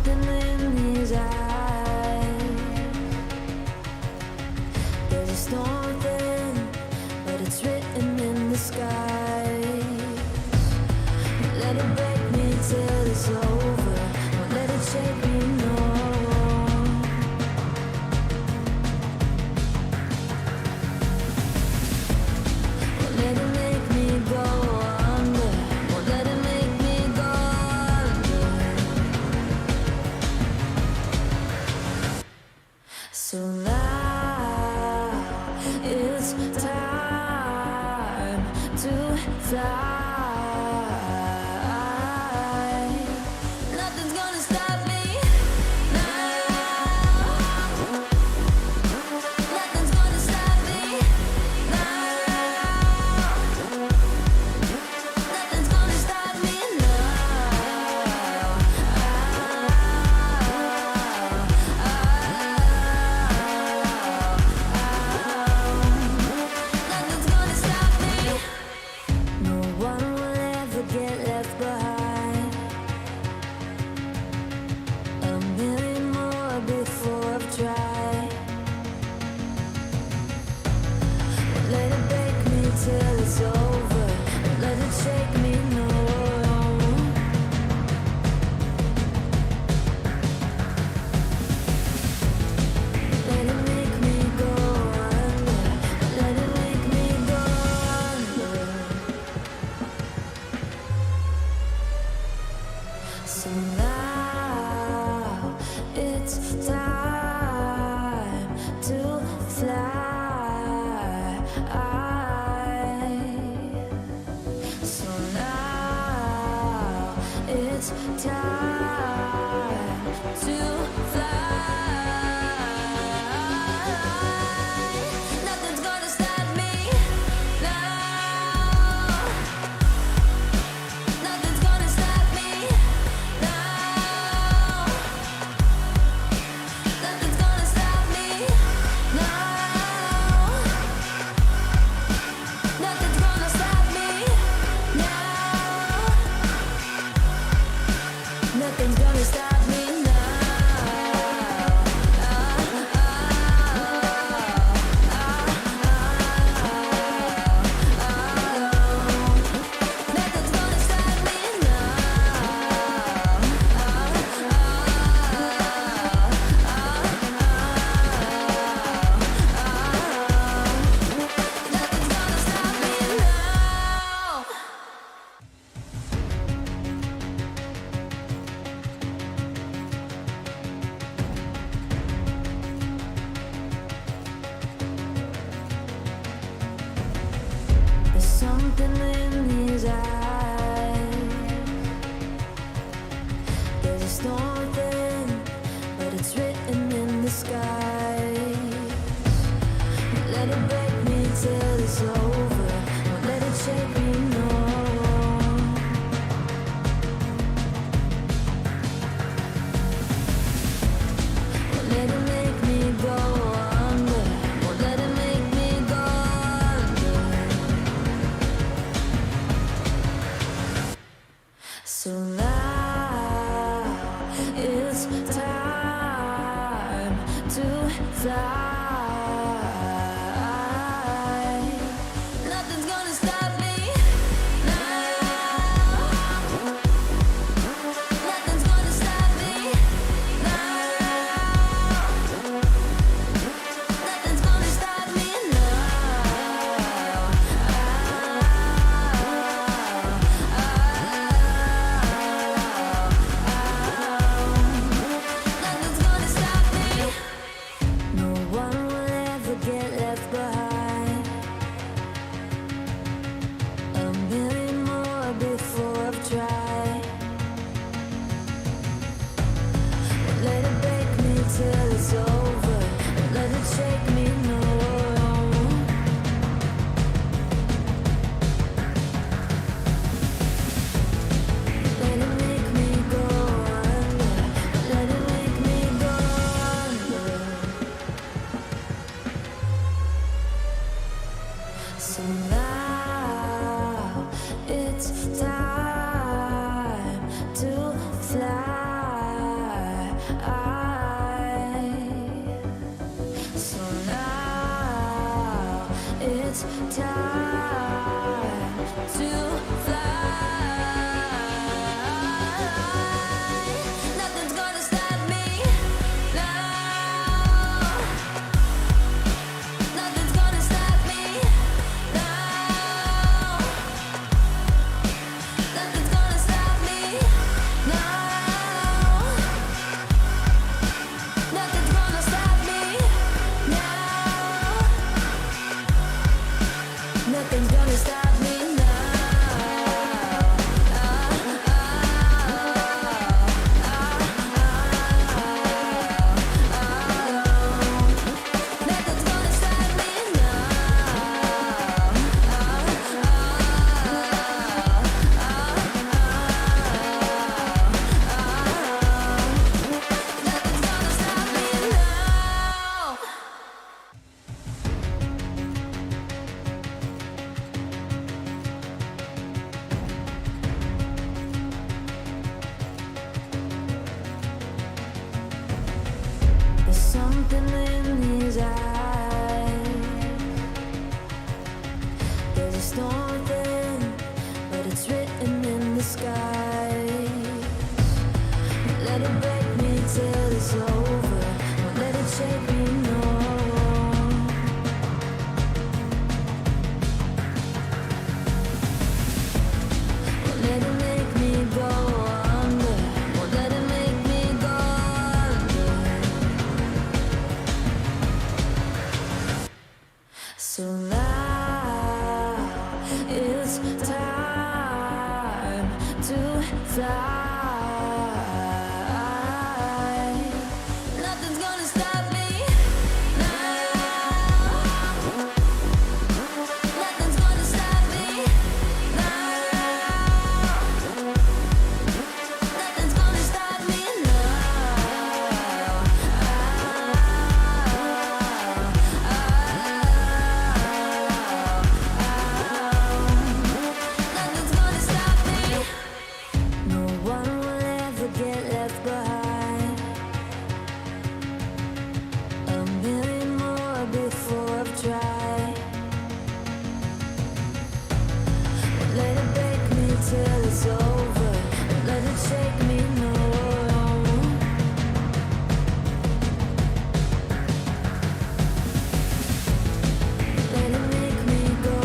something in his eyes. There's a storm within, but it's written in the sky. Let it break me till it's over. Won't let it shake me, no. Won't let it make me go under. Won't let it make me go under. So now it's time to fly. Something in his eyes. There's a storm within, but it's written in the sky. Let it break me till it's over. Won't let it shake me, no. Won't let it make me go under. Won't let it make me go under. So now it's time to fly. Nothing's gonna stop me now. Nothing's gonna stop me now. Nothing's gonna stop me now. Nothing's gonna stop me. No one will ever get left behind. A million more before I've tried. Won't let it break me till it's over. Won't let it shake me, no. Let it make me go under. Let it make me go under. So now it's time to fly. to fly. Nothing's gonna stop me now. Nothing's gonna stop me now. Nothing's gonna stop me now. Nothing's gonna stop me now. Nothing's gonna stop me now. Nothing's gonna stop me Nothing's gonna stop me now. There's something in his eyes. There's a storm within, but it's written in the skies. Let it break me till it's over. Won't let it shake me, no. Won't let it make me go under. Won't let it make me go under. So now it's time to fly. Nothing's gonna stop me now. Nothing's gonna stop me now. Nothing's gonna stop me now. Nothing's gonna stop me. No one will ever get left behind. A million more before I've tried. Won't let it break me till it's over. Won't let it shake me, no. Let it make me go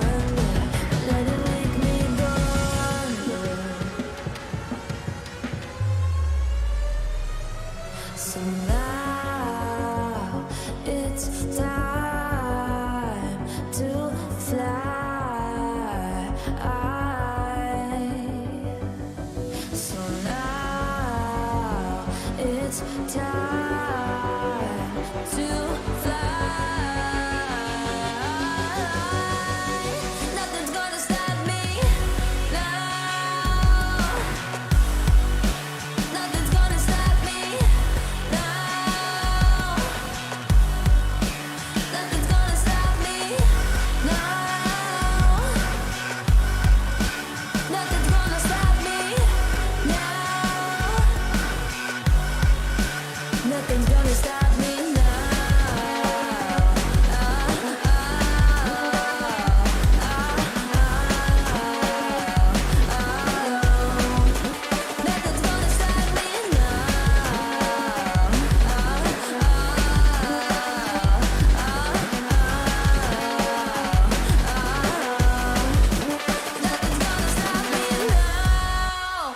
under. Let it make me go under. So now it's time to fly. So now it's time to fly. Nothing's gonna stop me now. Nothing's gonna stop me now. Nothing's gonna stop me now. Nothing's gonna stop me now. Nothing's gonna stop me now. Nothing's gonna stop me Nothing's gonna stop me now.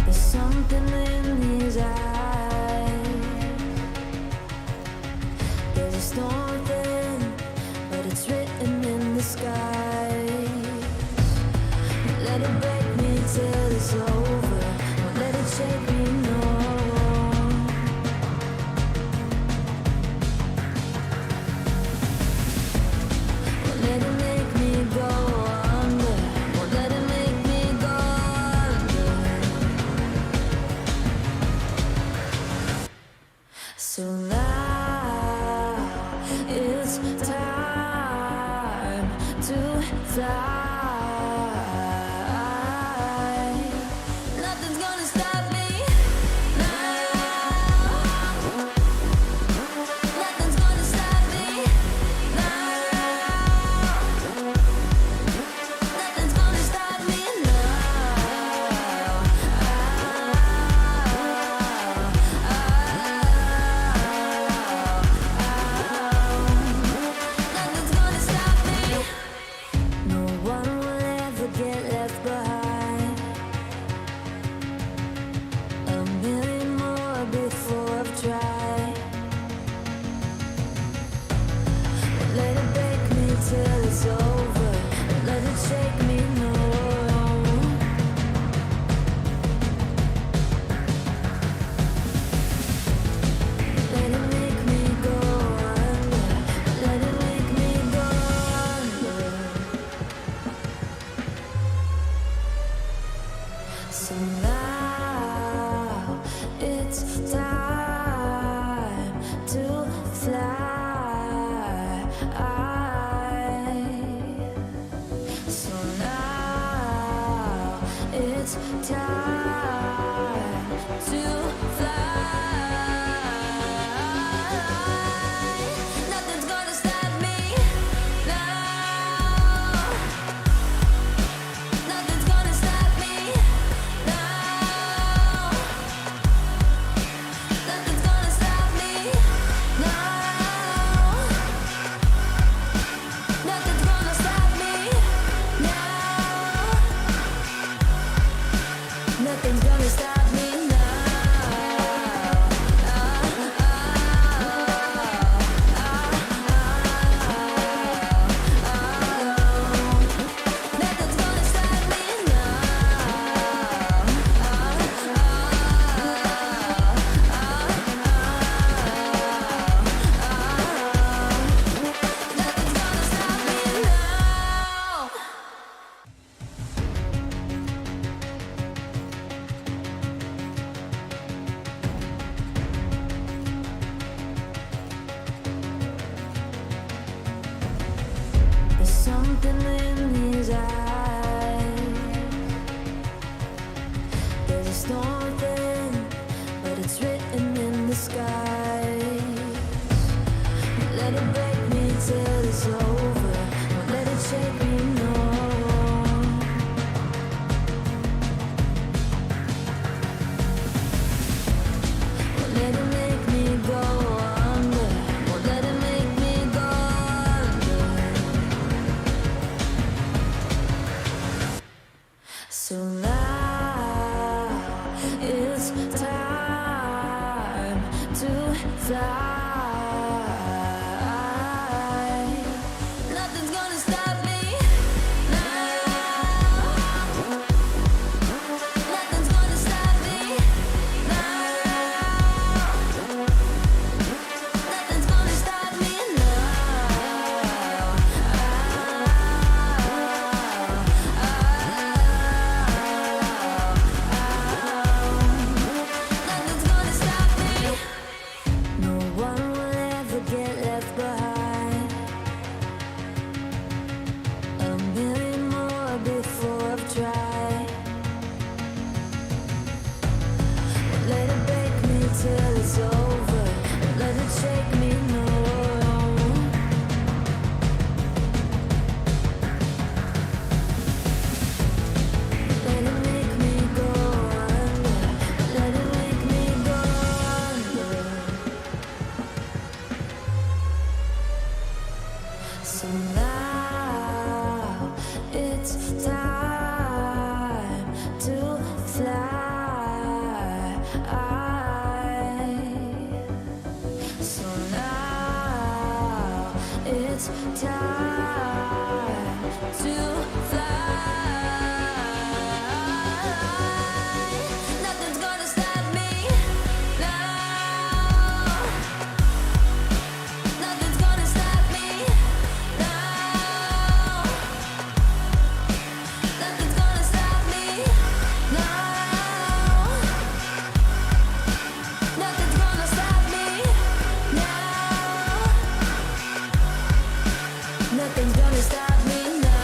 There's something in his eyes. There's a storm within, but it's written in the skies. Let it break me till it's over. Won't let it shake me, no. Won't let it make me go under. Won't let it make me go under. So now it's time to fly. So now it's time to fly. So now it's time to fly. Nothing's gonna stop me now. Nothing's gonna stop me now. Nothing's gonna stop me now. Nothing's gonna stop me now. Nothing's gonna stop me There's something in his eyes. There's a storm thing, but it's written in the sky. Won't let it break me till it's over. Won't let it shake me, no. Won't let it make me go under. Won't let it make me go under. So now it's time to fly. Nothing's gonna stop me now. Nothing's gonna stop me now. Nothing's gonna stop me now. Nothing's gonna stop me. No one will ever get left behind. A million more before I've tried. Won't let it break me till it's over. Won't let it shake me, no. Let it make me go under. Let it make me go under. So now it's time to fly. So now it's time to fly. Nothing's gonna stop me now. Nothing's gonna stop me now. Nothing's gonna stop me now. Nothing's gonna stop me now. Nothing's gonna stop me now.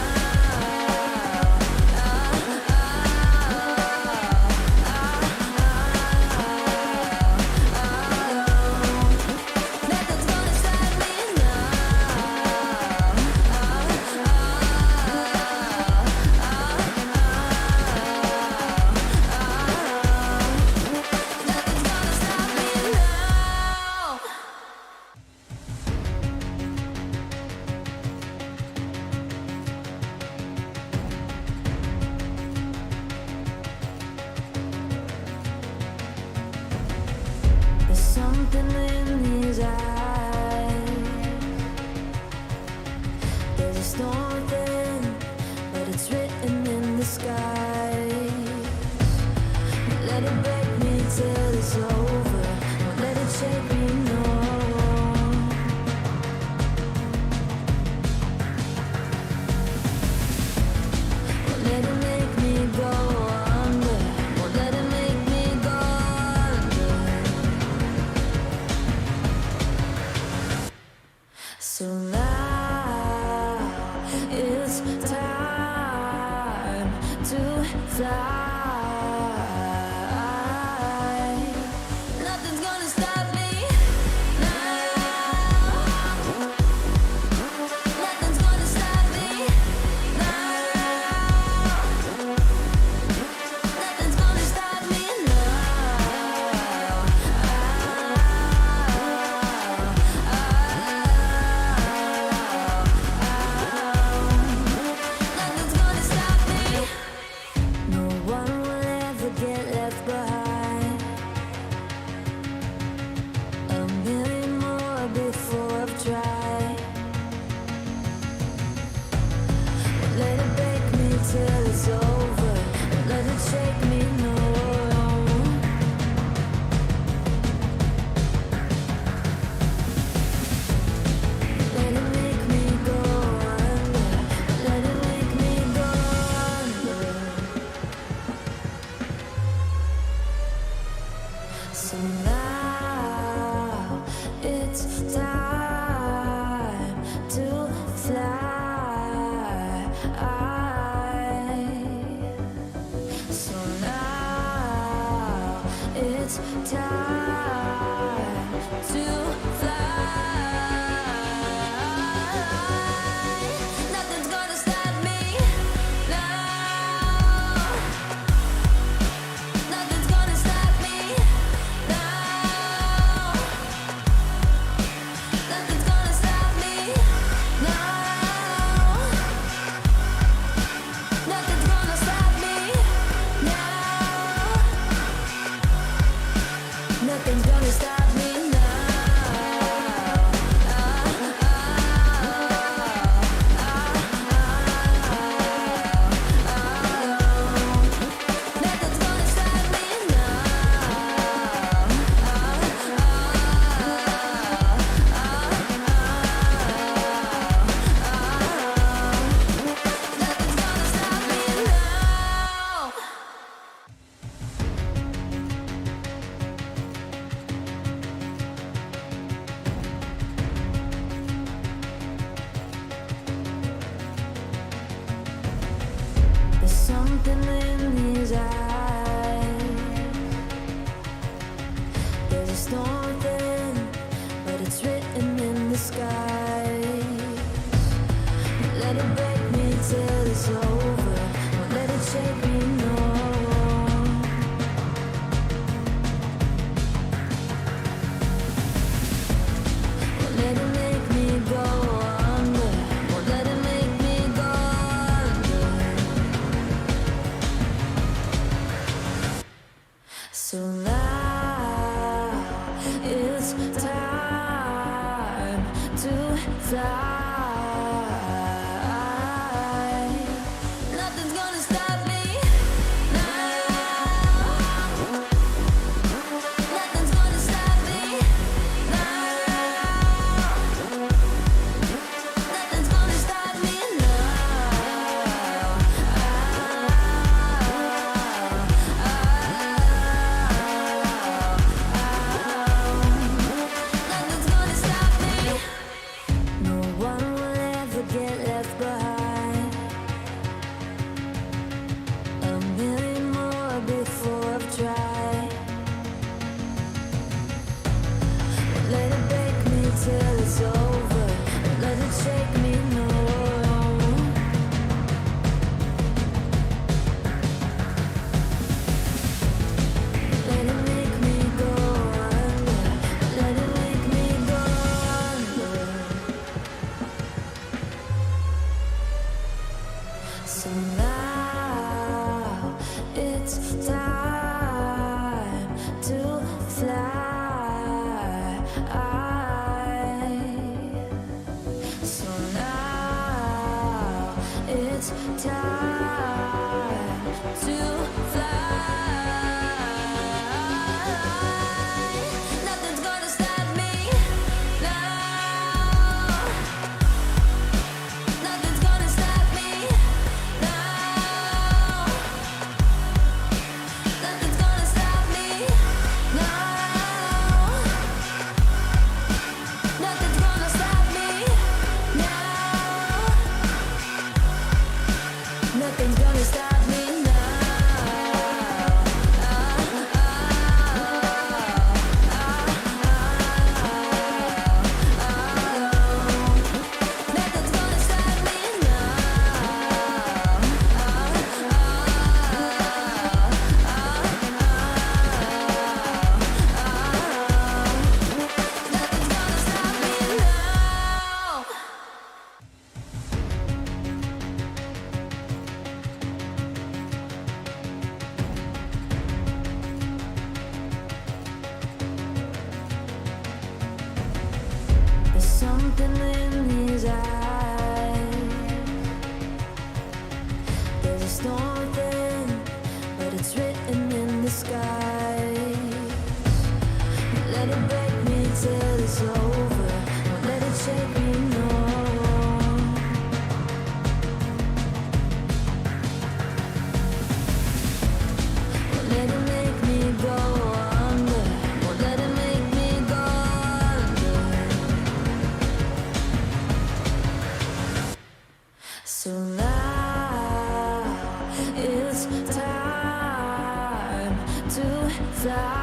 Nothing's gonna stop me Nothing's gonna stop me now. There's something in his eyes. There's a storm thing, but it's written in the sky. Won't let it break me till it's over. Won't let it shake me, no. Won't let it make me go under. Won't to fly. Nothing's gonna stop me now. Nothing's gonna stop me now. Nothing's gonna stop me now. Nothing's gonna stop me. No one will ever get left behind. A million more before I've tried. Won't let it break me till it's over. Won't let it shake me, no. Let it make me go under. Let it make me go under. So now it's time to fly. So now it's time to fly. Nothing's gonna stop me now. Nothing's gonna stop me now. Nothing's gonna stop me now. Nothing's gonna stop me now. Nothing's gonna stop me now. Nothing's gonna stop me Nothing's gonna stop me now. There's something in his eyes. There's a storm within, but it's written in the sky. Won't let it break me till it's over. Won't let it shake me, no. Won't let it make me go under. Won't let it make me go under. So now it's time to fly. Nothing's gonna stop me now. Nothing's gonna stop me now. Nothing's gonna stop me now. Nothing's gonna stop me. No one shake me, no. Won't let it make me go under. Won't let it make me go under. So now it's time to fly.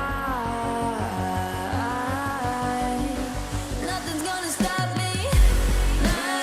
Nothing's gonna stop me now.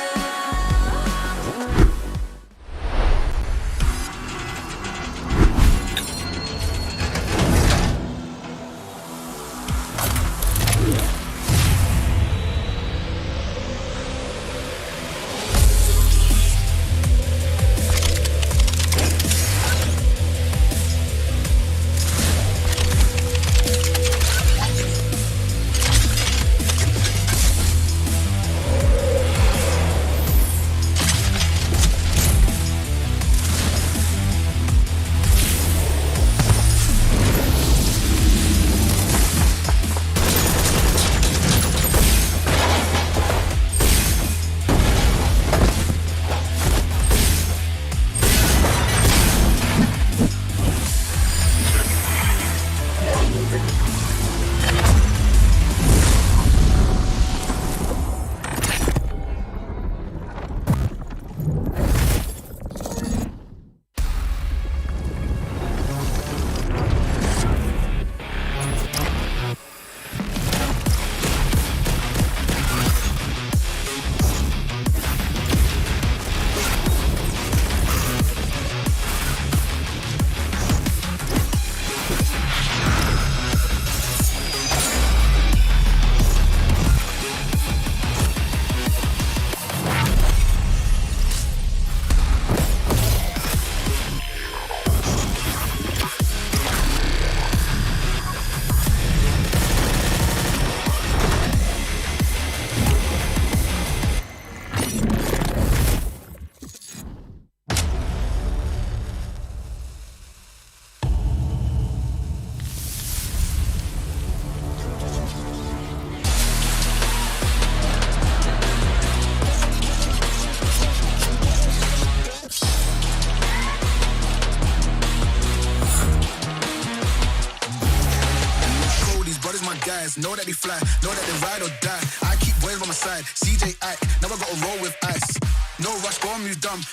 Know that they fly, know that they ride or die. I keep boys by my side, CJ Ike, now I gotta roll with ice. No rush, go on, move dumb.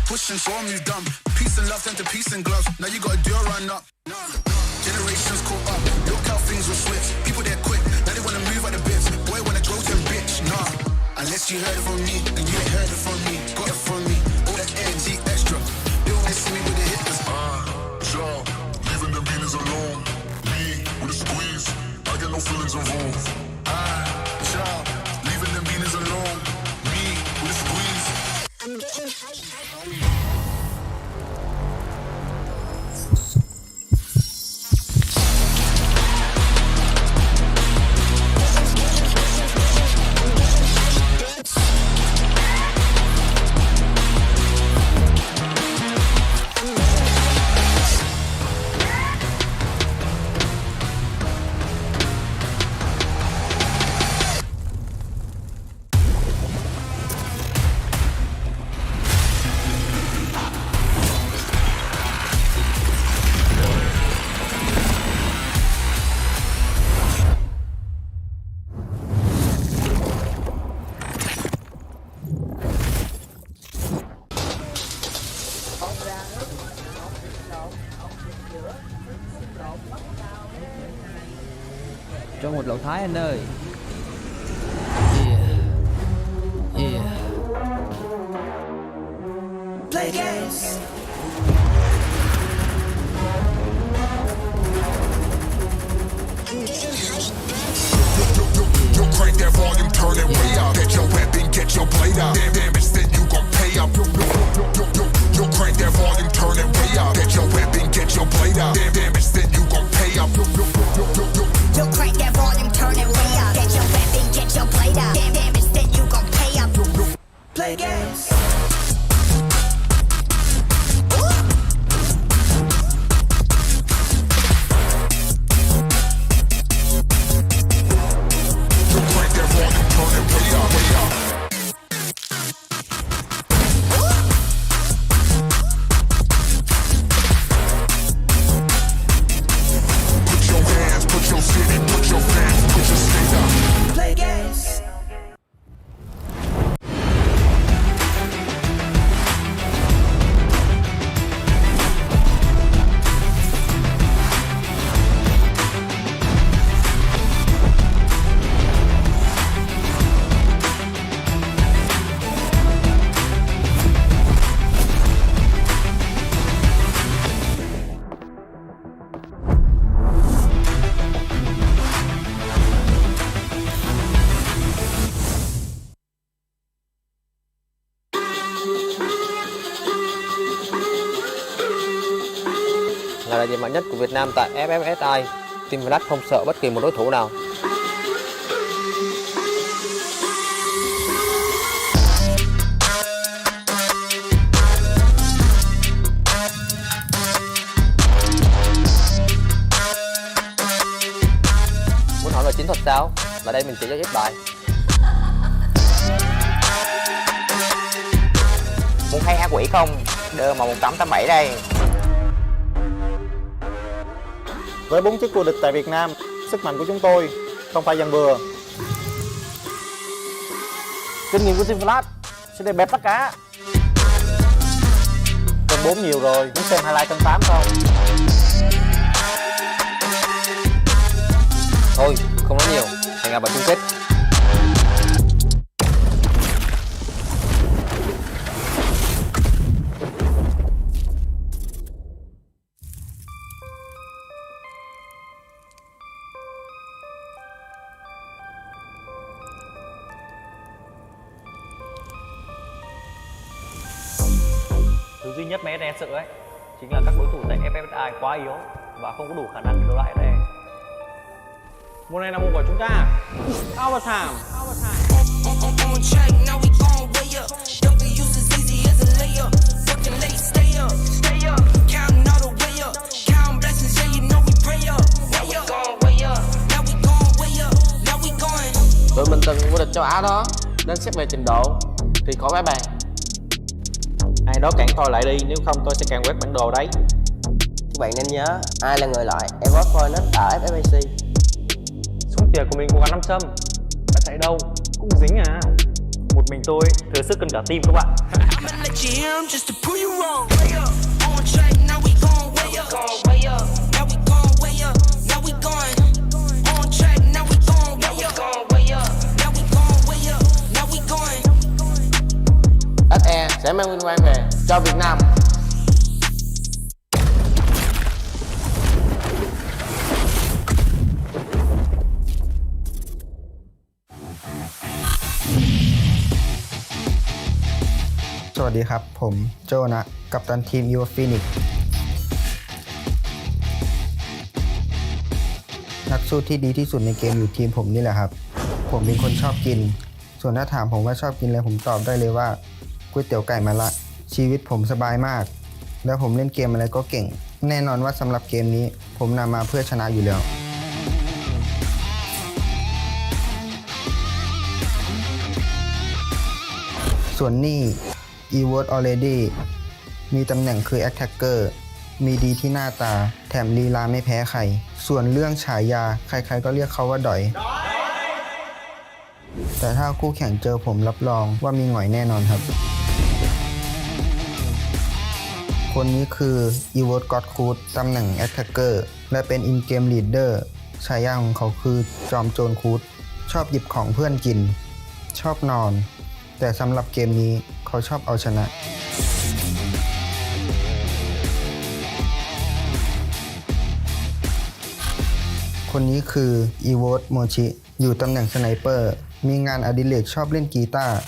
Push and show move dumb. Peace and love turn to peace and gloves. Now you gotta do a run up. Generations caught up, look how things will switch. People there quick, now they wanna move out the bits. Boy wanna grow to bitch, nah. Unless you heard it from me, and you ain't heard it from me. Got it from me, all that energy extra. They always see me with the hitters. Child, leaving them beanies alone. Me with a squeeze. I get no feelings involved. Child, leaving them beanies alone. Me with a squeeze. I'm getting hype. Cho một lẩu Thái anh ơi. Play games. Yo, crank that volume, turn it way up. Get your weapon, get your blade out. Damage, then you gon' pay up. Yo, crank that volume, turn it way up. Get your weapon, get your blade out. Damage, then you gon' pay up. Yo, crank that volume, turn it way up. Get your weapon, get your blade out. Damage, then you gon' pay up. Play games. là đại diện mạnh nhất của Việt Nam tại FFSI. Team Flash không sợ bất kỳ một đối thủ nào. Muốn hỏi về chiến thuật sao? Và đây mình chỉ cho ít bài. Muốn thấy ác quỷ không? Đưa mà 1887 đây. Với 4 chức vô địch tại Việt Nam, sức mạnh của chúng tôi không phải dàn bừa. Kinh nghiệm của Team Flash sẽ để bẹp tất cả. Cân 4 nhiều rồi, muốn xem highlight cân 8 không? Thôi, không nói nhiều, hẹn gặp ở chung kết. Thứ duy nhất mà SSA sợ ấy chính là các đối thủ tại FFSI quá yếu và không có đủ khả năng để đấu lại SSA. Mùa này là mùa của chúng ta. Overtime. On track, now we gon' way up. Don't be used as easy as a layup. Working late, stay up. Counting all the way up. Counting blessings, yeah, you know we pray up. Now we gon' way up. Now we gon' way up. Now we going. Tụi mình từng vô địch châu Á đó, nên xét về trình độ thì khỏi phải bàn. Ai đó cản tôi lại đi, nếu không tôi sẽ càng quét bản đồ đấy. Các bạn nên nhớ, ai là người loại Evox Point ở FFSI. Súng tỉa của mình cố gắng 5 châm. Bạn chạy đâu cũng dính à. Một mình tôi thừa sức cân cả team các bạn. I'ma let you hear 'em just to prove you wrong. Way up. On track, now we gon' way up. Way up. Now we gon' way up. Now we going. On track, now we gon' way up. Way up. Now we gon' way up. Now we going. SE sẽ mang vinh quang về cho Việt Nam.สวัสดีครับผมโจนะกัปตันทีมยูฟินิกนักสู้ที่ดีที่สุดในเกมอยู่ทีมผมนี่แหละครับผมเป็นคนชอบกินส่วนถ้าถามผมว่าชอบกินอะไรผมตอบได้เลยว่าก๋วยเตี๋ยวไก่มะระชีวิตผมสบายมากแล้วผมเล่นเกมอะไรก็เก่งแน่นอนว่าสำหรับเกมนี้ผมนำมาเพื่อชนะอยู่แล้วส่วนนี่ Evox Already มีตำแหน่งคือ Attacker มีดีที่หน้าตาแถมลีลาไม่แพ้ใครส่วนเรื่องฉายาใครๆก็เรียกเขาว่าดอยแต่ถ้าคู่แข่งเจอผมรับรองว่ามีหงอยแน่นอนครับคนนี้คือ Evox God Crude ตำแหน่ง Attacker และเป็น In-Game Leader ฉายาของเขาคือจอมโจรคูดชอบหยิบของเพื่อนกินชอบนอนแต่สำหรับเกมนี้เขาชอบเอาชนะคนนี้คือ Evox Mochi อยู่ตำแหน่งสไนเปอร์มีงานอดิเรกชอบเล่นกีตาร์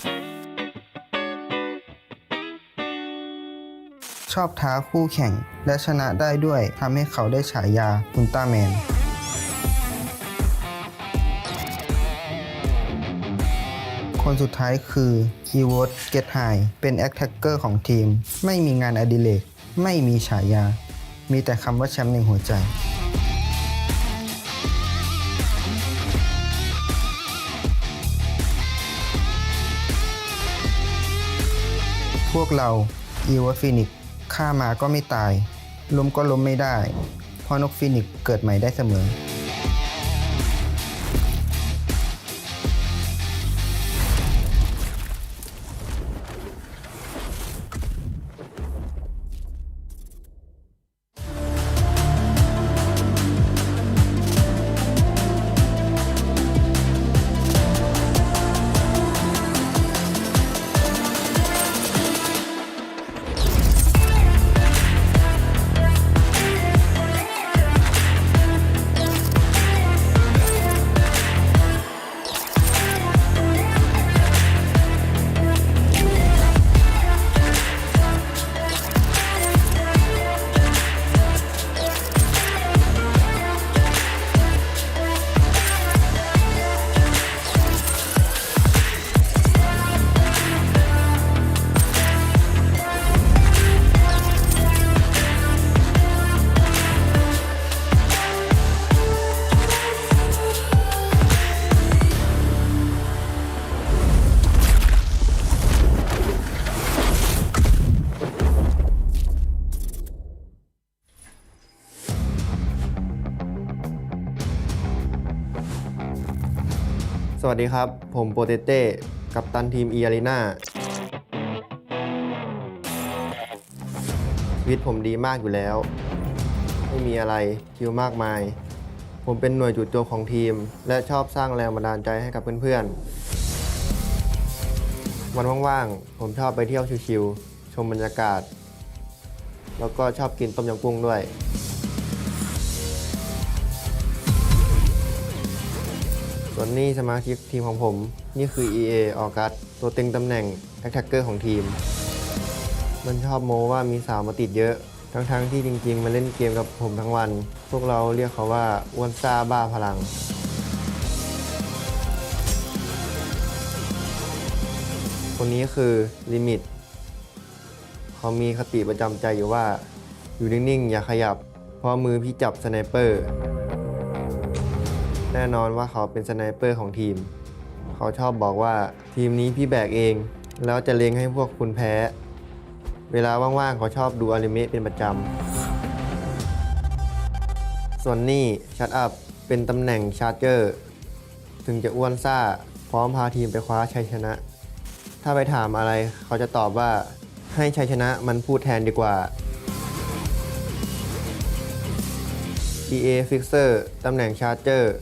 ชอบท้าคู่แข่งและชนะได้ด้วยทำให้เขาได้ฉายาอุลตร้าแมนคนสุดท้ายคือ Evox Get High เป็น Attacker ของทีมไม่มีงานอดิเรกไม่มีฉายามีแต่คำว่าแชมป์ในหัวใจพวกเรา Evox Phoenix ฆ่ามาก็ไม่ตายล้มก็ล้มไม่ได้เพราะนกฟีนิกซ์เกิดใหม่ได้เสมอ สวัสดีครับ ผมโปเตเต้ กัปตันทีม Garena ชีวิตผมดีมากอยู่แล้ว ไม่มีอะไรคิวมากมาย ผมเป็นหน่วยจู่โจมของทีม และชอบสร้างแรงบันดาลใจให้กับเพื่อนๆ วันว่างๆ ผมชอบไปเที่ยวชิวๆ ชมบรรยากาศ แล้วก็ชอบกินต้มยำกุ้งด้วย ส่วนนี้สมาชิกทีมของผม นี่คือ EA ออกัส ตัวเต็งตำแหน่ง Attacker ของทีม มันชอบโม้ว่ามีสาวมาติดเยอะ ทั้งที่จริงๆมาเล่นเกมกับผมทั้งวัน พวกเราเรียกเขาว่าอ้วนซ่าบ้าพลัง คนนี้คือลิมิต เขามีคติประจำใจอยู่ว่า อยู่นิ่งๆ อย่าขยับ เพราะมือพี่จับสไนเปอร์ แน่นอนว่าเขาเป็นสไนเปอร์ของทีม เขาชอบบอกว่าทีมนี้พี่แบกเอง แล้วจะเล็งให้พวกคุณแพ้ เวลาว่างๆเขาชอบดูอนิเมะเป็นประจำ ส่วนนี่ชัดอัพเป็นตำแหน่งชาร์เจอร์ ถึงจะอ้วนซ่า พร้อมพาทีมไปคว้าชัยชนะ ถ้าไปถามอะไรเขาจะตอบว่าให้ชัยชนะมันพูดแทนดีกว่า EA Fixer ตำแหน่งชาร์เจอร์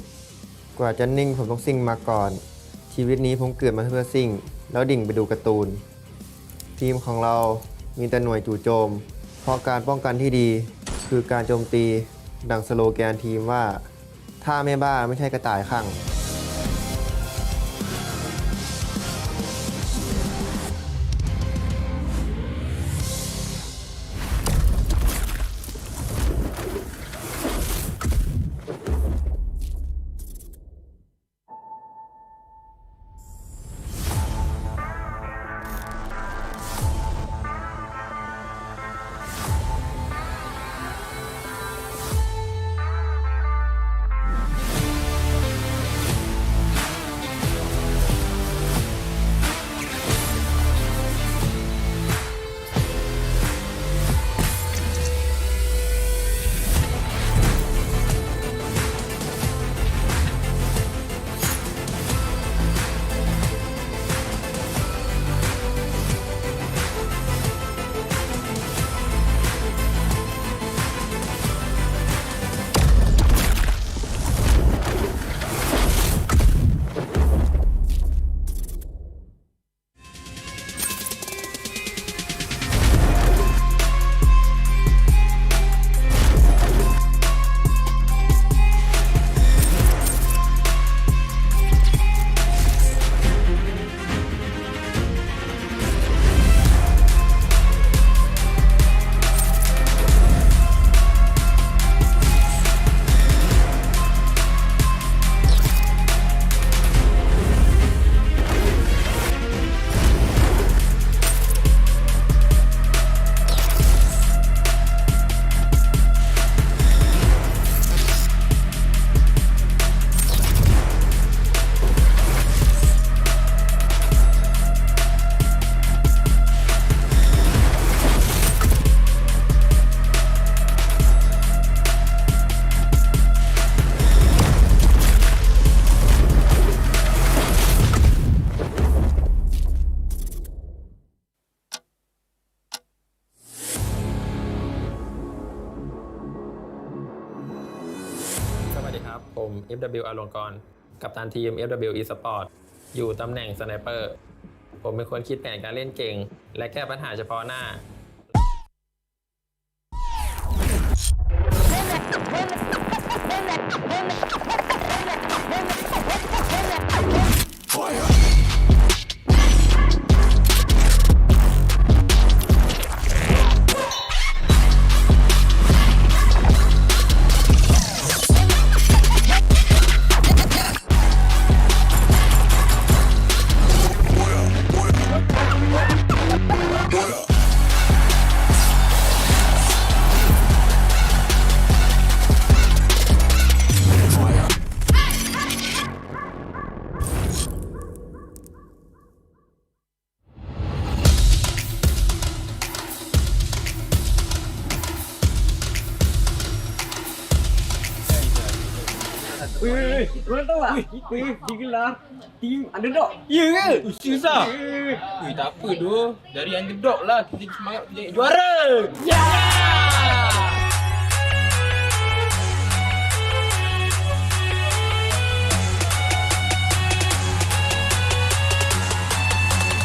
กว่าจะนิ่งผมต้องซิ่งมาก่อน ชีวิตนี้ผมเกิดมาเพื่อซิ่ง แล้วดิ่งไปดูการ์ตูน ทีมของเรามีแต่หน่วยจู่โจม เพราะการป้องกันที่ดีคือการโจมตี ดังสโลแกนทีมว่าถ้าไม่บ้าไม่ใช่กระต่ายข้าง สวัสดีครับ ผม FW อลงกรณ์ กัปตันทีม FW Esport อยู่ตำแหน่งสไนเปอร์ ผมเป็นคนคิดแผนการเล่นเก่ง และแก้ปัญหาเฉพาะหน้า Boildup. Kau tahu tak? Dia gelar team underdog. Ya ke? Susah. Tak apa tu. Dari underdog lah. Kita semangat jadi juara.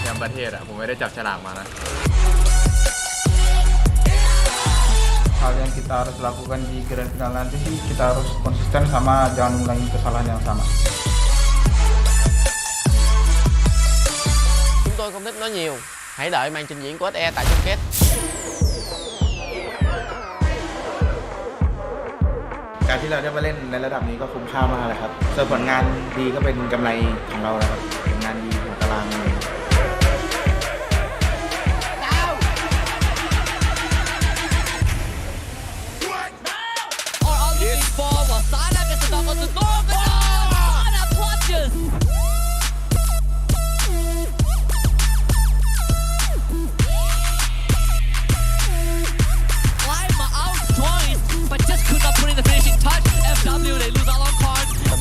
Yang ประเทศผมไม่ได้จับฉลากมานะ Hal yang kita harus lakukan di grand final nanti sih kita harus konsisten sama jangan ulangi kesalahan yang sama. Chúng tôi không thích nói nhiều. Hãy đợi màn trình diễn của SE tại chung kết. การที่เราได้มาเล่นในระดับนี้ก็คุ้มค่ามากเลยครับส่วนผลงานดีก็เป็นกำไรของเราแล้วครับผลงานดีของตารางเลย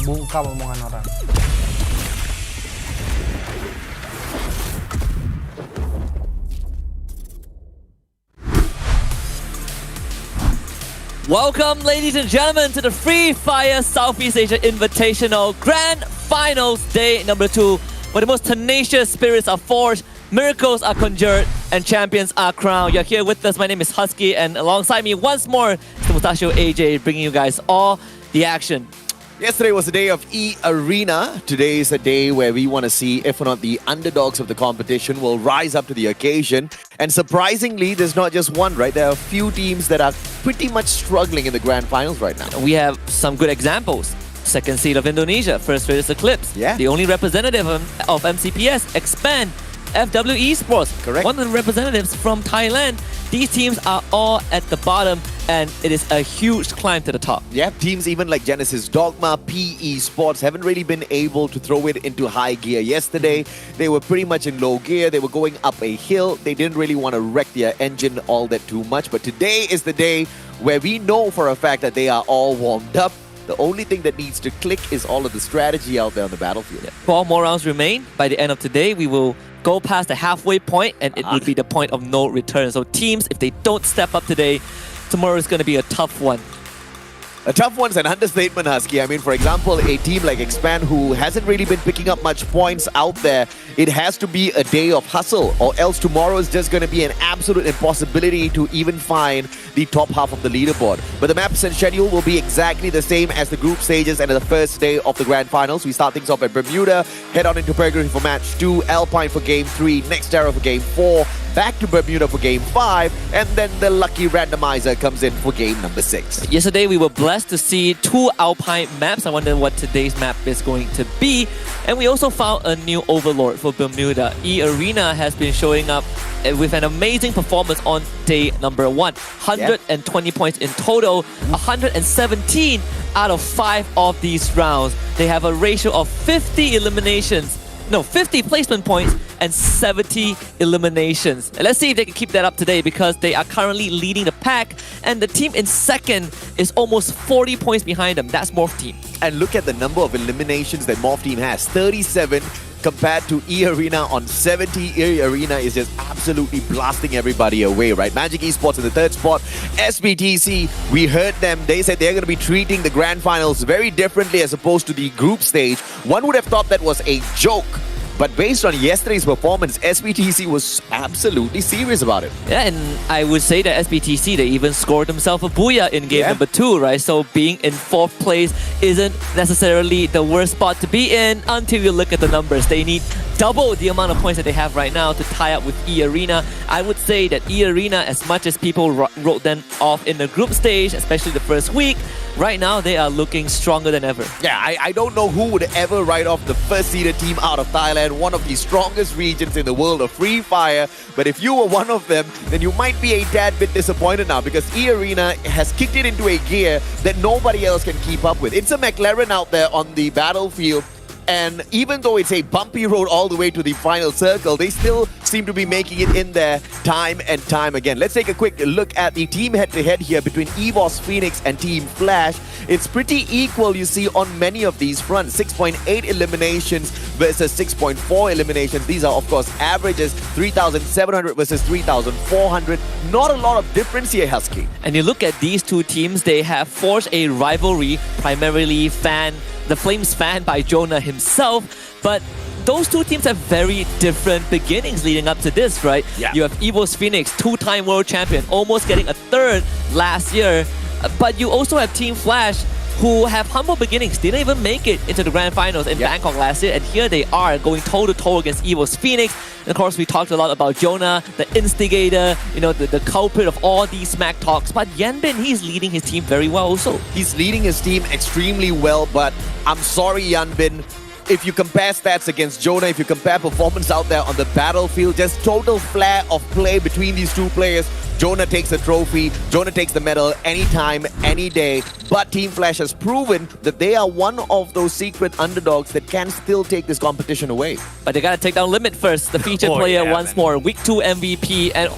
Buka omongan orang. Welcome, ladies and gentlemen, to the Free Fire Southeast Asia Invitational Grand Finals Day number 2, where the most tenacious spirits are forged, miracles are conjured, and champions are crowned. You're here with us. My name is Husky, and alongside me once more is the Mustachio AJ, bringing you guys all the action. Yesterday was the day of E-Arena. Today is a day where we want to see if or not the underdogs of the competition will rise up to the occasion. And surprisingly, there's not just one, right? There are a few teams that are pretty much struggling in the grand finals right now. We have some good examples. Second seed of Indonesia, first rate is Eclipse. Yeah. The only representative of MCPS, Expand, FW Esports. Correct. One of the representatives from Thailand. These teams are all at the bottom, and it is a huge climb to the top. Yeah, teams even like Genesis Dogma, PE Sports haven't really been able to throw it into high gear yesterday. They were pretty much in low gear. They were going up a hill. They didn't really want to wreck their engine all that too much. But today is the day where we know for a fact that they are all warmed up. The only thing that needs to click is all of the strategy out there on the battlefield. 4 more rounds remain. By the end of today, we will go past the halfway point, and it would be the point of no return. So teams, if they don't step up today, tomorrow is going to be a tough one. A tough one's an understatement, Husky. I mean, for example, a team like Expand, who hasn't really been picking up much points out there, it has to be a day of hustle, or else tomorrow is just going to be an absolute impossibility to even find the top half of the leaderboard. But the maps and schedule will be exactly the same as the group stages and the first day of the grand finals. We start things off at Bermuda, head on into Purgatory for match 2, Alpine for game 3, Nextera for game 4, back to Bermuda for game 5, and then the lucky randomizer comes in for game number 6. Yesterday, we were blessed to see 2 Alpine maps. I wonder what today's map is going to be. And we also found a new overlord for Bermuda. E-Arena has been showing up with an amazing performance on day number 1. 120 points in total, 117 out of 5 of these rounds. They have a ratio of 50 placement points and 70 eliminations. And let's see if they can keep that up today, because they are currently leading the pack, and the team in second is almost 40 points behind them. That's Morph Team. And look at the number of eliminations that Morph Team has. 37 compared to E-Arena on 70. E-Arena is just absolutely blasting everybody away, right? Magic Esports in the 3rd spot. SBTC, we heard them. They said they're going to be treating the grand finals very differently as opposed to the group stage. One would have thought that was a joke. But based on yesterday's performance, SBTC was absolutely serious about it. Yeah, and I would say that SBTC, they even scored themselves a booyah in game number 2, right? So being in 4th place isn't necessarily the worst spot to be in until you look at the numbers. They need double the amount of points that they have right now to tie up with E-Arena. I would say that E-Arena, as much as people wrote them off in the group stage, especially the first week, right now they are looking stronger than ever. Yeah, I don't know who would ever write off the first-seeded team out of Thailand, one of the strongest regions in the world of Free Fire. But if you were one of them, then you might be a tad bit disappointed now, because E-Arena has kicked it into a gear that nobody else can keep up with. It's a McLaren out there on the battlefield. And even though it's a bumpy road all the way to the final circle, they still seem to be making it in there time and time again. Let's take a quick look at the team head-to-head here between EVOS Phoenix and Team Flash. It's pretty equal, you see, on many of these fronts. 6.8 eliminations versus 6.4 eliminations. These are, of course, averages. 3,700 versus 3,400. Not a lot of difference here, Husky. And you look at these two teams, they have forged a rivalry, primarily the Flames fan by Jonah himself, but those two teams have very different beginnings leading up to this, right? Yeah. You have EVOS Phoenix, two-time world champion, almost getting a third last year, but you also have Team Flash, who have humble beginnings, didn't even make it into the grand finals in Bangkok last year, and here they are going toe-to-toe against EVOS Phoenix. And of course, we talked a lot about Jonah, the instigator, the culprit of all these smack talks, but Yanbin, he's leading his team very well also. He's leading his team extremely well, but I'm sorry, Yanbin. If you compare stats against Jonah, if you compare performance out there on the battlefield, just total flair of play between these two players, Jonah takes the trophy, Jonah takes the medal anytime, any day. But Team Flash has proven that they are one of those secret underdogs that can still take this competition away. But they gotta take down Limit first, the featured player once more. Week 2 MVP, and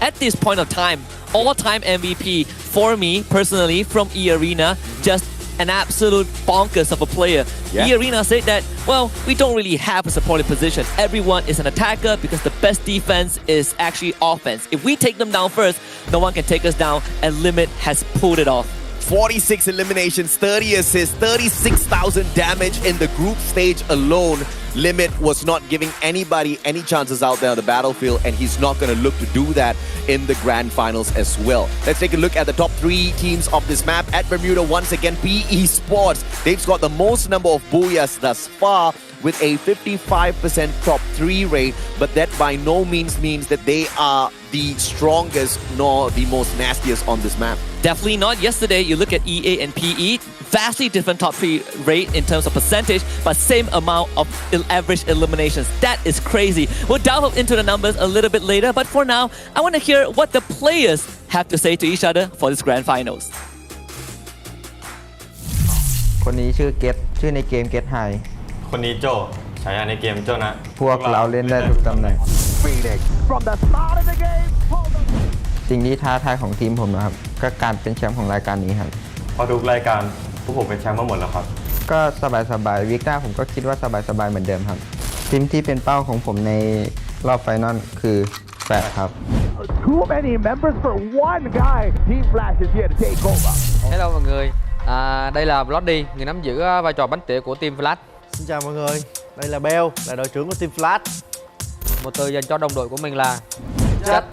at this point of time, all-time MVP for me, personally, from E-Arena, just an absolute bonkers of a player. Yeah. E-Arena said that, well, we don't really have a supporting position. Everyone is an attacker because the best defense is actually offense. If we take them down first, no one can take us down, and Limit has pulled it off. 46 eliminations, 30 assists, 36,000 damage in the group stage alone. Limit was not giving anybody any chances out there on the battlefield, and he's not going to look to do that in the grand finals as well. Let's take a look at the top 3 teams of this map. At Bermuda, once again, PE Sports. They've got the most number of booyahs thus far with a 55% top 3 rate, but that by no means means that they are the strongest nor the most nastiest on this map. Definitely not. Yesterday, you look at EA and PE, vastly different top 3 rate in terms of percentage, but same amount of average eliminations. That is crazy. We'll delve into the numbers a little bit later, but for now, I want to hear what the players have to say to each other for this grand finals. คนนี้ชื่อเกตชื่อในเกมเกตไฮ คนนี้โจฉายาในเกมโจนะ พวกเราเล่นได้ทุกตำแหน่ง สิ่งที่ท้าทายของทีมผมนะครับก็การเป็นแชมป์ของรายการนี้ครับ พอทุกรายการพวกผมเป็นแชมป์มาหมดแล้วครับ ก็สบายๆวีคหน้าผมก็คิดว่าสบายๆเหมือนเดิมครับทีมที่เป็นเป้าของผมในรอบไฟนอลคือแฟร์ครับ Too many members for one guy. Team Flash is here to take over. Hello mọi người, đây là Bloody, người nắm giữ vai trò bánh tỉa của Team Flash. Xin chào mọi người, đây là Bell, là đội trưởng của Team Flash. Một từ dành cho đồng đội của mình là chất.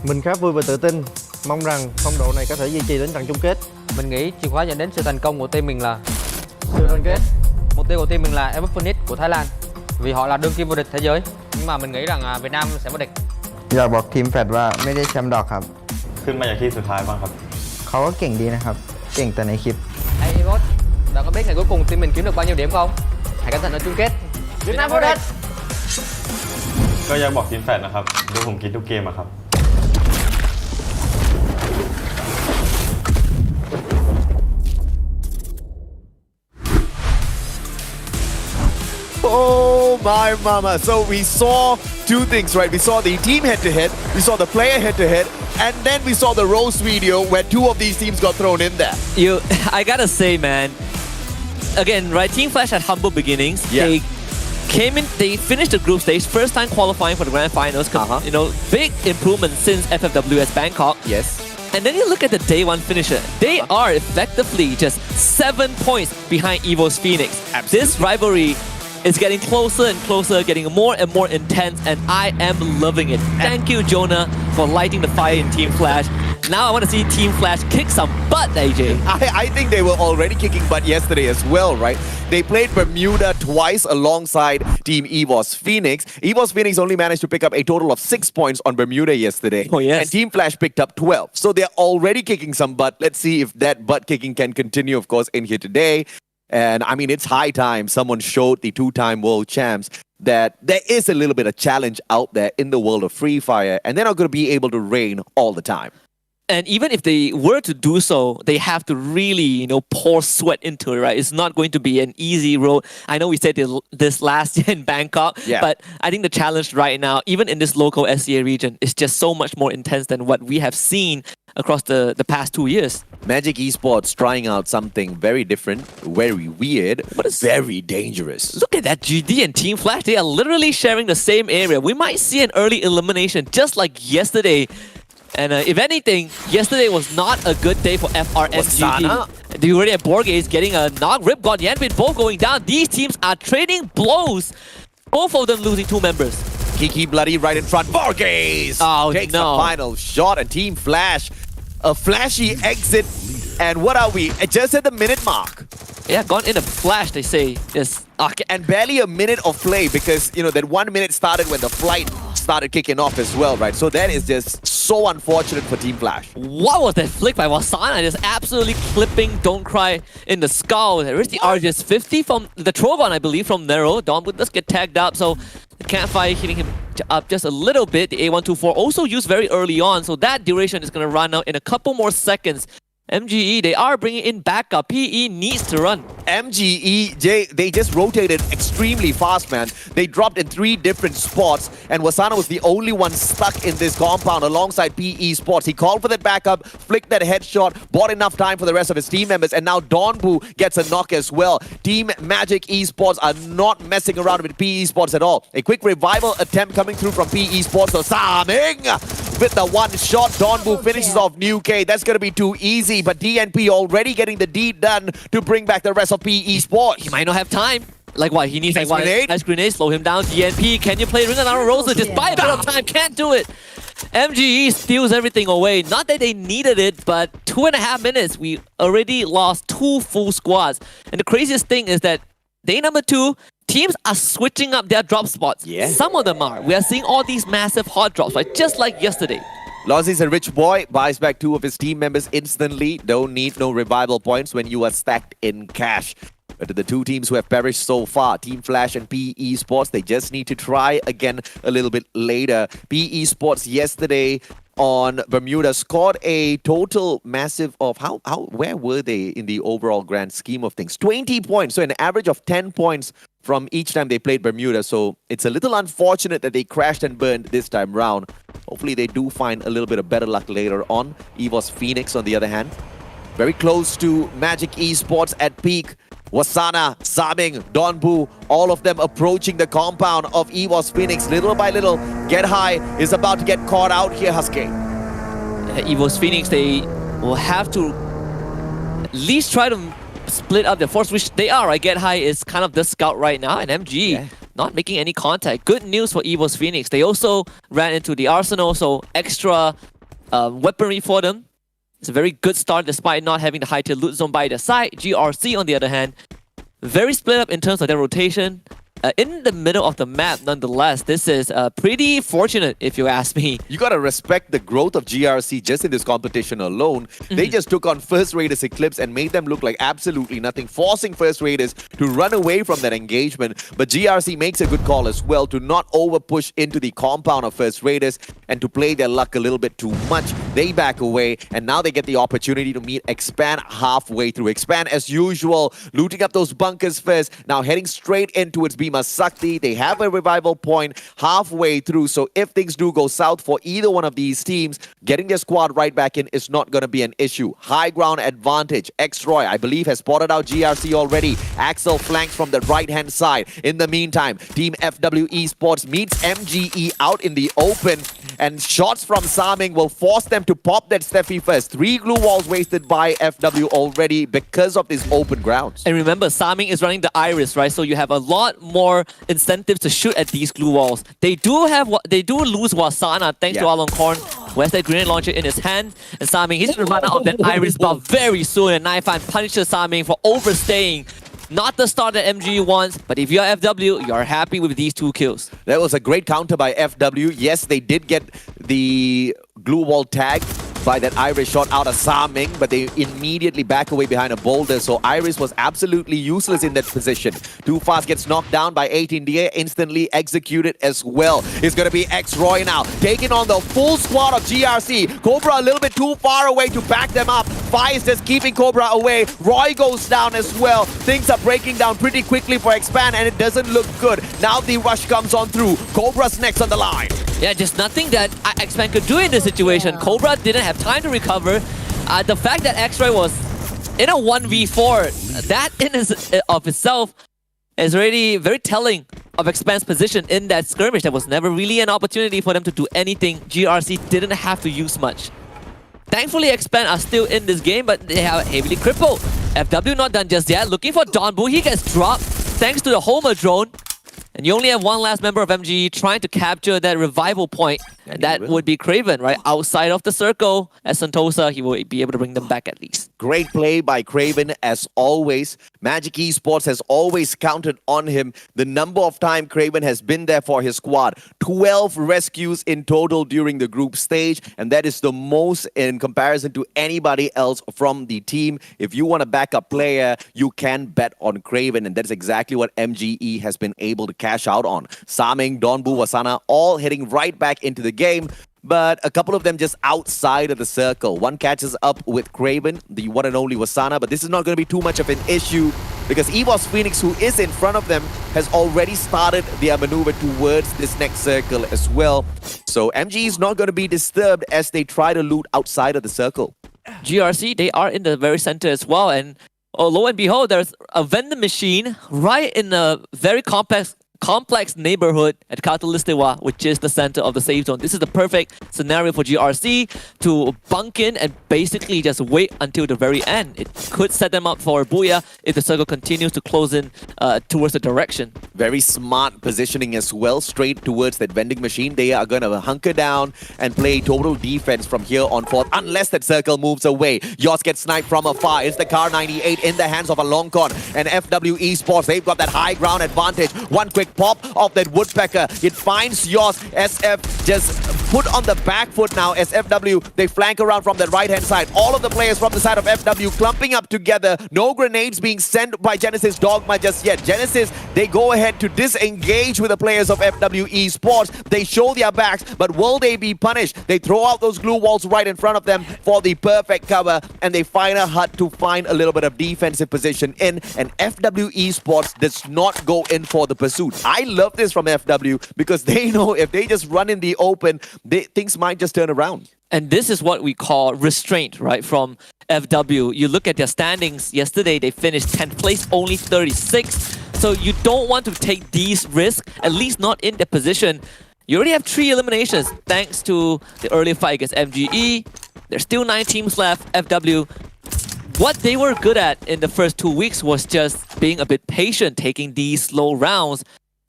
Mình khá vui và tự tin, mong rằng phong độ này có thể duy trì đến trận chung kết. Mình nghĩ chìa khóa dẫn đến sự thành công của team mình là sự đoàn kết. Mục tiêu của team mình là FFSI của Thái Lan, vì họ là đương kim vô địch thế giới. Nhưng mà mình nghĩ rằng Việt Nam sẽ vô địch. อยากบอกทีมแฟดว่าไม่ได้แชมป์ดอกครับ ขึ้นมาจากที่สุดท้ายบ้างครับ เขาก็เก่งดีนะครับเก่งแต่ในคลิป Hey Evos, bạn có biết ngày cuối cùng team mình kiếm được bao nhiêu điểm không? Hãy cẩn thận ở chung kết. Việt Nam vô địch. ก็อยากบอกทีมแฟดนะครับดูผมคิดทุกเกมอะครับ Oh my mama. So we saw two things, right? We saw the team head-to-head, we saw the player head-to-head, and then we saw the roast video where two of these teams got thrown in there. I gotta say, man, again, right, Team Flash had humble beginnings. Yeah. They came in, they finished the group stage, first time qualifying for the grand finals. You know, big improvement since FFWS Bangkok. Yes. And then you look at the day one finisher. They are effectively just 7 points behind EVOS Phoenix. Absolutely. This rivalry is getting closer and closer, getting more and more intense, and I am loving it. Thank you, Jonah, for lighting the fire in Team Flash. Now I want to see Team Flash kick some butt, AJ. I think they were already kicking butt yesterday as well, right? They played Bermuda twice alongside Team EVOS Phoenix. EVOS Phoenix only managed to pick up a total of 6 points on Bermuda yesterday. Oh, yes. And Team Flash picked up 12. So they're already kicking some butt. Let's see if that butt kicking can continue, of course, in here today. And I mean, it's high time someone showed the two-time world champs that there is a little bit of challenge out there in the world of Free Fire, and they're not going to be able to reign all the time. And even if they were to do so, they have to really, pour sweat into it, right? It's not going to be an easy road. I know we said this last year in Bangkok, but I think the challenge right now, even in this local SEA region, is just so much more intense than what we have seen across the past 2 years. Magic Esports trying out something very different, very weird, but very dangerous. Look at that, GD and Team Flash. They are literally sharing the same area. We might see an early elimination just like yesterday. And if anything, yesterday was not a good day for FRMGG. The already at Borge is getting a knock. Rip got Yanbin both going down. These teams are trading blows. Both of them losing 2 members. Kiki bloody right in front. Borges takes the final shot, and Team Flash, a flashy exit. And what are we? Just at the minute mark. Yeah, gone in a flash, they say. Yes. And barely a minute of play because, that 1 minute started when the flight started kicking off as well, right? So that is just so unfortunate for Team Flash. What was that flick by Wasana? Just absolutely clipping Don't Cry in the skull. There's the RGS 50 from the Trogon, I believe, from Nero. Donbu does get tagged up, so the campfire hitting him up just a little bit. The A124 also used very early on, so that duration is going to run out in a couple more seconds. MGE, they are bringing in backup. PE needs to run. MGE, they just rotated extremely fast, man. They dropped in 3 different spots, and Wasana was the only one stuck in this compound alongside PE Sports. He called for that backup, flicked that headshot, bought enough time for the rest of his team members, and now Donbu gets a knock as well. Team Magic Esports are not messing around with PE Sports at all. A quick revival attempt coming through from PE Sports. So Saming with the one shot. Donbu finishes off New K. That's going to be too easy. But DNP already getting the deed done to bring back the rest of PE Sports. He might not have time. Like what? He needs Ice grenade. Ice grenade, slow him down. DNP, can you play Ring of Honor Rosa? Despite a bit of time, can't do it. MGE steals everything away. Not that they needed it, but 2.5 minutes, we already lost 2 full squads. And the craziest thing is that day number 2, teams are switching up their drop spots. Yeah. Some of them are. We are seeing all these massive hot drops, right? Just like yesterday. Lozzie's a rich boy, buys back 2 of his team members instantly. Don't need no revival points when you are stacked in cash. But to the 2 teams who have perished so far, Team Flash and PE Sports, they just need to try again a little bit later. PE Sports yesterday on Bermuda scored a total massive of where were they in the overall grand scheme of things? 20 points, so an average of 10 points from each time they played Bermuda. So it's a little unfortunate that they crashed and burned this time round. Hopefully they do find a little bit of better luck later on. EVOS Phoenix, on the other hand, very close to Magic Esports at peak. Wasana, Saming, Donbu, all of them approaching the compound of EVOS Phoenix. Little by little, Get High is about to get caught out here, Husky. EVOS Phoenix, they will have to at least try to split up their force, which they are, right? Get High is kind of the scout right now, and MG not making any contact. Good news for EVOS Phoenix. They also ran into the arsenal, so extra weaponry for them. It's a very good start despite not having the high tier loot zone by their side. GRC, on the other hand, very split up in terms of their rotation. In the middle of the map, nonetheless, this is pretty fortunate, if you ask me. You gotta respect the growth of GRC just in this competition alone. They just took on First Raiders Eclipse and made them look like absolutely nothing, forcing First Raiders to run away from that engagement. But GRC makes a good call as well to not over-push into the compound of First Raiders and to play their luck a little bit too much. They back away, and now they get the opportunity to meet Expand halfway through. Expand, as usual, looting up those bunkers first, now heading straight into its Sakti. They have a revival point halfway through, so if things do go south for either one of these teams, getting their squad right back in is not going to be an issue. High ground advantage. X-Roy, I believe, has spotted out GRC already. Axel flanks from the right-hand side. In the meantime, Team FW Esports meets MGE out in the open, and shots from Saming will force them to pop that Steffi first. 3 glue walls wasted by FW already because of these open grounds. And remember, Saming is running the Iris, right? So you have a lot more incentives to shoot at these glue walls. They do lose Wasana thanks to Alon Korn, who has that grenade launcher in his hand. And Saming, he's going to run out of that Iris buff very soon. And Naifan punishes Saming for overstaying. Not the start that MG wants, but if you're FW, you're happy with these 2 kills. That was a great counter by FW. Yes, they did get the glue wall tag by that Iris shot out of Saming, but they immediately back away behind a boulder. So Iris was absolutely useless in that position. Too Fast gets knocked down by 18DA, instantly executed as well. It's going to be X-Roy now, taking on the full squad of GRC. Cobra a little bit too far away to back them up. Fire is just keeping Cobra away. Roy goes down as well. Things are breaking down pretty quickly for Expand, and it doesn't look good. Now the rush comes on through. Cobra's next on the line. Yeah, just nothing that Expand could do in this situation. Cobra didn't have time to recover. The fact that X-Ray was in a 1v4, that in of itself is already very telling of Expand's position in that skirmish. There was never really an opportunity for them to do anything. GRC didn't have to use much. Thankfully, Expand are still in this game, but they are heavily crippled. FW not done just yet. Looking for Donbu. He gets dropped thanks to the Homer drone. And you only have one last member of MGE trying to capture that revival point. And that would be Craven, right? Outside of the circle. As Sentosa, he will be able to bring them back at least. Great play by Craven as always. Magic Esports has always counted on him. The number of time Craven has been there for his squad. 12 rescues in total during the group stage. And that is the most in comparison to anybody else from the team. If you want a backup player, you can bet on Craven. And that's exactly what MGE has been able to cash out on. Saming, Donbu, Wasana, all heading right back into the game. But a couple of them just outside of the circle. One catches up with Craven, the one and only Wasana, but this is not going to be too much of an issue because EVOS Phoenix, who is in front of them, has already started their maneuver towards this next circle as well. So MG is not going to be disturbed as they try to loot outside of the circle. GRC, they are in the very center as well, and lo and behold, there's a vending machine right in a very complex neighborhood at Katalistewa, which is the center of the safe zone. This is the perfect scenario for GRC to bunk in and basically just wait until the very end. It could set them up for a booyah if the circle continues to close in towards the direction. Very smart positioning as well, straight towards that vending machine. They are going to hunker down and play total defense from here on forth, unless that circle moves away. Yoss gets sniped from afar. It's the Car 98 in the hands of a Longcon. And FW Esports, they've got that high ground advantage. One quick pop of that Woodpecker. It finds Yoss. SF just put on the back foot now as FW. They flank around from the right-hand side. All of the players from the side of FW clumping up together. No grenades being sent by Genesis Dogma just yet. Genesis, they go ahead to disengage with the players of FW Esports. They show their backs, but will they be punished? They throw out those glue walls right in front of them for the perfect cover, and they find a hut to find a little bit of defensive position in, and FW Esports does not go in for the pursuit. I love this from FW because they know if they just run in the open, things might just turn around. And this is what we call restraint, right, from FW. You look at their standings. Yesterday, they finished 10th place, only 36. So you don't want to take these risks, at least not in their position. You already have 3 eliminations thanks to the early fight against MGE. There's still 9 teams left. FW, what they were good at in the first 2 weeks was just being a bit patient, taking these slow rounds.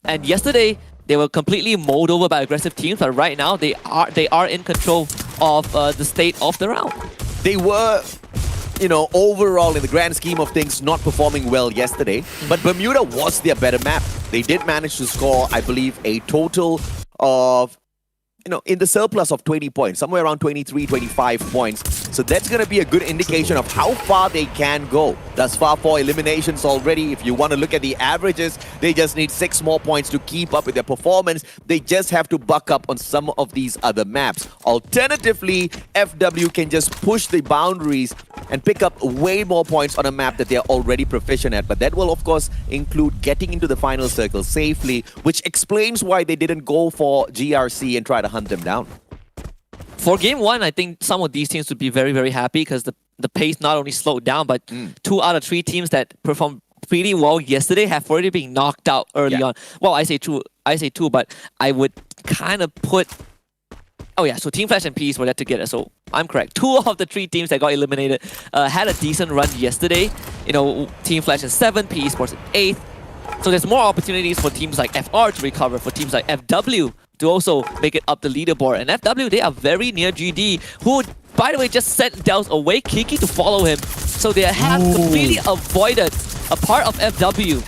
And yesterday, they were completely mowed over by aggressive teams, but right now they are in control of the state of the round. They were, you know, overall in the grand scheme of things, not performing well yesterday. But Bermuda was their better map. They did manage to score, I believe, a total of, you know, in the surplus of 20 points, somewhere around 23, 25 points. So that's going to be a good indication of how far they can go. Thus far, 4 eliminations already. If you want to look at the averages, they just need 6 more points to keep up with their performance. They just have to buck up on some of these other maps. Alternatively, FW can just push the boundaries and pick up way more points on a map that they're already proficient at. But that will, of course, include getting into the final circle safely, which explains why they didn't go for GRC and try to hunt them down. For game 1, I think some of these teams would be very, very happy because the pace not only slowed down, but 2 out of 3 teams that performed pretty well yesterday have already been knocked out early on. Well, I say 2, but I would kind of put... Oh yeah, so Team Flash and Peace were there together, so I'm correct. 2 of the 3 teams that got eliminated had a decent run yesterday. You know, Team Flash in 7th, Peace Sports in 8th. So there's more opportunities for teams like FR to recover, for teams like FW to also make it up the leaderboard. And FW, they are very near GD, who, by the way, just sent Dels away, Kiki to follow him. So they have completely avoided a part of FW.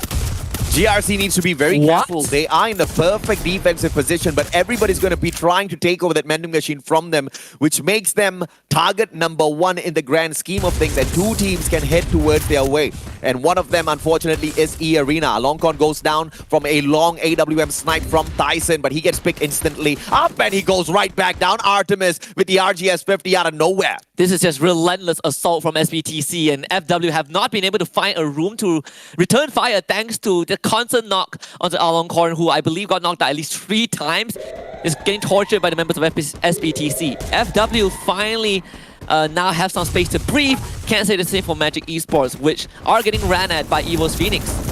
GRC needs to be very careful. They are in the perfect defensive position, but everybody's going to be trying to take over that vending machine from them, which makes them target number one in the grand scheme of things, and two teams can head towards their way. And one of them, unfortunately, is E-Arena. Longcon goes down from a long AWM snipe from Tyson, but he gets picked instantly up, and he goes right back down. Artemis with the RGS 50 out of nowhere. This is just relentless assault from SBTC, and FW have not been able to find a room to return fire thanks to the constant knock onto Aloncorn, who I believe got knocked out at least 3 times. Is getting tortured by the members of SBTC. FW finally now have some space to breathe. Can't say the same for Magic Esports, which are getting ran at by EVO's Phoenix.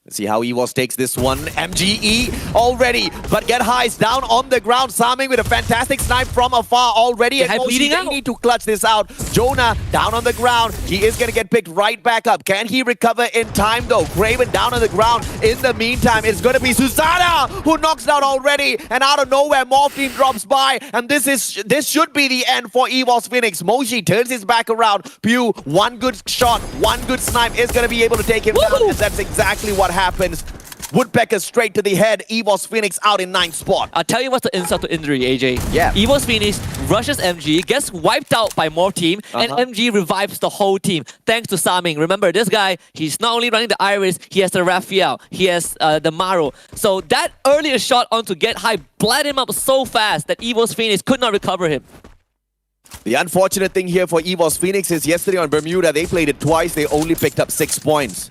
Let's see how EVOS takes this one. MGE already, but Get High's down on the ground. Saming with a fantastic snipe from afar already. And bleeding they out. need to clutch this out. Jonah down on the ground. He is going to get picked right back up. Can he recover in time though? Craven down on the ground. In the meantime, it's going to be Susanna who knocks down already. And out of nowhere, Morph Team drops by. And this should be the end for EVOS Phoenix. Moshi turns his back around. Pew, one good shot, one good snipe is going to be able to take him down. And that's exactly what happens. Woodpecker straight to the head. EVOS Phoenix out in 9th spot. I'll tell you what's the insult to injury, AJ. Yeah. EVOS Phoenix rushes MG, gets wiped out by more team, and MG revives the whole team thanks to Saming. Remember, this guy, he's not only running the Iris, he has the Raphael, he has the Maro. So that earlier shot onto Get High bled him up so fast that EVOS Phoenix could not recover him. The unfortunate thing here for EVOS Phoenix is yesterday on Bermuda, they played it twice. They only picked up 6 points.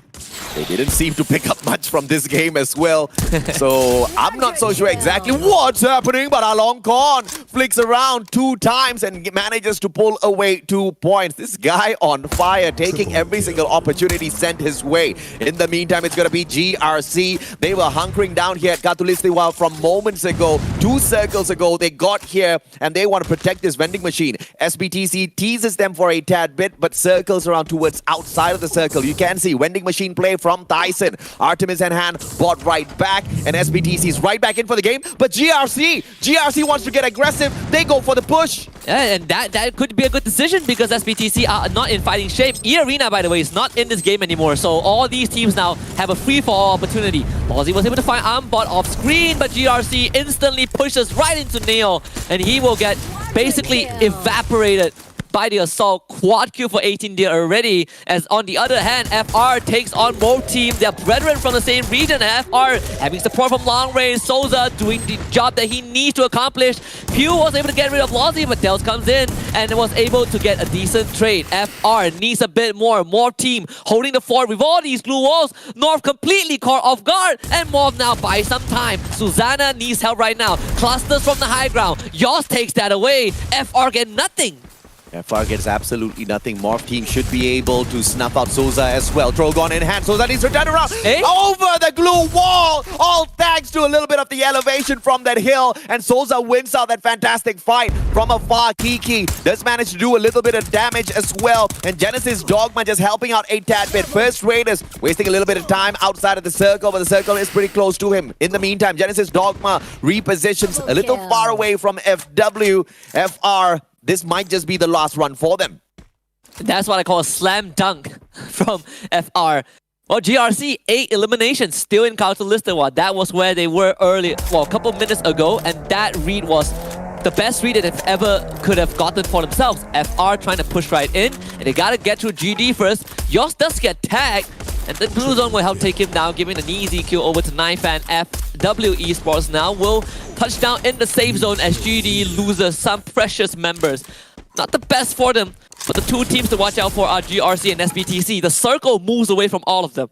They didn't seem to pick up much from this game as well. So I'm not so sure exactly what's happening, but Alongkorn flicks around 2 times and manages to pull away 2 points. This guy on fire, taking every single opportunity sent his way. In the meantime, it's going to be GRC. They were hunkering down here at Katulistiwa from moments ago. 2 circles ago, they got here and they want to protect this vending machine. SBTC teases them for a tad bit, but circles around towards outside of the circle. You can see vending machine play from Tyson. Artemis and Han bought right back, and SBTC is right back in for the game. But GRC wants to get aggressive. They go for the push. Yeah, and that could be a good decision because SBTC are not in fighting shape. E-Arena, by the way, is not in this game anymore. So all these teams now have a free-for-all opportunity. Ballsy was able to find Armbot off screen, but GRC instantly pushes right into Neo, and he will get basically evaporated by the assault. Quad kill for 18 there already, as on the other hand, FR takes on both teams. They're brethren from the same region. FR having support from long range. Souza doing the job that he needs to accomplish. Pew was able to get rid of Lozzy, but Dels comes in and was able to get a decent trade. FR needs a bit more. More team holding the fort with all these blue walls. North completely caught off guard, and Morph now buys some time. Susanna needs help right now. Clusters from the high ground. Yoss takes that away. FR get nothing. FR gets absolutely nothing. Morph team should be able to snuff out Souza as well. Drogon in hand. Souza needs to turn around. Over the glue wall. All thanks to a little bit of the elevation from that hill. And Souza wins out that fantastic fight from afar. Kiki does manage to do a little bit of damage as well. And Genesis Dogma just helping out a tad bit. First Raiders wasting a little bit of time outside of the circle, but the circle is pretty close to him. In the meantime, Genesis Dogma repositions a little far away from FW. FR, this might just be the last run for them. That's what I call a slam dunk from FR. Well, GRC, 8 eliminations, still in Katulistiwa. That was where they were early, well, a couple of minutes ago, and that read was the best read that they've ever could have gotten for themselves. FR trying to push right in, and they gotta get through GD first. Yoss does get tagged, and then Blue Zone will help take him down, giving an easy kill over to Knife, and FW Esports now will touch down in the safe zone as GD loses some precious members. Not the best for them, but the 2 teams to watch out for are GRC and SBTC. The circle moves away from all of them.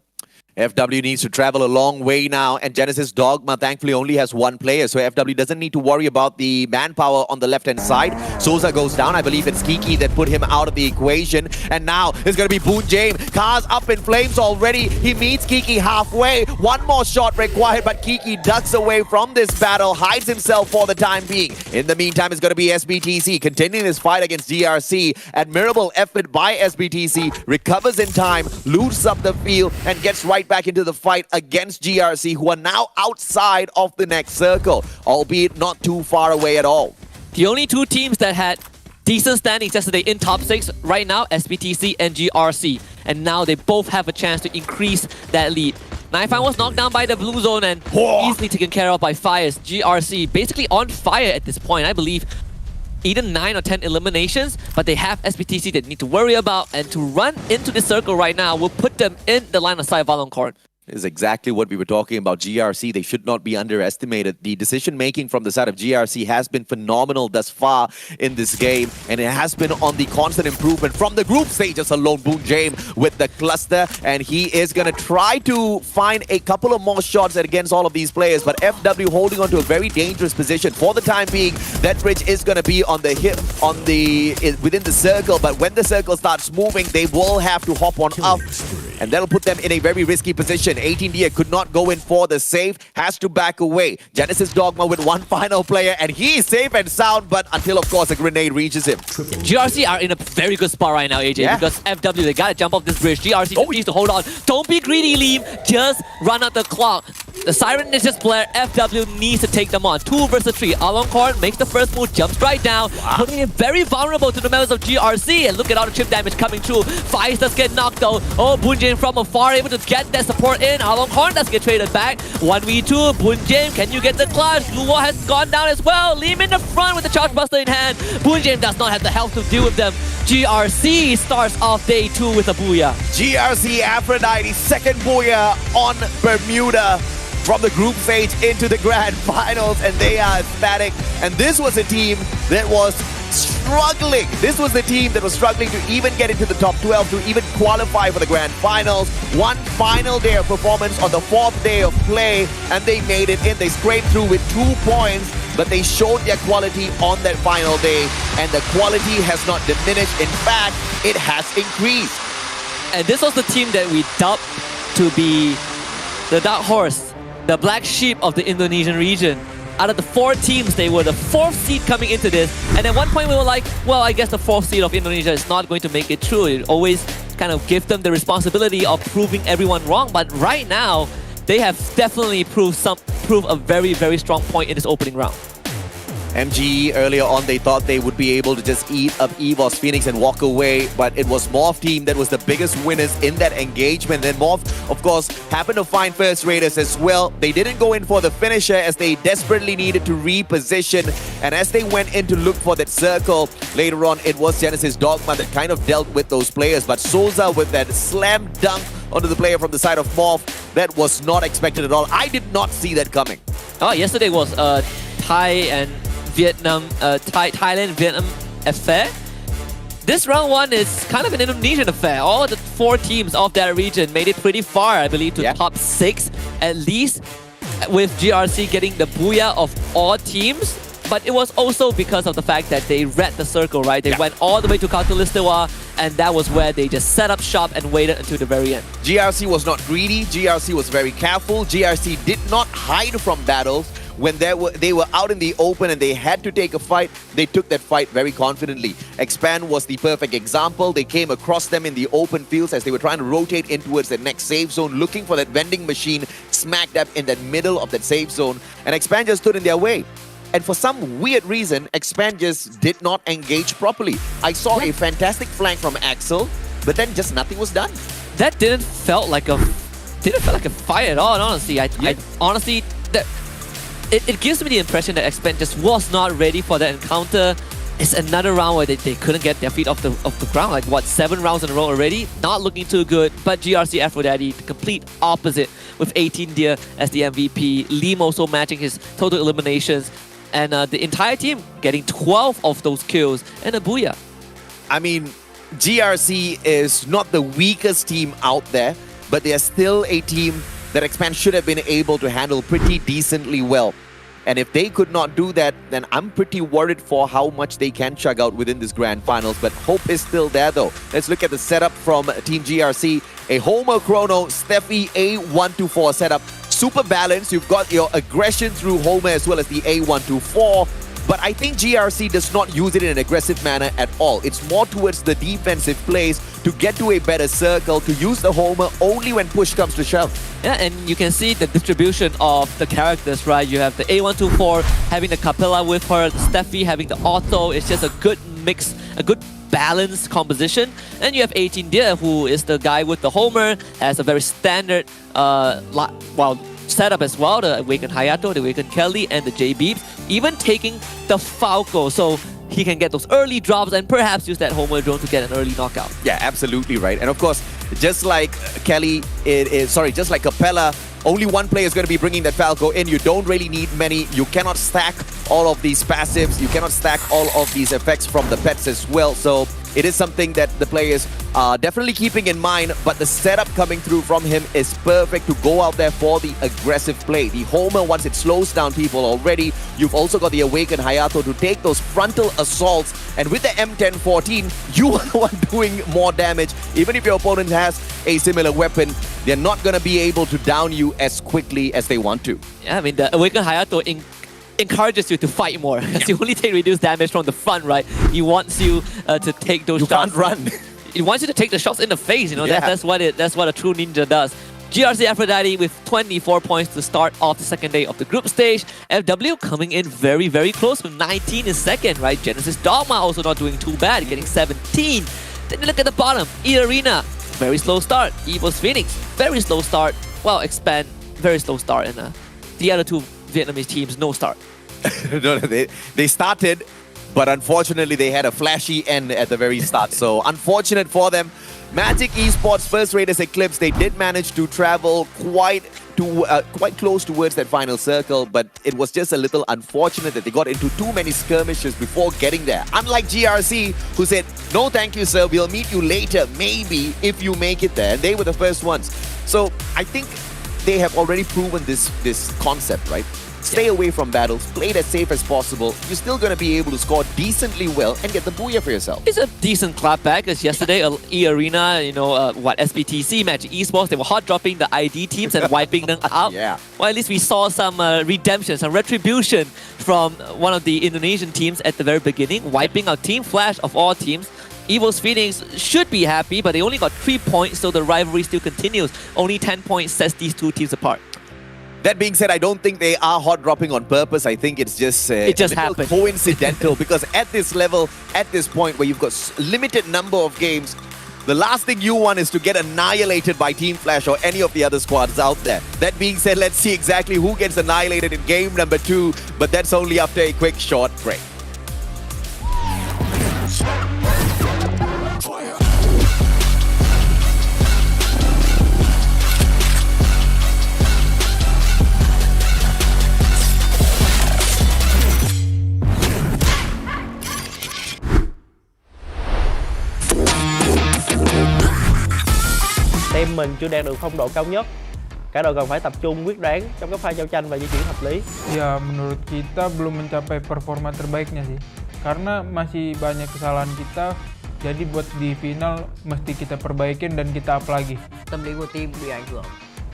FW needs to travel a long way now, and Genesis Dogma thankfully only has 1 player, so FW doesn't need to worry about the manpower on the left-hand side. Souza goes down. I believe it's Kiki that put him out of the equation, and now it's going to be Boon James. Cars up in flames already. He meets Kiki halfway. 1 more shot required, but Kiki ducks away from this battle, hides himself for the time being. In the meantime, it's going to be SBTC continuing this fight against GRC. Admirable effort by SBTC, recovers in time, loots up the field, and gets right back into the fight against GRC, who are now outside of the next circle, albeit not too far away at all. The only 2 teams that had decent standings yesterday in top 6 right now, SBTC and GRC. And now they both have a chance to increase that lead. Nine was knocked down by the blue zone and easily taken care of by Fires. GRC basically on fire at this point, I believe. Either 9 or 10 eliminations, but they have SBTC they need to worry about, and to run into the circle right now will put them in the line of sight of Valoncorn. Is exactly what we were talking about. GRC, they should not be underestimated. The decision making from the side of GRC has been phenomenal thus far in this game, and it has been on the constant improvement from the group stages alone. Boon James with the cluster, and he is going to try to find a couple of more shots against all of these players, but FW holding on to a very dangerous position. For the time being, that bridge is going to be on the hip, within the circle, but when the circle starts moving, they will have to hop on up, and that'll put them in a very risky position. 18-Dia could not go in for the save, has to back away. Genesis Dogma with one final player, and he is safe and sound, but until, of course, a grenade reaches him. GRC are in a very good spot right now, AJ, because FW, they gotta jump off this bridge. GRC just needs to hold on. Don't be greedy, Liam. Just run out the clock. The Siren is just Blair. FW needs to take them on. 2 versus 3. Aloncorn makes the first move, jumps right down, putting it very vulnerable to the members of GRC. And look at all the chip damage coming through. Fies does get knocked out. Oh, Boon James from afar able to get that support in. Aloncorn does get traded back. 1v2. Boon James, can you get the clutch? Luo has gone down as well. Liam in the front with the charge buster in hand. Boon James does not have the health to deal with them. GRC starts off day 2 with a booyah. GRC Aphrodite, second booyah on Bermuda. From the group stage into the grand finals, and they are ecstatic. And this was a team that was struggling. This was the team that was struggling to even get into the top 12, to even qualify for the grand finals. One final day of performance on the 4th day of play, and they made it in. They scraped through with 2 points, but they showed their quality on that final day, and the quality has not diminished. In fact, it has increased. And this was the team that we dubbed to be the dark horse, the black sheep of the Indonesian region. Out of the 4 teams, they were the 4th seed coming into this. And at one point we were like, well, I guess the 4th seed of Indonesia is not going to make it through. It always kind of give them the responsibility of proving everyone wrong. But right now, they have definitely proved a very, very strong point in this opening round. MGE earlier on, they thought they would be able to just eat up EVOS Phoenix and walk away, but it was Morph team that was the biggest winners in that engagement. And Morph, of course, happened to find First Raiders as well. They didn't go in for the finisher as they desperately needed to reposition. And as they went in to look for that circle, later on, it was Genesis Dogma that kind of dealt with those players. But Souza with that slam dunk onto the player from the side of Morph, that was not expected at all. I did not see that coming. Oh, yesterday was Thai and Vietnam, Thailand-Vietnam affair. This round 1 is kind of an Indonesian affair. All the 4 teams of that region made it pretty far, I believe, to top 6 at least, with GRC getting the booyah of all teams. But it was also because of the fact that they read the circle, right? They went all the way to Katu Listewa, and that was where they just set up shop and waited until the very end. GRC was not greedy. GRC was very careful. GRC did not hide from battles. When they were out in the open and they had to take a fight, they took that fight very confidently. Expand was the perfect example. They came across them in the open fields as they were trying to rotate in towards the next safe zone, looking for that vending machine smack dab in that middle of that safe zone. And Expand just stood in their way. And for some weird reason, Expand just did not engage properly. I saw a fantastic flank from Axel, but then just nothing was done. That didn't felt like a fight at all, honestly. I honestly... It gives me the impression that Expand just was not ready for that encounter. It's another round where they couldn't get their feet off the ground. Like, what, 7 rounds in a row already? Not looking too good. But GRC Aphrodite, the complete opposite, with 18-Dia as the MVP. Liam also matching his total eliminations. And the entire team getting 12 of those kills and a booyah. I mean, GRC is not the weakest team out there, but they are still a team that Expand should have been able to handle pretty decently well. And if they could not do that, then I'm pretty worried for how much they can chug out within this grand finals. But hope is still there though. Let's look at the setup from Team GRC. A Homer Chrono, Steffi A124 setup. Super balanced. You've got your aggression through Homer as well as the A124. But I think GRC does not use it in an aggressive manner at all. It's more towards the defensive plays to get to a better circle, to use the Homer only when push comes to shove. Yeah, and you can see the distribution of the characters, right? You have the A124 having the Capella with her, Steffi having the auto. It's just a good mix, a good balanced composition. And you have 18 Dia, who is the guy with the Homer, has a very standard setup as well, the Awaken Hayato, the Awaken Kelly, and the J-Beeps, even taking the Falco, so he can get those early drops and perhaps use that Homer drone to get an early knockout. Yeah, absolutely right. And of course, just like Kelly, just like Capella, only one player is going to be bringing that Falco in. You don't really need many. You cannot stack all of these passives. You cannot stack all of these effects from the pets as well. So it is something that the players are definitely keeping in mind, but the setup coming through from him is perfect to go out there for the aggressive play. The Homer, once it slows down people already, you've also got the Awakened Hayato to take those frontal assaults, and with the M1014, you are the one doing more damage. Even if your opponent has a similar weapon, they're not going to be able to down you as quickly as they want to. Yeah, I mean, the Awakened Hayato encourages you to fight more. Because you only take reduced damage from the front, right? He wants you to take those shots. You can't run. He wants you to take the shots in the face, you know. Yeah. That's what a true ninja does. GRC Aphrodite with 24 points to start off the second day of the group stage. FW coming in very, very close with 19 in second, right? Genesis Dogma also not doing too bad, getting 17. Then you look at the bottom, E-Arena, very slow start. Evil's Phoenix, very slow start. Well, Expand, very slow start. And the other two Vietnamese teams, no start. No, they started, but unfortunately they had a flashy end at the very start. So unfortunate for them. Magic Esports First Raiders Eclipse, they did manage to travel quite close towards that final circle, but it was just a little unfortunate that they got into too many skirmishes before getting there. Unlike GRC, who said, no thank you sir, we'll meet you later, maybe, if you make it there. And they were the first ones. So I think they have already proven this concept, right? Stay away from battles, play it as safe as possible. You're still going to be able to score decently well and get the booyah for yourself. It's a decent clapback, because yesterday, E-Arena, SBTC, Magic Esports, they were hot dropping the ID teams and wiping them out. Yeah. Well, at least we saw some redemption, some retribution from one of the Indonesian teams at the very beginning, wiping out Team Flash of all teams. Evil's Phoenix should be happy, but they only got 3 points, so the rivalry still continues. Only 10 points sets these two teams apart. That being said, I don't think they are hot dropping on purpose. I think it's just happened. Coincidental because at this level, at this point where you've got limited number of games, the last thing you want is to get annihilated by Team Flash or any of the other squads out there. That being said, let's see exactly who gets annihilated in game number 2, but that's only after a quick short break. Team mình chưa đạt được phong độ cao nhất. Cả đội cần phải tập trung quyết đoán trong các pha giao tranh và di chuyển hợp lý. Ya, menurut kita belum mencapai performa terbaiknya sih. Karena masih banyak kesalahan kita. Jadi buat di final mesti kita perbaikin dan kita up lagi. Tâm lý của team bị ảnh hưởng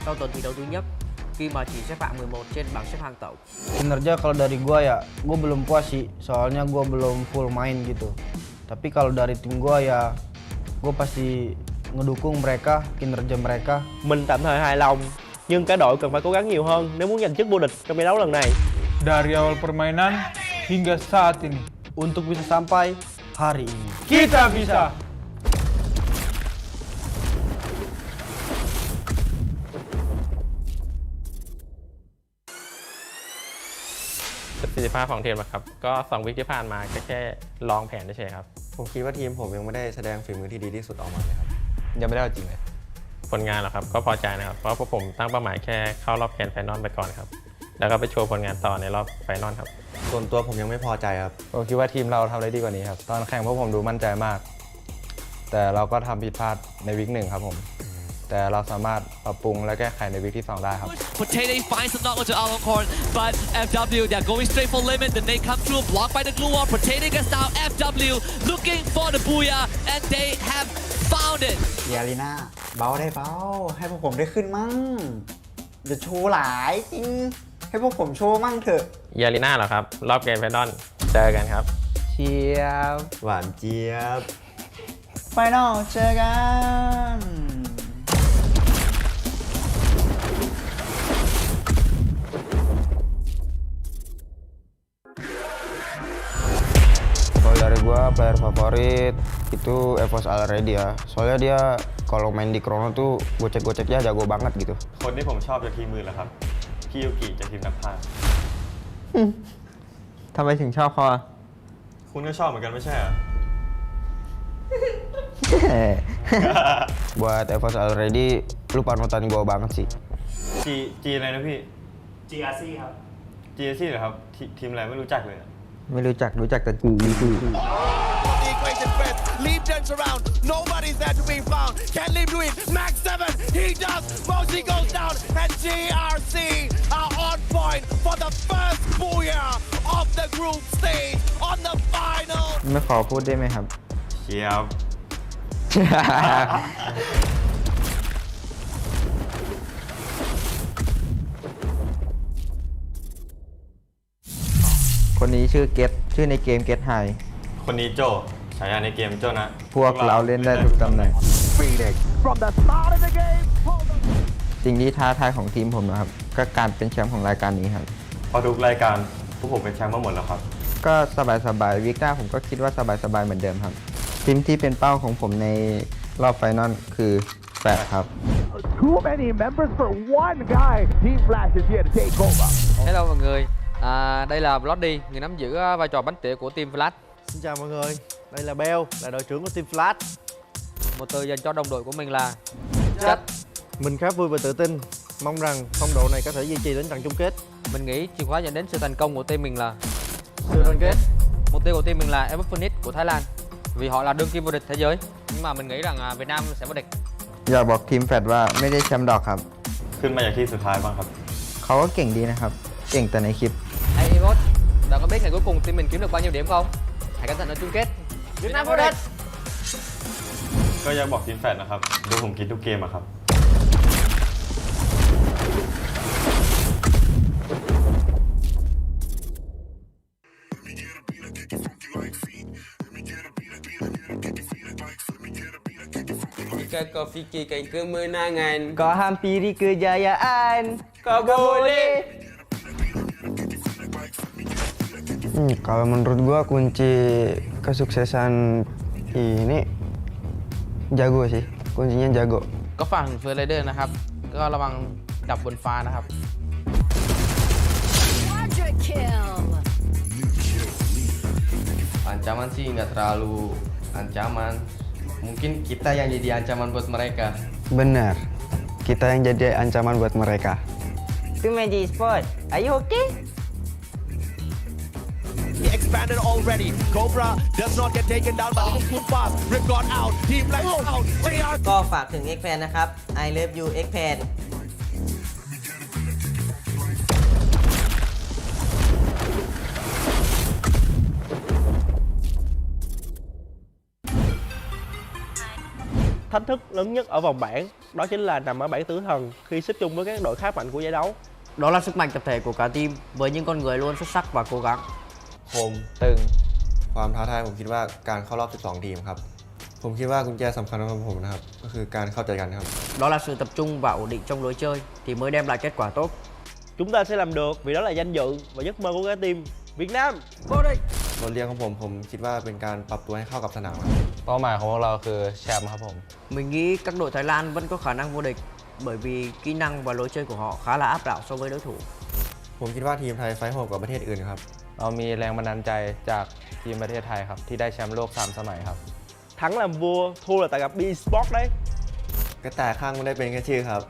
sau tuần thi đấu thứ nhất khi mà chỉ xếp hạng 11 trên bảng xếp hạng tổng. Kinerja kalau dari gua ya, gua belum puas sih. Soalnya gua belum full main gitu. Tapi kalau dari tim gua ya, gua pasti ngedukung mereka, kinerja mereka. Mình tạm thời hài lòng, nhưng cả đội cần phải cố gắng nhiều hơn nếu muốn giành chức vô địch trong giải đấu lần này. Dari awal permainan hingga saat ini, untuk bisa sampai hari ini, kita bisa.ประสิทธิภาพของทีมนะครับก็2 วิคที่ผ่านมาแค่ลองแผนเฉยๆครับ ผมคิดว่าทีมผมยังไม่ได้แสดงฝีมือที่ดีที่สุดออกมาเลยครับยังไม่ได้จริงเลย ผลงานเหรอครับก็พอใจนะครับเพราะพวกผมตั้งเป้าหมายแค่เข้ารอบแกรนด์ไฟนอลไปก่อนครับแล้วก็ไปโชว์ผลงานต่อในรอบไฟนอลครับส่วนตัวผมยังไม่พอใจครับผมคิดว่าทีมเราทำได้ดีกว่านี้ครับตอนแข่งพวกผมดูมั่นใจมากแต่เราก็ทำผิดพลาดในวิค 1ครับผมแต่เราสามารถปรับปรุงและแก้ไขในวิคที่ 2ได้ครับ Potato finds the knock onto Aloncorn, but FW they're going straight for limit. The nade comes through, blocked by the glue wall. Potato gets down. FW looking for the booyah, and they have found it. เยลีน่าเบาได้เบาให้พวกผมได้ขึ้นมั่งอย่าโชว์หลายจริงให้พวกผมโชว์มั่งเถอะ เยลีน่าเหรอครับรอบแกรนด์ไฟนอลเจอกันครับเชียบหวานเจี๊ยบไฟนอลเจอกัน Kalau dari gua player favorit Itu FFSI already ya. Soalnya dia kalau main di Chrono tuh gocek-goceknya jago banget gitu. คนที่ผมชอบจากทีมมือเหรอครับพี่ยูกิจากทีมนักพากย์ ทำไมถึงชอบเขาอะ คุณก็ชอบเหมือนกันไม่ใช่เหรอ Buat FFSI already, lu panutan gue banget sih. G อะไรนะพี่ GRC ครับ GRC เหรอครับทีมอะไรไม่รู้จักเลย ไม่รู้จักแต่จี The equation first. Leap turns around. Nobody's there to be found. Can Leap do it? Max 7. He does. Mosley goes down. And GRC are on point for the first booyah of the group stage on the final. ไม่ขอพูดได้ไหมครับ เชียบ คนนี้ชื่อเกตชื่อในเกมเกตไฮ คนนี้โจฉายาในเกมโจนะ พวกเราเล่นได้ทุกตำแหน่ง From the start of the game. สิ่งที่ท้าทายของทีมผมนะครับ ก็การเป็นแชมป์ของรายการนี้ครับ พอทุกรายการพวกผมเป็นแชมป์มาหมดแล้วครับ ก็สบายๆวิกหน้าผมก็คิดว่าสบายๆเหมือนเดิมครับ ทีมที่เป็นเป้าของผมในรอบไฟนอลคือแฟร์ครับ Too many members for one guy. Team Flash is here to take over. Hello mọi người, đây là Bloody, người nắm giữ vai trò bánh tỉa của team Flash. Xin chào mọi người, đây là Bell, là đội trưởng của team Flash. Một từ dành cho đồng đội của mình là Chất. Mình khá vui và tự tin, mong rằng phong độ này có thể duy trì đến trận chung kết. Mình nghĩ chìa khóa dẫn đến sự thành công của team mình là Sự đoàn kết. mục tiêu của team mình là FFSI của Thái Lan, vì họ là đương kim vô địch thế giới. Nhưng mà mình nghĩ rằng Việt Nam sẽ vô địch. อยากบอกทีมแฟดว่าไม่ได้แชมป์ดอกครับ ขึ้นมาจากที่สุดท้ายบ้างครับ เขาก็เก่งดีนะครับ เก่งแต่ในคลิป Hey Evot, bạn có biết ngày cuối cùng team mình kiếm được bao nhiêu điểm không? Hãy cẩn thận ở chung kết. Việt Nam vô địch. ก็อยากบอกทีมแฟดนะครับดูผมคิดทุกเกมอะครับ Jika kau fikirkan kemenangan, Kau hampiri kejayaan. kau boleh. Kalau menurut gua kunci kesuksesan ini jago sih. Kuncinya jago. ก็ฝั่งเฟอร์ไรเดอร์นะครับ ก็ระวังดับบนฟ้านะครับ Ancaman sih nggak terlalu ancaman. Mungkin kita yang jadi ancaman buat mereka. Benar. Kita yang jadi ancaman buat mereka. Itu Magic Sport. Are you okay? He expanded already. Cobra does not get taken down by the too fast. Rip got out. Team Flash out. JR ก็ฝากถึง X-Fan นะครับ I love you X-Fan Thách thức lớn nhất ở vòng bảng đó chính là nằm ở bảng tử thần khi xếp chung với các đội khá mạnh của giải đấu. Đó là sức mạnh tập thể của cả team với những con người luôn xuất sắc và cố gắng. ผมตึงความท้าทายผมคิดว่าการเข้ารอบ 12 ทีมครับ ผมคิดว่ากุญแจสำคัญของผมนะครับ ก็คือการเข้าใจกันครับ Đó là sự tập trung và ổn định trong lối chơi thì mới đem lại kết quả tốt. Chúng ta sẽ làm được vì đó là danh dự và giấc mơ của cả team Việt Nam vô địch. บทเรียนของผมคิดว่าเป็นการปรับตัวให้เข้ากับสนามครับ เป้าหมายของพวกเราคือแชมป์ครับผม Mình nghĩ các đội Thái Lan vẫn có khả năng vô địch bởi vì kỹ năng và lối chơi của họ khá là áp đảo so với đối thủ. ผมคิดว่าทีมไทยไฟท์โหดกว่าประเทศอื่นครับ เรามีแรงบันดาลใจจากทีมประเทศไทยครับ ที่ได้แชมป์โลก 3 สมัยครับ Thắng làm vua, thua là tại gặp B-Sport đấy. กระต่ายข้างไม่ได้เป็นแค่ชื่อครับ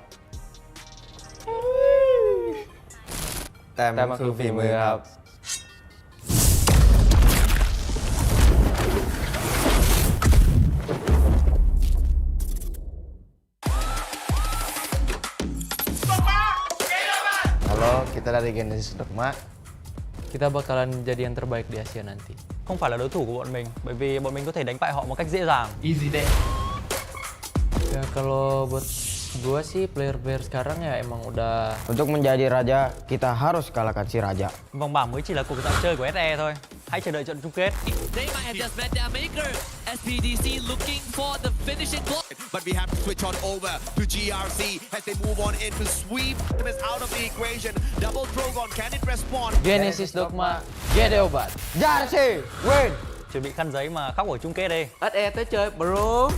แต่มันคือฝีมือครับ Halo, kita dari Genesis Dogma. Kita bakalan jadi yang terbaik di Asia nanti. Không phải là đối thủ của bọn mình, bởi vì bọn mình có thể đánh bại họ một cách dễ dàng. Easy deh. Ya kalau buat gua sih player-player sekarang ya emang udah. Untuk menjadi raja, kita harus kalahkan si raja. Vòng bảng mới chỉ là cuộc dạo chơi của SE thôi. Hãy chờ đợi trận chung kết. They might have just met their maker. SPDC looking for the finishing blow. But we have to switch on over to GRC as they move on in to sweep them out of the equation. Double Drogon, can it respond? Genesis Dogma, GD obat. JRC win. chuẩn bị khăn giấy mà khóc ở chung kết đi. SE tới chơi bro.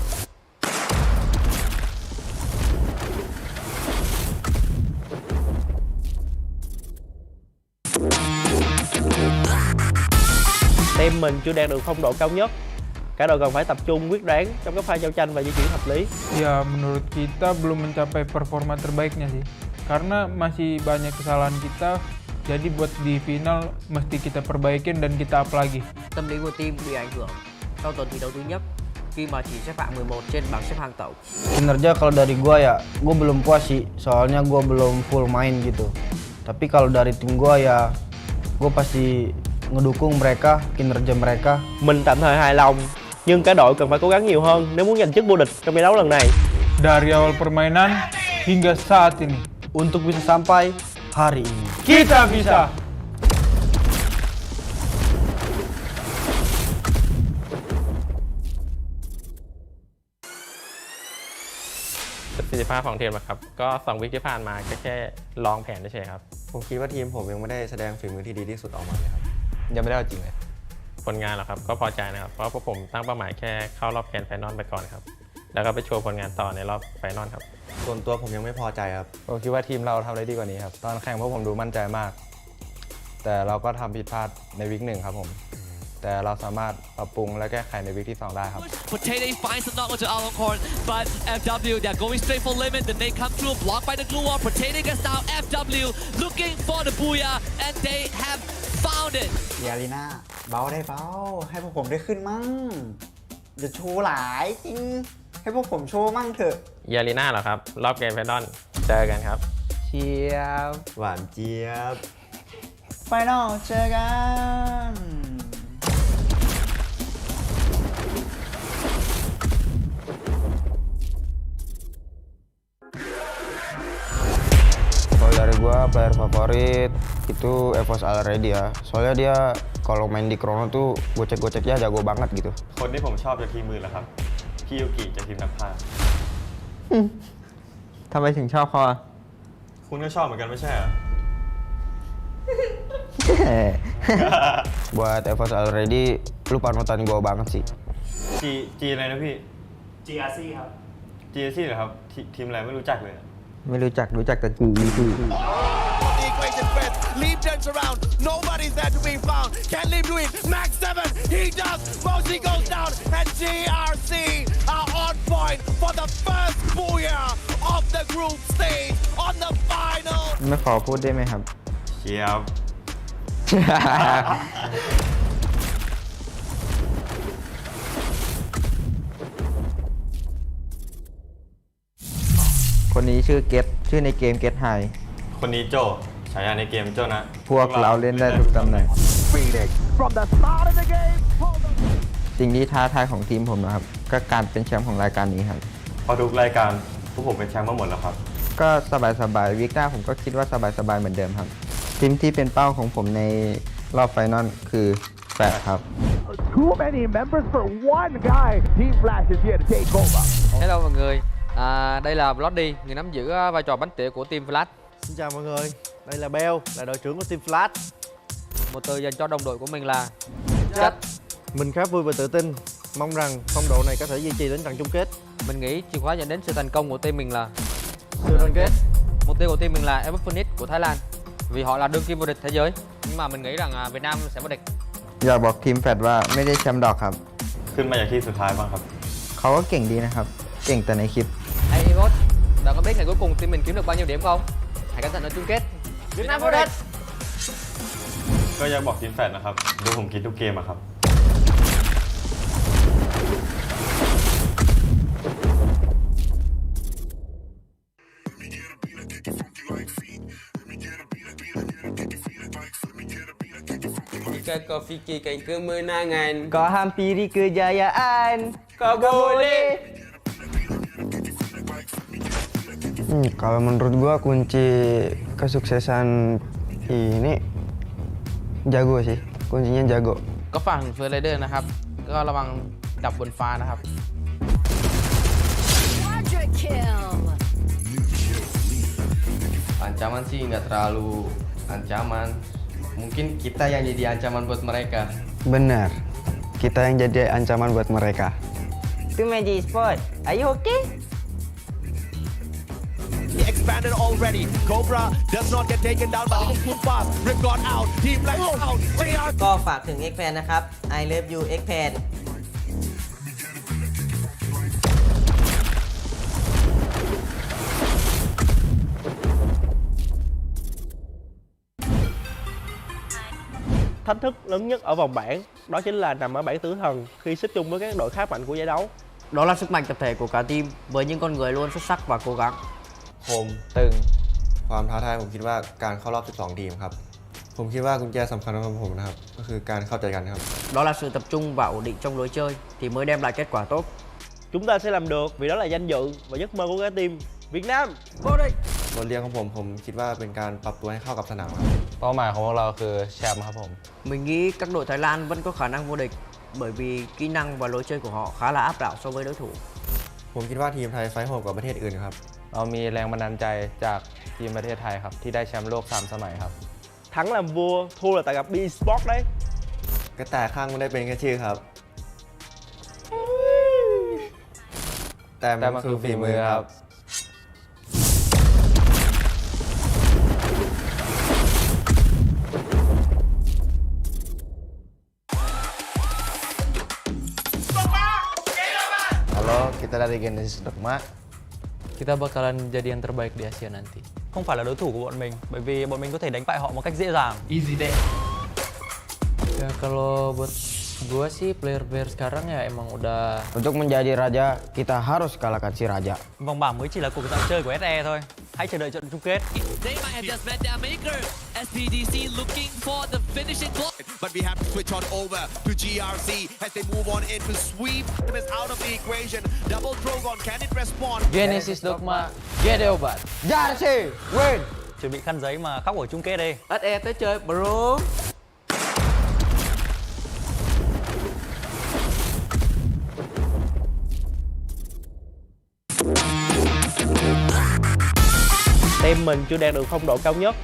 Team mình chưa đạt được phong độ cao nhất. Cả đội cần phải tập trung quyết đoán trong các pha giao tranh và di chuyển hợp lý. Ya, menurut kita belum mencapai performa terbaiknya sih. Karena masih banyak kesalahan kita. Jadi buat di final mesti kita perbaikin dan kita up lagi. Tâm lý của team bị ảnh hưởng sau tuần thi đấu thứ nhất khi mà chỉ xếp hạng 11 trên bảng xếp hạng tổng. Kinerja kalau dari gua ya, gua belum puas sih. Soalnya gua belum full main gitu. Tapi kalau dari tim gua ya, gua pasti ngedukung mereka, kinerja mereka. Mình tạm thời hài lòng, nhưng cả đội cần phải cố gắng nhiều hơn nếu muốn giành chức vô địch trong giải đấu lần này. Dari awal permainan hingga saat ini. Untuk bisa sampai hari ini. Kita bisa!ประสิทธิภาพของทีมนะครับก็2 วีคที่ผ่านมาแค่ลองแผนเฉยๆครับ ผมคิดว่าทีมผมยังไม่ได้แสดงฝีมือที่ดีที่สุดออกมาเลยครับ ยังไม่ได้เอาจริงเลย ผลงานเหรอครับก็พอใจนะครับเพราะพวกผมตั้งเป้าหมายแค่เข้ารอบแกรนด์ไฟนอลไปก่อนครับแล้วก็ไปโชว์ผลงานต่อในรอบไฟนอลครับ ส่วนตัวผมยังไม่พอใจครับ ผมคิดว่าทีมเราทำได้ดีกว่านี้ครับ ตอนแข่งพวกผมดูมั่นใจมาก แต่เราก็ทำผิดพลาดในวิก1ครับผม แต่เราสามารถปรับปรุงและแก้ไขในวิกที่2ได้ครับ Potato finds the knock onto Aloncorn, but FW, they're going straight for limit. The nade come through, blocked by the glue wall. Potato gets down. FW looking for the booyah, and they have found it. เยลีน่าเบาได้เบาให้พวกผมได้ขึ้นมั่งอย่าโชว์หลายจริงให้พวกผมโชว์มั่งเถอะ เยลีน่าเหรอครับรอบแกรนด์ไฟนอลเจอกันครับ เชียบ หวานเจี๊ยบ ไฟนอลเจอกัน Kalau dari gua player favorit itu FFSI Already ya. Soalnya dia kalau main di Chrono tuh gocek-goceknya jago banget gitu. คนที่ผมชอบจากทีมมือเหรอครับพี่ยูกิจากทีมนักพากย์ ทำไมถึงชอบเขาอ่ะ คุณก็ชอบเหมือนกันไม่ใช่เหรอ Buat FFSI Already lu panutan gua banget sih. G อะไรนะพี่ GRC ครับ GRC เหรอครับทีมอะไรไม่รู้จักเลย ไม่รู้จักแต่กูนี่คือ The equation fits. Leave turns around. Nobody's there to be found. Can Leave do it? Max 7. He does. Mosi goes down. And GRC are on point for the first booyah of the group stage on the final. ไม่ขอพูดได้ไหมครับ เชียบ คนนี้ชื่อเกตชื่อในเกมเกตไฮ คนนี้โจฉายาในเกมโจนะ พวกเราเล่นได้ทุกตำแหน่ง From the start of the game. สิ่งที่ท้าทายของทีมผมนะครับ ก็การเป็นแชมป์ของรายการนี้ครับ พอทุกรายการพวกผมเป็นแชมป์มาหมดแล้วครับ ก็สบายๆวิกหน้าผมก็คิดว่าสบายๆเหมือนเดิมครับ ทีมที่เป็นเป้าของผมในรอบไฟนอลคือแฟร์ครับ Too many members for one guy. Team Flash is here to take over. Hello mọi người, đây là Bloody, người nắm giữ vai trò bánh tỉa của team Flash. Xin chào mọi người, đây là Bell, là đội trưởng của team Flash. Một từ dành cho đồng đội của mình là Chất. Mình khá vui và tự tin, mong rằng phong độ này có thể duy trì đến trận chung kết. Mình nghĩ chìa khóa dẫn đến sự thành công của team mình là Sự đoàn kết. mục tiêu của team mình là FFSI của Thái Lan, vì họ là đương kim vô địch thế giới. Nhưng mà mình nghĩ rằng Việt Nam sẽ vô địch. อยากบอกทีมแฟดว่าไม่ได้แชมป์ดอกครับ ขึ้นมาจากที่สุดท้ายบ้างครับ เขาก็เก่งดีนะครับ เก่งแต่ในคลิป Hey Evot, bạn có biết ngày cuối cùng team mình kiếm được bao nhiêu điểm không? Hãy cẩn thận ở chung kết. Việt Nam vô địch. ก็อยากบอกทีมแฟดนะครับดูผมคิดทุกเกมอะครับ Jika kau fikirkan kemenangan, Kau hampiri kejayaan. kau boleh. Kalau menurut gua kunci kesuksesan ini jago sih, kuncinya jago. ก็ฝั่งเฟอร์ไรเดอร์นะครับ ก็ระวังดับบนฟ้านะครับ Ancaman sih nggak terlalu ancaman. Mungkin kita yang jadi ancaman buat mereka. Benar, kita yang jadi ancaman buat mereka. Itu Magic Sport. Are you okay? He expanded already. Cobra does not get taken down by the Kumpas. Rip got out. Team Black out. ก็ฝากถึง X-Pan นะครับ I love you X-Pan Thách thức lớn nhất ở vòng bảng đó chính là nằm ở bảng tử thần khi xếp chung với các đội khá mạnh của giải đấu. Đó là sức mạnh tập thể của cả team với những con người luôn xuất sắc và cố gắng. คมตึงความท้าทายผมคิดว่าการเข้ารอบ 12 ทีมครับ ผมคิดว่ากุญแจสำคัญของผมนะครับก็คือการเข้าใจกันครับ Đó là sự tập trung và ổn định trong lối chơi thì mới đem lại kết quả tốt. Chúng ta sẽ làm được vì đó là danh dự và giấc mơ của cả team Việt Nam. Vô địch! บทเรียนของผมคิดว่าเป็นการปรับตัวให้เข้ากับสนามครับ เป้าหมายของพวกเราคือแชมป์ครับผม Mình nghĩ các đội Thái Lan vẫn có khả năng vô địch bởi vì kỹ năng và lối chơi của họ khá là áp đảo so với đối thủ. ผมคิดว่าทีมไทยไฟท์โหดกว่าประเทศอื่นครับ เรามีแรงบันดาลใจจากทีมประเทศไทยครับที่ได้แชมป์โลก 3 สมัยครับ Thắng làm vua, thua là tại gặp B-Sport đấy. กระต่ายข้างไม่ได้เป็นแค่ชื่อครับ แต่มันคือฝีมือครับ Halo, kita dari Genesis Dogma. Kita bakalan jadi yang terbaik di Asia nanti. Không phải là đối thủ của bọn mình, bởi vì bọn mình có thể đánh bại họ một cách dễ dàng. Easy deh. Ya kalau buat gua sih player sekarang ya emang udah. Untuk menjadi raja, kita harus kalahkan si raja. Vòng bảng mới chỉ là cuộc dạo chơi của SE thôi. Hãy chờ đợi trận chung kết. They might have just met their maker. SPDC looking for the finishing block. But we have to switch on over to GRC as they move on in to sweep them is out of the equation. Double Drogon, can it respond? Genesis Dogma, GD obat. Jersey, win! Chuẩn bị khăn giấy mà khóc ở chung kết đi. SE tới chơi bro. Team mình chưa đạt được phong độ cao nhất.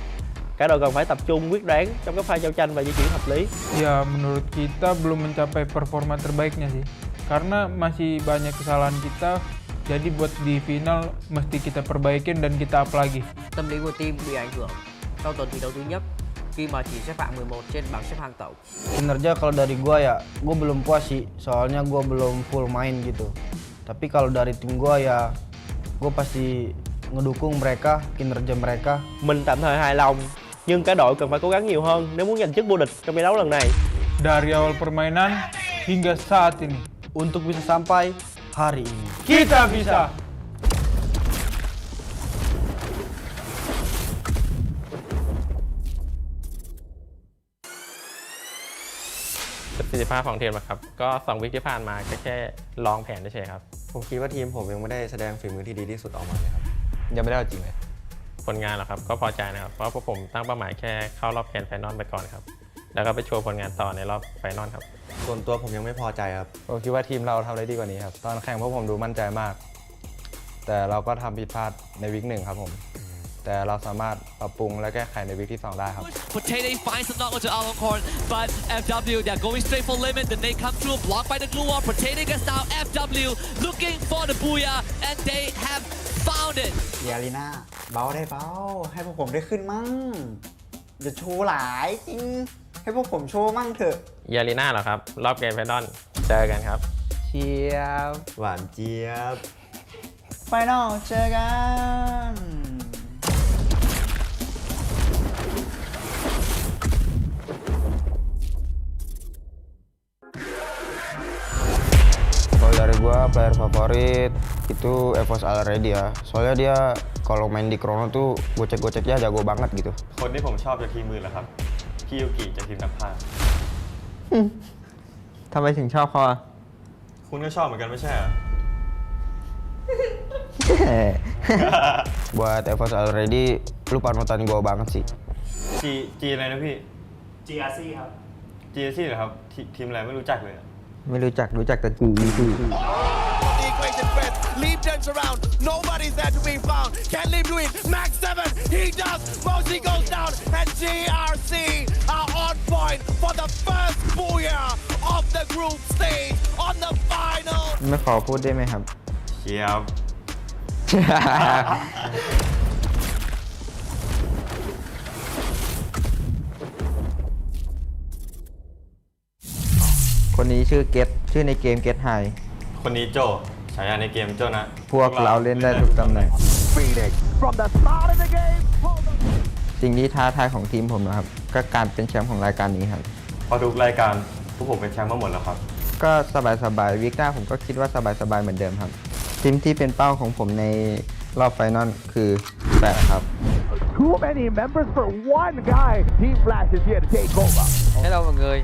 Cả đội cần phải tập trung quyết đoán trong các pha giao tranh và di chuyển hợp lý. Ya, menurut kita belum mencapai performa terbaiknya sih. Karena masih banyak kesalahan kita, jadi buat di final mesti kita perbaikin dan kita up lagi. Tâm lý của team bị ảnh hưởng sau tuần thi đấu thứ nhất khi mà chỉ xếp hạng 11 trên bảng xếp hạng tổng. Kinerja kalau dari gua ya, gua belum puas sih, soalnya gua belum full main gitu. Tapi kalau dari tim gua ya, gua pasti ngedukung mereka, kinerja mereka. Mình tạm thời hài lòng, nhưng cả đội cần phải cố gắng nhiều hơn nếu muốn giành chức vô địch trong giải đấu lần này. Dari awal permainan hingga saat ini, untuk bisa sampai hari ini, kita bisa.ประสิทธิภาพของทีมนะครับก็2 วิคที่ผ่านมาก็แค่ลองแผนเฉยๆครับ ผมคิดว่าทีมผมยังไม่ได้แสดงฝีมือที่ดีที่สุดออกมาเลยครับ ยังไม่ได้เอาจริงเลย ผลงานเหรอครับก็พอใจนะครับเพราะพวกผมตั้งเป้าหมายแค่เข้ารอบแกรนด์ไฟนอลไปก่อนครับแล้วก็ไปโชว์ผลงานต่อในรอบไฟนอลครับ ส่วนตัวผมยังไม่พอใจครับ ผมคิดว่าทีมเราทำได้ดีกว่านี้ครับตอนแข่งพวกผมดูมั่นใจมาก แต่เราก็ทำผิดพลาดในวิก1ครับผมแต่เราสามารถปรับปรุงและแก้ไขในวิกที่2ได้ครับ Potato finds the knock onto Alcorn, but FW they're going straight for limit. Then they come through, blocked by the glue wall. Potato gets down. FW looking for the booyah, and they have found it. ยาลีน่าเบาได้เบาให้พวกผมได้ขึ้นมั่งอย่าโชว์หลายจริงให้พวกผมโชว์มั่งเถอะ ยาลีน่าเหรอครับรอบแกรนด์ไฟนอลเจอกันครับ เชียบ หวานเจี๊ยบ ไฟนอลเจอกัน Kalau dari gua player favorit itu FFSI already ya. Soalnya dia kalau main di Chrono tuh gocek-goceknya jago banget gitu. คนที่ผมชอบจากทีมมือเหรอครับพี่ยูกิจากทีมนักพากย์ ทำไมถึงชอบเขาอ่ะ คุณก็ชอบเหมือนกันไม่ใช่เหรอ Buat FFSI already lu panutan gua banget sih. G อะไรนะพี่ GRC ครับ GRC เหรอครับทีมอะไรไม่รู้จักเลย ไม่รู้จักแต่ The equation fits. Leap turns around. Nobody's there to be found. Can Leap do it? Max 7. He does. Mosi goes down. And GRC are on point for the first booyah of the group stage on the final. ไม่ขอพูดได้ไหมครับ เชียบ คนนี้ชื่อเกตชื่อในเกมเกตไฮ คนนี้โจฉายาในเกมโจนะ พวกเราเล่นได้ทุกตำแหน่ง From the start of the game. สิ่งที่ท้าทายของทีมผมนะครับ ก็การเป็นแชมป์ของรายการนี้ครับ พอทุกรายการพวกผมเป็นแชมป์มาหมดแล้วครับ ก็สบายๆวิกหน้าผมก็คิดว่าสบายๆเหมือนเดิมครับ ทีมที่เป็นเป้าของผมในรอบไฟนอลคือ8ครับ Too many members for one guy. Team Flash is here to take over. Hello mọi người,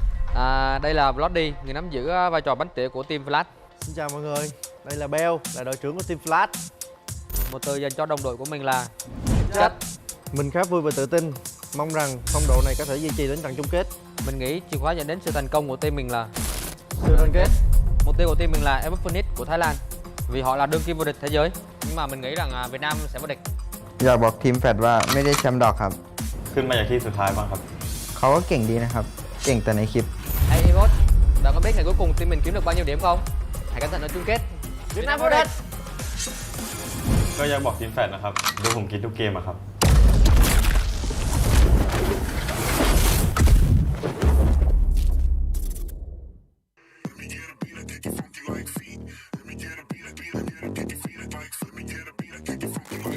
đây là Bloody, người nắm giữ vai trò bánh tỉa của team Flash. Xin chào mọi người, đây là Bell, là đội trưởng của team Flash. Một từ dành cho đồng đội của mình là Chất. Mình khá vui và tự tin, mong rằng phong độ này có thể duy trì đến trận chung kết. Mình nghĩ chìa khóa dẫn đến sự thành công của team mình là Sự đoàn kết. Mục tiêu của team mình là FFSI của Thái Lan, vì họ là đương kim vô địch thế giới. Nhưng mà mình nghĩ rằng Việt Nam sẽ vô địch. อยากบอกทีมแฟดว่าไม่ได้แชมป์ดอกครับ ขึ้นมาจากที่สุดท้ายบ้างครับ เขาก็เก่งดีนะครับ เก่งแต่ในคลิป Hey Egot, bạn có biết ngày cuối cùng team mình kiếm được bao nhiêu điểm không? Hãy cẩn thận ở chung kết. Việt Nam vô địch. ก็อยากบอกทีมแฟดนะครับดูผมคิดทุกเกมอะครับ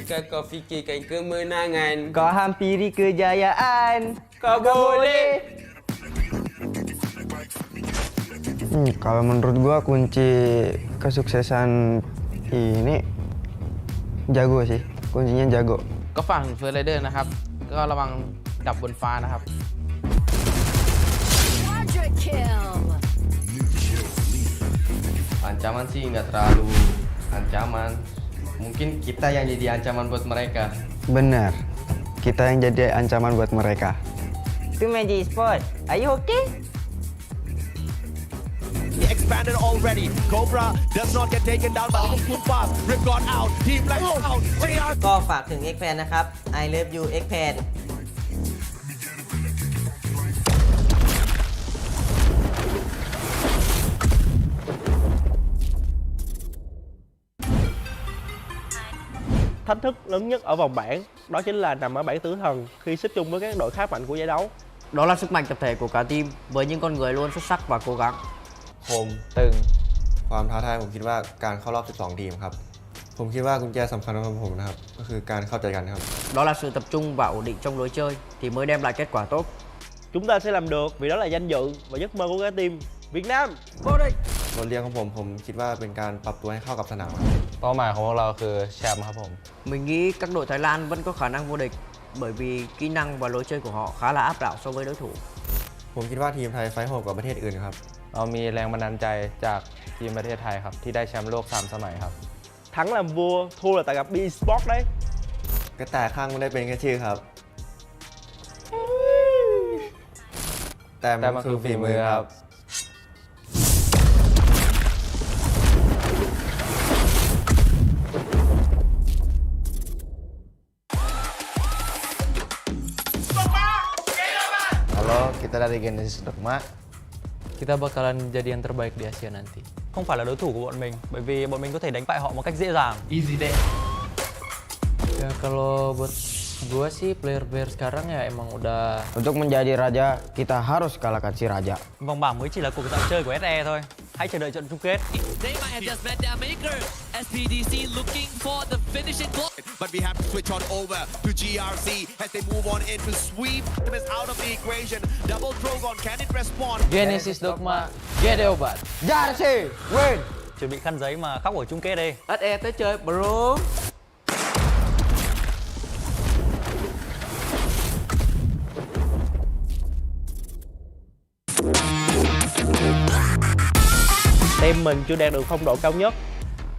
Jika kau fikirkan kemenangan, Kau hampiri kejayaan. kau boleh. Kalau menurut gua kunci kesuksesan ini jago sih, kuncinya jago. ก็ฝั่งเฟอร์ไรเดอร์นะครับ ก็ระวังดับบนฟ้านะครับ Ancaman sih nggak terlalu ancaman. Mungkin kita yang jadi ancaman buat mereka. Benar, kita yang jadi ancaman buat mereka. Itu Magic Sport. Are you okay? He expanded already. Cobra does not get taken down by the Kumpas. Rip got out. Team Flash out. ก็ฝากถึง X-Pan นะครับ I love you X-Pan Thách thức lớn nhất ở vòng bảng đó chính là nằm ở bảng tử thần khi xếp chung với các đội khá mạnh của giải đấu. Đó là sức mạnh tập thể của cả team với những con người luôn xuất sắc và cố gắng. ผมตึงความท้าทายผมคิดว่าการเข้ารอบ 12 ทีมครับ ผมคิดว่ากุญแจสำคัญของผมนะครับ ก็คือการเข้าใจกันครับ Đó là sự tập trung và ổn định trong lối chơi thì mới đem lại kết quả tốt. Chúng ta sẽ làm được vì đó là danh dự và giấc mơ của cả team Việt Nam vô địch. บทเรียนของผมคิดว่าเป็นการปรับตัวให้เข้ากับสนามครับ เป้าหมายของพวกเราคือแชมป์ครับผม Mình nghĩ các đội Thái Lan vẫn có khả năng vô địch bởi vì kỹ năng và lối chơi của họ khá là áp đảo so với đối thủ. ผมคิดว่าทีมไทยไฟท์โหดกว่าประเทศอื่นครับ เรามีแรงบันดาลใจจากทีมประเทศไทยครับที่ได้แชมป์โลก3 สมัยครับ Thắng làm vua, thua là tại gặp B-Sport đấy. กระต่ายข้างไม่ได้เป็นแค่ชื่อครับ แต่มันคือฝีมือครับ Halo, kita dari Genesis Dogma. Kita bakalan jadi yang terbaik di Asia nanti. Không phải là đối thủ của bọn mình, bởi vì bọn mình có thể đánh bại họ một cách dễ dàng. Easy deh. Ya kalau buat gua sih player sekarang ya emang udah Untuk menjadi raja, kita harus kalahkan si raja. Vòng bảng mới chỉ là cuộc dạo chơi của SE thôi. Hãy chờ đợi trận chung kết. They might have just met their maker. SPDC looking for the finishing goal. But we have to switch on over to GRC as they move on in to sweep them out of the equation. Double Drogon, can it respond? Genesis Dogma, GD obat. Jersey win. Chuẩn bị khăn giấy mà khóc ở chung kết đi. SE tới chơi bro. Team mình chưa đạt được phong độ cao nhất.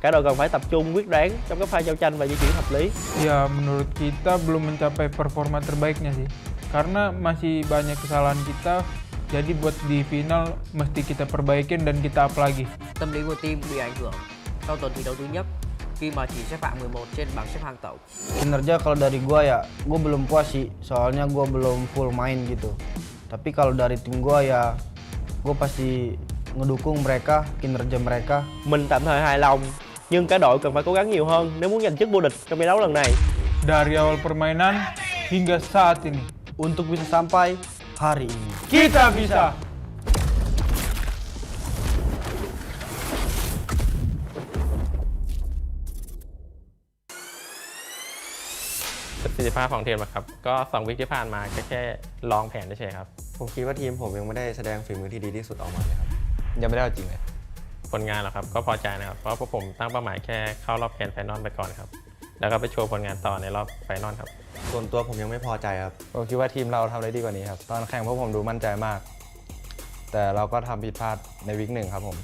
Cả đội cần phải tập trung quyết đoán trong các pha giao tranh và di chuyển hợp lý. Ya menurut kita belum mencapai performa terbaiknya sih. Karena masih banyak kesalahan kita. Jadi buat di final mesti kita perbaikin dan kita up lagi. Tâm lý của team bị ảnh hưởng sau tuần thi đấu thứ nhất khi mà chỉ xếp hạng 11 trên bảng xếp hạng tổng. Kinerja kalau dari gua ya, gua belum puas sih. Soalnya gua belum full main gitu. Tapi kalau dari tim gua ya gue pasti ngedukung mereka, kinerja mereka. Mình tạm thời hài lòng, nhưng cả đội cần phải cố gắng nhiều hơn nếu muốn giành chức vô địch trong giải đấu lần này. Dari awal permainan hingga saat ini. Untuk bisa sampai hari ini. Kita bisa!ประสิทธิภาพของทีมนะครับก็2 วิคที่ผ่านมาแค่ลองแผนเฉยๆครับ ผมคิดว่าทีมผมยังไม่ได้แสดงฝีมือที่ดีที่สุดออกมาเลยครับยังไม่ได้เอาจริงเลย ผลงานเหรอครับก็พอใจนะครับเพราะพวกผมตั้งเป้าหมายแค่เข้ารอบแกรนด์ไฟนอลไปก่อนครับแล้วก็ไปโชว์ผลงานต่อในรอบไฟนอลครับ ส่วนตัวผมยังไม่พอใจครับผมคิดว่าทีมเราทำได้ดีกว่านี้ครับตอนแข่งพวกผมดูมั่นใจมาก แต่เราก็ทำผิดพลาดในวิก1ครับผม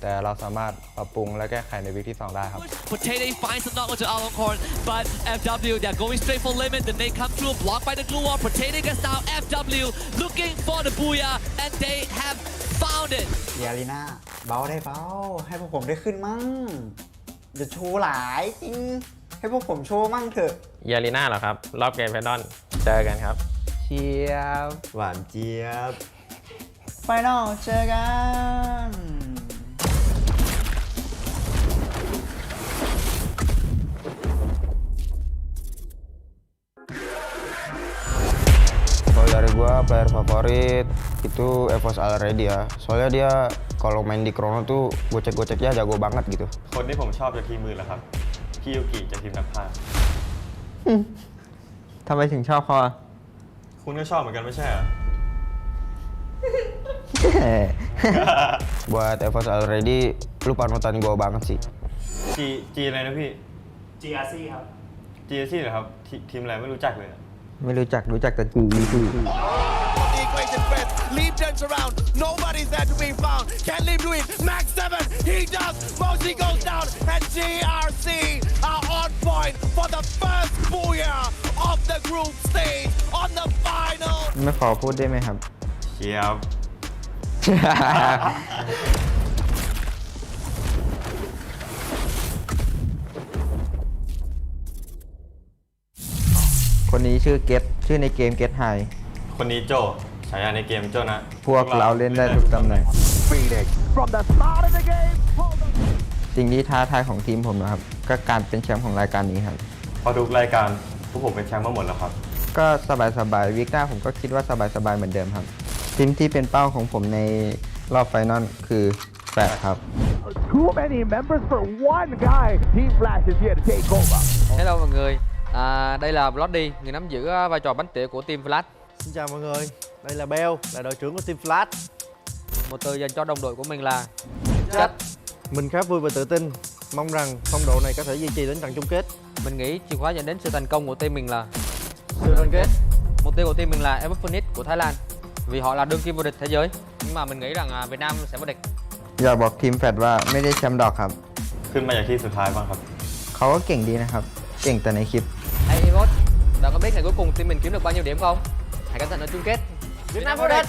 แต่เราสามารถปรับปรุงและแก้ไขในวิกที่2ได้ครับ Potato finds the knock onto Aloncorn, but FW, they're going straight for limit. Then they come through, blocked by the glue wall. Potato gets down. FW looking for the booyah, and they have found it. เยลีน่าเบาได้เบาให้พวกผมได้ขึ้นมั่งอย่าโชว์หลายจริงให้พวกผมโชว์มั่งเถอะ เยลีน่าเหรอครับรอบแกรนด์ไฟนอลเจอกันครับ เชียบ หวานเจี๊ยบ ไฟนอลเจอกัน Kalau dari gua player favorit itu FFSI Already ya. Soalnya dia kalau main di Chrono tuh gocek-goceknya jago banget gitu. คนที่ผมชอบจากทีมมือเหรอครับพี่ยูกิจากทีมนักพากย์ ทำไมถึงชอบเขาอ่ะ คุณก็ชอบเหมือนกันไม่ใช่เหรอ Buat FFSI Already lu panutan gua banget sih.จีอะไรนะพี่ GRC ครับ GRC เหรอครับทีมอะไรไม่รู้จักเลย ไม่รู้จักแต่จี Leap turns around, nobody's there to be found. Can Leap do it? Max 7, he does. Moshi goes down, and GRC are on point for the first booyah of the group stage on the final. ไม่ขอพูดได้ไหมครับ เชียบ คนนี้ชื่อเกตชื่อในเกมเกตไฮ คนนี้โจฉายาในเกมโจนะ พวกเราเล่นได้ทุกตำแหน่ง From the start of the game. สิ่งที่ท้าทายของทีมผมนะครับก็การเป็นแชมป์ของรายการนี้ครับ พอทุกรายการพวกผมเป็นแชมป์มาหมดแล้วครับ ก็สบายวิกหน้าผมก็คิดว่าสบายเหมือนเดิมครับทีมที่เป็นเป้าของผมในรอบไฟนอลคือแฟร์ครับ Too many members for one guy. Team Flash is here to take over. Hello mọi người, đây là Bloody, người nắm giữ vai trò bánh tỉa của team Flash. Xin chào mọi người, đây là Bell, là đội trưởng của team Flash. Một từ dành cho đồng đội của mình là Chất. Mình khá vui và tự tin, mong rằng phong độ này có thể duy trì đến trận chung kết. Mình nghĩ chìa khóa dẫn đến sự thành công của team mình là sự đoàn kết. Mục tiêu của team mình là FFSI của Thái Lan, vì họ là đương kim vô địch thế giới. Nhưng mà mình nghĩ rằng Việt Nam sẽ vô địch. อยากบอกทีมแฟดว่าไม่ได้แชมป์ดอกครับ ขึ้นมาจากที่สุดท้ายบ้างครับ เขาก็เก่งดีนะครับเก่งแต่ในคลิป Hey Evot, bạn có biết ngày cuối cùng team mình kiếm được bao nhiêu điểm không? Hãy cẩn thận ở chung kết. Việt Nam vô địch.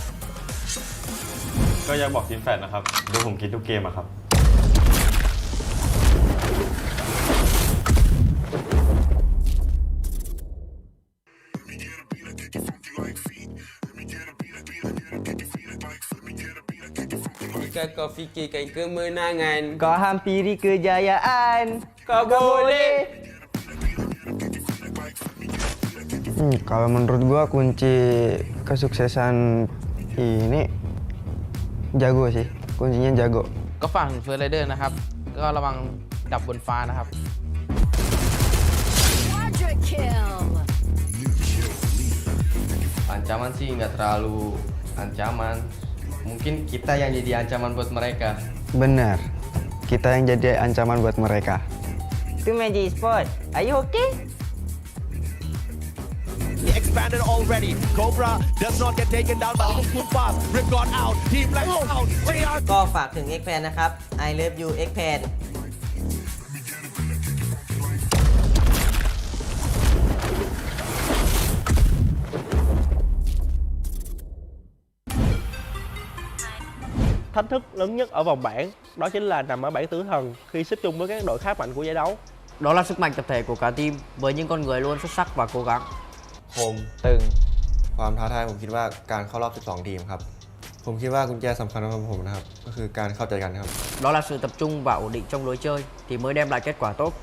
ก็อยากบอกทีมแฟดนะครับดูผมคิดทุกเกมอะครับ Jika kau fikirkan kemenangan, kau hampiri kejayaan, kau boleh. Kalau menurut gua kunci kesuksesan ini jago sih, kuncinya jago. ก็ฝั่งเฟอร์ไรเดอร์นะครับก็ระวังดับบนฟ้านะครับ ancaman sih nggak terlalu ancaman. Mungkin kita yang jadi ancaman buat mereka. Benar, kita yang jadi ancaman buat mereka. Itu Magic Sport, are you okay? He expanded already. Cobra does not get taken down by the too fast. Rip got out. Team Flash out. ก็ฝากถึง X-Pan นะครับ I love you X-Pan Thách thức lớn nhất ở vòng bảng đó chính là nằm ở bảng tử thần khi xếp chung với các đội khá mạnh của giải đấu. Đó là sức mạnh tập thể của cả team với những con người luôn xuất sắc và cố gắng. คมตึงความท้าทายผมคิดว่าการเข้ารอบ 12 ทีมครับ ผมคิดว่ากุญแจสำคัญสำหรับผมนะครับก็คือการเข้าใจกันครับ Đó là sự tập trung và ổn định trong lối chơi thì mới đem lại kết quả tốt.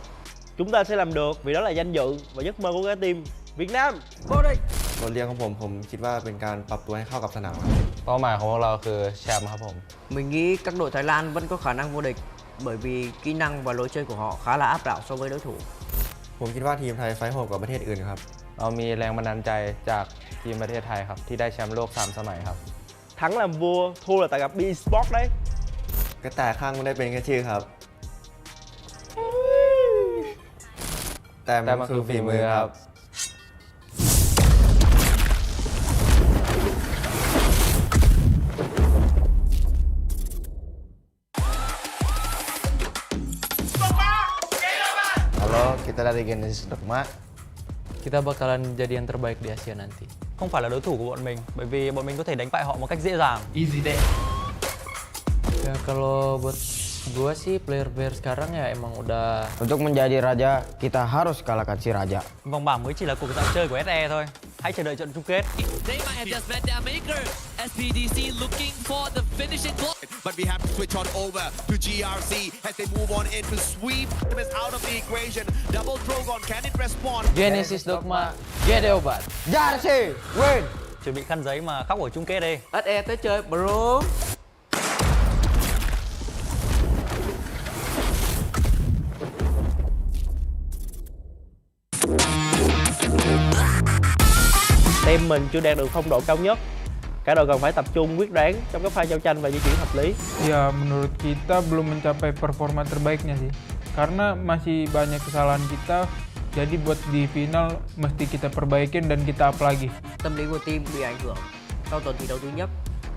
Chúng ta sẽ làm được vì đó là danh dự và giấc mơ của cả team Việt Nam. Vô địch! บทเรียนของผมคิดว่าเป็นการปรับตัวให้เข้ากับสนามครับ เป้าหมายของพวกเราคือแชมป์ครับผม Mình nghĩ các đội Thái Lan vẫn có khả năng vô địch bởi vì kỹ năng và lối chơi của họ khá là áp đảo so với đối thủ. ผมคิดว่าทีมไทยไฟท์โหดกว่าประเทศอื่นครับ เรามีแรงบันดาลใจจากทีมประเทศไทยครับที่ได้แชมป์โลก3 สมัยครับ Thắng làm vua, thua là tại gặp B-Sport đấy. กระต่ายข้างไม่ได้เป็นแค่ชื่อครับ แต่มันคือฝีมือครับ Halo, kita dari Genesis Dogma. Kita bakalan jadi yang terbaik di Asia nanti. Không phải là đối thủ của bọn mình, bởi vì bọn mình có thể đánh bại họ một cách dễ dàng. Easy deh. Ya kalau buat gua sih player-player sekarang ya emang udah. Untuk menjadi raja, kita harus kalahkan si raja. Vòng bảng mới chỉ là cuộc dạo chơi của SE thôi. Hãy chờ đợi trận chung kết. They might have just met their maker. SPDC looking for the finishing goal. But we have to switch on over to GRC as they move on in to sweep them out of the equation. Double Drogon, can it respond? Genesis Dogma, get obat. Jersey, win! Chuẩn bị khăn giấy mà khóc ở chung kết đi. SE tới chơi bro. Team mình chưa đạt được phong độ cao nhất. Cả đội cần phải tập trung quyết đoán trong các pha giao tranh và di chuyển hợp lý. Ya, menurut kita belum mencapai performa terbaiknya sih. Karena masih banyak kesalahan kita. Jadi buat di final mesti kita perbaikin dan kita up lagi. Tâm lý của team bị ảnh hưởng sau tuần thi đấu thứ nhất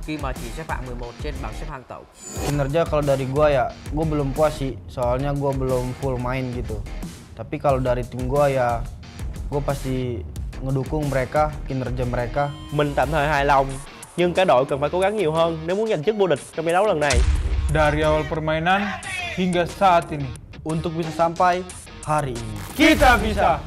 khi mà chỉ xếp hạng 11 trên bảng xếp hạng tổng. Kinerja kalau dari gua ya, gua belum puas sih. Soalnya gua belum full main gitu. Tapi kalau dari tim gua ya, gua pasti ngedukung mereka, kinerja mereka. Mình tạm thời hài lòng, nhưng cả đội cần phải cố gắng nhiều hơn nếu muốn giành chức vô địch trong giải đấu lần này. Dari awal permainan hingga saat ini. Untuk bisa sampai hari ini. Kita bisa!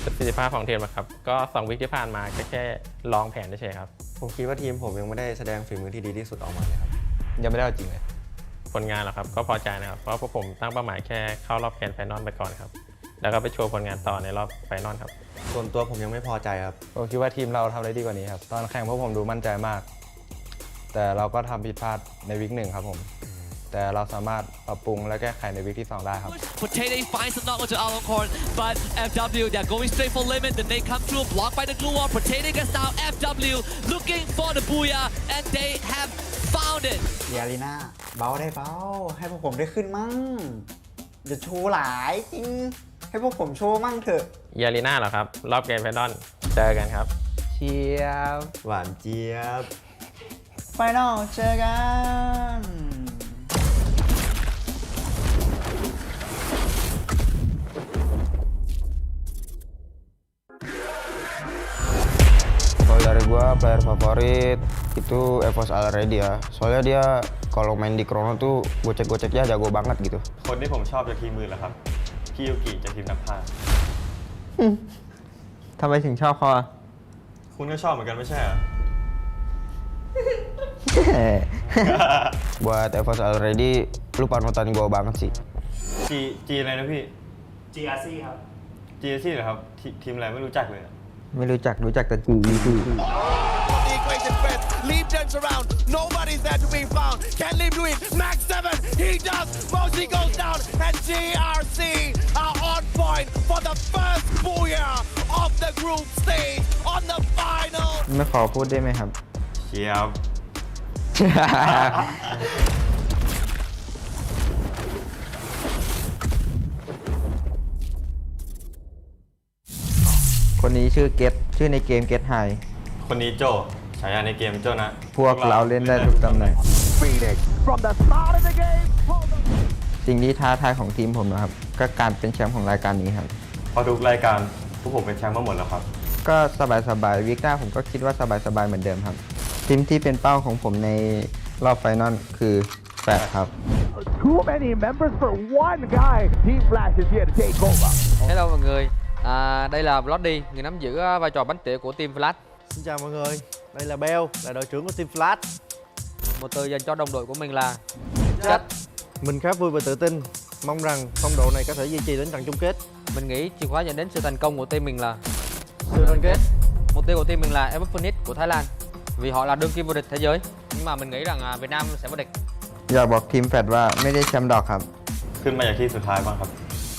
ประสิทธิภาพของทีมนะครับก็2 วิคที่ผ่านมาแค่ลองแผนเฉยๆครับ ผมคิดว่าทีมผมยังไม่ได้แสดงฝีมือที่ดีที่สุดออกมาเลยครับ ยังไม่ได้เอาจริงเลย ผลงานเหรอครับก็พอใจนะครับเพราะพวกผมตั้งเป้าหมายแค่เข้ารอบแกรนด์ไฟนอลไปก่อนครับแล้วก็ไปโชว์ผลงานต่อในรอบไฟนอลครับ ส่วนตัวผมยังไม่พอใจครับ ผมคิดว่าทีมเราทำได้ดีกว่านี้ครับตอนแข่งพวกผมดูมั่นใจมาก แต่เราก็ทำผิดพลาดในวิก1ครับผมแต่เราสามารถปรับปรุงและแก้ไขในวิกที่2ได้ครับ Potato finds the knock onto Aloncorn, but FW they're going straight for limit. Then they come through, blocked by the glue wall. Potato gets down. FW looking for the booyah, and they have found it. ยาลีน่าเบาได้เบาให้พวกผมได้ขึ้นมั่งอย่าโชว์หลายจริงให้พวกผมโชว์มั่งเถอะ ยาลีน่าเหรอครับรอบแกรนด์ไฟนอลเจอกันครับ เชียบ หวานเจี๊ยบ ไฟนอลเจอกัน Kalau dari gua player favorit itu FFSI Already ya. Soalnya dia kalau main di Chrono tuh gocek-goceknya jago banget gitu. คนที่ผมชอบจากทีมมือเหรอครับพี่ยูกิจากทีมนักพากย์ ทำไมถึงชอบเขาอ่ะ คุณก็ชอบเหมือนกันไม่ใช่เหรอ Buat FFSI Already lu panutan gua banget sih. G อะไรนะพี่ GRC ครับ GRC เหรอครับทีมอะไรไม่รู้จักเลยอะ ไม่รู้จักแต่กู The equation fits. Leap turns around. Nobody's there to be found. Can Leap do it? Max 7. He does. Mosley goes down. And GRC are on point for the first booyah of the group stage on the final. ไม่ขอพูดได้ไหมครับ เชียบ คนนี้ชื่อเกตชื่อในเกมเกตไฮ คนนี้โจฉายาในเกมโจนะ พวกเราเล่นได้ทุกตำแหน่ง From the start of the game. สิ่งที่ท้าทายของทีมผมนะครับก็การเป็นแชมป์ของรายการนี้ครับ พอทุกรายการพวกผมเป็นแชมป์มาหมดแล้วครับ ก็สบายๆวิกหน้าผมก็คิดว่าสบายๆเหมือนเดิมครับทีมที่เป็นเป้าของผมในรอบไฟนอลคือแฟร์ครับ Too many members for one guy. Team Flash is here to take over. Hello mọi người, đây là Bloody, người nắm giữ vai trò bánh tỉa của team Flash. Xin chào mọi người, đây là Bell, là đội trưởng của team Flash. Một từ dành cho đồng đội của mình là Chất. Mình khá vui và tự tin, mong rằng phong độ này có thể duy trì đến trận chung kết. Mình nghĩ chìa khóa dẫn đến sự thành công của team mình là sự đoàn kết. Mục tiêu của team mình là FFSI của Thái Lan, vì họ là đương kim vô địch thế giới. Nhưng mà mình nghĩ rằng Việt Nam sẽ vô địch. อยากบอกทีมแฟดว่าไม่ได้แชมป์ดอกครับ ขึ้นมาจากที่สุดท้ายบ้างครับ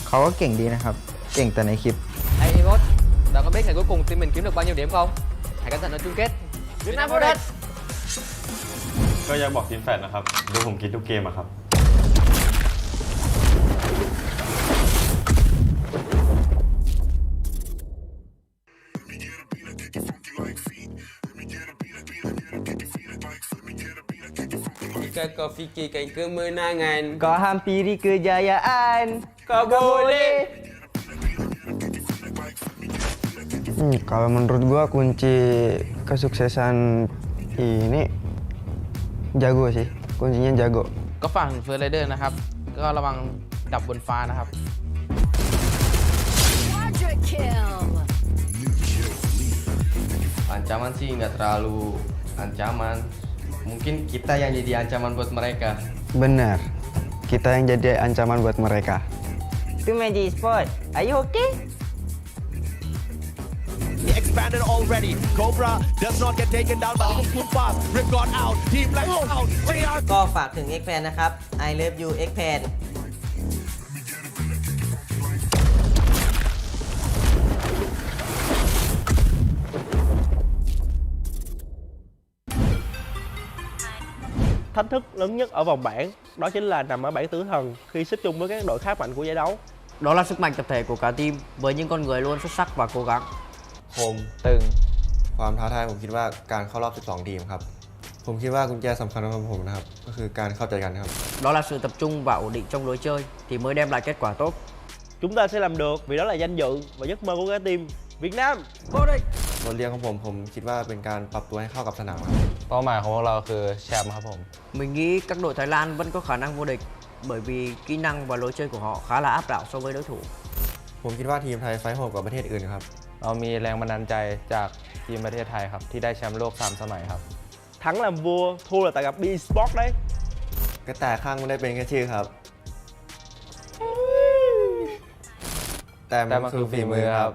เขาก็เก่งดีนะครับ เก่งแต่ในคลิป Hey Imot, bạn có biết ngày cuối cùng team mình kiếm được bao nhiêu điểm không? Hãy cẩn thận ở chung kết. Việt Nam vô địch. ก็อยากบอกทีมแฟดนะครับดูผมคิดทุกเกมอะครับ Jika kau fikirkan kemenangan, Kau hampiri kejayaan. kau boleh. Kalau menurut gua kunci kesuksesan ini jago sih, kuncinya jago. ก็ฝั่งเฟิร์สไรเดอร์นะครับ ก็ระวังดับบนฟ้านะครับ Ancaman sih nggak terlalu ancaman. Mungkin kita yang jadi ancaman buat mereka. Benar, kita yang jadi ancaman buat mereka. Itu Magic Sport. Are you okay? He expanded already. Cobra does not get taken down by the Kumpas. Rip gone out. Team Black out. JR ก็ฝากถึง X Fan นะครับ I love you X Fan Thách thức lớn nhất ở vòng bảng đó chính là nằm ở bảng tử thần khi xếp chung với các đội khá mạnh của giải đấu. Đó là sức mạnh tập thể của cả team với những con người luôn xuất sắc và cố gắng. คม ตึง ความท้าทายผมคิดว่าการเข้ารอบ 12 ทีมครับ ผมคิดว่ากุญแจสำคัญของผมนะครับ ก็คือการเข้าใจกันครับ Đó là sự tập trung và ổn định trong lối chơi thì mới đem lại kết quả tốt. Chúng ta sẽ làm được vì đó là danh dự và giấc mơ của cả team Việt Nam vô địch. บทเรียนของผมคิดว่าเป็นการปรับตัวให้เข้ากับสนามครับ เป้าหมายของพวกเราคือแชมป์ครับผม Mình nghĩ các đội Thái Lan vẫn có khả năng vô địch bởi vì kỹ năng và lối chơi của họ khá là áp đảo so với đối thủ. ผมคิดว่าทีมไทยไฟท์โหดกว่าประเทศอื่นครับ เรามีแรงบันดาลใจจากทีมประเทศไทยครับ ที่ได้แชมป์โลก 3 สมัยครับ Thắng làm vua, thua là tại gặp B-Sport đấy. ก็แต่ข้างไม่ได้เป็นแค่ชื่อครับ แต่มันคือฝีมือครับ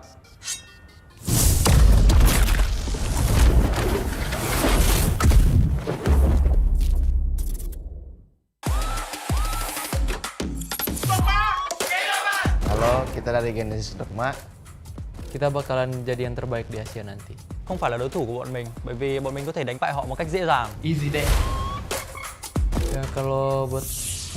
Halo, kita dari Genesis Dogma. Kita bakalan jadi yang terbaik di Asia nanti. Không phải là đối thủ của bọn mình, bởi vì bọn mình có thể đánh bại họ một cách dễ dàng. Easy deh. Ya kalau buat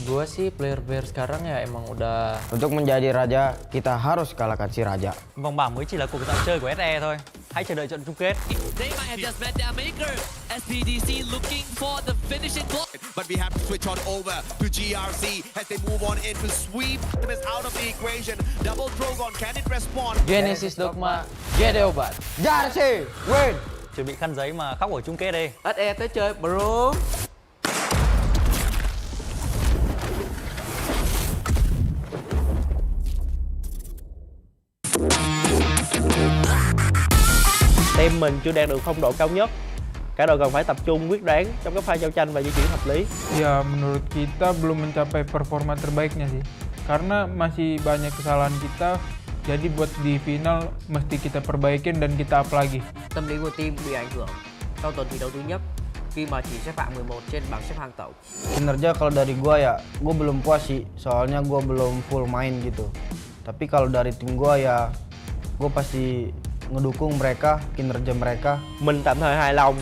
gua sih player-player sekarang ya emang udah. Untuk menjadi raja, kita harus kalahkan si raja. Vòng bảng mới chỉ là cuộc dạo chơi của SE thôi. Hãy chờ đợi trận chung kết. They might have just met their maker. SPDC looking for the finishing block. But we have to switch on over to GRC as they move on in to sweep them is out of the equation. Double Drogon, can it respond? Genesis Dogma, GD obat. Jarsi, win. Chuẩn bị khăn giấy mà khóc ở chung kết đi. SE tới chơi bro. Team mình chưa đạt được phong độ cao nhất. Cả đội cần phải tập trung quyết đoán trong các pha giao tranh và di chuyển hợp lý. Ya menurut kita belum mencapai performa terbaiknya sih. Karena masih banyak kesalahan kita. Jadi buat di final mesti kita perbaikin dan kita up lagi. Tâm lý của team bị ảnh hưởng sau tuần thi đấu thứ nhất khi mà chỉ xếp hạng 11 trên bảng xếp hạng tổng. Kinerja kalau dari gua ya, gua belum puas sih. Soalnya gua belum full main gitu. Tapi kalau dari tim gua ya, gua pasti ngedukung mereka, kinerja mereka. Mình tạm thời hài lòng,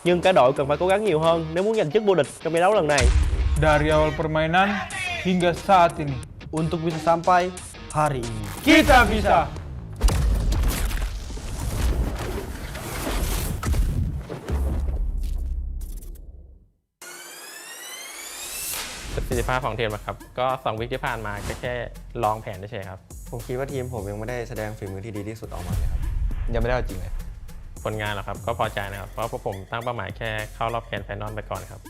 nhưng cả đội cần phải cố gắng nhiều hơn nếu muốn giành chức vô địch trong giải đấu lần này. Dari awal permainan hingga saat ini. Untuk bisa sampai hari ini. Kita bisa!ประสิทธิภาพของทีมนะครับ ก็2 วิคที่ผ่านมาก็แค่ลองแผนเฉยๆครับ ผมคิดว่าทีมผมยังไม่ได้แสดงฝีมือที่ดีที่สุดออกมาเลยครับ ยังไม่ได้เอาจริงเลย ผลงานเหรอครับ ก็พอใจนะครับ เพราะพวกผมตั้งเป้าหมายแค่เข้ารอบแกรนด์ไฟนอลไปก่อนครับ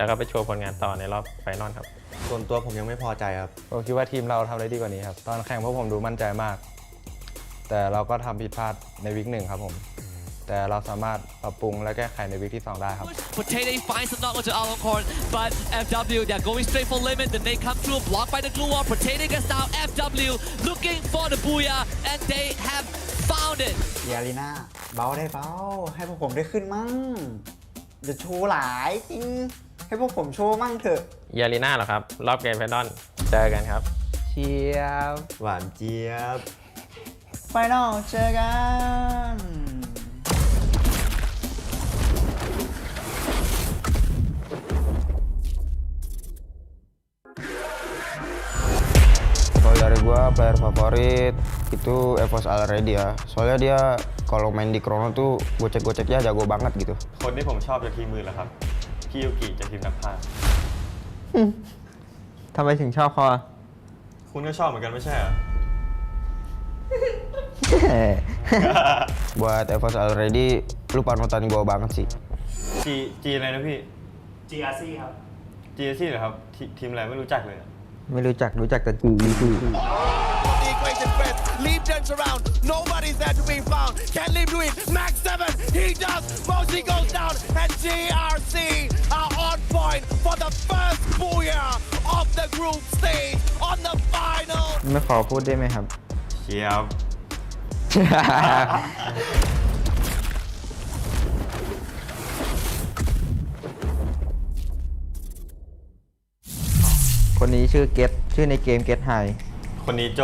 แล้วก็ไปโชว์ผลงานต่อในรอบไฟนอลครับ ส่วนตัวผมยังไม่พอใจครับ ผมคิดว่าทีมเราทำได้ดีกว่านี้ครับ ตอนแข่งพวกผมดูมั่นใจมาก แต่เราก็ทำผิดพลาดในวิก1ครับผม แต่เราสามารถปรับปรุงและแก้ไขในวิกที่ 2 ได้ครับ Potato finds the knock onto Aloncorn, but FW, they're going straight for limit. Then they come through, blocked by the glue wall. Potato gets down, FW looking for the booyah, and they have found it. ยาลีน่าเบาได้เบาให้พวกผมได้ขึ้นมั่งจะโชว์หลายจริงให้พวกผมโชว์มั่งเถอะ ยาลีน่าเหรอครับ รอบเกมไฟนอลเจอกันครับ เชียบ หวานเจี๊ยบ ไฟนอลเจอกัน Kalau dari gua player favorit itu FFSI already ya. Soalnya dia kalau main di Chrono tuh gocek-goceknya jago banget gitu. คนที่ผมชอบจากทีมมือแหละครับ พี่ยูกิจากทีมนักพากย์ ทำไมถึงชอบเขาอ่ะ คุณก็ชอบเหมือนกันไม่ใช่เหรอ Buat FFSI already lu panutan gua banget sih. G อะไรนะพี่ GRC ครับ GRC เหรอครับ ทีมอะไรไม่รู้จักเลย ไม่รู้จักแต่กู The equation first, leave turns around, nobody's there to be found. Can Leave do it? Max 7, he does. Mosley goes down, and GRC are on point for the first booyah of the group stage on the final. ไม่ขอพูดได้ไหมครับ เชียบ คนนี้ชื่อเกตชื่อในเกมเกตไฮ คนนี้โจ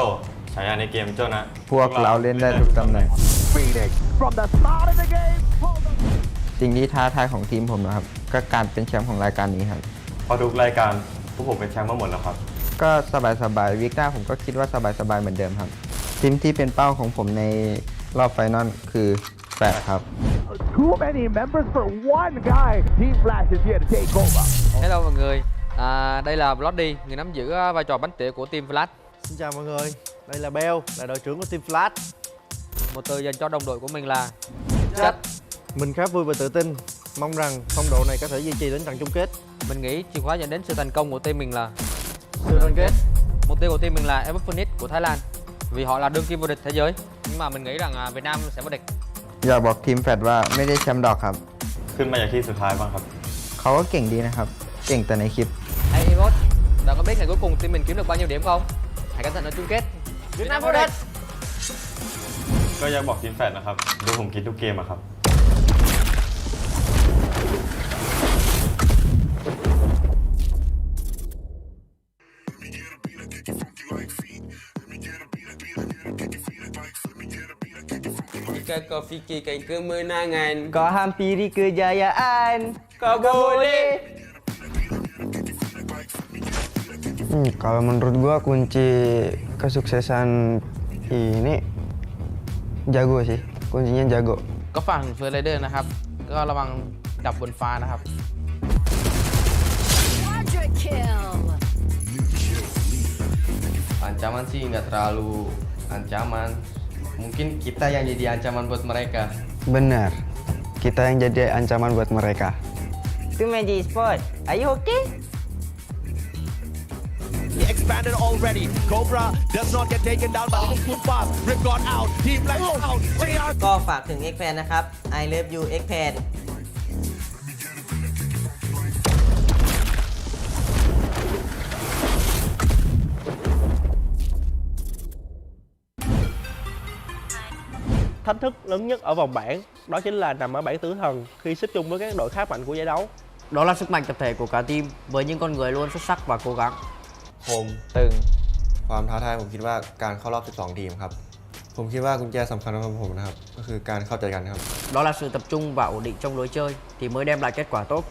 ฉายาในเกมโจนะ พวกเราเล่นได้ทุกตำแหน่ง From the start of the game. สิ่งที่ท้าทายของทีมผมนะครับ ก็การเป็นแชมป์ของรายการนี้ครับ พอทุกรายการพวกผมเป็นแชมป์มาหมดแล้วครับ ก็สบายๆวิกหน้าผมก็คิดว่าสบายๆเหมือนเดิมครับ ทีมที่เป็นเป้าของผมในรอบไฟนอลคือแปดครับ Too many members for one guy. Team Flash is here to take over. Hello mọi người, đây là Bloody, người nắm giữ vai trò bánh tỉa của team Flash. Xin chào mọi người, đây là Bell, là đội trưởng của team Flash. Một từ dành cho đồng đội của mình là Chất. Mình khá vui và tự tin, mong rằng phong độ này có thể duy trì đến trận chung kết. Mình nghĩ chìa khóa dẫn đến sự thành công của team mình là Sự đoàn kết. Mục tiêu của team mình là FFSI của Thái Lan, vì họ là đương kim vô địch thế giới. Nhưng mà mình nghĩ rằng Việt Nam sẽ vô địch. อยากบอกทีมแฟดว่าไม่ได้แชมป์ดอกครับ ขึ้นมาจากที่สุดท้ายบ้างครับ เขาก็เก่งดีนะครับ เก่งแต่ในคลิป Hey Egot, bạn có biết ngày cuối cùng team mình kiếm được bao nhiêu điểm không? Hãy cẩn thận ở chung kết. Việt Nam vô địch. ก็อยากบอกทีมแฟดนะครับ ดูผมคิดทุกเกมอะครับ Jika kau fikirkan kemenangan, Kau hampiri kejayaan. kau boleh. Kalau menurut gua kunci kesuksesan ini jago sih, kuncinya jago. ก็ฝั่งเฟอร์ไรเดอร์นะครับ ก็ระวังดับบนฟ้านะครับ Ancaman sih nggak terlalu ancaman. Mungkin kita yang jadi ancaman buat mereka. Benar, kita yang jadi ancaman buat mereka. Itu Magic Sport. Are you okay? He expanded already. Cobra does not get taken down by the Kumpas. Pass. Rip gone out. Team Flash out. JR ก็ฝากถึง X-Pan นะครับ I love you X-Pan Thách thức lớn nhất ở vòng bảng đó chính là nằm ở bảng tử thần khi xếp chung với các đội khá mạnh của giải đấu. Đó là sức mạnh tập thể của cả team với những con người luôn xuất sắc và cố gắng. ผมตึง ความท้าทายผมคิดว่าการเข้ารอบ 12 ทีมครับ ผมคิดว่ากุญแจสำคัญของผมนะครับ ก็คือการเข้าใจกันครับ Đó là sự tập trung và ổn định trong lối chơi thì mới đem lại kết quả tốt.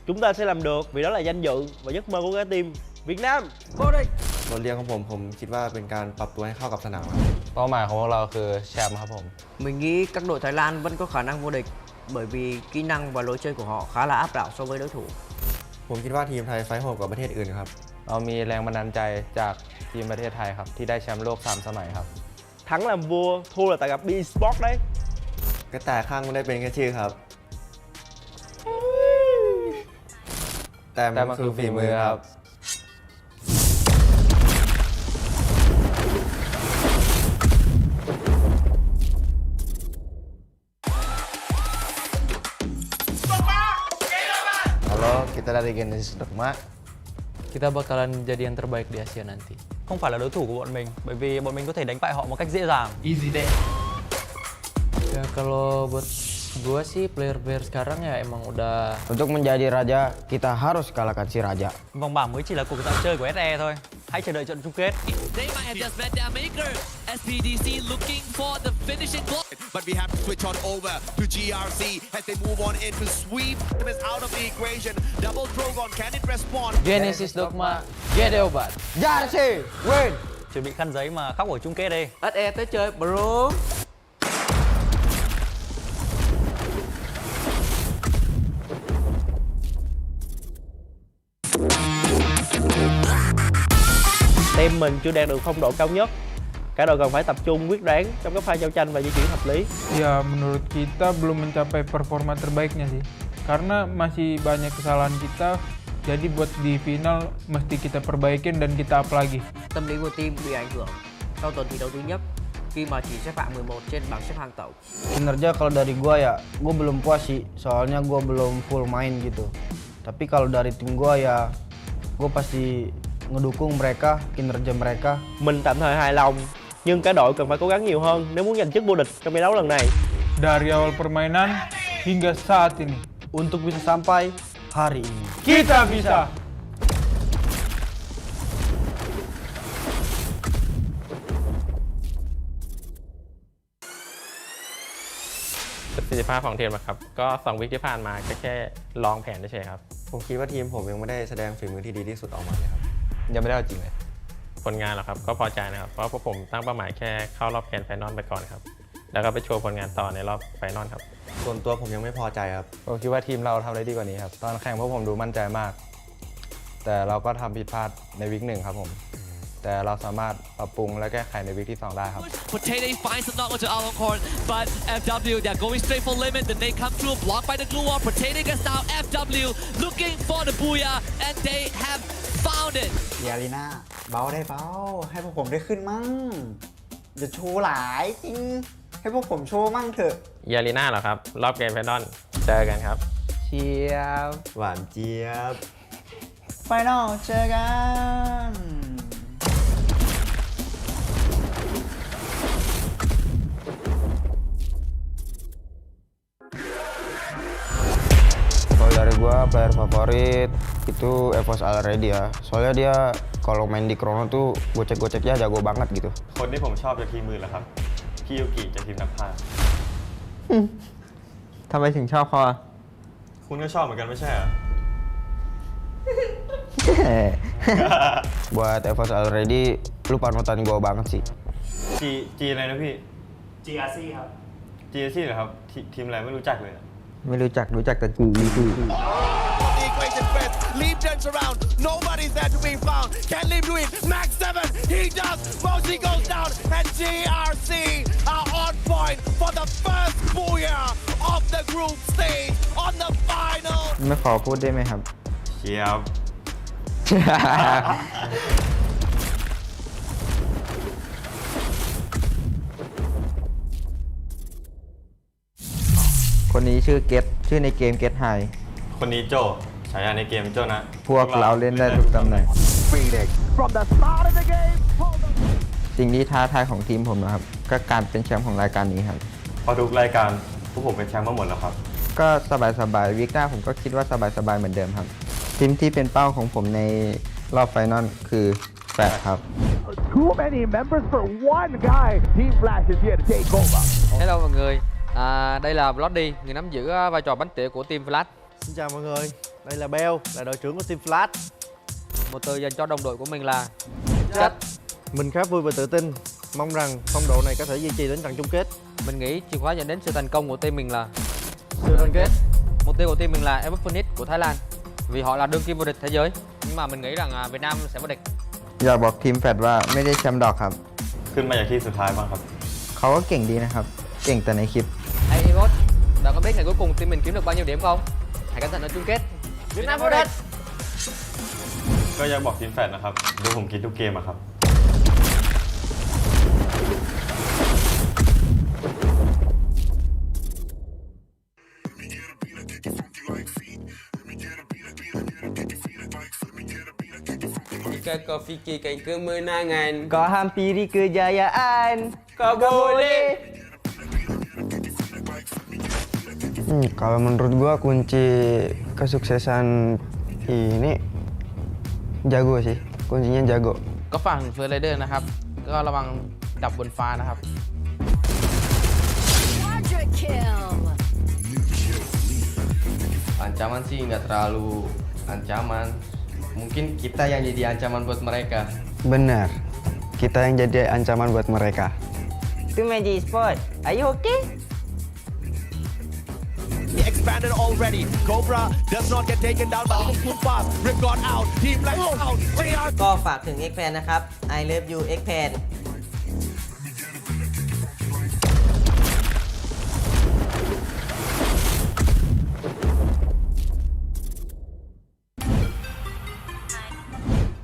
Chúng ta sẽ làm được vì đó là danh dự và giấc mơ của cả team Việt Nam. Vô địch. บทเรียนของผมคิดว่าเป็นการปรับตัวให้เข้ากับสนามครับ เป้าหมายของพวกเราคือแชมป์ครับผม Mình nghĩ các đội Thái Lan vẫn có khả năng vô địch bởi vì kỹ năng và lối chơi của họ khá là áp đảo so với đối thủ. ผมคิดว่าทีมไทยไฟท์โหดกว่าประเทศอื่นครับ เรามีแรงบันดาลใจจากทีมประเทศไทยครับ ที่ได้แชมป์โลก 3 สมัยครับ Thắng làm vua, thua là tại gặp B-Sport đấy. ก็แต่ข้างไม่ได้เป็นแค่ชื่อครับ แต่มันคือฝีมือครับ Halo, kita dari Genesis Dogma. Kita bakalan jadi yang terbaik di Asia nanti. Không phải là đối thủ của bọn mình, bởi vì bọn mình có thể đánh bại họ một cách dễ dàng. Easy deh. Ya kalau buat gua sih player sekarang ya emang udah. Untuk menjadi raja, kita harus kalahkan si raja. Vòng bảng mới chỉ là cuộc dạo chơi của SE thôi. Hãy chờ đợi trận chung kết. They might have just met their maker. SPDC looking for the finishing goal. But we have to switch on over to GRC as they move on in to sweep them out of the equation. Double Drogon, can it respond? Genesis Dogma, GD obat. GRC, win! Chuẩn bị khăn giấy mà khóc ở chung kết đi. SE tới chơi bro. Team mình chưa đạt được phong độ cao nhất. Cả đội cần phải tập trung quyết đoán trong các pha giao tranh và di chuyển hợp lý. Ya, menurut kita belum mencapai performa terbaiknya sih. Karena masih banyak kesalahan kita. Jadi buat di final mesti kita perbaikin dan kita up lagi. Tâm lý của team bị ảnh hưởng sau tuần thi đấu thứ nhất khi mà chỉ xếp hạng 11 trên bảng xếp hạng tổng. Kinerja kalau dari gua ya, gua belum puas sih. Soalnya gua belum full main gitu. Tapi kalau dari tim gua ya, gua pasti ngedukung mereka, kinerja mereka. Mình tạm thời hài lòng, nhưng cả đội cần phải cố gắng nhiều hơn nếu muốn giành chức vô địch trong giải đấu lần này. Dari awal permainan hingga saat ini. Untuk bisa sampai hari ini. Kita bisa!ประสิทธิภาพของทีมนะครับก็2 วิคที่ผ่านมาแค่ลองแผนเฉยๆครับ ผมคิดว่าทีมผมยังไม่ได้แสดงฝีมือที่ดีที่สุดออกมาเลยครับยังไม่ได้เอาจริงเลย ผลงานเหรอครับก็พอใจนะครับเพราะพวกผมตั้งเป้าหมายแค่เข้ารอบแกรนด์ไฟนอลไปก่อนครับแล้วก็ไปโชว์ผลงานต่อในรอบไฟนอลครับ ส่วนตัวผมยังไม่พอใจครับผมคิดว่าทีมเราทำได้ดีกว่านี้ครับตอนแข่งพวกผมดูมั่นใจมาก แต่เราก็ทำผิดพลาดในวิก1ครับผมแต่เราสามารถปรับปรุงและแก้ไขในวิกที่2ได้ครับ Potato finds the knock onto Aloncorn, but FW they're going straight for limit. Then they come through, blocked by the glue wall. Potato gets down. FW looking for the booyah, and they have found it. เยลีน่าเบาได้เบาให้พวกผมได้ขึ้นมั่งอย่าโชว์หลายจริงให้พวกผมโชว์มั่งเถอะ ยาลีน่าเหรอครับรอบแกรนด์ไฟนอลเจอกันครับ เชียบ หวานเจี๊ยบ ไฟนอลเจอกัน Kalau dari gua player favorit itu FFSI already ya. Soalnya dia kalau main di Chrono tuh gocek-goceknya jago banget gitu. คนที่ผมชอบจากทีมมือเหรอครับพี่ยูกิจากทีมนักพากย์ ทำไมถึงชอบเขาอ่ะ คุณก็ชอบเหมือนกันไม่ใช่เหรอ Buat FFSI already lu panutan gua banget sih. G อะไรนะพี่ GRC ครับ GRC เหรอครับทีมอะไรไม่รู้จักเลย ไม่รู้จักแต่กูนี่คือ The equation first, Leap turns around, nobody's there to be found. Can Leap do it? Max 7, he does. Moshi goes down, and GRC are on point for the first booyah of the group stage on the final. ไม่ขอพูดได้ไหมครับ เชียบ คนนี้ชื่อเกตชื่อในเกมเกตไฮ คนนี้โจฉายาในเกมโจนะ พวกเราเล่นได้ทุกตำแหน่ง From the start of the game. สิ่งที่ท้าทายของทีมผมนะครับก็การเป็นแชมป์ของรายการนี้ครับ พอทุกรายการพวกผมเป็นแชมป์มาหมดแล้วครับ ก็สบายๆวิกหน้าผมก็คิดว่าสบายๆเหมือนเดิมครับทีมที่เป็นเป้าของผมในรอบไฟนอลคือแฟร์ครับ Too many members for one guy. Team Flash is here to take over. Hello mọi người, đây là Bloody, người nắm giữ vai trò bánh tỉa của team Flash. Xin chào mọi người, đây là Bell, là đội trưởng của team Flash. Một từ dành cho đồng đội của mình là Chất. Mình khá vui và tự tin, mong rằng phong độ này có thể duy trì đến trận chung kết. Mình nghĩ chìa khóa dẫn đến sự thành công của team mình là sự đoàn kết. Mục tiêu của team mình là FFSI của Thái Lan, vì họ là đương kim vô địch thế giới. Nhưng mà mình nghĩ rằng Việt Nam sẽ vô địch. อยากบอกทีมแฟดว่าไม่ได้แชมป์ดอกครับ ขึ้นมาจากที่สุดท้ายบ้างครับ เขาก็เก่งดีนะครับเก่งแต่ในคลิป Hey Evot, bạn có biết ngày cuối cùng team mình kiếm được bao nhiêu điểm không? Hãy cẩn thận ở chung kết. Việt Nam vô địch. ก็อยากบอกทีมแฟดนะครับดูผมคิดทุกเกมอะครับ Jika kau fikirkan kemenangan, Kau hampiri kejayaan. kau boleh. Kalau menurut gua kunci kesuksesan ini jago sih. Kuncinya jago. ก็ฝั่งเฟอร์ไรเดอร์นะครับ ก็ระวังดับบนฟ้านะครับ Ancaman sih nggak terlalu ancaman. Mungkin kita yang jadi ancaman buat mereka. Benar. Kita yang jadi ancaman buat mereka. Itu Magic Sport. Are you okay? He expanded already. Cobra does not get taken down by the too fast. Rip got out. Team black out. ก็ฝากถึง X Fan นะครับ I love you X Fan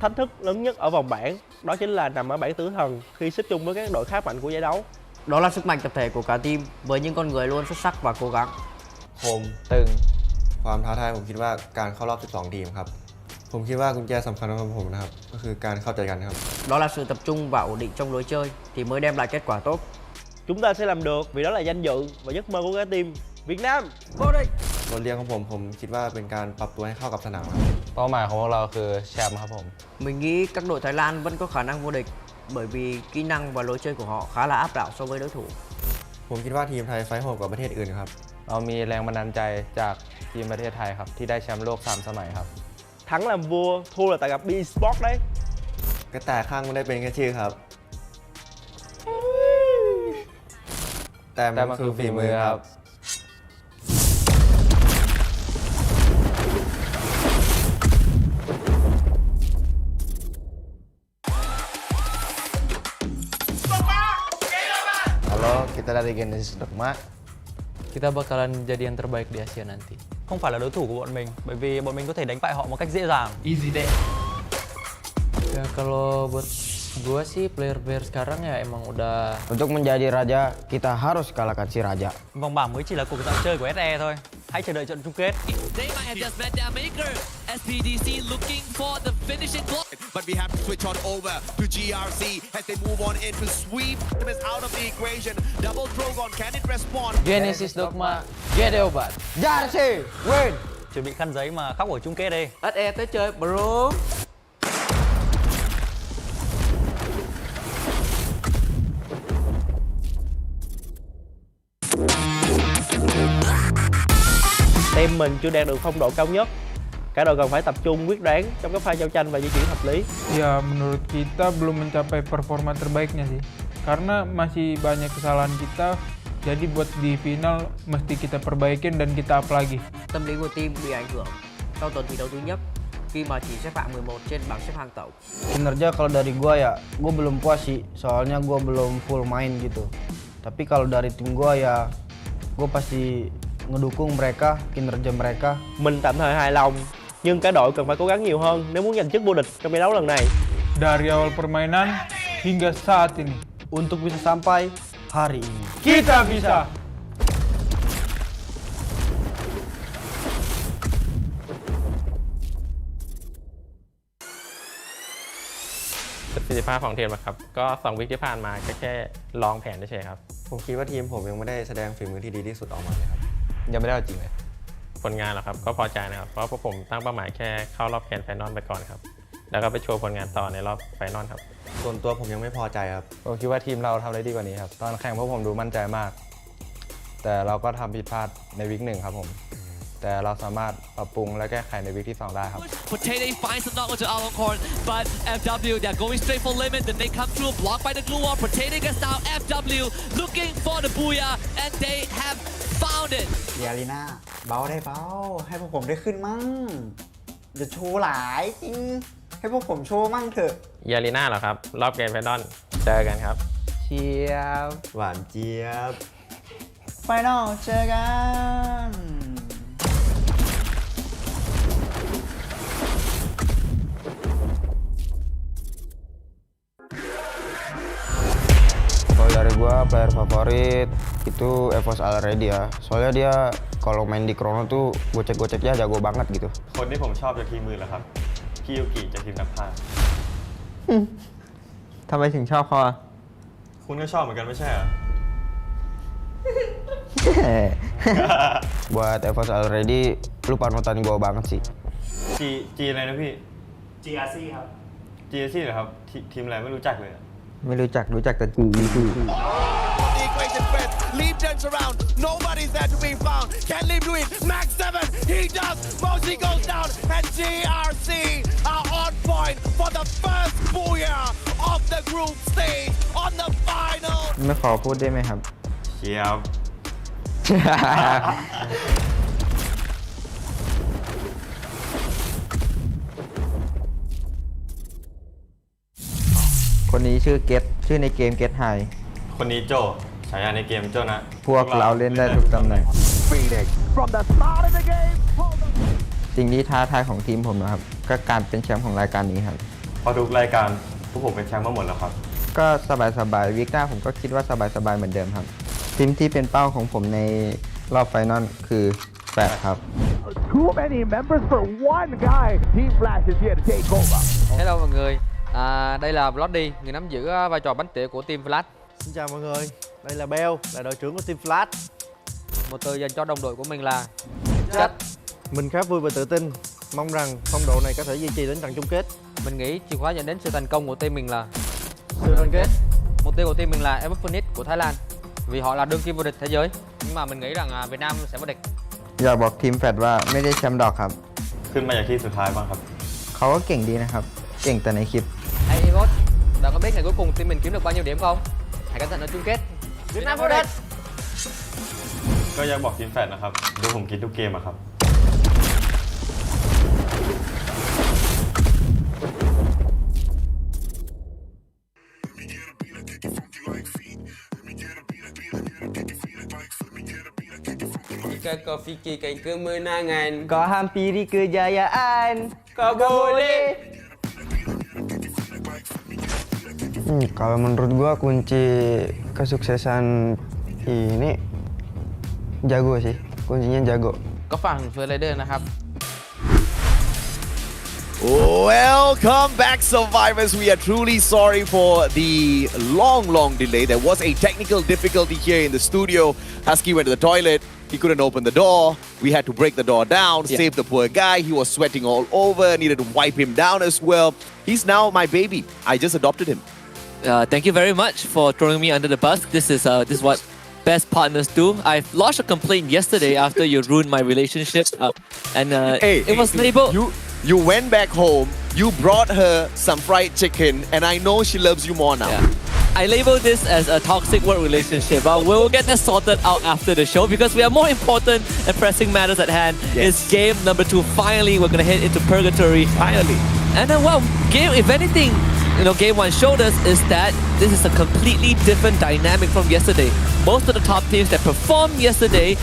Thách thức lớn nhất ở vòng bảng đó chính là nằm ở bảng tử thần khi xếp chung với các đội khá mạnh của giải đấu. Đó là sức mạnh tập thể của cả team với những con người luôn xuất sắc và cố gắng. คมตึง ความท้าทายผมคิดว่าการเข้ารอบ 12 ทีมครับ ผมคิดว่ากุญแจสำคัญของผมนะครับ ก็คือการเข้าใจกันครับ Đó là sự tập trung và ổn định trong lối chơi thì mới đem lại kết quả tốt. Chúng ta sẽ làm được vì đó là danh dự và giấc mơ của cả team Việt Nam. Vô địch! บทเรียนของผมคิดว่าเป็นการปรับตัวให้เข้ากับสนามครับ เป้าหมายของพวกเราคือแชมป์ครับผม Mình nghĩ các đội Thái Lan vẫn có khả năng vô địch bởi vì kỹ năng và lối chơi của họ khá là áp đảo so với đối thủ. ผมคิดว่าทีมไทยไฟท์โหดกว่าประเทศอื่นครับ เรามีแรงบันดาลใจจากทีมประเทศไทยครับที่ได้แชมป์โลก 3 สมัยครับ Thắng làm vua, thua là tại gặp BIGO Sport đấy. กระต่ายข้างไม่ได้เป็นแค่ชื่อครับ แต่มันคือฝีมือครับ Halo, kita dari Genesis Dogma. Kita bakalan jadi yang terbaik di Asia nanti. Không phải là đối thủ của bọn mình, bởi vì bọn mình có thể đánh bại họ một cách dễ dàng. Easy deh. Ya kalau buat gua sih player-player sekarang ya emang udah. Untuk menjadi raja, kita harus kalahkan si raja. Vòng bảng mới chỉ là cuộc dạo chơi của SE thôi. Hãy chờ đợi trận chung kết. They might have just met their maker. SPDC looking for the finishing block. But we have to switch on over to GRC as they move on in to sweep them is out of the equation. Double Drogon, can it respond? Genesis Dogma, get obat. Jersey, win! Chuẩn bị khăn giấy mà khóc ở chung kết đi. SE tới chơi bro. Team mình chưa đạt được phong độ cao nhất. Cả đội cần phải tập trung quyết đoán trong các pha giao tranh và di chuyển hợp lý. Ya, menurut kita belum mencapai performa terbaiknya sih. Karena masih banyak kesalahan kita. Jadi buat di final mesti kita perbaikin dan kita up lagi. Tâm lý của team bị ảnh hưởng sau tuần thi đấu thứ nhất khi mà chỉ xếp hạng 11 trên bảng xếp hạng tổng. Kinerja kalau dari gua ya, gua belum puas sih. Soalnya gua belum full main gitu. Tapi kalau dari tim gua ya, gua pasti ngedukung mereka, kinerja mereka. Mình tạm thời hài lòng, nhưng cả đội cần phải cố gắng nhiều hơn nếu muốn giành chức vô địch trong giải đấu lần này. Dari awal permainan hingga saat ini. Untuk bisa sampai hari ini. Kita bisa!ประสิทธิภาพของทีมนะครับก็2 วีคที่ผ่านมาแค่ลองแผนเฉยๆครับ ผมคิดว่าทีมผมยังไม่ได้แสดงฝีมือที่ดีที่สุดออกมาเลยครับ ยังไม่ได้เอาจริงเลย ผลงานเหรอครับก็พอใจนะครับเพราะพวกผมตั้งเป้าหมายแค่เข้ารอบแกรนด์ไฟนอลไปก่อนครับแล้วก็ไปโชว์ผลงานต่อในรอบไฟนอลครับ ส่วนตัวผมยังไม่พอใจครับ ผมคิดว่าทีมเราทำได้ดีกว่านี้ครับตอนแข่งพวกผมดูมั่นใจมาก แต่เราก็ทำผิดพลาดในวีค 1ครับผมแต่เราสามารถปรับปรุงและแก้ไขในวีคที่ 2 ได้ครับ Potato finds the knock onto Aloncorn, but FW they're going straight for limit. Then they come through, blocked by the glue wall. Potato gets down. FW looking for the booyah, and they have found it. เยาลีน่าเบาได้เบาให้พวกผมได้ขึ้นมั่งอย่าโชว์หลายจริงให้พวกผมโชว์มั่งเถอะ ยาลีน่าเหรอครับรอบแกรนด์ไฟนอลเจอกันครับ เชียบ หวานเจี๊ยบ ไฟนอลเจอกัน ผ player favorit itu FFSI already ya. Soalnya dia kalau main di Chrono tuh gocek-goceknya jago banget gitu. คนที่ผมชอบจากทีมมือเหรอครับพี่ยูกิจากทีมนักพากย์ ทำไมถึงชอบเขาอ่ะ คุณก็ชอบเหมือนกันไม่ใช่เหรอ Buat FFSI already lu panutan gua banget sih. G อะไรนะพี่ GRC ครับ GRC เหรอครับทีมอะไรไม่รู้จักเลยอะ ไม่รู้จักแต่จี The equation fits. Leap turns around. Nobody's there to be found. Can Leap do it? Max 7. He does. Moshi goes down. And GRC are on point for the first booyah of the group stage on the final. ไม่ขอพูดได้ไหมครับ เชียบ คนนี้ชื่อเกตชื่อในเกมเกตไฮ คนนี้โจฉายาในเกมโจนะ พวกเราเล่นได้ทุกตำแหน่ง From the start of the game. สิ่งที่ท้าทายของทีมผมนะครับ ก็การเป็นแชมป์ของรายการนี้ครับ พอทุกรายการพวกผมเป็นแชมป์มาหมดแล้วครับ ก็สบายๆวิกหน้าผมก็คิดว่าสบายๆเหมือนเดิมครับ ทีมที่เป็นเป้าของผมในรอบไฟนอลคือ8ครับ Too many members for one guy. Team Flash is here to take over. Hello mọi người, đây là Bloody, người nắm giữ vai trò bánh tỉa của team Flash. Xin chào mọi người, đây là Bell, là đội trưởng của team Flash. Một từ dành cho đồng đội của mình là Chất. Mình khá vui và tự tin, mong rằng phong độ này có thể duy trì đến trận chung kết. Mình nghĩ chìa khóa dẫn đến sự thành công của team mình là sự đoàn kết. Mục tiêu của team mình là FFSI của Thái Lan, vì họ là đương kim vô địch thế giới. Nhưng mà mình nghĩ rằng Việt Nam sẽ vô địch. อยากบอกทีมแฟดว่าไม่ได้แชมป์ดอกครับ ขึ้นมาจากที่สุดท้ายบ้างครับ เขาก็เก่งดีนะครับ เก่งแต่ในคลิป Hey Evos, bạn có biết ngày cuối cùng team mình kiếm được bao nhiêu điểm không? Hãy cẩn thận ở chung kết. Việt Nam vô địch. ก็อยากบอกทีมแฟดนะครับดูผมคิดทุกเกมอะครับ Jika kau fikirkan kemenangan, Kau hampiri kejayaan. kau boleh. Kalau menurut gua kunci kesuksesan ini jago sih. Kuncinya jago. ก็ฝั่งเฟอร์ไรเดอร์นะครับ Welcome back, survivors. We are truly sorry for the long delay. There was a technical difficulty here in the studio. Husky went to the toilet. He couldn't open the door. We had to break the door down, save the poor guy. He was sweating all over. Needed to wipe him down as well. He's now my baby. I just adopted him. Thank you very much for throwing me under the bus. This is what best partners do. I've lodged a complaint yesterday after you ruined my relationship, and it was labeled. You went back home. You brought her some fried chicken, and I know she loves you more now. I label this as a toxic work relationship, but we'll get that sorted out after the show because we have more important and pressing matters at hand. It's game number 2. Finally, we're gonna head into purgatory. Finally. And then, well, if anything, game 1 showed us is that this is a completely different dynamic from yesterday. Most of the top teams that performed yesterday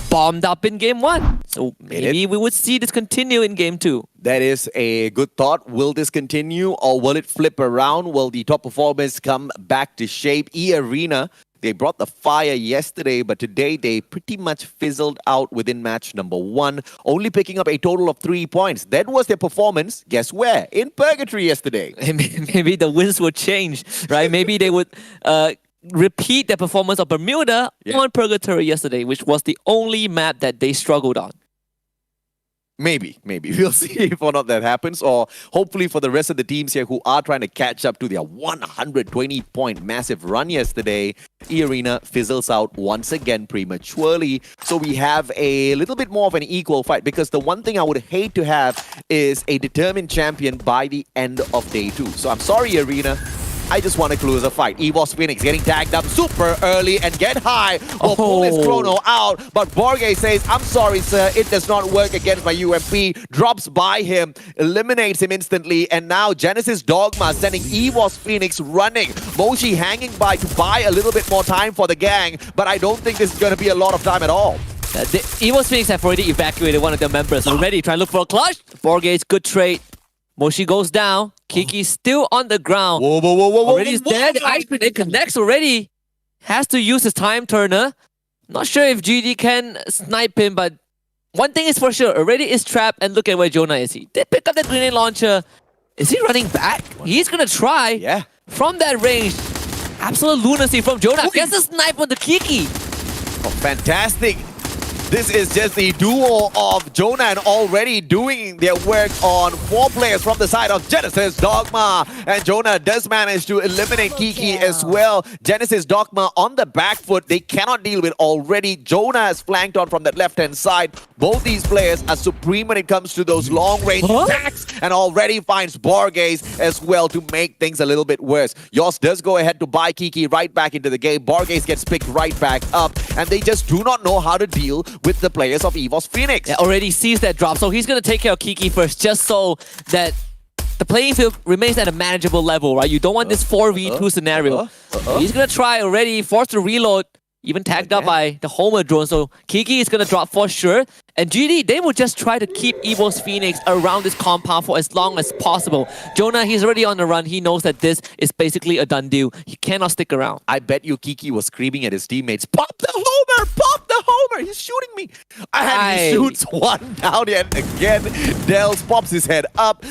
bombed up in game 1. So maybe we would see this continue in game 2. That is a good thought. Will this continue or will it flip around? Will the top performers come back to shape? E-Arena, they brought the fire yesterday, but today they pretty much fizzled out within match number 1, only picking up a total of 3 points. That was their performance. Guess where? In Purgatory yesterday. Maybe the winds would change, right? Maybe they would repeat their performance of Bermuda on Purgatory yesterday, which was the only map that they struggled on. Maybe. We'll see if or not that happens, or hopefully for the rest of the teams here who are trying to catch up to their 120-point massive run yesterday, E-Arena fizzles out once again prematurely. So we have a little bit more of an equal fight, because the one thing I would hate to have is a determined champion by the end of day 2. So I'm sorry, E-Arena. I just want to close the fight. EVOS Phoenix getting tagged up super early and get high. Pull his chrono out. But Borge says, I'm sorry, sir. It does not work against my UMP. Drops by him. Eliminates him instantly. And now Genesis Dogma sending EVOS Phoenix running. Moshi hanging by to buy a little bit more time for the gang. But I don't think this is going to be a lot of time at all. The EVOS Phoenix have already evacuated one of their members already. Trying to look for a clutch. Borge, good trade. Moshi goes down. Kiki still on the ground. Whoa. Already is dead. The ice grenade connects already. has to use his time turner. Not sure if GD can snipe him, but one thing is for sure, already is trapped, and look at where Jonah is. He did pick up that grenade launcher. Is he running back? He's gonna try. Yeah. From that range. Absolute lunacy from Jonah. Gets a snipe on the Kiki. Oh, fantastic. This is just the duo of Jonah and already doing their work on 4 players from the side of Genesis, Dogma. And Jonah does manage to eliminate Kiki as well. Genesis, Dogma on the back foot. They cannot deal with already. Jonah is flanked on from that left-hand side. Both these players are supreme when it comes to those long-range attacks and already finds Borges as well to make things a little bit worse. Yoss does go ahead to buy Kiki right back into the game. Borges gets picked right back up, and they just do not know how to deal with the players of EVOS Phoenix. Yeah, already sees that drop, so he's going to take care of Kiki first, just so that the playing field remains at a manageable level, right? You don't want this 4v2 scenario. He's going to try already, forced to reload, even tagged up by the Homer drone, so Kiki is going to drop for sure. And GD, they will just try to keep EVOS Phoenix around this compound for as long as possible. Jonah, he's already on the run. He knows that this is basically a done deal. He cannot stick around. I bet you Kiki was screaming at his teammates, "Pop the Homer! Pop the Homer! He's shooting me!" And he shoots one down yet again. Dels pops his head up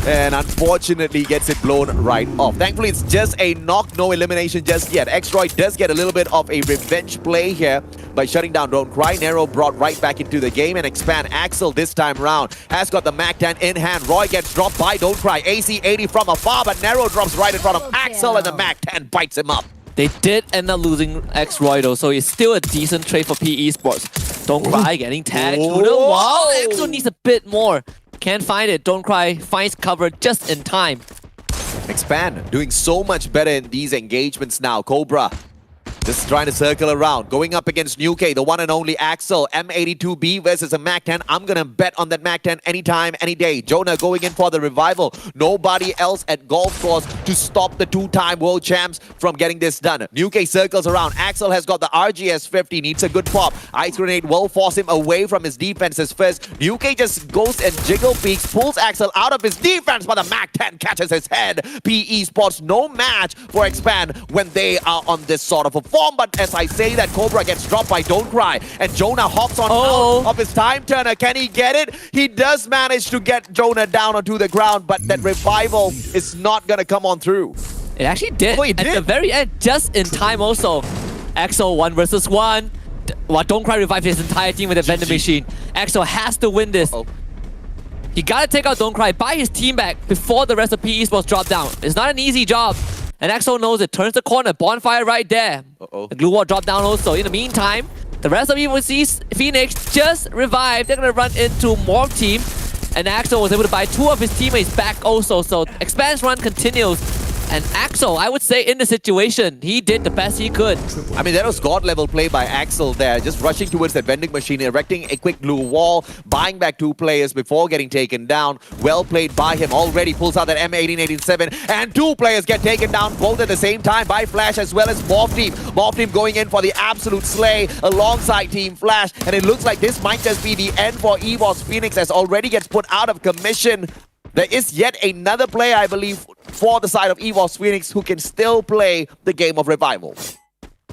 and unfortunately gets it blown right off. Thankfully, it's just a knock, no elimination just yet. Xroid does get a little bit of a revenge play here by shutting down Don't Cry. Nero brought right back into the game, and Expand Axel this time round has got the MAC-10 in hand. Roy gets dropped by Don't Cry. AC-80 from afar, but Nero drops right in front of Axel, and the MAC-10 bites him up. They did end up losing Xroid though, so it's still a decent trade for PE Sports. Don't Cry getting tagged to the wall. Axel needs a bit more. Can't find it. Don't Cry finds cover just in time. Expand doing so much better in these engagements now. Cobra just trying to circle around, going up against New K, the one and only Axel. M82B versus a MAC-10. I'm gonna bet on that MAC-10 anytime, any day. Jonah going in for the revival. Nobody else at golf course to stop the 2-time world champs from getting this done. New K circles around. Axel has got the RGS 50, needs a good pop. Ice Grenade will force him away from his defenses first. New K just goes and jiggle peeks, pulls Axel out of his defense, but the MAC-10 catches his head. PE Sports no match for Expand when they are on this sort of a form. But as I say that, Cobra gets dropped by Don't Cry, and Jonah hops on out of his time turner. Can he get it? He does manage to get Jonah down onto the ground, but that revival is not gonna come on through. It actually did. At the very end, just in time also. Axel 1 versus 1. Don't Cry revived his entire team with a vending machine. Axel has to win this. He gotta take out Don't Cry, buy his team back before the rest of PE Sports drop down. It's not an easy job. And Axel knows it. Turns the corner. Bonfire right there. The glue wall dropped down also. In the meantime, the rest of EVOS Phoenix just revived. They're going to run into more team. And Axel was able to buy 2 of his teammates back also. So Expand's run continues. And Axel, I would say in the situation, he did the best he could. I mean, that was God level play by Axel there. Just rushing towards that vending machine, erecting a quick glue wall, buying back 2 players before getting taken down. Well played by him. Already pulls out that M1887, and 2 players get taken down both at the same time by Flash as well as Morph Team. Morph Team going in for the absolute slay alongside Team Flash. And it looks like this might just be the end for EVOS Phoenix as already gets put out of commission. There is yet another player, I believe, for the side of EVOS Phoenix who can still play the game of revival.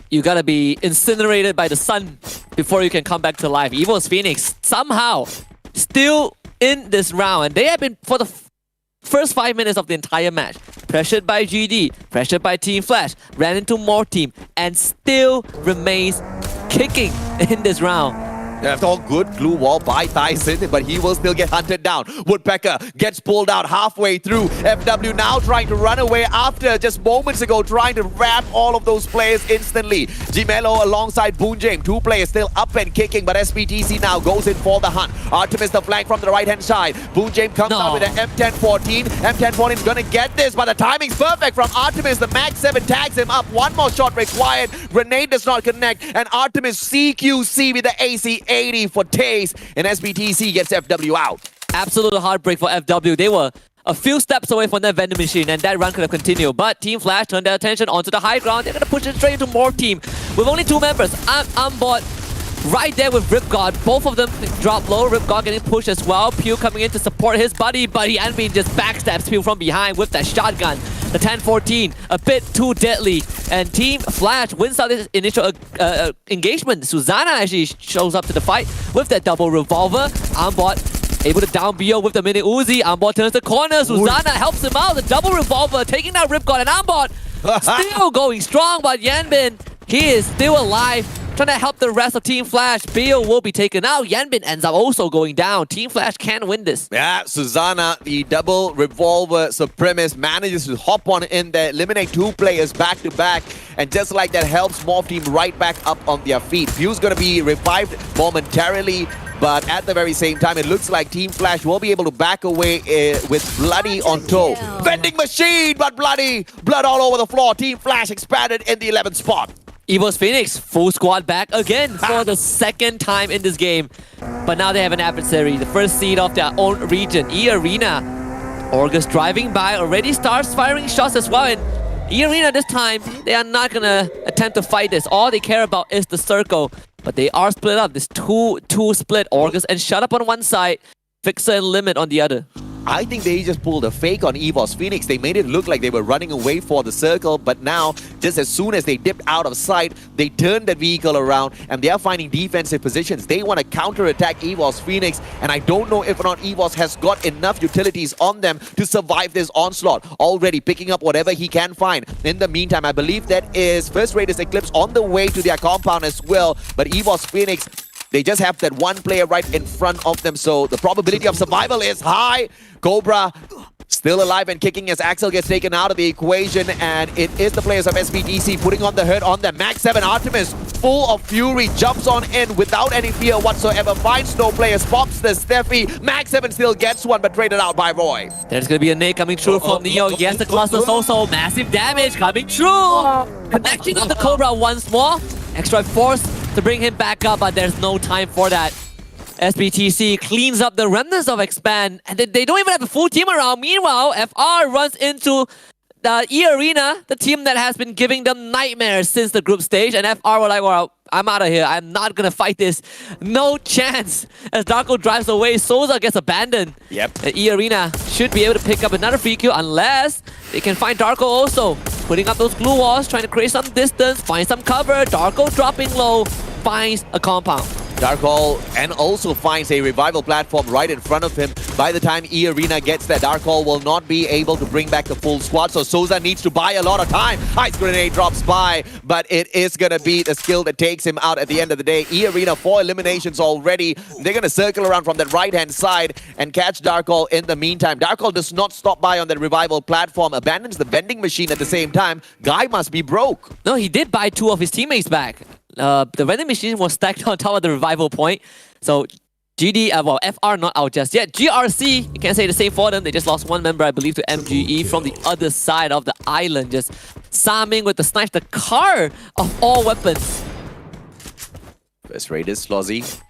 You gotta be incinerated by the sun before you can come back to life. EVOS Phoenix somehow still in this round, and they have been for the first 5 minutes of the entire match. Pressured by GD, pressured by Team Flash, ran into more team, and still remains kicking in this round. That's all good. Glue wall by Tyson, but he will still get hunted down. Woodpecker gets pulled out halfway through. FW now trying to run away after just moments ago trying to wrap all of those players instantly. Gmello alongside Boonjame. 2 players still up and kicking, but SPTC now goes in for the hunt. Artemis the flank from the right-hand side. Boonjame comes out with an M1014. M1014 is going to get this, but the timing's perfect from Artemis. The Max 7 tags him up. 1 more shot required. Grenade does not connect, and Artemis CQC with the AC-80 for Taze, and SBTC gets FW out. Absolute heartbreak for FW. They were a few steps away from that vending machine, and that run could have continued. But Team Flash turned their attention onto the high ground. They're going to push it straight into more team. With only 2 members, I'm bought right there with Ripgod. Both of them drop low. Ripgod getting pushed as well. Pew coming in to support his buddy, but he Anvin just backstabs Pew from behind with that shotgun. The 10-14, a bit too deadly. And Team Flash wins out this initial engagement. Susanna actually shows up to the fight with that double revolver. Ambot able to down BO with the mini Uzi. Ambot turns the corner. Susanna helps him out. The double revolver taking down Ripcord, and Ambot still going strong, but Yanbin, he is still alive, trying to help the rest of Team Flash. BO will be taken out. Yanbin ends up also going down. Team Flash can win this. Yeah, Susanna, the double revolver supremacist, manages to hop on in there, eliminate 2 players back to back, and just like that helps Morph Team right back up on their feet. View's gonna be revived momentarily, but at the very same time, it looks like Team Flash will be able to back away with Bloody on toe. Vending machine, but Bloody! Blood all over the floor. Team Flash expanded in the 11th spot. EVOS Phoenix, full squad back again for the second time in this game. But now they have an adversary, the first seed of their own region, E-Arena. August driving by, already starts firing shots as well. And E-Arena this time, they are not gonna attempt to fight this. All they care about is the circle. But they are split up. This 2-2 split. August and Shut Up on one side, Fixer and Limit on the other. I think they just pulled a fake on EVOS Phoenix. They made it look like they were running away for the circle, but now, just as soon as they dipped out of sight, they turned that vehicle around and they are finding defensive positions. They want to counter-attack EVOS Phoenix, and I don't know if or not EVOS has got enough utilities on them to survive this onslaught. Already picking up whatever he can find. In the meantime, I believe that is First Raiders Eclipse on the way to their compound as well, but EVOS Phoenix, they just have that one player right in front of them, so the probability of survival is high. Cobra still alive and kicking as Axel gets taken out of the equation, and it is the players of SBTC putting on the hurt on them. Max 7 Artemis, full of fury, jumps on in without any fear whatsoever, finds no players, pops the Steffi. Max 7 still gets one, but traded out by Roy. There's gonna be a nade coming through from Neo. Yes, the cluster's also massive damage coming through. Connecting on the Cobra once more. Extra force to bring him back up, but there's no time for that. SBTC cleans up the remnants of Expand, and they don't even have a full team around. Meanwhile, FR runs into the E-Arena, the team that has been giving them nightmares since the group stage, and FR were like, well, I'm out of here. I'm not gonna fight this. No chance. As Darko drives away, Souza gets abandoned. Yep. The E-Arena should be able to pick up another free kill unless they can find Darko also. Putting up those glue walls, trying to create some distance, find some cover. Darko dropping low, finds a compound. Darkhall and also finds a revival platform right in front of him. By the time E-Arena gets there, Darkhall will not be able to bring back the full squad, so Souza needs to buy a lot of time. Ice Grenade drops by, but it is going to be the skill that takes him out at the end of the day. E-Arena 4 eliminations already. They're going to circle around from that right-hand side and catch Darkhall in the meantime. Darkhall does not stop by on that revival platform, abandons the vending machine at the same time. Guy must be broke. No, he did buy 2 of his teammates back. The vending machine was stacked on top of the revival point. So GD, well, FR not out just yet. GRC, you can't say the same for them. They just lost 1 member, I believe, to MGE from the other side of the island. Just Saming with the snipe, the car of all weapons. First Raiders, Lozzy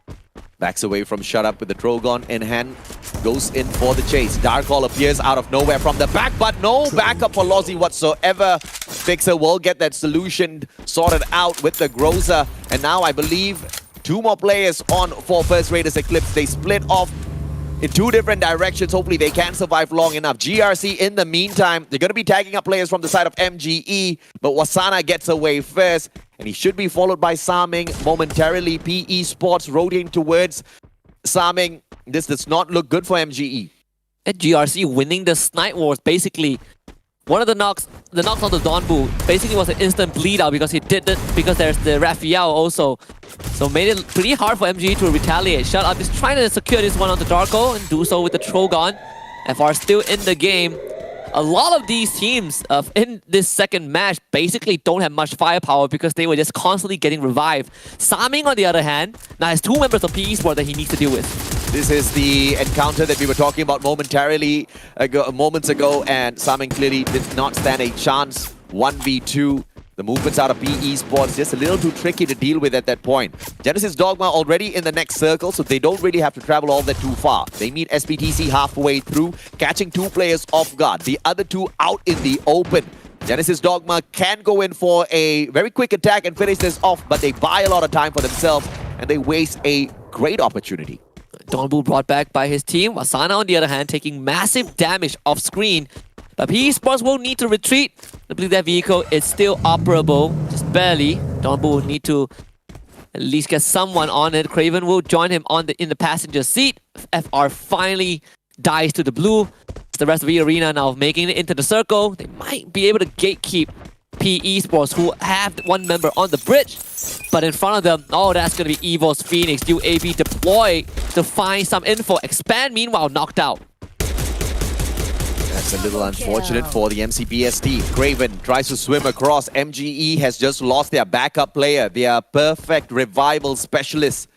backs away from Shut Up with the Trogon in hand. Goes in for the chase. Darkhall appears out of nowhere from the back, but no backup for Lozzy whatsoever. Fixer will get that solution sorted out with the Groza. And now I believe 2 more players on for First Raiders Eclipse. They split off in 2 different directions. Hopefully they can survive long enough. GRC in the meantime, they're going to be tagging up players from the side of MGE, but Wasana gets away first, and he should be followed by Saming momentarily. PE Sports rotating towards Saming. This does not look good for MGE. And GRC winning the snipe wars, basically. One of the knocks on the Donbu basically was an instant bleed out because he did it because there's the Raphael also. So made it pretty hard for MGE to retaliate. Shut Up is trying to secure this one onto Darko and do so with the Trogon. FR still in the game. A lot of these teams in this second match basically don't have much firepower because they were just constantly getting revived. Saming, on the other hand, now has 2 members of PE Sport that he needs to deal with. This is the encounter that we were talking about moments ago, and Saming clearly did not stand a chance. 1v2. The movements out of PE Sports just a little too tricky to deal with at that point. Genesis Dogma already in the next circle, so they don't really have to travel all that too far. They meet SBTC halfway through, catching 2 players off guard. The other 2 out in the open. Genesis Dogma can go in for a very quick attack and finish this off, but they buy a lot of time for themselves, and they waste a great opportunity. Donbu brought back by his team. Wasana, on the other hand, taking massive damage off screen. But PE Sports will need to retreat. I believe that vehicle is still operable, just barely. Donbu will need to at least get someone on it. Craven will join him on in the passenger seat. FR finally dies to the blue. The rest of the arena now making it into the circle. They might be able to gatekeep PE Sports, who have one member on the bridge. But in front of them, oh, that's going to be Evo's Phoenix. UAV deployed to find some info. Expand, meanwhile, knocked out. That's a little unfortunate for the MCBST. Craven tries to swim across. MGE has just lost their backup player, their perfect revival specialist.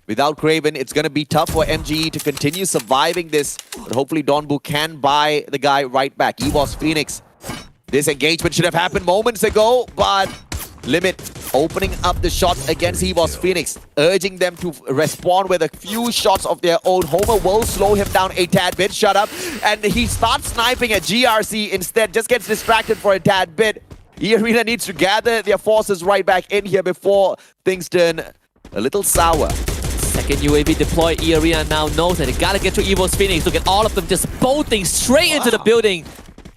Without Craven, it's going to be tough for MGE to continue surviving this. But hopefully Donbu can buy the guy right back. EVOS Phoenix. This engagement should have happened moments ago, but Limit opening up the shots against EVOS Phoenix, urging them to respond with a few shots of their own. Homer will slow him down a tad bit. Shut up. And he starts sniping at GRC instead, just gets distracted for a tad bit. E-Arena needs to gather their forces right back in here before things turn a little sour. Second UAV deployed. E-Arena now knows that they gotta get to EVOS Phoenix. Look at all of them just bolting straight into the building.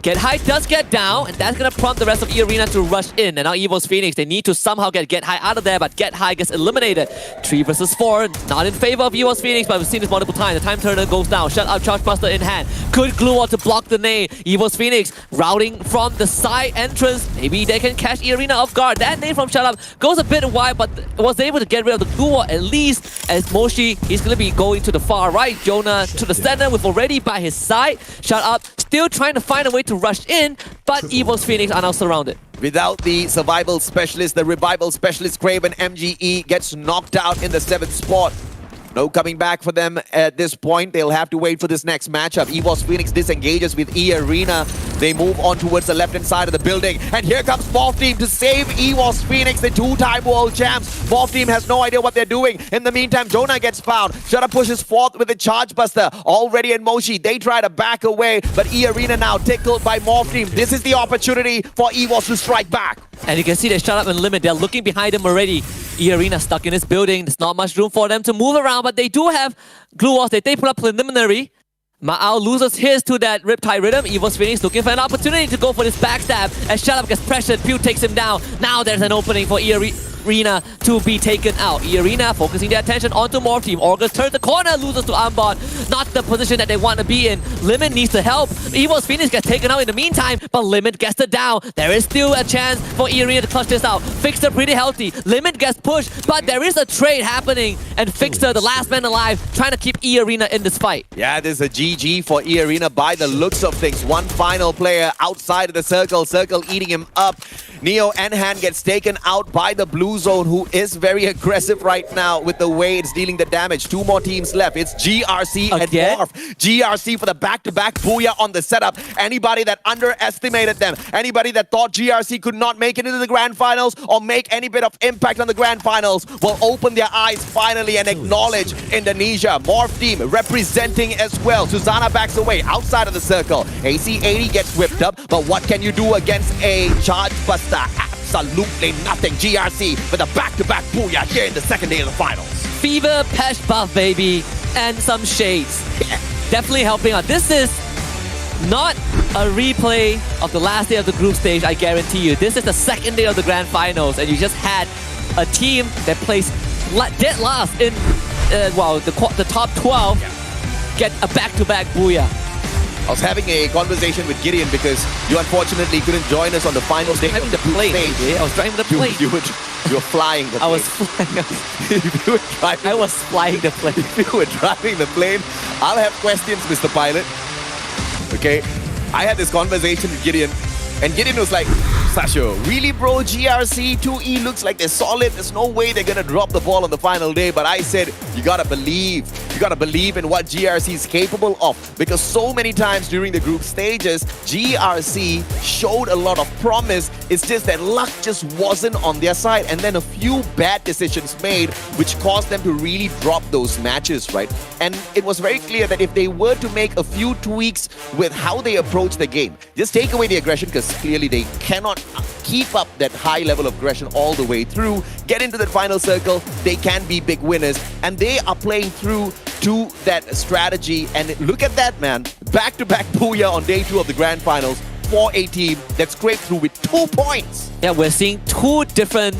Get High does get down, and that's gonna prompt the rest of E-Arena to rush in. And now EVOS Phoenix, they need to somehow get High out of there, but Get High gets eliminated. 3 versus 4, not in favor of EVOS Phoenix, but we've seen this multiple times. The time turner goes down. Shut up, Charge Buster in hand. Good glue wall to block the nade. EVOS Phoenix routing from the side entrance. Maybe they can catch E-Arena off guard. That nade from Shut Up goes a bit wide, but was able to get rid of the glue wall at least. As Moshi, he's gonna be going to the far right. Jonah to the center with already by his side. Shut Up, still trying to find a way to rush in, but EVOS Phoenix are now surrounded. Without the survival specialist, the revival specialist, Craven, MGE gets knocked out in the 7th spot. No coming back for them at this point. They'll have to wait for this next matchup. EVOS Phoenix disengages with E-Arena. They move on towards the left-hand side of the building. And here comes Morph Team to save EVOS Phoenix, the 2-time world champs. Morph Team has no idea what they're doing. In the meantime, Jonah gets found. Shudder pushes forth with a Charge Buster. Already in Moshi, they try to back away. But E-Arena now tickled by Morph Team. This is the opportunity for EVOS to strike back. And you can see they Shut Up and Limit. They're looking behind them already. E-Arena stuck in this building. There's not much room for them to move around, but they do have glue walls. They put up preliminary. Ma'ao loses his to that Riptide Rhythm. EVOS Phoenix looking for an opportunity to go for this backstab. As Shut Up gets pressured, Pew takes him down. Now there's an opening for E-Arena to be taken out. E-Arena focusing their attention onto Morph Team. August turns the corner, loses to Ambon. Not the position that they want to be in. Limit needs to help. EVOS Phoenix gets taken out in the meantime, but Limit gets the down. There is still a chance for E-Arena to clutch this out. Fixer pretty healthy. Limit gets pushed, but there is a trade happening. And Fixer, the last man alive, trying to keep E-Arena in this fight. Yeah, there's a GG for E-Arena by the looks of things. One final player outside of the circle. Circle eating him up. Neo Enhan gets taken out by the blue zone, who is very aggressive right now with the way it's dealing the damage. 2 more teams left. It's GRC and Morph. GRC for the back-to-back booyah on the setup. Anybody that underestimated them, anybody that thought GRC could not make it into the grand finals or make any bit of impact on the grand finals will open their eyes finally and acknowledge Indonesia. Morph Team representing as well. Susanna backs away outside of the circle. AC80 gets whipped up, but what can you do against a Charge Buster? Absolutely nothing. GRC with a back-to-back booyah here in the second day of the finals. Fever, Patch Buff, baby, and some shades. Definitely helping out. This is not a replay of the last day of the group stage, I guarantee you. This is the second day of the grand finals, and you just had a team that placed dead last in, the top 12 get a back-to-back booyah. I was having a conversation with Gideon because you unfortunately couldn't join us on the final day of the plane. I was driving the plane. You were flying the plane. I was flying. If you were driving, I was flying the plane. If you were driving the plane, I'll have questions, Mr. Pilot. Okay? I had this conversation with Gideon, and Gideon was like, Sasho, really bro, GRC 2E looks like they're solid. There's no way they're gonna drop the ball on the final day. But I said, you gotta believe. You gotta believe in what GRC is capable of. Because so many times during the group stages, GRC showed a lot of promise. It's just that luck just wasn't on their side. And then a few bad decisions made, which caused them to really drop those matches, right? And it was very clear that if they were to make a few tweaks with how they approach the game, just take away the aggression, because clearly they cannot keep up that high level of aggression all the way through, get into the final circle, they can be big winners. And they are playing through to that strategy. And look at that, man. Back-to-back booyah on day 2 of the grand finals. for a team that scraped through with 2 points. Yeah, we're seeing two different,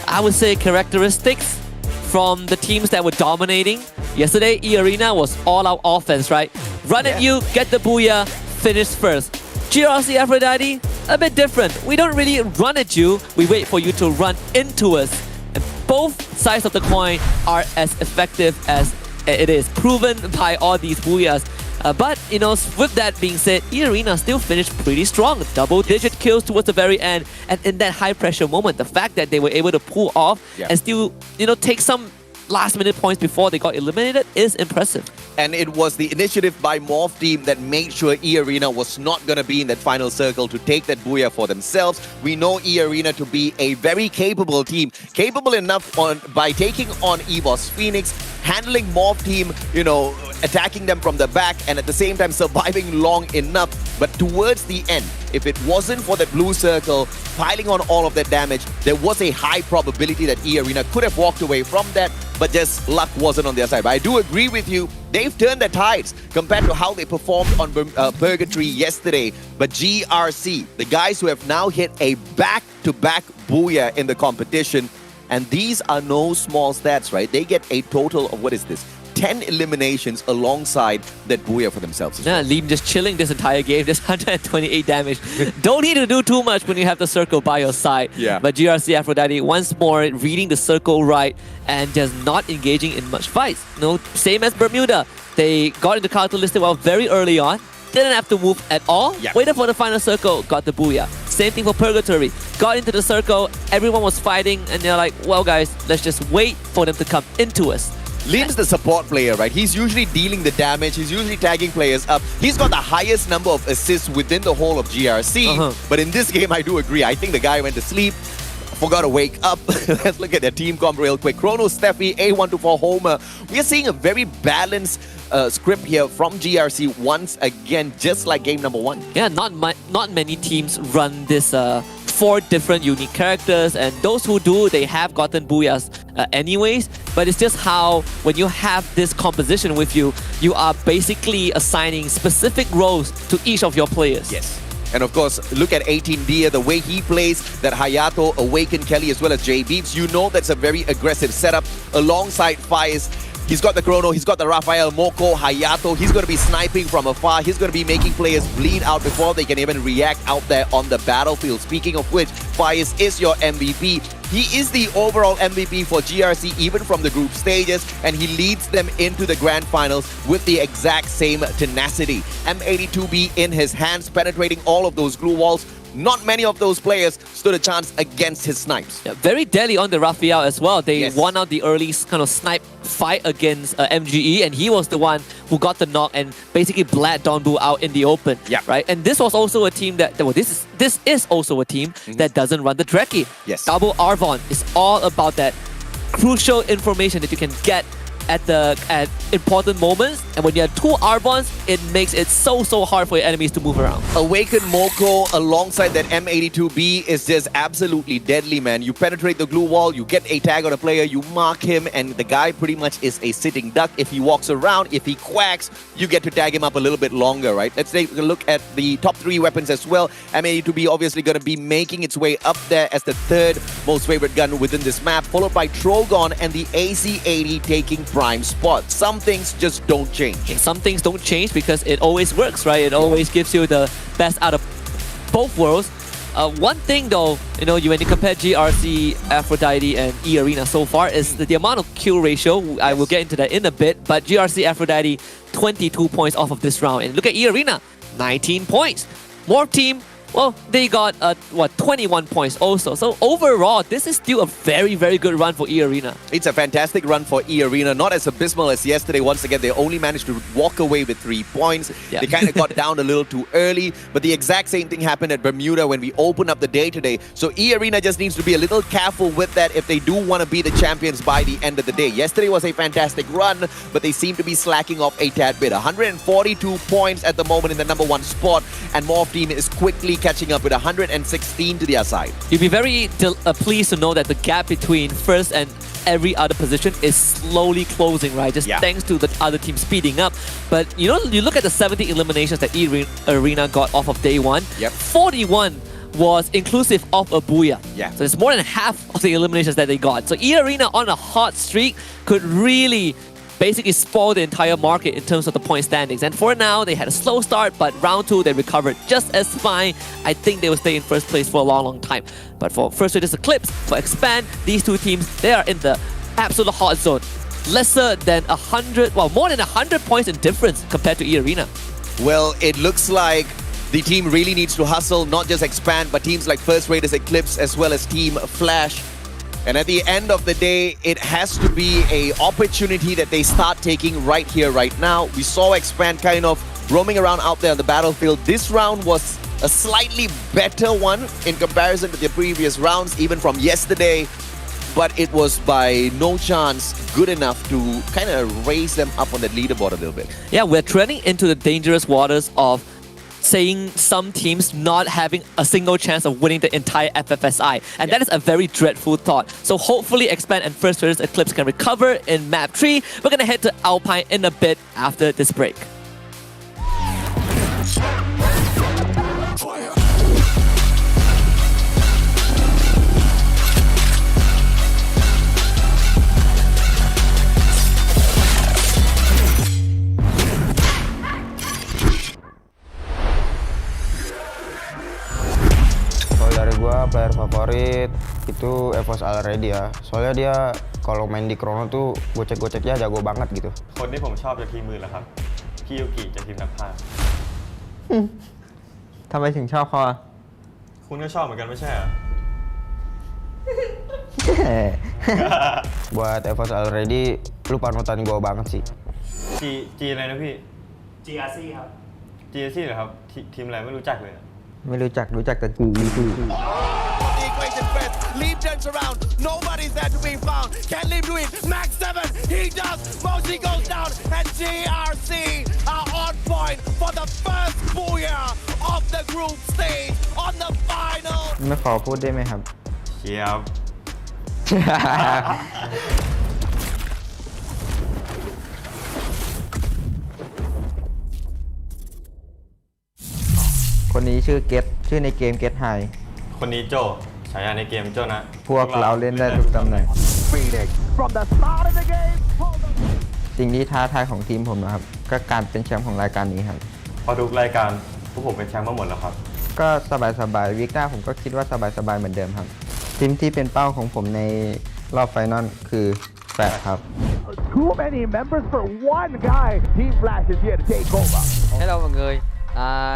I would say, characteristics from the teams that were dominating. Yesterday, E-Arena was all-out offense, right? Run at you, get the booyah, finish first. GRC Aphrodite, a bit different. We don't really run at you, we wait for you to run into us. And both sides of the coin are as effective as it is, proven by all these booyahs. But, you know, with that being said, E-Arena still finished pretty strong. Double-digit kills towards the very end. And in that high-pressure moment, the fact that they were able to pull off and still, you know, take some last-minute points before they got eliminated is impressive. And it was the initiative by Morph team that made sure E-Arena was not going to be in that final circle to take that booyah for themselves. We know E-Arena to be a very capable team, capable enough by taking on EVOS Phoenix, handling Morph team, you know, attacking them from the back and at the same time surviving long enough. But towards the end, if it wasn't for that blue circle piling on all of that damage, there was a high probability that E-Arena could have walked away from that, but just luck wasn't on their side. But I do agree with you, they've turned their tides compared to how they performed on Purgatory yesterday. But GRC, the guys who have now hit a back-to-back booyah in the competition, and these are no small stats, right? They get a total of, what is this? 10 eliminations alongside that booyah for themselves. Yeah, Liam just chilling this entire game, just 128 damage. Don't need to do too much when you have the circle by your side. Yeah. But GRC Aphrodite, once more, reading the circle right and just not engaging in much fights. You know, same as Bermuda. They got into counter listed well very early on. Didn't have to move at all. Yeah. Waited for the final circle, got the booyah. Same thing for Purgatory. Got into the circle, everyone was fighting, and they're like, well guys, let's just wait for them to come into us. Liam's the support player, right? He's usually dealing the damage. He's usually tagging players up. He's got the highest number of assists within the whole of GRC. But in this game, I do agree. I think the guy went to sleep, forgot to wake up. Let's look at their team comp real quick. Chrono, Steffi, A124, Homer. We are seeing a very balanced script here from GRC once again, just like game number 1. Yeah, not many teams run this 4 different unique characters, and those who do, they have gotten booyahs anyways. But it's just how, when you have this composition with you, you are basically assigning specific roles to each of your players. Yes. And of course, look at 18D, the way he plays that Hayato, Awaken Kelly, as well as J Beeps. You know that's a very aggressive setup alongside Fires. He's got the Chrono, he's got the Raphael, Moko, Hayato. He's going to be sniping from afar. He's going to be making players bleed out before they can even react out there on the battlefield. Speaking of which, Fires is your MVP. He is the overall MVP for GRC, even from the group stages, and he leads them into the grand finals with the exact same tenacity. M82B in his hands, penetrating all of those glue walls. Not many of those players stood a chance against his snipes. Yeah, very deadly on the Raphael as well. They won out the early kind of snipe fight against MGE, and he was the one who got the knock and basically bled Donbu out in the open. Yeah. Right. And this was also a team that, well, this is also a team that doesn't run the Dreki. Yes. Double Arvon is all about that crucial information that you can get at important moments, and when you have 2 Arvons, it makes it so hard for your enemies to move around. Awaken Moko alongside that M82B is just absolutely deadly, man. You penetrate the glue wall, you get a tag on a player, you mark him, and the guy pretty much is a sitting duck. If he walks around, if he quacks, you get to tag him up a little bit longer, right? Let's take a look at the top 3 weapons as well. M82B obviously going to be making its way up there as the 3rd most favorite gun within this map, followed by Trogon and the AC80 taking prime spot. Some things just don't change. Some things don't change because it always works, right? It always gives you the best out of both worlds. One thing though, you know, when you compare GRC, Aphrodite and E-Arena so far is the amount of kill ratio. I will get into that in a bit, but GRC, Aphrodite, 22 points off of this round. And look at E-Arena, 19 points. More team, well, they got, 21 points also. So overall, this is still a very good run for E-Arena. It's a fantastic run for E-Arena. Not as abysmal as yesterday. Once again, they only managed to walk away with 3 points. Yeah. They kind of got down a little too early. But the exact same thing happened at Bermuda when we opened up the day today. So E-Arena just needs to be a little careful with that if they do want to be the champions by the end of the day. Yesterday was a fantastic run, but they seem to be slacking off a tad bit. 142 points at the moment in the number 1 spot. And Morph team is quickly catching up with 116 to their side. You'll be very pleased to know that the gap between first and every other position is slowly closing, right? Just thanks to the other team speeding up. But you know, you look at the 70 eliminations that Arena got off of day one. 41 was inclusive of a Booyah. So it's more than half of the eliminations that they got. So Arena on a hot streak could really basically spoil the entire market in terms of the point standings. And for now, they had a slow start, but round 2, they recovered just as fine. I think they will stay in first place for a long, long time. But for First Raiders Eclipse, for Expand, these two teams, they are in the absolute hot zone. Lesser than 100, well, more than 100 points in difference compared to Arena. Well, it looks like the team really needs to hustle, not just Expand, but teams like First Raiders Eclipse as well as Team Flash. And at the end of the day, it has to be an opportunity that they start taking right here, right now. We saw Expand kind of roaming around out there on the battlefield. This round was a slightly better one in comparison to the previous rounds, even from yesterday. But it was by no chance good enough to kind of raise them up on the leaderboard a little bit. Yeah, we're treading into the dangerous waters of saying some teams not having a single chance of winning the entire FFSI. And that is a very dreadful thought. So hopefully Expand and First Raiders Eclipse can recover in map 3. We're going to head to Alpine in a bit after this break. Player favorit itu FFSI already ya. Soalnya dia kalau main di Chrono tuh gocek-goceknya jago banget gitu. คนที่ผมชอบจากทีมมือเหรอครับพี่ยูกิจากทีมนักพากย์ ทำไมถึงชอบเขาอ่ะ คุณก็ชอบเหมือนกันไม่ใช่เหรอ Buat FFSI already lu panutan gua banget sih. G อะไรนะพี่ GRC ครับ GRC เหรอครับทีมอะไรไม่รู้จักเลย ไม่รู้จักแต่กู Leap turns around, nobody's there to be found. Can Leap do it? Max 7, he does. Moshi goes down, and GRC are on point for the first booyah of the group stage on the final. ไม่ขอพูดได้ไหมครับ เชียบ คนนี้ชื่อเกตชื่อในเกมเกตไฮ คนนี้โจฉายาในเกมโจนะ พวกเราเล่นได้ทุกตำแหน่ง สิ่งที่ท้าทายของทีมผมนะครับก็การเป็นแชมป์ของรายการนี้ครับ พอทุกรายการพวกผมเป็นแชมป์มาหมดแล้วครับ ก็สบายๆวิกหน้าผมก็คิดว่าสบายๆเหมือนเดิมครับทีมที่เป็นเป้าของผมในรอบไฟนอลคือแฟร์ครับ Too many members for one guy. Team Flash is here to take over. Hello mọi người,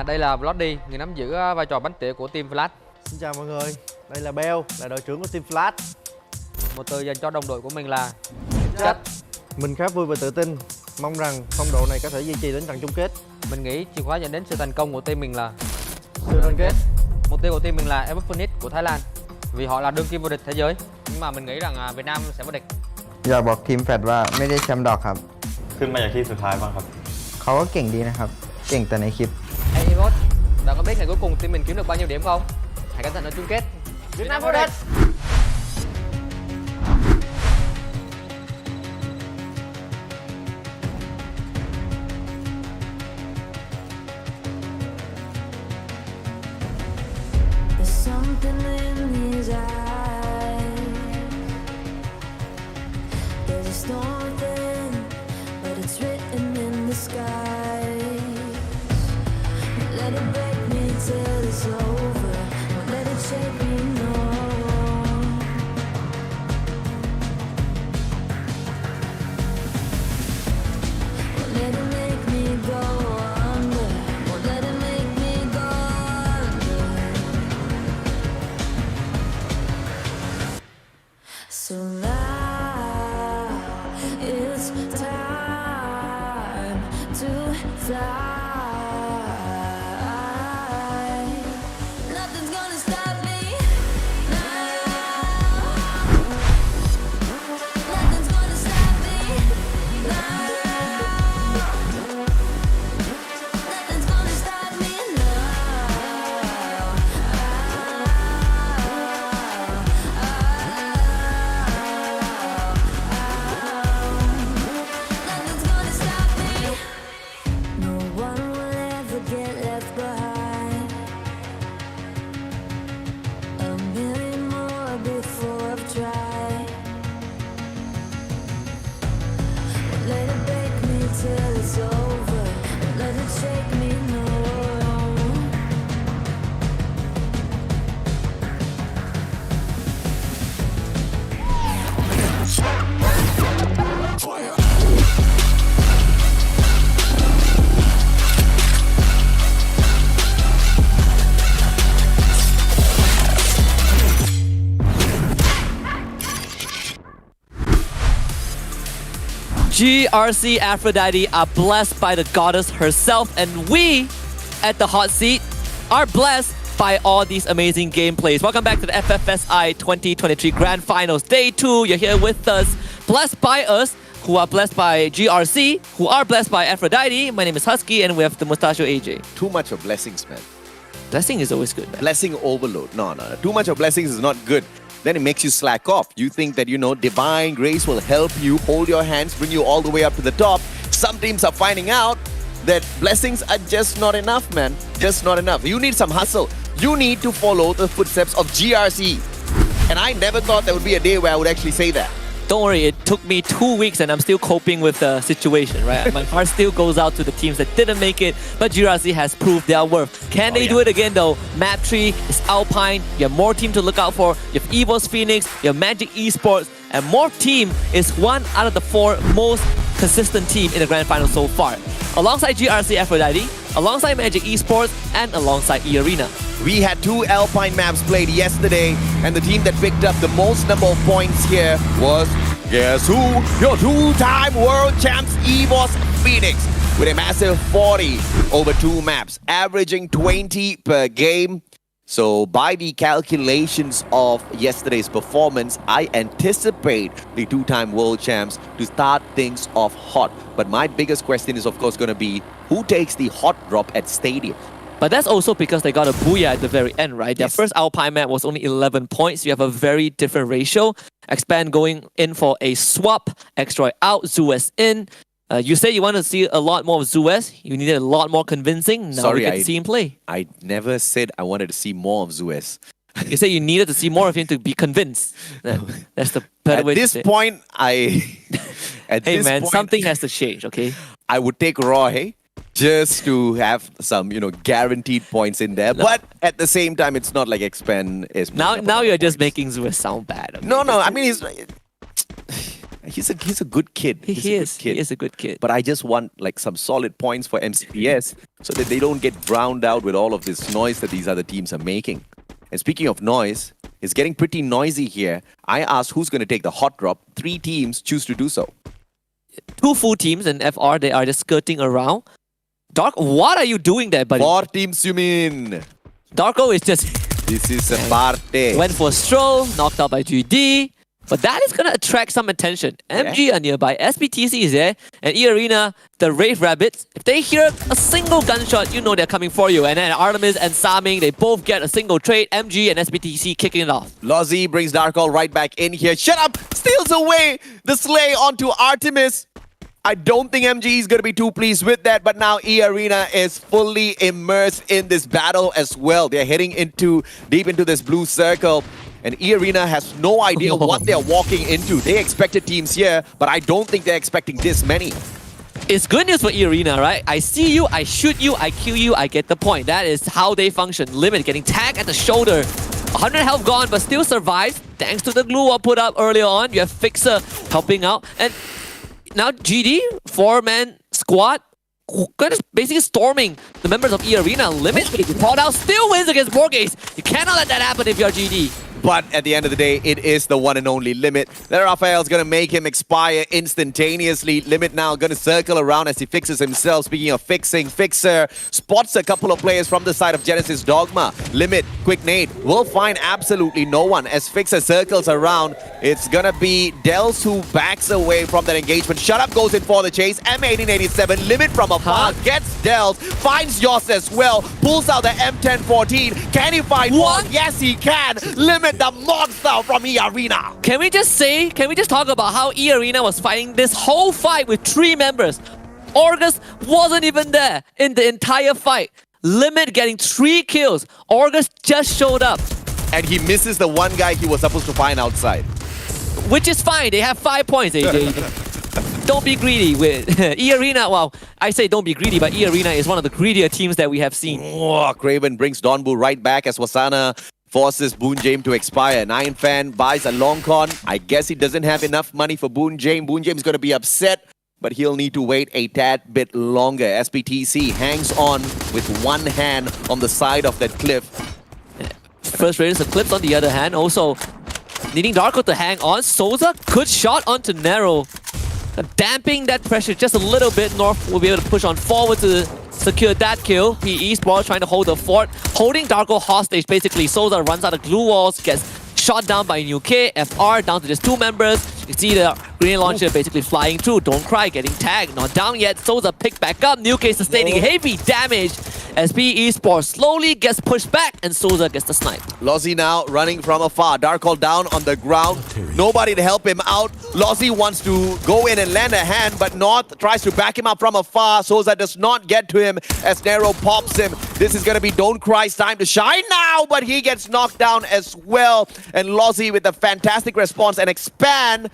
đây là Bloody, người nắm giữ vai trò bánh tỉa của Team Flash. Xin chào mọi người, đây là Bell, là đội trưởng của Team Flash. Một từ dành cho đồng đội của mình là Chất. Mình khá vui và tự tin, mong rằng phong độ này có thể duy trì đến trận chung kết. Mình nghĩ chìa khóa dẫn đến sự thành công của team mình là sự đoàn kết. Mục tiêu của team mình là FFSI của Thái Lan, vì họ là đương kim vô địch thế giới. Nhưng mà mình nghĩ rằng Việt Nam sẽ vô địch. อยากบอกทีมแฟดว่าไม่ได้แชมป์ดอกครับ ขึ้นมาจากที่สุดท้ายบ้างครับ เขาก็เก่งดีนะครับเก่งแต่ในคลิป Hey Evot, bạn có biết ngày cuối cùng team mình kiếm được bao nhiêu điểm không? Hãy cẩn thận ở chung kết. Việt Nam vô địch. Something in his eyes. There's a storm within, but it's written in the skies. Let it break me till it's over. Won't let it shake me, no. Won't let it make me go under. Won't let it make me go under. So now it's time to fly. Nothing's gonna stop me. GRC Aphrodite are blessed by the goddess herself, and we at the hot seat are blessed by all these amazing gameplays. Welcome back to the FFSI 2023 Grand Finals. Day 2, you're here with us, blessed by us, who are blessed by GRC, who are blessed by Aphrodite. My name is Husky, and we have the Mustachio AJ. Too much of blessings, man. Blessing is always good, man. Blessing overload. No. Too much of blessings is not good. Then it makes you slack off. You think that, divine grace will help you, hold your hands, bring you all the way up to the top. Some teams are finding out that blessings are just not enough, man. Just not enough. You need some hustle. You need to follow the footsteps of GRC. And I never thought there would be a day where I would actually say that. Don't worry, it took me 2 weeks and I'm still coping with the situation, right? My heart still goes out to the teams that didn't make it, but GRC has proved their worth. Can they do it again though? Map 3 is Alpine, you have more team to look out for, you have EVOS Phoenix, you have Magic Esports, and more team is one out of the 4 most consistent team in the Grand Final so far. Alongside GRC Aphrodite, alongside Magic Esports, and alongside E-Arena. We had 2 Alpine maps played yesterday, and the team that picked up the most number of points here was, guess who? Your 2-time world champs EVOS Phoenix, with a massive 40 over 2 maps, averaging 20 per game. So by the calculations of yesterday's performance, I anticipate the 2-time world champs to start things off hot. But my biggest question is of course going to be, who takes the hot drop at Stadium? But that's also because they got a booyah at the very end, right? Their first Alpine map was only 11 points. You have a very different ratio. Expand going in for a swap. Xtroy out, Zuez in. You said you want to see a lot more of Zuez. You needed a lot more convincing. Now we get to see him play. I never said I wanted to see more of Zuez. You said you needed to see more of him to be convinced. That's the better way to say it. At this point, hey man, something has to change, okay? I would take Roy just to have some, guaranteed points in there. No. But at the same time, it's not like Expand is... Now you're just making Zuez sound bad. Okay? No, I mean, he's a good kid. He is a good kid. But I just want some solid points for MCPS so that they don't get drowned out with all of this noise that these other teams are making. And speaking of noise, it's getting pretty noisy here. I asked who's going to take the hot drop. 3 teams choose to do so. 2 full teams in FR, they are just skirting around. Dark, what are you doing there, buddy? 4 teams, you mean? Darko is just... This is a party. Went for a stroll, knocked out by GD. But that is going to attract some attention. MG are nearby, SBTC is there, and E-Arena, the Rave Rabbits. If they hear a single gunshot, you know they're coming for you. And then Artemis and Saming, they both get a single trade. MG and SBTC kicking it off. Lozzy brings Darkall right back in here. Shut up! Steals away the Slay onto Artemis. I don't think MG is going to be too pleased with that, but now E-Arena is fully immersed in this battle as well. They're heading deep into this blue circle. And E-Arena has no idea what they're walking into. They expected teams here, but I don't think they're expecting this many. It's good news for E-Arena, right? I see you, I shoot you, I kill you, I get the point. That is how they function. Limit getting tagged at the shoulder. 100 health gone, but still survives thanks to the glue wall put up earlier on. You have Fixer helping out. And now GD, 4-man squad, basically storming the members of E-Arena. Limit, called out, still wins against Borges. You cannot let that happen if you're GD. But at the end of the day, it is the one and only Limit. Then Raphael's going to make him expire instantaneously. Limit now going to circle around as he fixes himself. Speaking of fixing, Fixer spots a couple of players from the side of Genesis Dogma. Limit, quick nade, will find absolutely no one as Fixer circles around. It's going to be Dels who backs away from that engagement. Shut Up goes in for the chase. M1887, Limit from afar, gets Dels, finds Yoss as well, pulls out the M1014. Can he find one? Yes, he can. Limit the monster from E-Arena. Can we just talk about how E-Arena was fighting this whole fight with 3 members? Orgus wasn't even there in the entire fight. Limit getting 3 kills. Orgus just showed up. And he misses the one guy he was supposed to find outside. Which is fine. They have 5 points, AJ. Don't be greedy with E-Arena. Well, I say don't be greedy, but E-Arena is one of the greedier teams that we have seen. Oh, Craven brings Donbu right back as Wasana forces Boon James to expire. 9fan buys a long con. I guess he doesn't have enough money for Boon James. Boon James is going to be upset, but he'll need to wait a tad bit longer. SPTC hangs on with one hand on the side of that cliff. First Raiders Eclipse on the other hand, also needing Darko to hang on. Souza, good shot onto Narrow. damping that pressure just a little bit. North will be able to push on forward to secure that kill. PE Sports trying to hold the fort, holding Darko hostage basically. Souza runs out of glue walls, gets shot down by UK. FR down to just 2 members. You see the grenade launcher basically flying through. Don't Cry getting tagged, not down yet. Souza picked back up. UK sustaining heavy damage as PE Sports slowly gets pushed back and Souza gets the snipe. Lozzie now running from afar. Darkhold down on the ground. Nobody to help him out. Lozzie wants to go in and lend a hand, but North tries to back him up from afar. Souza does not get to him as Nero pops him. This is going to be Don't Cry's time to shine now, but he gets knocked down as well. And Lozzie with a fantastic response and expanded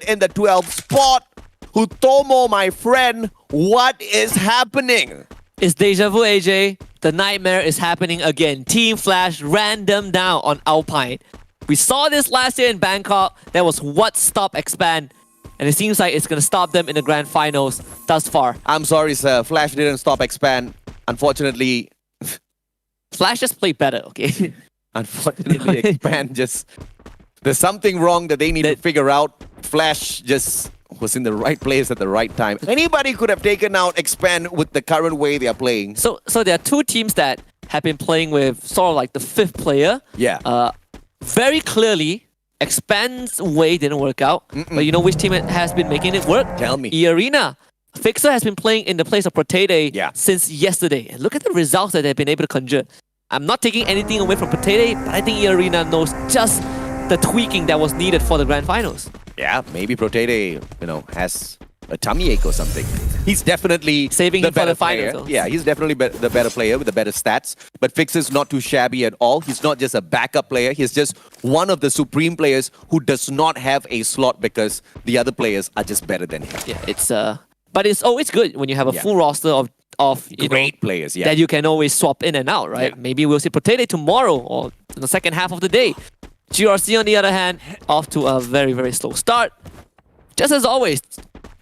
in the 12th spot. Hutomo, my friend, what is happening? It's deja vu, AJ. The nightmare is happening again. Team Flash ran them down on Alpine. We saw this last year in Bangkok. That was what stopped Expand. And it seems like it's going to stop them in the grand finals thus far. I'm sorry, sir. Flash didn't stop Expand. Unfortunately... Flash just played better, okay? Unfortunately, Expand just... There's something wrong that they need to figure out. Flash just was in the right place at the right time. Anybody could have taken out Expand with the current way they are playing. So there are 2 teams that have been playing with sort of like the 5th player. Yeah. Very clearly, Expand's way didn't work out. But you know which team has been making it work? Tell me. E-Arena. Fixer has been playing in the place of Protete since yesterday. And look at the results that they've been able to conjure. I'm not taking anything away from Protete, but I think E-Arena knows just the tweaking that was needed for the grand finals. Yeah, maybe Protete, has a tummy ache or something. He's definitely saving the him for better the player. finals. Yeah, he's definitely the better player with the better stats. But Fixer's not too shabby at all. He's not just a backup player. He's just one of the supreme players who does not have a slot because the other players are just better than him. Yeah, it's but it's always good when you have a full roster of great players, that you can always swap in and out, right? Yeah. Maybe we'll see Protete tomorrow or in the second half of the day. GRC, on the other hand, off to a very, very slow start. Just as always,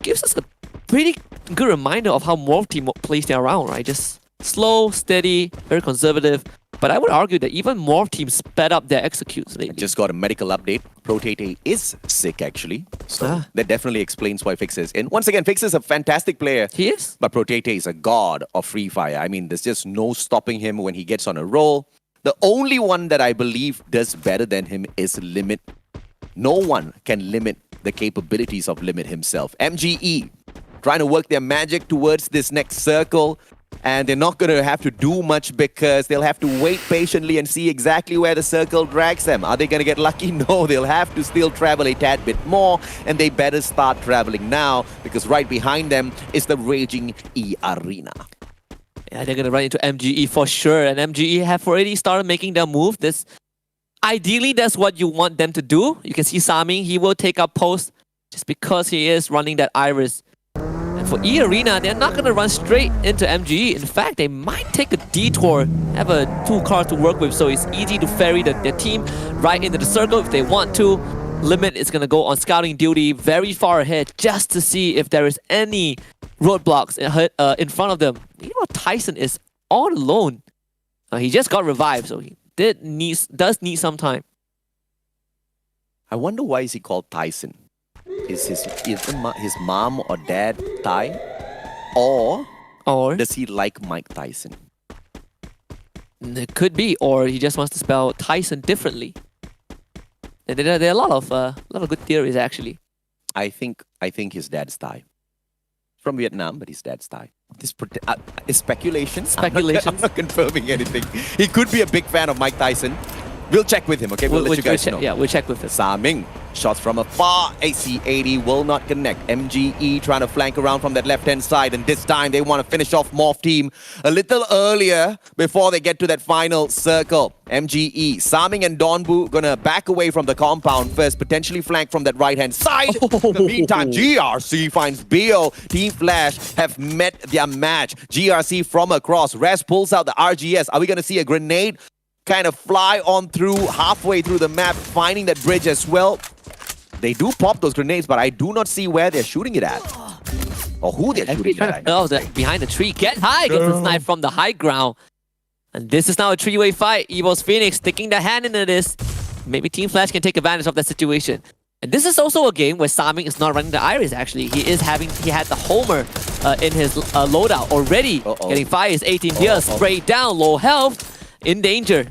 gives us a pretty good reminder of how Morph team plays their round, right? Just slow, steady, very conservative. But I would argue that even Morph teams sped up their executes lately. Just got a medical update. Protete is sick, actually. So that definitely explains why Fixer is in. Once again, Fixer is a fantastic player. He is. But Protete is a god of Free Fire. I mean, there's just no stopping him when he gets on a roll. The only one that I believe does better than him is Limit. No one can limit the capabilities of Limit himself. MGE trying to work their magic towards this next circle. And they're not going to have to do much because they'll have to wait patiently and see exactly where the circle drags them. Are they going to get lucky? No, they'll have to still travel a tad bit more. And they better start traveling now because right behind them is the raging E-Arena. Yeah, they're going to run into MGE for sure. And MGE have already started making their move. Ideally, that's what you want them to do. You can see Saming, he will take up post just because he is running that Iris. And for E-Arena, they're not going to run straight into MGE. In fact, they might take a detour, have a 2 car to work with, so it's easy to ferry their team right into the circle if they want to. Limit is going to go on scouting duty very far ahead just to see if there is any roadblocks in front of them. You know, Tyson is all alone. He just got revived, so he does need some time. I wonder why is he called Tyson? Is his mom or dad Thai? Or does he like Mike Tyson? It could be, or he just wants to spell Tyson differently. And there are a lot of good theories actually. I think his dad's Thai. From Vietnam, but his dad's Thai. This is speculation. Speculation. I'm not confirming anything. He could be a big fan of Mike Tyson. We'll check with him, okay? We'll let you guys know. Yeah, we'll check with him. Saming, shots from afar. AC-80 will not connect. MGE trying to flank around from that left-hand side, and this time they want to finish off Morph team a little earlier before they get to that final circle. MGE, Saming and Donbu gonna back away from the compound first, potentially flank from that right-hand side. In the meantime, GRC finds BIGO. Team Flash have met their match. GRC from across. Res pulls out the RGS. Are we gonna see a grenade kind of fly on through halfway through the map, finding that bridge as well? They do pop those grenades, but I do not see where they're shooting it at. Or who they're shooting it at. Oh, behind the tree. Get high! Gets the snipe from the high ground. And this is now a 3-way fight. Evo's Phoenix sticking their hand into this. Maybe Team Flash can take advantage of that situation. And this is also a game where Saming is not running the Iris actually. He had the Homer in his loadout already. Getting fire is 18 years straight down, low health, in danger.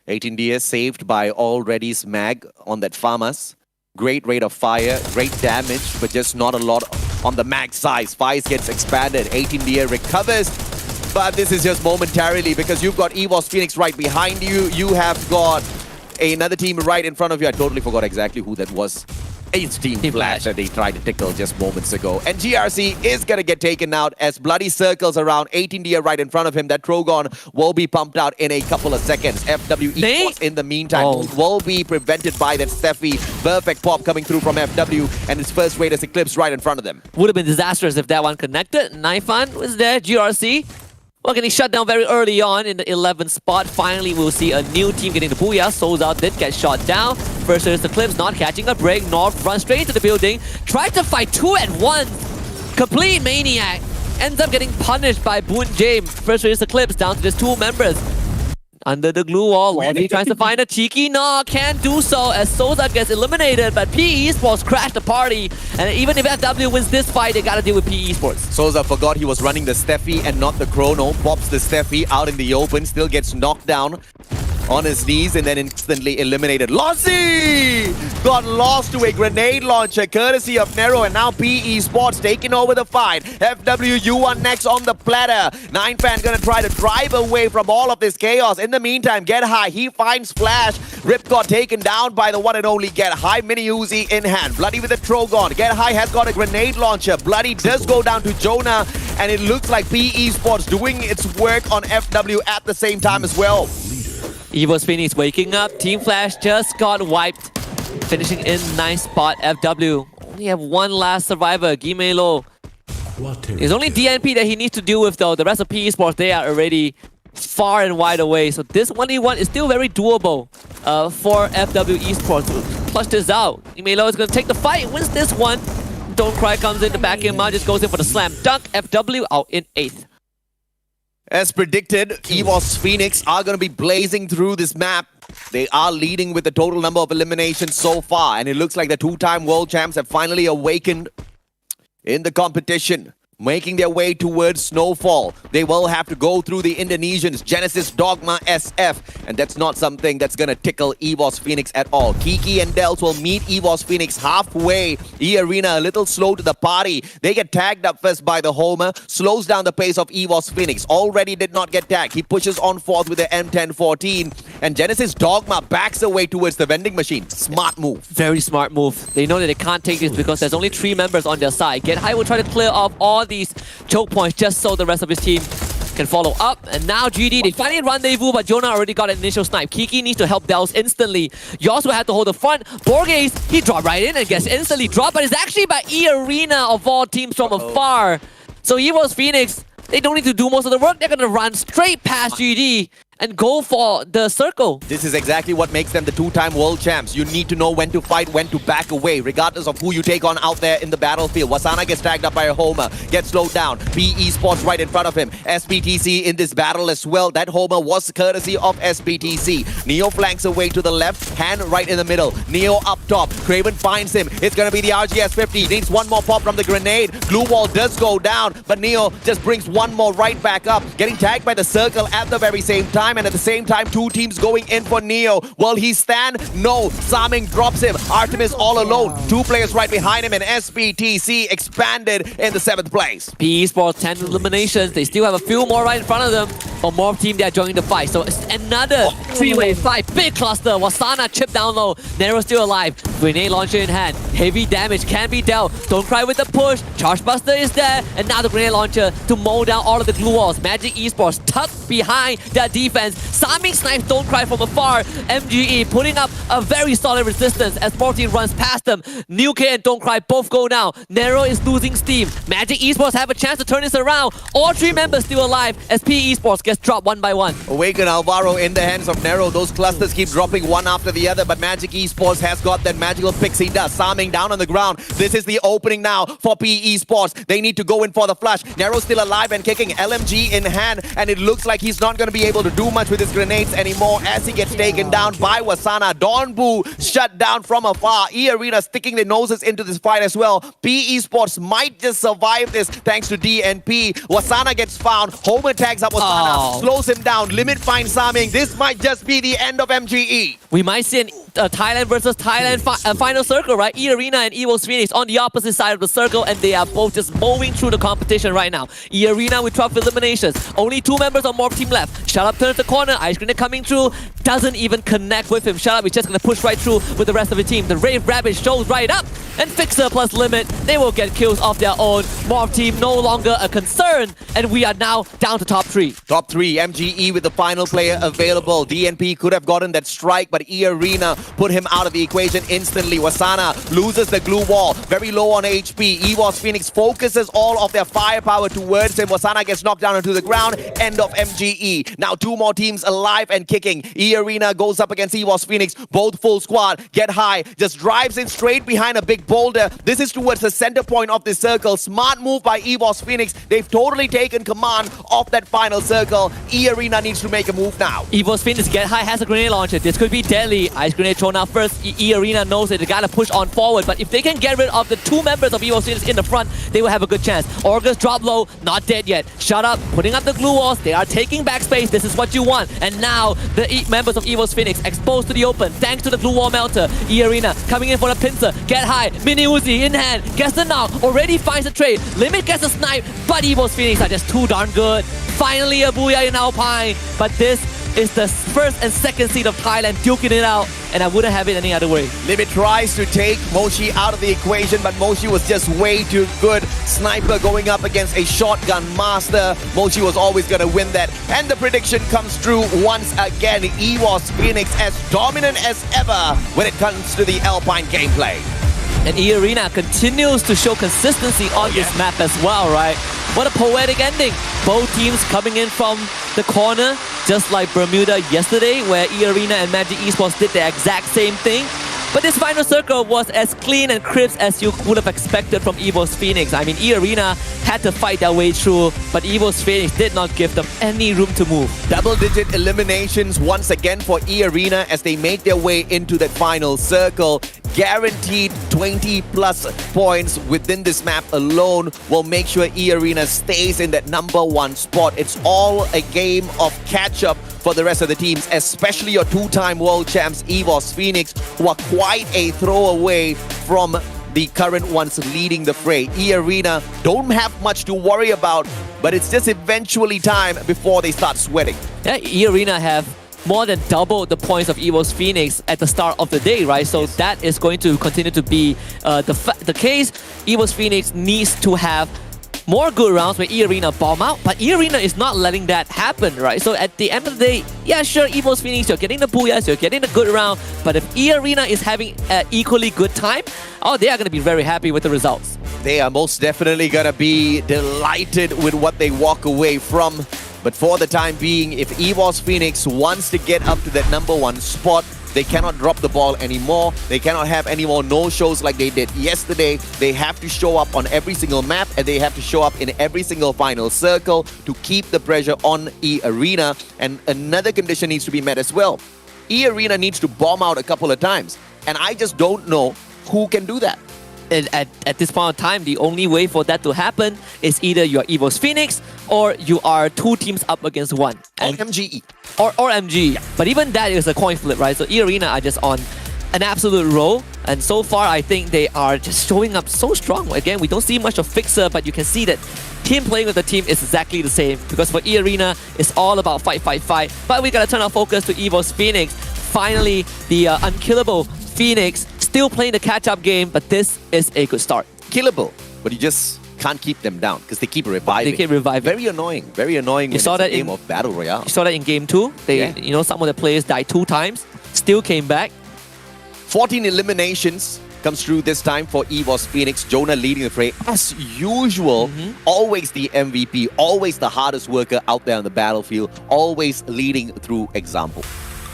18 DS saved by Already's mag on that Farmers. Great rate of fire, great damage, but just not a lot on the mag size. Fire gets expanded, 18 DS recovers, but this is just momentarily because you've got EVOS Phoenix right behind you. You have got another team right in front of you. I totally forgot exactly who that was. It's Team Flash that they tried to tickle just moments ago. And GRC is going to get taken out as Bloody circles around 18 Dia right in front of him. That Trogon will be pumped out in a couple of seconds. FW Esports in the meantime will be prevented by that Steffi. Perfect pop coming through from FW and his first Raiders Eclipse right in front of them. Would have been disastrous if that one connected. Naifan was there, GRC. Well, getting shut down very early on in the 11th spot. Finally, we'll see a new team getting the booyah. Souza did get shot down. First Raiders Eclipse not catching a break. North runs straight into the building. Tried to fight two at once. Complete maniac. Ends up getting punished by Boon James. First Raiders Eclipse down to just two members. Under the glue wall, Lordy tries to find a cheeky knock. Can't do so as Souza gets eliminated, but PE Esports crashed the party. And even if FW wins this fight, they gotta deal with PE Esports. Souza forgot he was running the Steffi and not the Chrono. Pops the Steffi out in the open, still gets knocked down on his knees and then instantly eliminated. Lossie got lost to a grenade launcher courtesy of Nero, and now PE Sports taking over the fight. FWU1 next on the platter. 9fan gonna try to drive away from all of this chaos. In the meantime, Get High, he finds Flash. Rip got taken down by the one and only Get High. Mini Uzi in hand. Bloody with a Trogon. Get High has got a grenade launcher. Bloody does go down to Jonah, and it looks like PE Sports doing its work on FW at the same time as well. EVOS Phoenix waking up. Team Flash just got wiped. Finishing in 9th spot. FW only have one last survivor, Gimelo. It's only DNP that he needs to deal with though. The rest of PE Sports, they are already far and wide away. So this 1v1 is still very doable for FW Esports to clutch this out. Gimelo is going to take the fight, wins this one. Don't Cry comes in to back him out, just goes in for the slam dunk. FW out in 8th. As predicted, EVOS Phoenix are going to be blazing through this map. They are leading with the total number of eliminations so far, and it looks like the two-time world champs have finally awakened in the competition, making their way towards Snowfall. They will have to go through the Indonesians, Genesis, Dogma, SF, and that's not something that's going to tickle EVOS Phoenix at all. Kiki and Dels will meet EVOS Phoenix halfway. E-Arena a little slow to the party. They get tagged up first by the Homer, slows down the pace of EVOS Phoenix. Already did not get tagged. He pushes on fourth with the M1014, and Genesis Dogma backs away towards the vending machine. Smart move. Very smart move. They know that they can't take this because there's only 3 members on their side. Get High will try to clear off all these choke points just so the rest of his team can follow up. And now GD, they finally rendezvous, but Jonah already got an initial snipe. Kiki needs to help Dels instantly. Yoss will have to hold the front. Borges, he dropped right in and gets instantly dropped, but it's actually by E-Arena of all teams from afar. So EVOS Phoenix, they don't need to do most of the work. They're going to run straight past GD and go for the circle. This is exactly what makes them the two-time world champs. You need to know when to fight, when to back away, regardless of who you take on out there in the battlefield. Wasana gets tagged up by a Homer, gets slowed down. PE Sports right in front of him. SBTC in this battle as well. That Homer was courtesy of SBTC. Neo flanks away to the left, hand right in the middle. Neo up top. Craven finds him. It's going to be the RGS 50. Needs one more pop from the grenade. Glue wall does go down, but Neo just brings one more right back up. Getting tagged by the circle at the very same time. And at the same time, 2 teams going in for Neo. Will he stand? No. Saming drops him. Artemis all alone. 2 players right behind him, and SBTC expanded in the 7th place. PE Sports 10 eliminations. They still have a few more right in front of them. For more team, they are joining the fight. So it's another 3-way fight. Big cluster. Wasana chipped down low. Nero still alive. Grenade launcher in hand. Heavy damage can be dealt. Don't Cry with the push. Charge Buster is there. And now the grenade launcher to mow down all of the glue walls. Magic Esports tucked behind their defense. Saming snipes Don't Cry from afar. MGE putting up a very solid resistance as Morty runs past them. New K and Don't Cry both go down. Nero is losing steam. Magic Esports have a chance to turn this around. All 3 members still alive as PE Esports gets dropped one by one. Awaken Alvaro in the hands of Nero. Those clusters keep dropping one after the other, but Magic Esports has got that magical pixie dust. Saming down on the ground. This is the opening now for PE Sports. They need to go in for the flush. Nero's still alive and kicking. LMG in hand, and it looks like he's not going to be able to do do much with his grenades anymore as he gets taken down by Wasana. Donbu shut down from afar. E-Arena sticking their noses into this fight as well. P Esports might just survive this thanks to DNP. Wasana gets found. Homer tags up Wasana, slows him down. Limit finds Saming. This might just be the end of MGE. We might see an Thailand versus Thailand final circle, right? E-Arena and EVOS Phoenix on the opposite side of the circle, and they are both just mowing through the competition right now. E-Arena with 12 eliminations. Only 2 members of Morph team left. Shut Up turns the corner. Ice Grenade coming through. Doesn't even connect with him. Shut Up is just going to push right through with the rest of the team. The Rave Rabbit shows right up. And Fixer plus Limit, they will get kills of their own. Morph team no longer a concern. And we are now down to top 3. Top 3, MGE with the final player available. DNP could have gotten that strike, but E-Arena put him out of the equation instantly. Wasana loses the glue wall, very low on HP. EVOS Phoenix focuses all of their firepower towards him. Wasana gets knocked down onto the ground. End of MGE. Now 2 more teams alive and kicking. E-Arena goes up against EVOS Phoenix. Both full squad. Get high. Just drives in straight behind a big boulder. This is towards the center point of this circle. Smart move by EVOS Phoenix. They've totally taken command of that final circle. E-Arena needs to make a move now. EVOS Phoenix Get High has a grenade launcher. This could be deadly. Ice Grenade thrown out first. E-Arena knows it. They gotta push on forward. But if they can get rid of the 2 members of EVOS Phoenix in the front, they will have a good chance. Orgus drop low. Not dead yet. Shut Up. Putting up the glue walls. They are taking backspace. This is what you want. And now the members of EVOS Phoenix exposed to the open thanks to the glue wall melter. E-Arena coming in for the pincer. Get High. Mini Uzi in hand. Gets the knock. Already finds the trade. Limit gets a snipe. But EVOS Phoenix are just too darn good. Finally a booyah in Alpine. But this is the first and second seed of Thailand duking it out. And I wouldn't have it any other way. Limit tries to take Moshi out of the equation, but Moshi was just way too good. Sniper going up against a shotgun master. Moshi was always going to win that. And the prediction comes true once again. EVOS Phoenix as dominant as ever when it comes to the Alpine gameplay. And E-Arena continues to show consistency on this map as well, right? What a poetic ending. Both teams coming in from the corner, just like Bermuda yesterday, where E-Arena and Magic Esports did the exact same thing. But this final circle was as clean and crisp as you would have expected from EVOS Phoenix. I mean, E-Arena had to fight their way through, but EVOS Phoenix did not give them any room to move. Double-digit eliminations once again for E-Arena as they made their way into that final circle. Guaranteed 20+ points within this map alone will make sure E-Arena stays in that #1 spot. It's all a game of catch-up for the rest of the teams, especially your 2-time world champs EVOS Phoenix, who are quite a throwaway from the current ones leading the fray. E-Arena don't have much to worry about, but it's just eventually time before they start sweating. Yeah, E-Arena have more than double the points of EVOS Phoenix at the start of the day, right? So that is going to continue to be the case. EVOS Phoenix needs to have more good rounds where E-Arena bomb out, but E-Arena is not letting that happen, right? So at the end of the day, yeah, sure, EVOS Phoenix, you're getting the booyahs, you're getting the good round, but if E-Arena is having an equally good time, they are going to be very happy with the results. They are most definitely going to be delighted with what they walk away from. But for the time being, if EVOS Phoenix wants to get up to that #1 spot, they cannot drop the ball anymore. They cannot have any more no-shows like they did yesterday. They have to show up on every single map, and they have to show up in every single final circle to keep the pressure on E-Arena. And another condition needs to be met as well. E-Arena needs to bomb out a couple of times. And I just don't know who can do that. And at this point in time, the only way for that to happen is either you're EVOS Phoenix or you are 2 teams up against 1. Or MGE. Or MGE. Yeah. But even that is a coin flip, right? So E-Arena are just on an absolute roll. And so far, I think they are just showing up so strong. Again, we don't see much of Fixer, but you can see that team playing with the team is exactly the same. Because for E-Arena, it's all about fight, fight, fight. But we gotta turn our focus to EVOS Phoenix. Finally, the unkillable Phoenix still playing the catch-up game, but this is a good start. Killable, but you just can't keep them down because they keep reviving. They keep reviving. Very annoying. Very annoying. You saw that in a game of Battle Royale. You saw that in Game 2. You know, some of the players died 2 times, still came back. 14 eliminations comes through this time for EVOS Phoenix. Jonah leading the fray as usual. Always the MVP, always the hardest worker out there on the battlefield, always leading through example.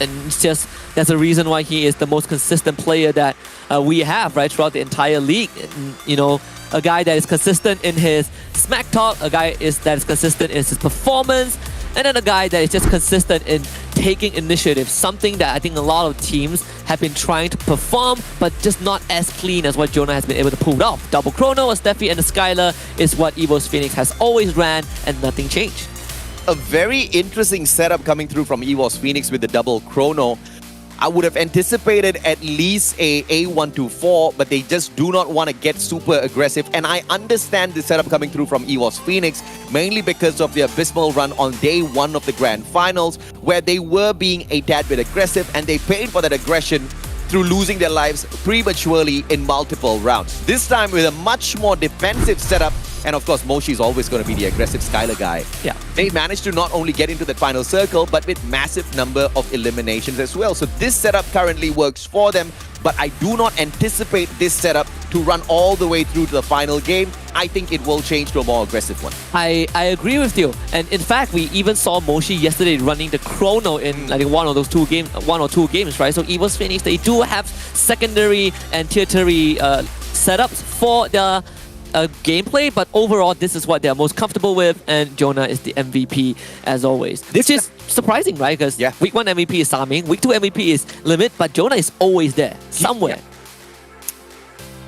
And it's just, that's the reason why he is the most consistent player that we have, right, throughout the entire league. And, you know, a guy that is consistent in his smack talk, a guy that is consistent in his performance, And then a guy that is just consistent in taking initiative, something that I think a lot of teams have been trying to perform, but just not as clean as what Jonah has been able to pull off. Double chrono, a Steffi and a Skylar is what EVO's Phoenix has always ran, and nothing changed. A very interesting setup coming through from EVO's Phoenix with the double chrono. I would have anticipated at least a A124, but they just do not want to get super aggressive. And I understand the setup coming through from EVO's Phoenix, mainly because of the abysmal run on day one of the Grand Finals, where they were being a tad bit aggressive, and they paid for that aggression through losing their lives prematurely in multiple rounds. This time with a much more defensive setup, and of course Moshi is always going to be the aggressive Skylar guy. Yeah. They managed to not only get into that final circle, but with massive number of eliminations as well. So this setup currently works for them, but I do not anticipate this setup to run all the way through to the final game. I think it will change to a more aggressive one. I agree with you, and in fact we even saw Moshi yesterday running the chrono in like one or two games, right? So EVO's Phoenix, they do have secondary and tertiary setups for the gameplay, but overall this is what they're most comfortable with, and Jonah is the MVP as always. Which is surprising, right? Because week 1 MVP is Saming, week 2 MVP is Limit, but Jonah is always there, somewhere.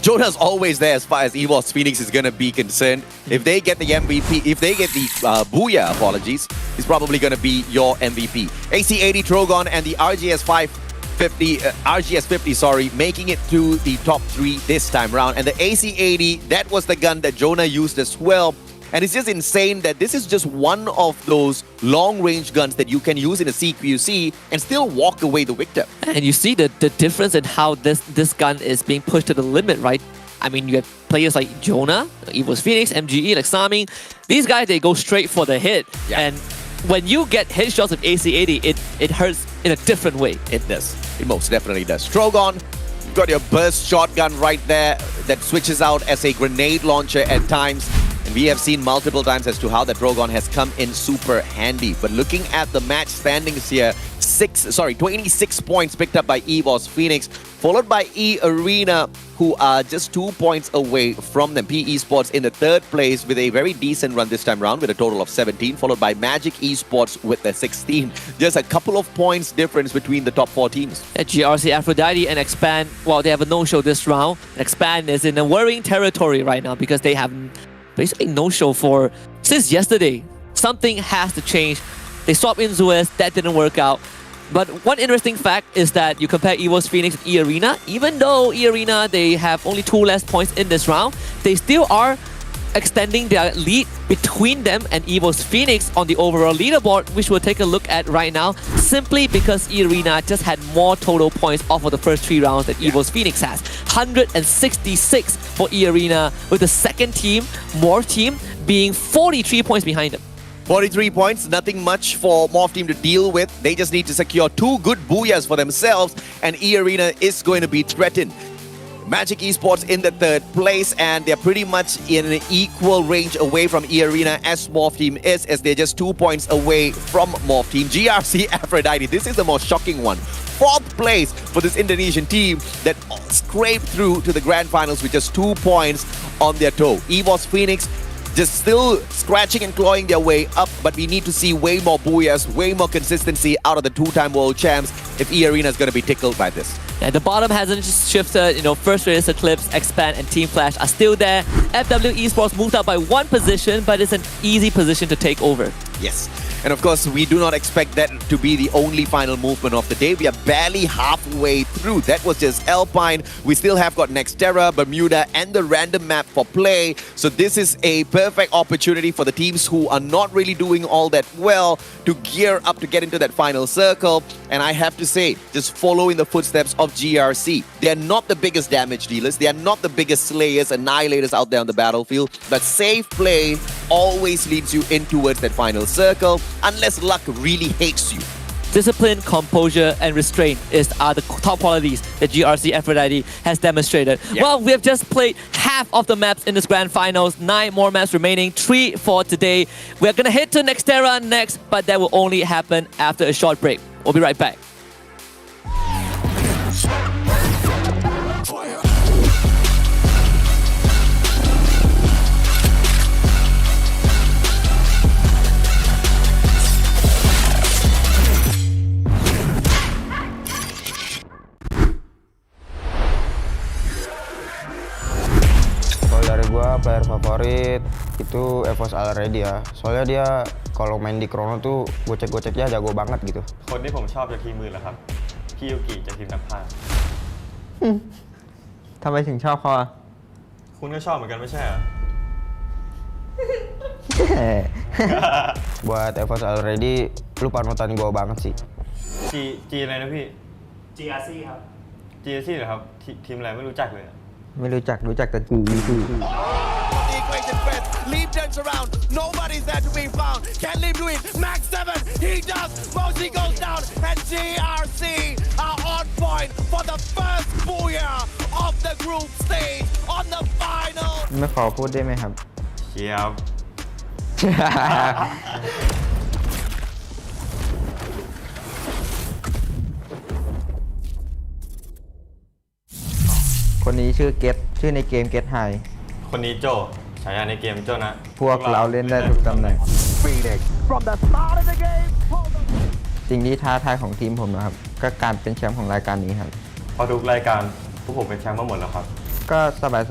Jonah's always there as far as EVO's Phoenix is going to be concerned. If they get the MVP, if they get the Booyah, apologies, he's probably going to be your MVP. AC80 Trogon and the RGS50, making it to the top 3 this time round. And the AC80, that was the gun that Jonah used as well. And it's just insane that this is just one of those long-range guns that you can use in a CQC and still walk away the victor. And you see the difference in how this gun is being pushed to the limit, right? I mean, you have players like Jonah, EVO's Phoenix, MGE, like Saming. These guys, they go straight for the hit. Yeah. And when you get headshots with AC80, it hurts in a different way. It does. It most definitely does. Trogon, you've got your burst shotgun right there that switches out as a grenade launcher at times. And we have seen multiple times as to how that Trogon has come in super handy. But looking at the match standings here, 26 points picked up by EVO's Phoenix, followed by E Arena, who are just 2 points away from them. P Esports in the 3rd place with a very decent run this time round with a total of 17, followed by Magic Esports with the 16. Just a couple of points difference between the top 4 teams. GRC Aphrodite and Expand, well, they have a no-show this round. Expand is in a worrying territory right now because they have basically no-show since yesterday. Something has to change. They swapped in Zuez, that didn't work out. But one interesting fact is that you compare EVO's Phoenix with E Arena, even though E Arena, they have only 2 less points in this round, they still are extending their lead between them and EVO's Phoenix on the overall leaderboard, which we'll take a look at right now, simply because E Arena just had more total points off of the first 3 rounds that EVO's Phoenix has. 166 for E Arena, with the second team, Morph team, being 43 points behind them. 43 points, nothing much for Morph team to deal with. They just need to secure 2 good Booyahs for themselves, and E Arena is going to be threatened. Magic Esports in the 3rd place, and they're pretty much in an equal range away from E Arena as Morph team is, as they're just 2 points away from Morph team. GRC Aphrodite, this is the most shocking one. 4th place for this Indonesian team that scraped through to the Grand Finals with just 2 points on their toe. EVO's Phoenix just still scratching and clawing their way up, but we need to see way more Booyahs, way more consistency out of the 2-time world champs if E Arena is going to be tickled by this. Yeah, the bottom hasn't shifted. First Race Eclipse, Expand, and Team Flash are still there. FW Esports moved up by 1 position, but it's an easy position to take over. Yes. And of course, we do not expect that to be the only final movement of the day. We are barely halfway through. That was just Alpine. We still have got Nextera, Bermuda, and the random map for play. So this is a perfect opportunity for the teams who are not really doing all that well to gear up to get into that final circle. And I have to say, just follow in the footsteps of GRC. They are not the biggest damage dealers. They are not the biggest slayers, annihilators out there on the battlefield. But safe play always leads you in towards that final circle, unless luck really hates you. Discipline, composure, and restraint are the top qualities that GRC Aphrodite has demonstrated. Yeah. Well, we have just played half of the maps in this Grand Finals. 9 more maps remaining, 3 for today. We're going to head to Nextera next, but that will only happen after a short break. We'll be right back. player favorit itu FFSI already ya. Soalnya dia kalau main di Chrono tuh gocek-goceknya jago banget gitu. คนที่ผมชอบจากทีมมือเหรอครับพี่ยูกิจากทีมนักพากย์ ทำไมถึงชอบเขาอะ คุณก็ชอบเหมือนกันไม่ใช่เหรอ Buat FFSI already lu panutan gue banget sih. G อะไรนะพี่ GRC ครับ GRC เหรอครับทีมอะไรไม่รู้จักเลย ไม่รู้จักแต่จี Leave turns around. Nobody's there to be found. Can Leave do it? Max 7. He does. Mosi goes down. And GRC are on point for the first booyah of the group stage on the final. ไม่ขอพูดได้ไหมครับ เชียบ คนนี้ชื่อเกตชื่อในเกมเกตไฮ คนนี้โจฉายาในเกมโจนะ พวกเราเล่นได้ทุกตำแหน่ง From the start of the game. สิ่งที่ท้าทายของทีมผมนะครับ ก็การเป็นแชมป์ของรายการนี้ครับ พอทุกรายการพวกผมเป็นแชมป์มาหมดแล้วครับ ก็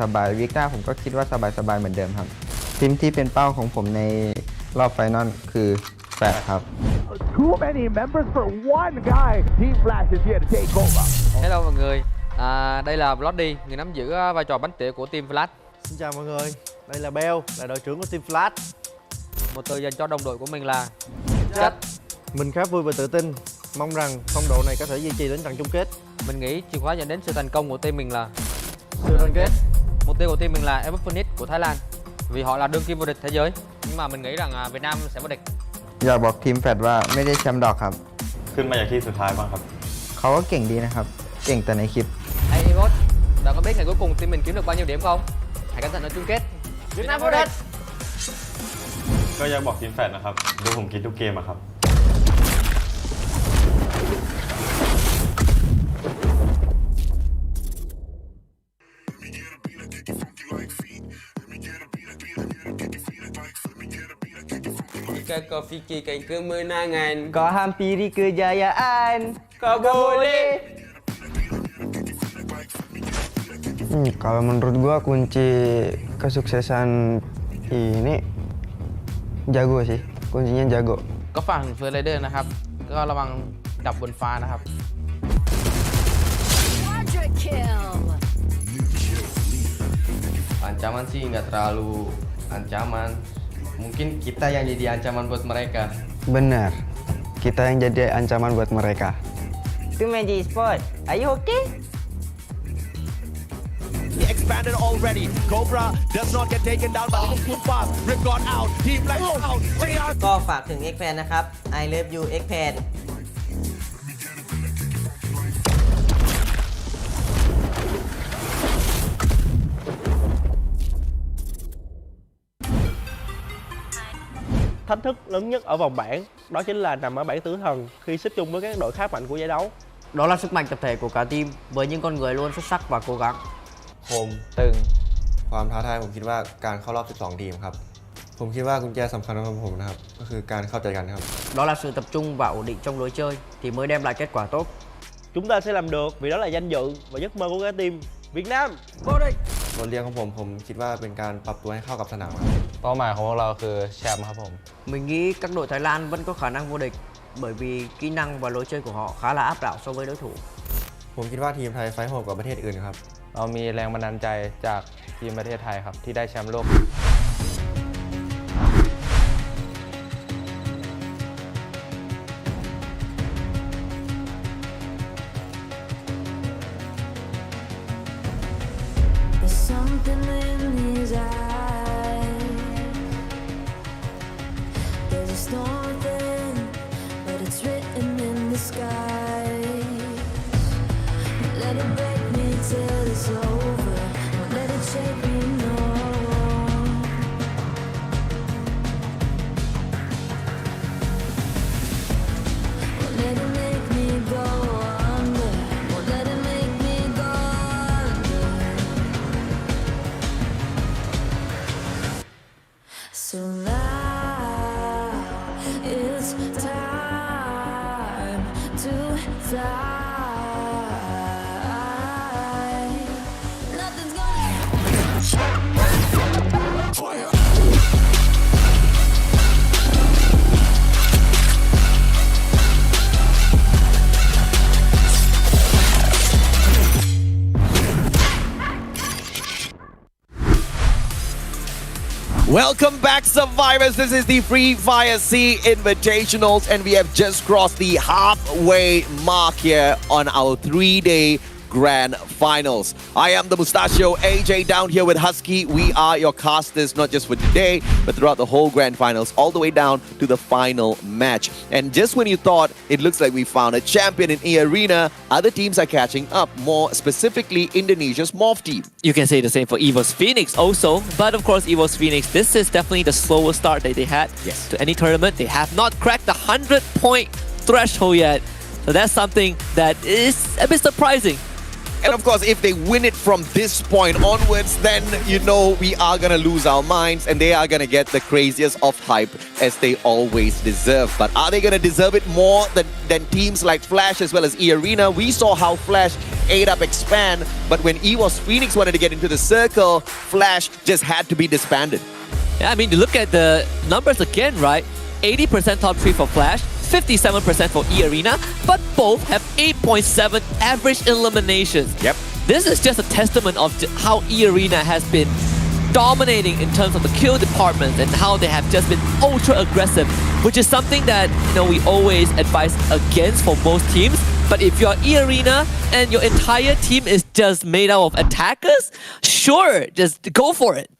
สบายๆวิกหน้าผมก็คิดว่าสบายๆเหมือนเดิมครับ ทีมที่เป็นเป้าของผมในรอบไฟนอลคือแฟร์ครับ Too many members for one guy. Team Flash is here to take over. Hello mọi người, đây là Bloody, người nắm giữ vai trò bánh tỉa của team Flash. Xin chào mọi người, đây là Bell, là đội trưởng của team Flash. Một từ dành cho đồng đội của mình là Chất. Mình khá vui và tự tin, mong rằng phong độ này có thể duy trì đến trận chung kết. Mình nghĩ chìa khóa dẫn đến sự thành công của team mình là sự đoàn kết. Mục tiêu của team mình là FFSI của Thái Lan, vì họ là đương kim vô địch thế giới. Nhưng mà mình nghĩ rằng Việt Nam sẽ vô địch. อยากบอกทีมแฟดว่าไม่ได้แชมป์ดอกครับ ขึ้นมาจากที่สุดท้ายบ้างครับ เขาก็เก่งดีนะครับ เก่งแต่ในคลิป Hey Evot, bạn có biết ngày cuối cùng team mình kiếm được bao nhiêu điểm không? Hãy cẩn thận ở chung kết. Việt Nam vô địch. ก็อยากบอกทีมแฟดนะครับดูผมคิดทุกเกมอะครับ Jika kau fikirkan kemenangan, Kau hampiri kejayaan. kau boleh. Kalau menurut gua kunci kesuksesan ini jago sih. Kuncinya jago. ก็ฝั่งเฟอร์ไรเดอร์นะครับ ก็ระวังดับบนฟ้านะครับ Quadra kill. Ancaman sih nggak terlalu ancaman. Mungkin kita yang jadi ancaman buat mereka. Benar. Kita yang jadi ancaman buat mereka. Itu Magic Sport. Are you okay? He expanded already. Cobra does not get taken down by the Kumpas. Pass. Rip got out. Team Black out. ก็ฝากถึง X-Fan นะครับ I love you X-Fan Thách thức lớn nhất ở vòng bảng đó chính là nằm ở bảng tử thần khi xếp chung với các đội khá mạnh của giải đấu. Đó là sức mạnh tập thể của cả team với những con người luôn xuất sắc và cố gắng. คมตึง ความท้าทายผมคิดว่าการเข้ารอบ 12 ทีมครับ ผมคิดว่ากุญแจสำคัญสำหรับผมนะครับ ก็คือการเข้าใจกันครับ Đó là sự tập trung và ổn định trong lối chơi thì mới đem lại kết quả tốt. Chúng ta sẽ làm được vì đó là danh dự và giấc mơ của cả team Việt Nam vô địch. บทเรียนของผมคิดว่าเป็นการปรับตัวให้เข้ากับสนามครับ เป้าหมายของพวกเราคือแชมป์ครับผม Mình nghĩ các đội Thái Lan vẫn có khả năng vô địch bởi vì kỹ năng và lối chơi của họ khá là áp đảo so với đối thủ. ผมคิดว่าทีมไทยไฟท์โหดกว่าประเทศอื่นครับ เรามีแรงบันดาลใจจากทีมประเทศไทยครับที่ได้แชมป์โลก There's something in his eyes. There's a storm within, but it's written in the sky. Let it break me till it's over. Won't let it shake me, no. Won't let it make me go under. Won't let it make me go under. So now it's time to fly. Welcome back, survivors. This is the free Fire SEA Invitationals, and we have just crossed the halfway mark here on our 3-day Grand Finals. I am the Mustachio AJ down here with Husky. We are your casters, not just for today, but throughout the whole Grand Finals, all the way down to the final match. And just when you thought it looks like we found a champion in E-Arena, other teams are catching up, more specifically Indonesia's Morph team. You can say the same for EVOS Phoenix also, but of course EVOS Phoenix, this is definitely the slowest start that they had to any tournament. They have not cracked the 100-point threshold yet, so that's something that is a bit surprising. And of course, if they win it from this point onwards, then you know we are going to lose our minds and they are going to get the craziest of hype as they always deserve. But are they going to deserve it more than teams like Flash as well as E-Arena? We saw how Flash ate up Expand, but when EVOS Phoenix wanted to get into the circle, Flash just had to be disbanded. Yeah, I mean, you look at the numbers again, right? 80% top 3 for Flash, 57% for E-Arena, but both have 8.7 average eliminations. Yep. This is just a testament of how E-Arena has been dominating in terms of the kill department and how they have just been ultra aggressive, which is something that, you know, we always advise against for most teams. But if you're E-Arena and your entire team is just made out of attackers, sure, just go for it.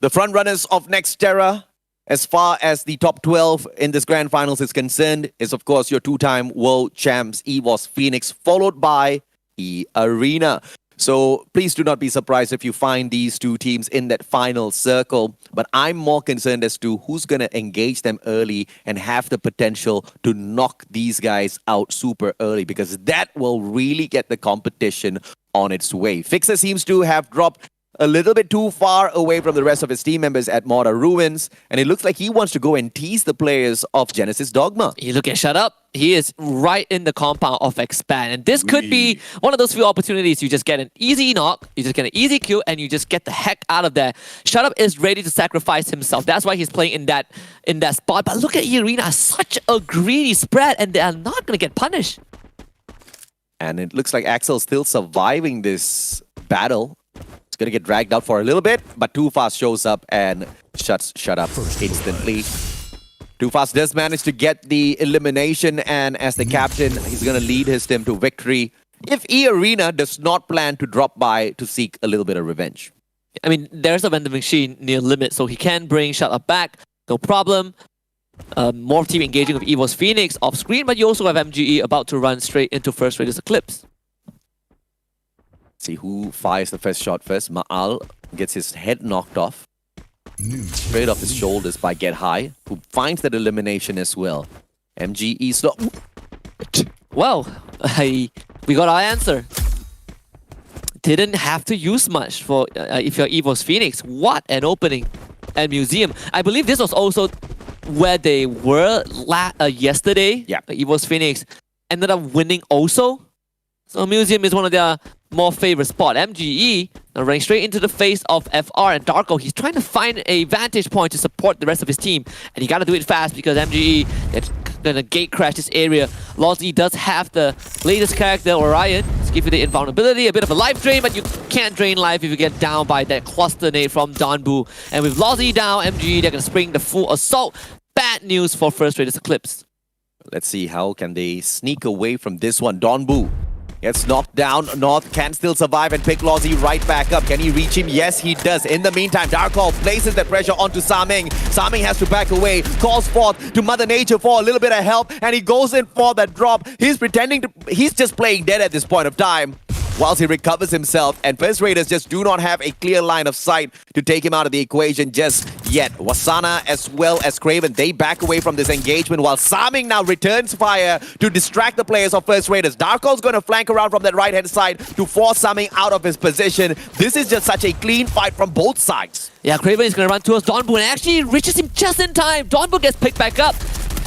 The front runners of Nextera, as far as the top 12 in this Grand Finals is concerned, is of course your two-time world champs EVOS Phoenix, followed by E-Arena. So please do not be surprised if you find these two teams in that final circle. But I'm more concerned as to who's going to engage them early and have the potential to knock these guys out super early, because that will really get the competition on its way. Fixer seems to have dropped a little bit too far away from the rest of his team members at Mortar Ruins, and it looks like he wants to go and tease the players of Genesis Dogma. You look at Shut Up, he is right in the compound of Expand, and this could be one of those few opportunities. You just get an easy knock, you just get an easy kill, and you just get the heck out of there. Shut Up is ready to sacrifice himself. That's why he's playing in that spot. But look at E-Arena, such a greedy spread, and they are not going to get punished. And it looks like Axel's still surviving this battle. It's going to get dragged out for a little bit, but Too Fast shows up and shuts Shut Up instantly. Too Fast does manage to get the elimination, and as the captain, he's going to lead his team to victory if E-Arena does not plan to drop by to seek a little bit of revenge. I mean, there's a vending machine near limit, so he can bring Shut Up back, no problem. More team engaging with EVOS Phoenix off screen, but you also have MGE about to run straight into First Raiders Eclipse. See who fires the first shot first. Ma'al gets his head knocked off, straight off his shoulders by Get High, who finds that elimination as well. MGE stop. Well, we got our answer. Didn't have to use much for if you're EVOS Phoenix. What an opening at Museum. I believe this was also where they were yesterday. Yeah. EVOS Phoenix ended up winning also. So Museum is one of their more favorite spot. MGE running straight into the face of FR and Darko. He's trying to find a vantage point to support the rest of his team, and he got to do it fast because MGE is going to gate crash this area. Lozzy does have the latest character, Orion. Let's give you the invulnerability, a bit of a life drain, but you can't drain life if you get down by that cluster nade from Donbu. And with Lozzy down, MGE, they're going to spring the full assault. Bad news for First Raiders Eclipse. Let's see how can they sneak away from this one. Donbu gets knocked down. North can still survive and pick Lozzy right back up. Can he reach him? Yes, he does. In the meantime, Darko places that pressure onto Saming. Saming has to back away, calls forth to Mother Nature for a little bit of help, and he goes in for that drop. He's just playing dead at this point of time whilst he recovers himself, and First Raiders just do not have a clear line of sight to take him out of the equation just yet. Wasana as well as Craven, they back away from this engagement while Saming now returns fire to distract the players of First Raiders. Darko's going to flank around from that right-hand side to force Saming out of his position. This is just such a clean fight from both sides. Yeah, Craven is going to run towards Donbu and actually reaches him just in time. Donbu gets picked back up.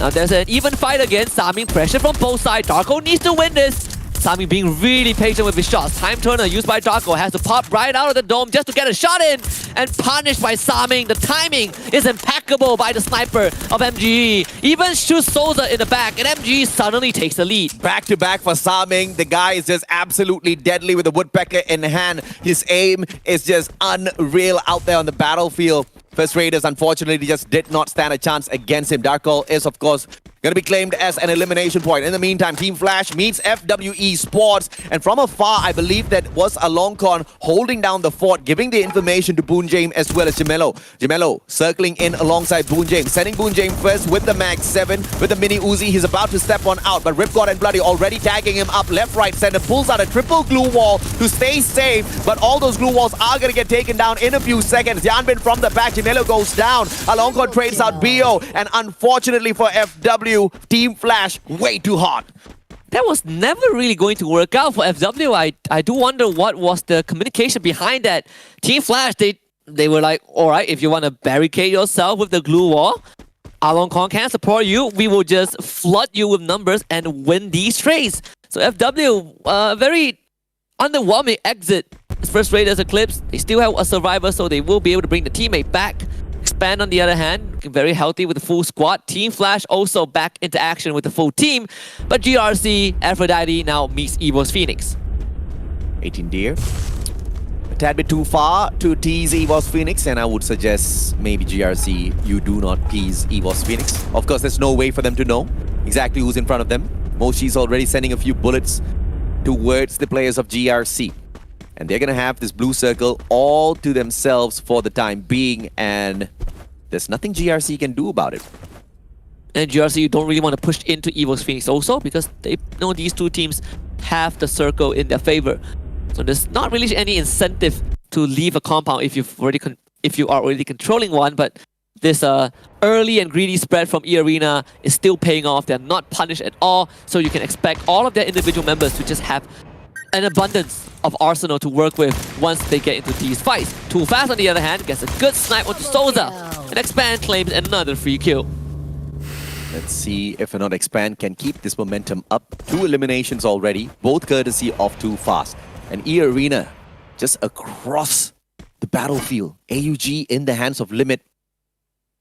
Now there's an even fight again. Saming pressure from both sides. Darko needs to win this. Saming being really patient with his shots. Time turner used by Darko has to pop right out of the dome just to get a shot in, and punished by Saming. The timing is impeccable by the sniper of MGE. Even shoots Souza in the back, and MGE suddenly takes the lead. Back to back for Saming. The guy is just absolutely deadly with the woodpecker in hand. His aim is just unreal out there on the battlefield. First Raiders unfortunately just did not stand a chance against him. Darkol is of course going to be claimed as an elimination point. In the meantime, Team Flash meets FWE Sports, and from afar, I believe that was Alongkon holding down the fort, giving the information to Boonjame as well as Gemello. Gemello circling in alongside Boonjame, sending Boonjame first with the Mag 7, with the Mini Uzi. He's about to step on out, but Ripgod and Bloody already tagging him up left, right, center, pulls out a triple glue wall to stay safe, but all those glue walls are going to get taken down in a few seconds. Yanbin from the back, Gemello goes down. Alongkon trades out BO, and unfortunately for FW, Team Flash way too hot. That was never really going to work out for FW. I do wonder what was the communication behind that. Team Flash, they were like, alright, if you want to barricade yourself with the glue wall, Alongkon can support you. We will just flood you with numbers and win these trades. So FW, very underwhelming exit. First Raiders Eclipse, they still have a survivor, so they will be able to bring the teammate back. Expand, on the other hand, very healthy with the full squad. Team Flash also back into action with the full team. But GRC, Aphrodite now meets EVO's Phoenix. 18 Deer. A tad bit too far to tease EVO's Phoenix, and I would suggest maybe GRC, you do not tease EVO's Phoenix. Of course, there's no way for them to know exactly who's in front of them. Moshi's already sending a few bullets towards the players of GRC. And they're going to have this blue circle all to themselves for the time being, and there's nothing GRC can do about it. And GRC, you don't really want to push into EVO's Phoenix also, because they know these two teams have the circle in their favor. So there's not really any incentive to leave a compound if you are already controlling one, but this early and greedy spread from E-Arena is still paying off. They're not punished at all, so you can expect all of their individual members to just have an abundance of arsenal to work with once they get into these fights. Too Fast, on the other hand, gets a good snipe onto Souza, and Expand claims another free kill. Let's see if or not Expand can keep this momentum up. 2 eliminations already, both courtesy of Too Fast. And E-Arena just across the battlefield. AUG in the hands of Limit.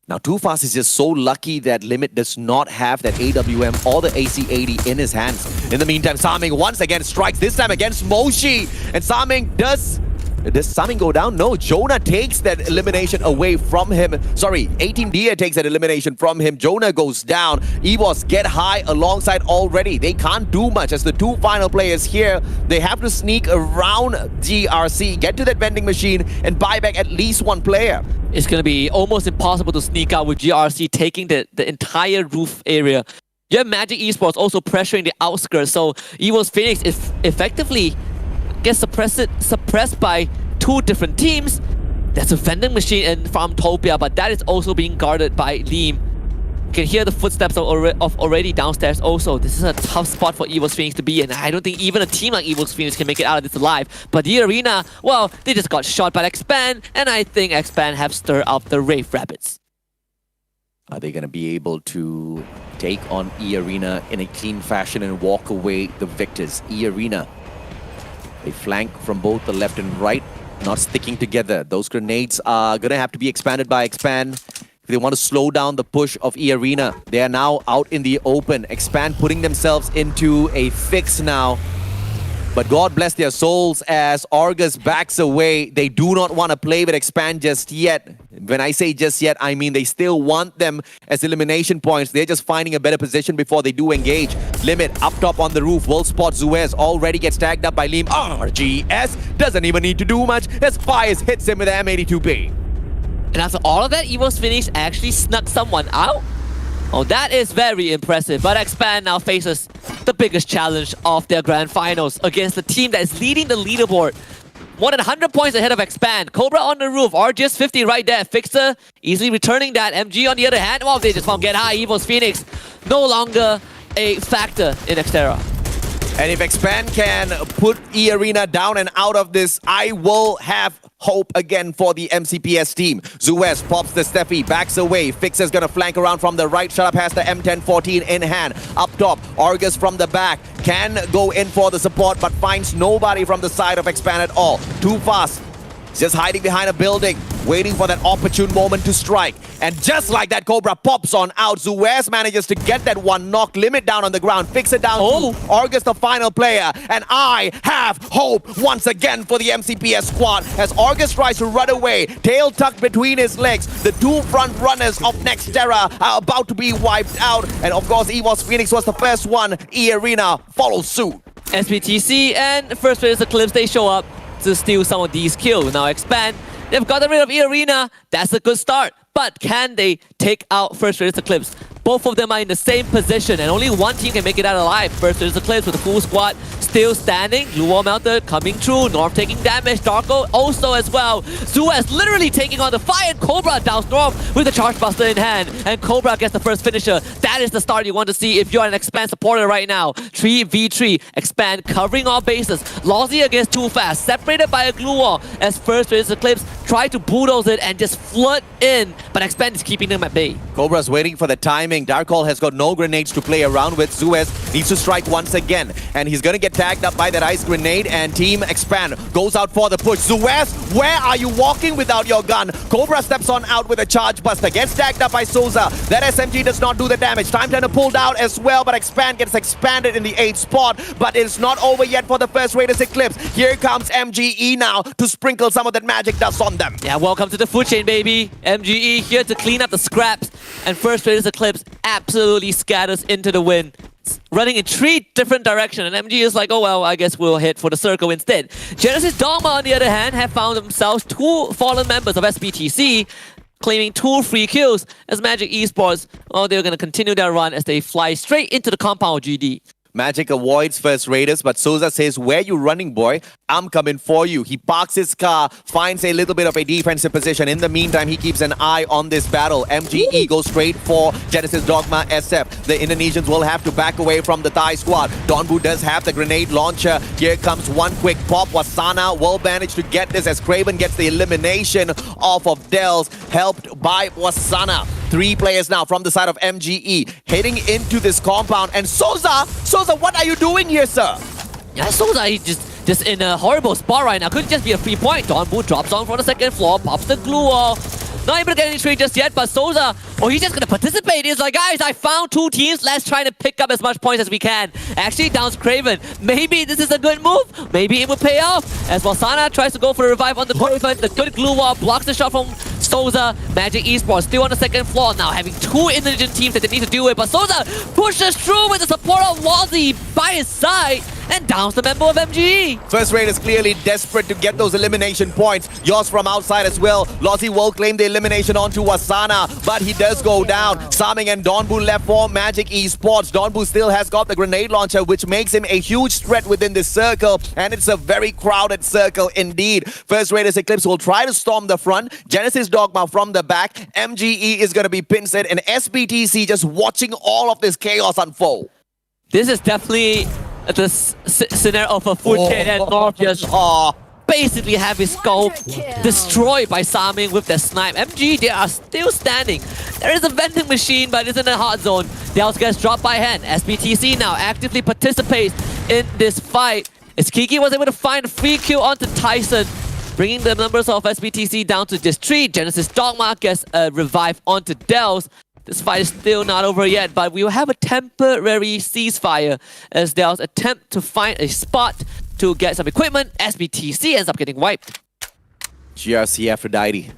Now, Too Fast is just so lucky that Limit does not have that AWM or the AC-80 in his hands. In the meantime, Saming once again strikes, this time against Moshi. And Saming does Saming go down? No, Jonah takes that elimination away from him. Sorry, 18 Dia takes that elimination from him. Jonah goes down. EVOS get high alongside already. They can't do much as the 2 final players here. They have to sneak around GRC, get to that vending machine, and buy back at least 1 player. It's going to be almost impossible to sneak out with GRC taking the entire roof area. You have Magic Esports also pressuring the outskirts, so EVO's Phoenix is effectively gets suppressed by 2 different teams. There's a vending machine in Farmtopia, but that is also being guarded by Liam. You can hear the footsteps of already downstairs also. This is a tough spot for EVO's Phoenix to be in. I don't think even a team like EVO's Phoenix can make it out of this alive. But the Arena, well, they just got shot by Expand, and I think Expand have stirred up the Wraith Rabbits. Are they going to be able to take on E-Arena in a clean fashion and walk away the victors? E-Arena, they flank from both the left and right, not sticking together. Those grenades are going to have to be expanded by Expand. If they want to slow down the push of E-Arena, they are now out in the open. Expand putting themselves into a fix now. But God bless their souls as Argus backs away. They do not want to play with Expand just yet. When I say just yet, I mean they still want them as elimination points. They're just finding a better position before they do engage. Limit up top on the roof. Will spot Zuez. Already gets tagged up by Liam. RGS doesn't even need to do much as Fires hits him with the M82B. And after all of that, EVO's Phoenix actually snuck someone out? Oh, that is very impressive. But Expand now faces the biggest challenge of their grand finals against the team that is leading the leaderboard. More than 100 points ahead of Expand. Cobra on the roof. RGS 50 right there. Fixer easily returning that. MG on the other hand. Well, they just won't get high. EVO's Phoenix no longer a factor in Xterra. And if Expand can put E-Arena down and out of this, I will have hope again for the MCPS team. Zuez pops the Steffi, backs away. Fixer's gonna flank around from the right. Shut up has the M1014 in hand. Up top, Argus from the back can go in for the support, but finds nobody from the side of Expand at all. Too Fast just hiding behind a building, waiting for that opportune moment to strike. And just like that, Cobra pops on out. Zuez manages to get that one knock, limit down on the ground, fix it down to August, the final player. And I have hope once again for the MCPS squad as August tries to run away, tail tucked between his legs. The two front runners of Nextera are about to be wiped out. And of course, EVOS Phoenix was the first one. E-Arena follows suit. SBTC and First Raiders Eclipse, they show up to steal some of these kills. Now Expand, they've gotten rid of E-Arena. That's a good start. But can they take out First Raiders Eclipse? Both of them are in the same position and only one team can make it out alive. First Raiders Eclipse with a full squad still standing. Blue Wall Melted coming through. North taking damage. Darko also as well. Zuez literally taking on the fire. And Cobra down North with the Charge Buster in hand. And Cobra gets the first finisher. That is the start you want to see if you're an Expand supporter right now. 3v3. Expand covering all bases. Lozzy against Too Fast. Separated by a glue wall as First Raiders Eclipse try to bulldoze it and just flood in. But Expand is keeping them at bay. Cobra's waiting for the timing. Darkhold has got no grenades to play around with. Zuez needs to strike once again. And he's going to get tagged up by that ice grenade. And Team Expand goes out for the push. Zuez, where are you walking without your gun? Cobra steps on out with a charge buster. Gets tagged up by Souza. That SMG does not do the damage. Time Turner pulled out as well. But Expand gets expanded in the 8th spot. But it's not over yet for the First Raiders Eclipse. Here comes MGE now to sprinkle some of that magic dust on them. Yeah, welcome to the food chain, baby. MGE here to clean up the scraps. And First Raiders Eclipse absolutely scatters into the wind. It's running in 3 different directions. And MGE is like, oh well, I guess we'll hit for the circle instead. Genesis Dogma, on the other hand, have found themselves 2 fallen members of SBTC, claiming 2 free kills as Magic Esports, oh, they're going to continue their run as they fly straight into the compound of GD. Magic avoids First Raiders, but Souza says, where you running, boy? I'm coming for you. He parks his car, finds a little bit of a defensive position. In the meantime, he keeps an eye on this battle. MGE goes straight for Genesis Dogma SF. The Indonesians will have to back away from the Thai squad. Donbu does have the grenade launcher. Here comes one quick pop. Wasana will manage to get this as Craven gets the elimination off of Dells, helped by Wasana. 3 players now from the side of MGE heading into this compound. And Souza, what are you doing here, sir? Yeah, Souza, he's just in a horrible spot right now. Could just be a free point. Donbu drops on from the 2nd floor, pops the glue wall. Not able to get any trade just yet, but Souza, oh, he's just going to participate. He's like, guys, I found 2 teams. Let's try to pick up as much points as we can. Actually downs Craven. Maybe this is a good move. Maybe it will pay off. As Wasana tries to go for a revive on the Craven. The good glue wall blocks the shot from Souza. Magic Esports still on the 2nd floor now, having 2 Indonesian teams that they need to deal with. But Souza pushes through with the support of Lozzy by his side and downs the member of MGE. First Raiders clearly desperate to get those elimination points. Yours from outside as well. Lozzy will claim the elimination onto Wasana, but he does go down. Saming and Donbu left for Magic Esports. Donbu still has got the grenade launcher, which makes him a huge threat within this circle, and it's a very crowded circle indeed. First Raiders Eclipse will try to storm the front. Genesis Dogma from the back. MGE is going to be pinned, and SBTC just watching all of this chaos unfold. This is definitely the scenario of a food chain, and North just basically have his skull destroyed by Saming with their snipe. MG, they are still standing. There is a vending machine, but it's in a hot zone. Dells gets dropped by hand. SBTC now actively participates in this fight. As Kiki was able to find a free kill onto Tyson, bringing the numbers of SBTC down to just 3. Genesis Dogma gets a revive onto Dells. This fight is still not over yet, but we will have a temporary ceasefire as Dells attempt to find a spot to get some equipment. SBTC ends up getting wiped. GRC Aphrodite.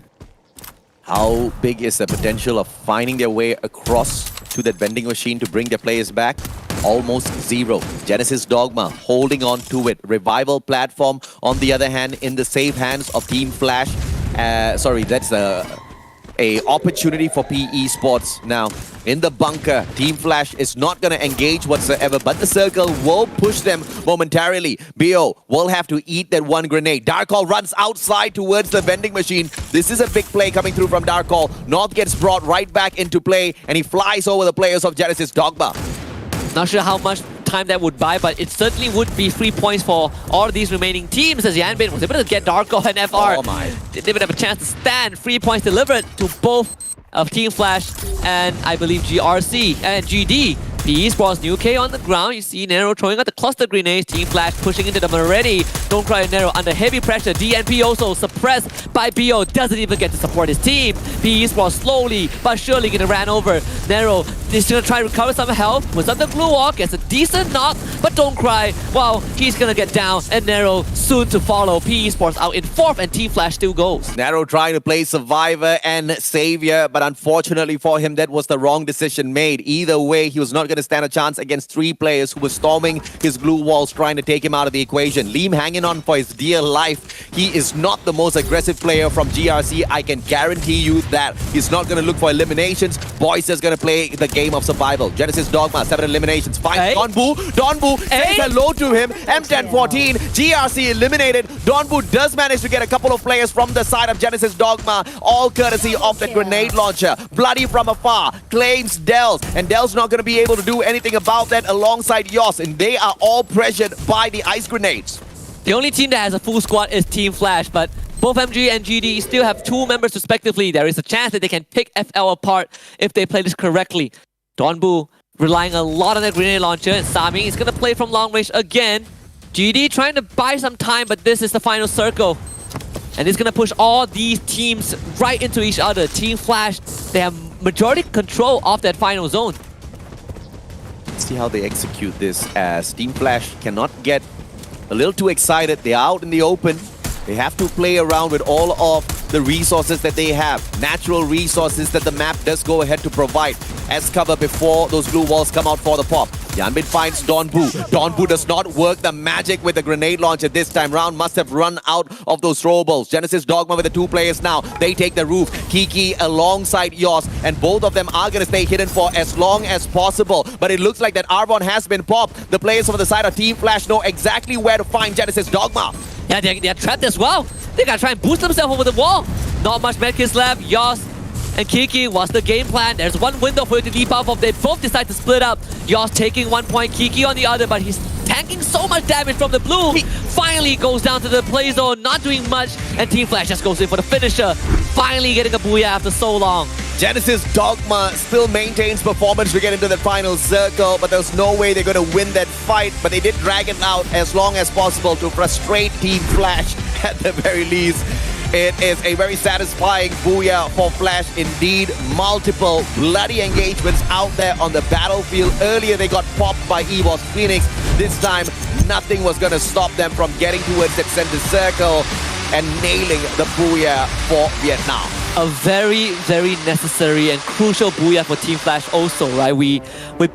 How big is the potential of finding their way across to that vending machine to bring their players back? Almost 0. Genesis Dogma holding on to it. Revival platform, on the other hand, in the safe hands of Team Flash. That's a opportunity for PE Sports now. In the bunker, Team Flash is not going to engage whatsoever, but the circle will push them momentarily. BO will have to eat that one grenade. Darkhold runs outside towards the vending machine. This is a big play coming through from Darkhold. North gets brought right back into play, and he flies over the players of Genesis Dogma. Not sure how much time that would buy, but it certainly would be 3 points for all of these remaining teams as Yanbin was able to get Darko and FR. Oh my. They would have a chance to stand. 3 points delivered to both of Team Flash and I believe GRC and GD. PE Sports New K on the ground. You see Nero throwing out the cluster grenades. Team Flash pushing into them already. Don't Cry and Nero under heavy pressure. DNP also suppressed by BO. Doesn't even get to support his team. PE Sports slowly but surely getting ran over. Nero is gonna try to recover some health. Was on the glue wall. Gets a decent knock. But Don't Cry, well, he's gonna get down. And Nero soon to follow. PE Sports out in 4th and Team Flash still goes. Nero trying to play survivor and savior, but unfortunately for him, that was the wrong decision made. Either way, he was not going to stand a chance against 3 players who were storming his glue walls, trying to take him out of the equation. Liam hanging on for his dear life. He is not the most aggressive player from GRC. I can guarantee you that. He's not going to look for eliminations. Boyce is going to play the game of survival. Genesis Dogma, 7 eliminations. Finds Donbu. Donbu says hello to him. M10-14. GRC eliminated. Donbu does manage to get a couple of players from the side of Genesis Dogma, all courtesy of the grenade launcher. Bloody from afar, claims Dells, and Dells not going to be able to do anything about that alongside Yoss, and they are all pressured by the ice grenades. The only team that has a full squad is Team Flash, but both MG and GD still have 2 members respectively. There is a chance that they can pick FL apart if they play this correctly. Donbu relying a lot on the grenade launcher, and Sami is going to play from long range again. GD trying to buy some time, but this is the final circle. And it's going to push all these teams right into each other. Team Flash, they have majority control of that final zone. See how they execute this, as Team Flash cannot get a little too excited. They're out in the open. They have to play around with all of the resources that they have. Natural resources that the map does go ahead to provide as cover before those glue walls come out for the pop. Yanbin finds Donbu. Donbu does not work the magic with the grenade launcher this time round. Must have run out of those throwables. Genesis Dogma with the 2 players now. They take the roof. Kiki alongside Yoss, and both of them are going to stay hidden for as long as possible. But it looks like that Arbon has been popped. The players from the side of Team Flash know exactly where to find Genesis Dogma. Yeah, they're trapped as well. They gotta try and boost themselves over the wall. Not much medkits left. Yoss and Kiki, what's the game plan? There's one window for you to leap out of. They both decide to split up. Yoss taking 1 point, Kiki on the other, but he's tanking so much damage from the blue. He finally goes down to the play zone, not doing much, and Team Flash just goes in for the finisher. Finally getting a booyah after so long. Genesis Dogma still maintains performance to get into the final circle, but there's no way they're going to win that fight. But they did drag it out as long as possible to frustrate Team Flash at the very least. It is a very satisfying booyah for Flash indeed. Multiple bloody engagements out there on the battlefield. Earlier they got popped by EVOS Phoenix. This time nothing was going to stop them from getting towards that center circle and nailing the booyah for Vietnam. A very, very necessary and crucial booyah for Team Flash also, right? We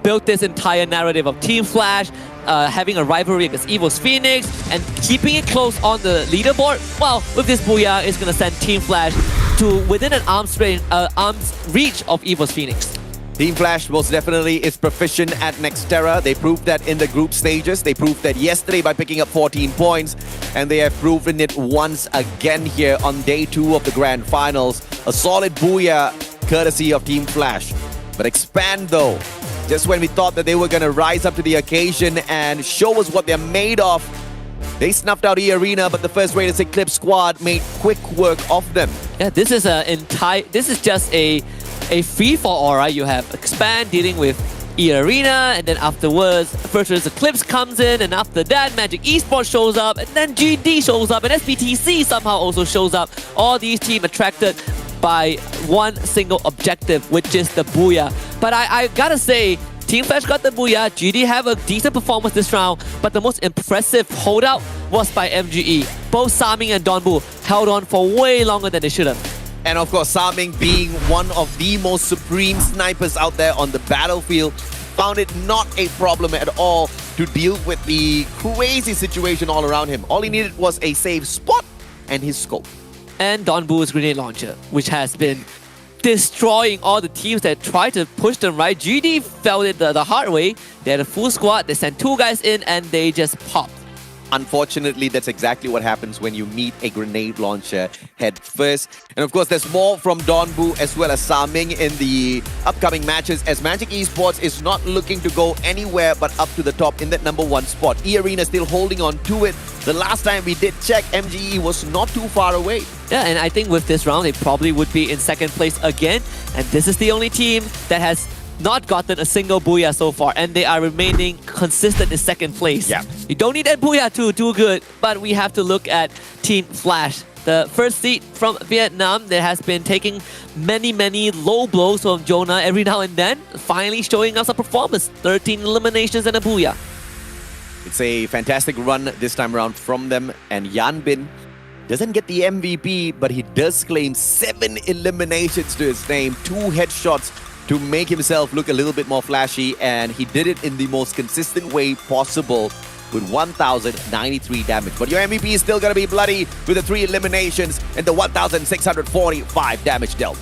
built this entire narrative of Team Flash having a rivalry against EVOS Phoenix and keeping it close on the leaderboard. Well, with this booyah, it's going to send Team Flash to within an arm's reach of EVOS Phoenix. Team Flash most definitely is proficient at Nextera. They proved that in the group stages. They proved that yesterday by picking up 14 points. And they have proven it once again here on day 2 of the Grand Finals. A solid booyah courtesy of Team Flash. But Expand though, just when we thought that they were going to rise up to the occasion and show us what they're made of, they snuffed out E-Arena, but the first Raiders Eclipse squad made quick work of them. Yeah, this is just a free-for-all, right? You have Expand dealing with E-Arena, and then afterwards, First Raiders Eclipse comes in, and after that, Magic Esports shows up, and then GD shows up, and SBTC somehow also shows up. All these teams attracted by one single objective, which is the booyah. But I gotta say, Team Flash got the booyah, GD have a decent performance this round, but the most impressive holdout was by MGE. Both Saming and Donbu held on for way longer than they should have. And of course, Saming being one of the most supreme snipers out there on the battlefield, found it not a problem at all to deal with the crazy situation all around him. All he needed was a safe spot and his scope. And Donbu's grenade launcher, which has been destroying all the teams that try to push them, right? GD felt it the hard way. They had a full squad, they sent 2 guys in, and they just popped. Unfortunately, that's exactly what happens when you meet a grenade launcher head first. And of course, there's more from Donbu as well as Saming in the upcoming matches, as Magic Esports is not looking to go anywhere but up to the top in that #1 spot. E-Arena still holding on to it. The last time we did check, MGE was not too far away. Yeah, and I think with this round, they probably would be in 2nd place again. And this is the only team that has not gotten a single booyah so far, and they are remaining consistent in second place. Yeah. You don't need that booyah to do good, but we have to look at Team Flash. The first seed from Vietnam that has been taking many low blows from Jonah every now and then, finally showing us a performance. 13 eliminations and a booyah. It's a fantastic run this time around from them, and Yanbin doesn't get the MVP, but he does claim 7 eliminations to his name, 2 headshots to make himself look a little bit more flashy, and he did it in the most consistent way possible with 1,093 damage. But your MVP is still going to be bloody with the 3 eliminations and the 1,645 damage dealt.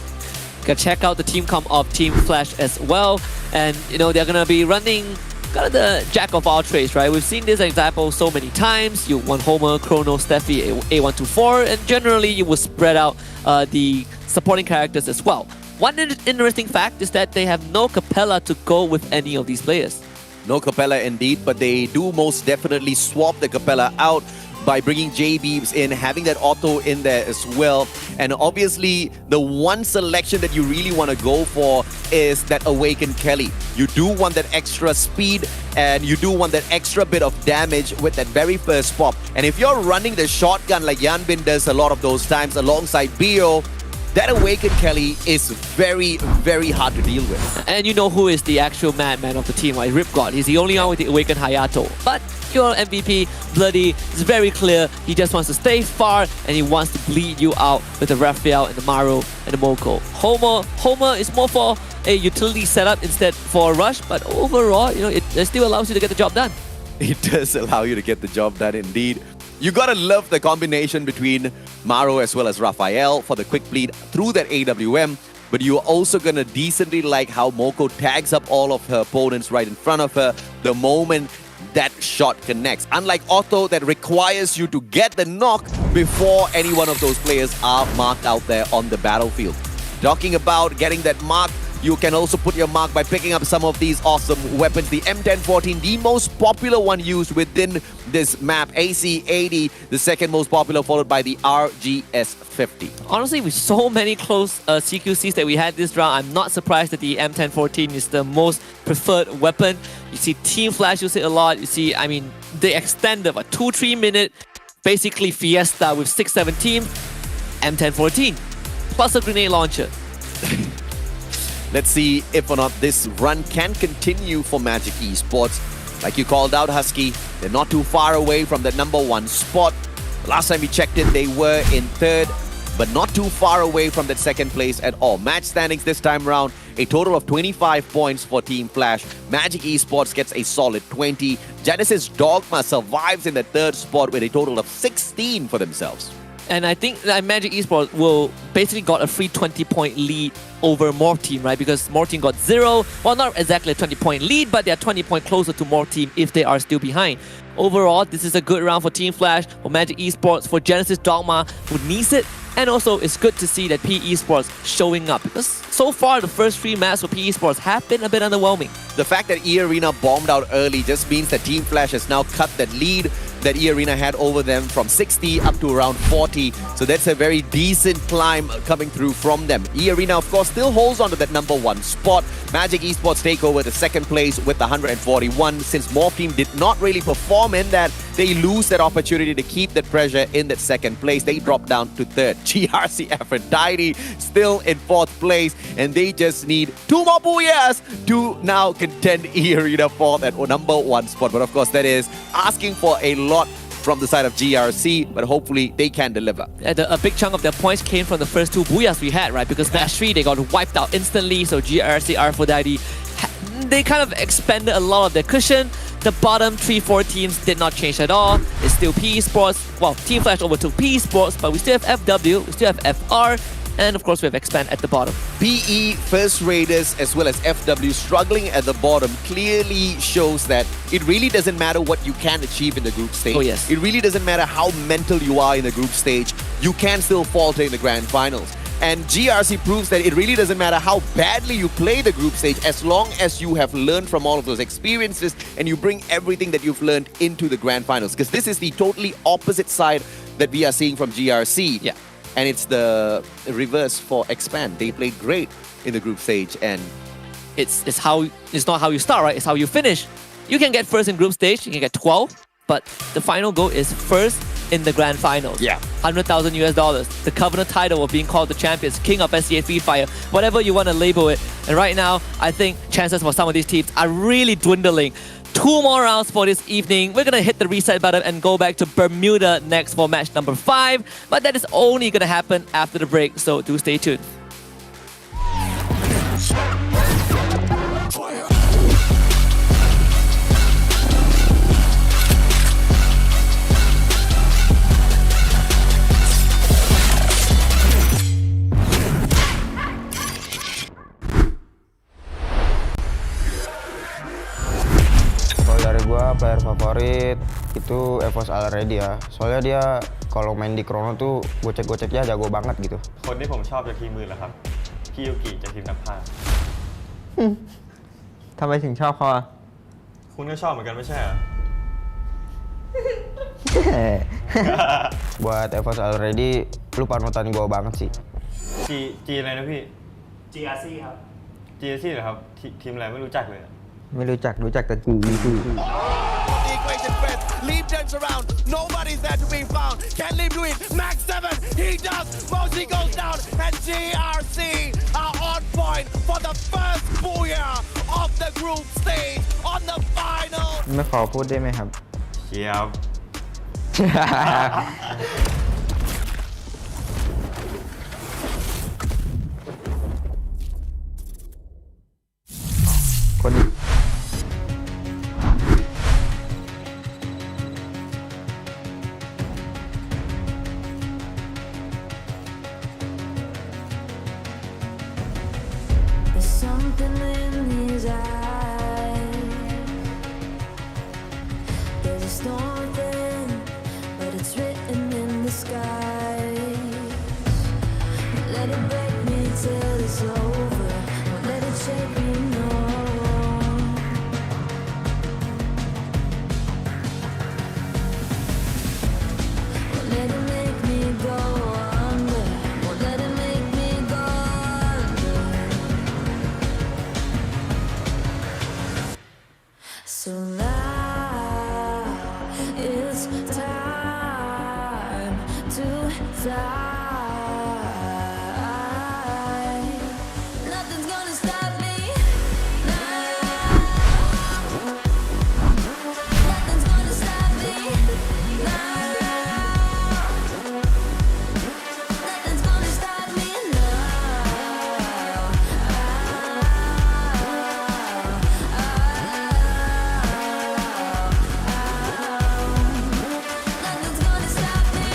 Gotta check out the team comp of Team Flash as well, and you know they're gonna be running kind of the jack of all trades, right? We've seen this example so many times. You want Homer, Chrono, Steffi, A124, and generally you will spread out the supporting characters as well. One interesting fact is that they have no Capella to go with any of these players. No Capella indeed, but they do most definitely swap the Capella out by bringing J-Beebs in, having that auto in there as well. And obviously, the one selection that you really want to go for is that Awakened Kelly. You do want that extra speed, and you do want that extra bit of damage with that very first pop. And if you're running the shotgun like Yanbin does a lot of those times alongside BIGO, that Awakened Kelly is very hard to deal with. And you know who is the actual madman of the team, right? Ripgod. He's the only one with the Awakened Hayato. But your MVP, Bloody, is very clear. He just wants to stay far, and he wants to bleed you out with the Raphael and the Maru and the Moko. Homer is more for a utility setup instead for a rush, but overall, you know, it still allows you to get the job done. It does allow you to get the job done indeed. You gotta love the combination between Maru as well as Raphael for the quick bleed through that AWM, but you're also gonna decently like how Moko tags up all of her opponents right in front of her the moment that shot connects. Unlike Otto, that requires you to get the knock before any one of those players are marked out there on the battlefield. Talking about getting that mark, you can also put your mark by picking up some of these awesome weapons. The M1014, the most popular one used within this map. AC80, the second most popular, followed by the RGS50. Honestly, with so many close CQCs that we had this round, I'm not surprised that the M1014 is the most preferred weapon. You see Team Flash use it a lot. You see, I mean, they extended a 2-3 minute, basically Fiesta with 6-7 teams, M1014, plus a grenade launcher. Let's see if or not this run can continue for Magic Esports. Like you called out, Husky, they're not too far away from the #1 spot. Last time we checked in, they were in 3rd, but not too far away from that 2nd place at all. Match standings this time around, a total of 25 points for Team Flash. Magic Esports gets a solid 20. Genesis Dogma survives in the 3rd spot with a total of 16 for themselves. And I think that Magic Esports will basically got a free 20-point lead over Morph Team, right? Because Morph Team got 0. Well, not exactly a 20-point lead, but they're 20 points closer to Morph Team if they are still behind. Overall, this is a good round for Team Flash, for Magic Esports, for Genesis Dogma, who needs it. And also, it's good to see that PE Esports showing up, because so far the first 3 maps for PE Esports have been a bit underwhelming. The fact that E-Arena bombed out early just means that Team Flash has now cut that lead that E-Arena had over them from 60 up to around 40. So that's a very decent climb coming through from them. E-Arena, of course, still holds on to that #1 spot. Magic Esports take over the 2nd place with 141. Since Morph Team did not really perform in that, they lose that opportunity to keep that pressure in that 2nd place. They drop down to 3rd. GRC Aphrodite still in 4th place, and they just need 2 more booyahs to now contend E-Arena for that #1 spot. But of course, that is asking for a lot from the side of GRC, but hopefully they can deliver. A big chunk of their points came from the first 2 booyahs we had, right? Because match 3, they got wiped out instantly, so GRC, Aphrodite, they kind of expended a lot of their cushion. The bottom 3-4 teams did not change at all. It's still PE Sports. Well, Team Flash overtook PE Sports, but we still have FW, we still have FR, and of course we have Expand at the bottom. PE, First Raiders, as well as FW struggling at the bottom clearly shows that it really doesn't matter what you can achieve in the group stage. Oh yes. It really doesn't matter how mental you are in the group stage. You can still falter in the grand finals. And GRC proves that it really doesn't matter how badly you play the group stage, as long as you have learned from all of those experiences and you bring everything that you've learned into the grand finals. Because this is the totally opposite side that we are seeing from GRC. Yeah. And it's the reverse for Expand. They played great in the group stage, and it's not how you start, right? It's how you finish. You can get first in group stage, you can get 12, but the final goal is first in the grand finals. Yeah. $100,000. The Covenant title of being called the champions, King of SEA Free Fire, whatever you want to label it. And right now, I think chances for some of these teams are really dwindling. 2 more rounds for this evening. We're gonna hit the reset button and go back to Bermuda next for match number 5. But that is only gonna happen after the break, so do stay tuned. Dari gua player favorit itu FFSI already ya. Soalnya dia kalau main di Chrono tuh gocek-goceknya jago banget gitu. คนที่ผมชอบจากทีมมือแหละครับพี่ยูกิจากทีมนักพากย์ ทำไมถึงชอบเขาอะ คุณก็ชอบเหมือนกันไม่ใช่เหรอ Buat FFSI already lu panutan gua banget sih. G อะไรนะพี่ GRC ครับ GRC เหรอครับทีมอะไรไม่รู้จักเลย ไม่รู้จักแต่จี Leap turns around, nobody's there to be found. Can Leap do it? Max 7, he does. Mozi goes down, and GRC are on point for the first booyah of the group stage on the final. ไม่ขอพูดได้ไหมครับ เชียบ คนนี้ There's something in his eyes. There's a storm within, but it's written in the sky. Let it break me till it's over. Won't let it shake me, no. Won't let it make me go under. Won't let it make me go under. So now it's time to fly. Nothing's gonna stop me now. Nothing's gonna stop me now. Nothing's gonna stop me Nothing's gonna stop me.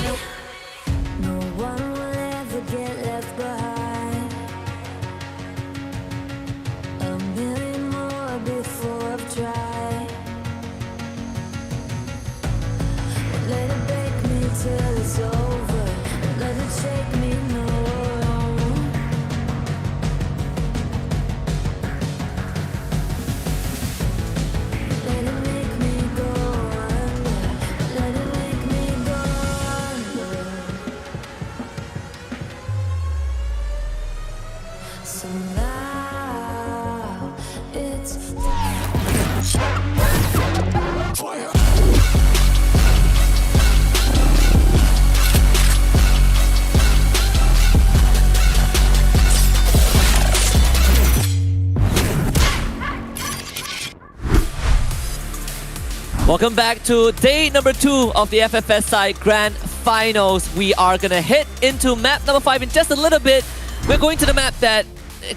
No one will ever get left behind. A million more before I've tried. Won't let it break me till it's over. Won't let it shake me, no. Let it make me go under. Let it make me go under. So now it's Welcome back to day number 2 of the FFSI Grand Finals. We are gonna hit into map number 5 in just a little bit. We're going to the map that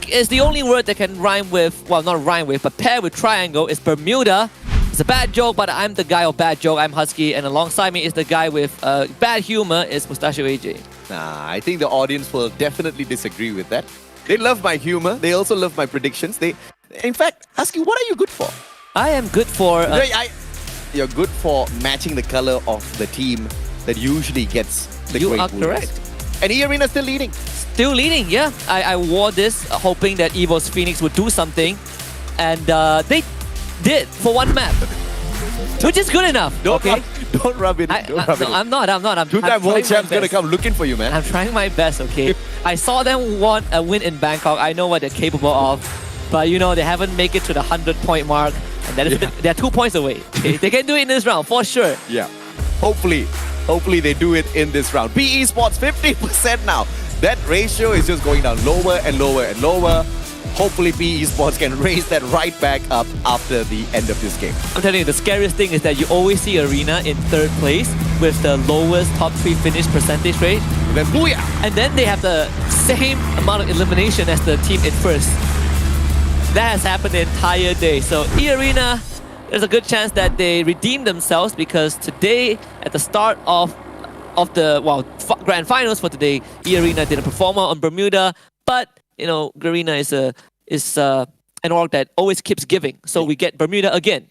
is the only word that can rhyme with, well, not rhyme with, but pair with triangle, is Bermuda. It's a bad joke, but I'm the guy of bad joke. I'm Husky, and alongside me is the guy with bad humor, is Mustachio AJ. Nah, I think the audience will definitely disagree with that. They love my humor. They also love my predictions. In fact, Husky, what are you good for? I am good for... You're good for matching the color of the team that usually gets the You great are win, correct. right? And E-Arena still leading. Still leading, yeah. I wore this hoping that Evo's Phoenix would do something, and they did for one map, which is good enough. Don't rub it in. Don't rub it in. I'm not. I'm Two-time world trying champ's my gonna best. come looking for you, man. I'm trying my best, okay? I saw them want a win in Bangkok. I know what they're capable of. But you know, they haven't made it to the 100-point mark. And that is they're 2 points away. They can do it in this round, for sure. Yeah. Hopefully they do it in this round. BE Sports 50% now. That ratio is just going down lower and lower and lower. Hopefully BE Sports can raise that right back up after the end of this game. I'm telling you, the scariest thing is that you always see Arena in 3rd place with the lowest top 3 finish percentage rate. And then booyah! And then they have the same amount of elimination as the team in 1st. That has happened the entire day. So E-Arena, there's a good chance that they redeem themselves, because today, at the start of the grand finals for today, E-Arena did a performer on Bermuda, but you know, Garena is an org that always keeps giving. So we get Bermuda again.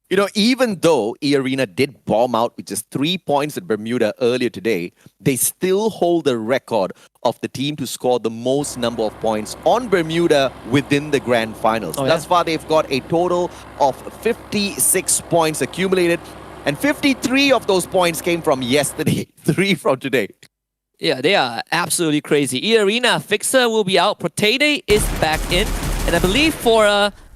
You know, even though E-Arena did bomb out with just 3 points at Bermuda earlier today, they still hold the record of the team to score the most number of points on Bermuda within the grand finals. Thus far, they've got a total of 56 points accumulated, and 53 of those points came from yesterday, 3 from today. Yeah, they are absolutely crazy. E-Arena, Fixer will be out. Protede is back in. And I believe for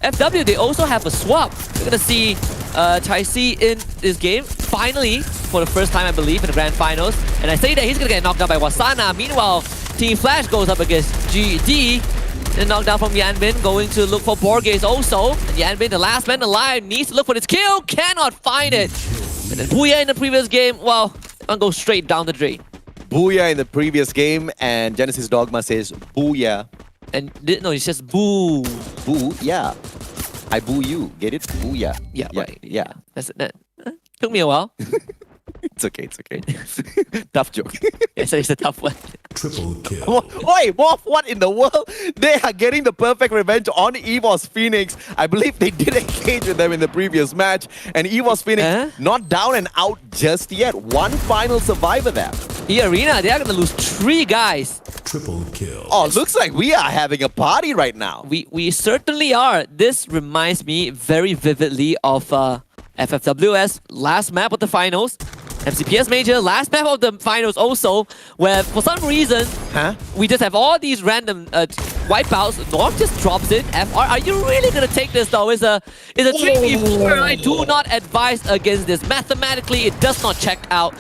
FW, they also have a swap. We're going to see Tai-Si in this game, finally, for the first time, I believe, in the grand finals. And I say that he's going to get knocked down by Wasana. Meanwhile, Team Flash goes up against GD. And knocked down from Yanbin, going to look for Borges also. And Yanbin, the last man alive, needs to look for this kill, cannot find it. And then Booyah in the previous game, well, one goes straight down the drain. Booyah in the previous game, and Genesis Dogma says Booyah. And no, it's just boo. Boo, yeah. I boo you. Get it? Booyah. Yeah, right. Yeah. That took me a while. It's okay. Tough joke. Yes, it's a tough one. Triple kill. Oi, Morph, what in the world? They are getting the perfect revenge on EVOS Phoenix. I believe they did engage with them in the previous match. And EVOS Phoenix not down and out just yet. One final survivor there. E-Arena, they are going to lose 3 guys. Triple kill. Oh, looks like we are having a party right now. We certainly are. This reminds me very vividly of FFWS last map of the finals. MCPS Major, last map of the finals also, where for some reason, we just have all these random wipeouts. North just drops it. FR, are you really going to take this though? It's a 3v4. I do not advise against this. Mathematically, it does not check out.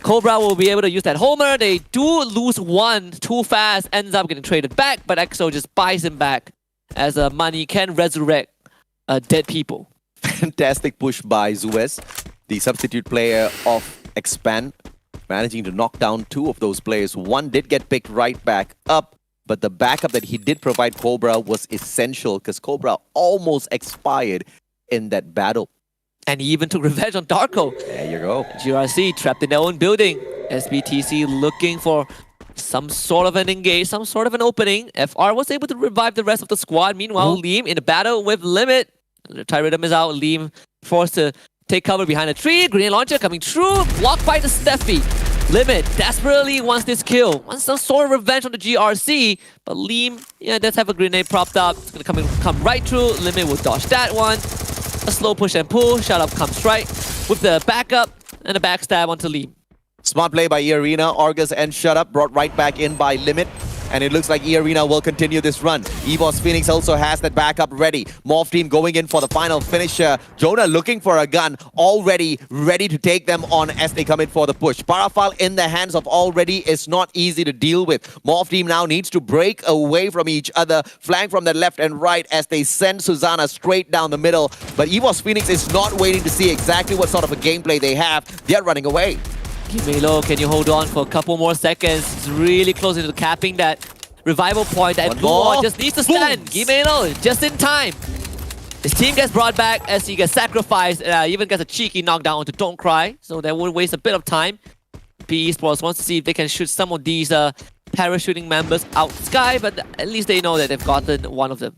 Cobra will be able to use that Homer. They do lose 1 too fast, ends up getting traded back, but EXO just buys him back as money can resurrect dead people. Fantastic push by Zuez, the substitute player of Expand, managing to knock down 2 of those players. One did get picked right back up, but the backup that he did provide Cobra was essential, because Cobra almost expired in that battle. And he even took revenge on Darko. There you go. GRC trapped in their own building. SBTC looking for some sort of an engage, some sort of an opening. FR was able to revive the rest of the squad. Meanwhile, Liam in a battle with Limit. The Tyridum is out. Liam forced to take cover behind a tree. Grenade launcher coming through. Blocked by the Steffi. Limit desperately wants this kill. Wants some sort of revenge on the GRC. But Liam, does have a grenade propped up. It's going to come right through. Limit will dodge that one. A slow push and pull. Shut up comes right with the backup and a backstab onto Liam. Smart play by E-Arena. Argus and Shut Up brought right back in by Limit. And it looks like E-Arena will continue this run. EVOS Phoenix also has that backup ready. Morph team going in for the final finisher. Jonah looking for a gun, already ready to take them on as they come in for the push. Parafal in the hands of Already is not easy to deal with. Morph team now needs to break away from each other, flank from the left and right as they send Susanna straight down the middle. But EVOS Phoenix is not waiting to see exactly what sort of a gameplay they have. They're running away. Gimelo, can you hold on for a couple more seconds? It's really close into capping that revival point. That Blue Wall just needs to stand. Gimelo, just in time. His team gets brought back as he gets sacrificed. Even gets a cheeky knockdown onto Don't Cry. So that will waste a bit of time. PE Sports wants to see if they can shoot some of these parachuting members out sky, but at least they know that they've gotten one of them.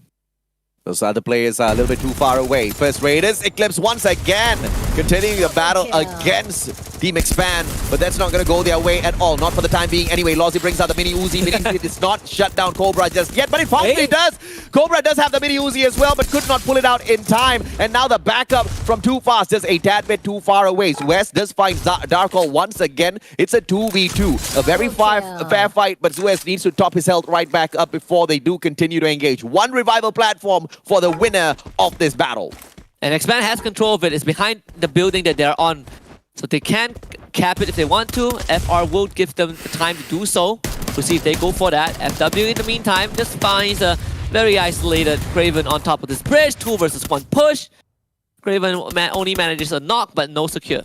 Those other players are a little bit too far away. First Raiders, Eclipse once again continuing the battle against Team Expand, but that's not going to go their way at all. Not for the time being. Anyway, Lozzy brings out the mini Uzi. Mini Uzi does not shut down Cobra just yet, but it finally does. Cobra does have the mini Uzi as well, but could not pull it out in time. And now the backup from Too Fast, just a tad bit too far away. Suez does find Darkol once again. It's a 2v2. A very fair fight, but Suez needs to top his health right back up before they do continue to engage. One revival platform for the winner of this battle. And Expand has control of it. It's behind the building that they're on. So they can cap it if they want to. FR will give them the time to do so. We'll see if they go for that. FW in the meantime just finds a very isolated Craven on top of this bridge. 2 versus 1 push. Craven only manages a knock, but no secure.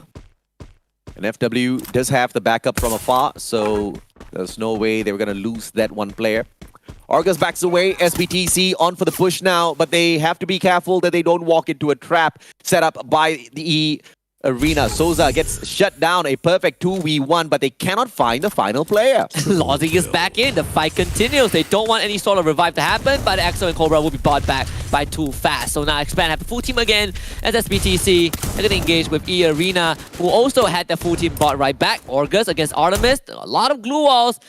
And FW does have the backup from afar, so there's no way they were going to lose that one player. Argus backs away, SBTC on for the push now, but they have to be careful that they don't walk into a trap set up by the arena. Souza gets shut down, a perfect 2v1, but they cannot find the final player. Lozzy is back in, the fight continues. They don't want any sort of revive to happen, but Axel and Cobra will be bought back by Too Fast. So now Expand have the full team again as SBTC. They're going to engage with E-Arena, who also had the full team bought right back. Orgus against Artemis, a lot of glue walls.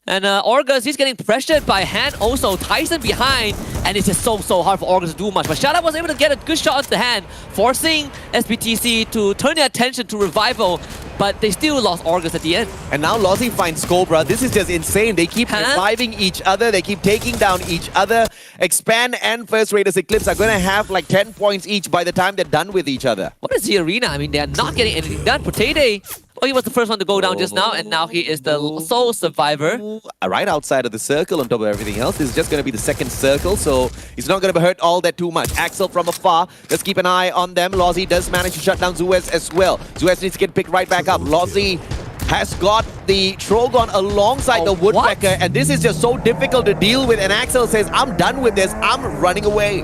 And Orgus, he's getting pressured by Han also. Tyson behind, and it's just so hard for Orgus to do much. But Shada was able to get a good shot onto the hand, forcing SBTC to turn their attention to Revival, but they still lost Orgus at the end. And now Lozzy finds Cobra. This is just insane. They keep reviving each other. They keep taking down each other. Expand and First Raiders Eclipse are going to have like 10 points each by the time they're done with each other. What is the arena? I mean, they're not getting anything done. Potato, he was the first one to go down just now, and now he is the sole survivor. Right outside of the circle on top of everything else. This is just going to be the second circle, so he's not going to be hurt all that too much. Axel from afar. Let's keep an eye on them. Lozzy does manage to shut down Zuez as well. Zuez needs to get picked right back up. Lozzy has got the Trogon alongside the Woodpecker, and this is just so difficult to deal with, and Axel says, I'm done with this. I'm running away.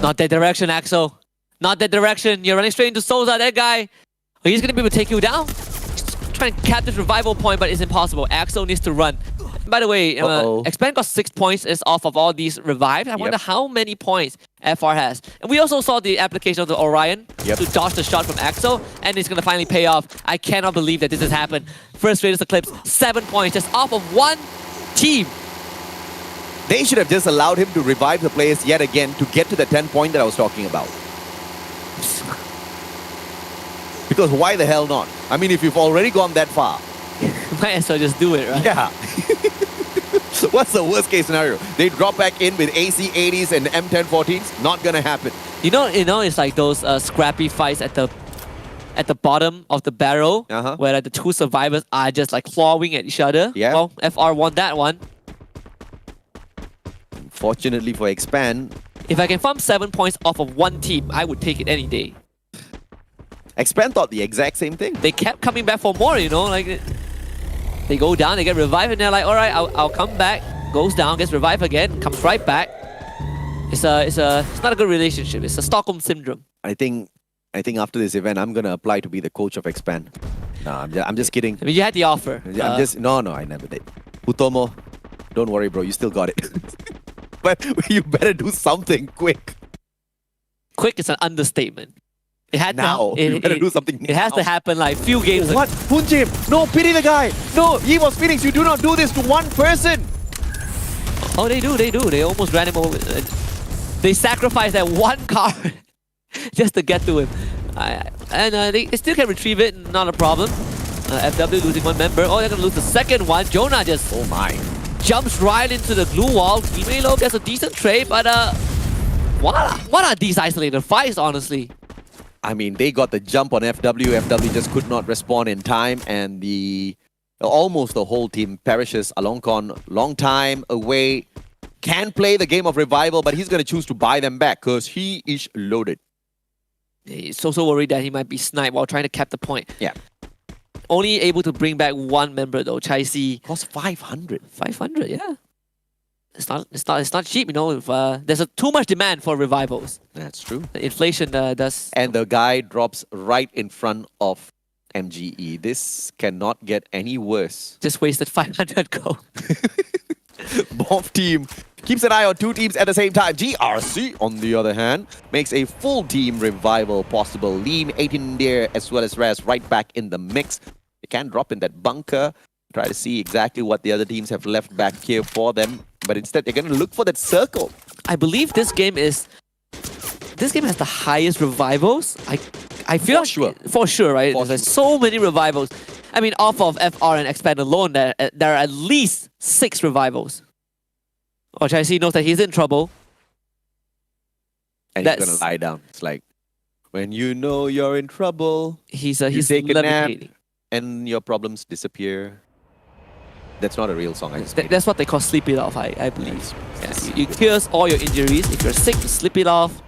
Not that direction, Axel. Not that direction. You're running straight into Souza, that guy. He's going to be able to take you down. Trying to cap this revival point, but it's impossible. Axel needs to run. By the way, Expand got 6 points is off of all these revives. I wonder how many points FR has. And we also saw the application of the Orion to dodge the shot from Axel, and it's going to finally pay off. I cannot believe that this has happened. First Raiders Eclipse, 7 points just off of one team. They should have just allowed him to revive the players yet again to get to the 10 point that I was talking about. Because why the hell not? I mean, if you've already gone that far. Might as well just do it, right? Yeah. What's the worst case scenario? They drop back in with AC-80s and M1014s? Not gonna happen. You know, it's like those scrappy fights at the bottom of the barrel, where like the two survivors are just like clawing at each other. Yeah. Well, FR won that one. Fortunately for Expand, if I can farm 7 points off of one team, I would take it any day. Expand thought the exact same thing. They kept coming back for more, you know, like they go down, they get revived, and they're like, all right, I'll come back. Goes down, gets revived again, comes right back. It's not a good relationship. It's a Stockholm syndrome. I think after this event, I'm gonna apply to be the coach of Expand. No, I'm just kidding. I mean, you had the offer. No, I never did. Hutomo, don't worry, bro. You still got it. But you better do something quick. Quick is an understatement. It had you better do something It has to happen like few games What? Punjim, no, pity the guy. No, he was Phoenix. You do not do this to one person. Oh, they do. They almost ran him over. They sacrificed that one card just to get to him. They still can retrieve it, not a problem. FW losing one member. Oh, they're going to lose the second one. Jonah just jumps right into the glue wall. Teammate gets a decent trade, but what are these isolated fights, honestly? I mean, they got the jump on FW. FW just could not respond in time, and almost the whole team perishes. Alongkon, long time away, can play the game of revival, but he's going to choose to buy them back because he is loaded. He's so worried that he might be sniped while trying to cap the point. Yeah. Only able to bring back one member though. Chai Si cost 500. 500, yeah. It's not cheap, you know. If there's too much demand for revivals. That's true. The inflation does. And the guy drops right in front of MGE. This cannot get any worse. Just wasted 500 gold. Both team keeps an eye on two teams at the same time. GRC, on the other hand, makes a full team revival possible. Lean, 18 there, as well as Raz right back in the mix. They can drop in that bunker, try to see exactly what the other teams have left back here for them. But instead, they're going to look for that circle. I believe this game has the highest revivals. I feel for sure, right? There's so many revivals. I mean, off of FR and Expand alone, there are at least 6 revivals. Oh, Chai knows that he's in trouble. And he's gonna lie down. It's like, when you know you're in trouble, he's take a nap levitating. and your problems disappear. That's not a real song. That's what they call sleep it off, I believe. Yeah, you cures all your injuries. If you're sick, you sleep it off.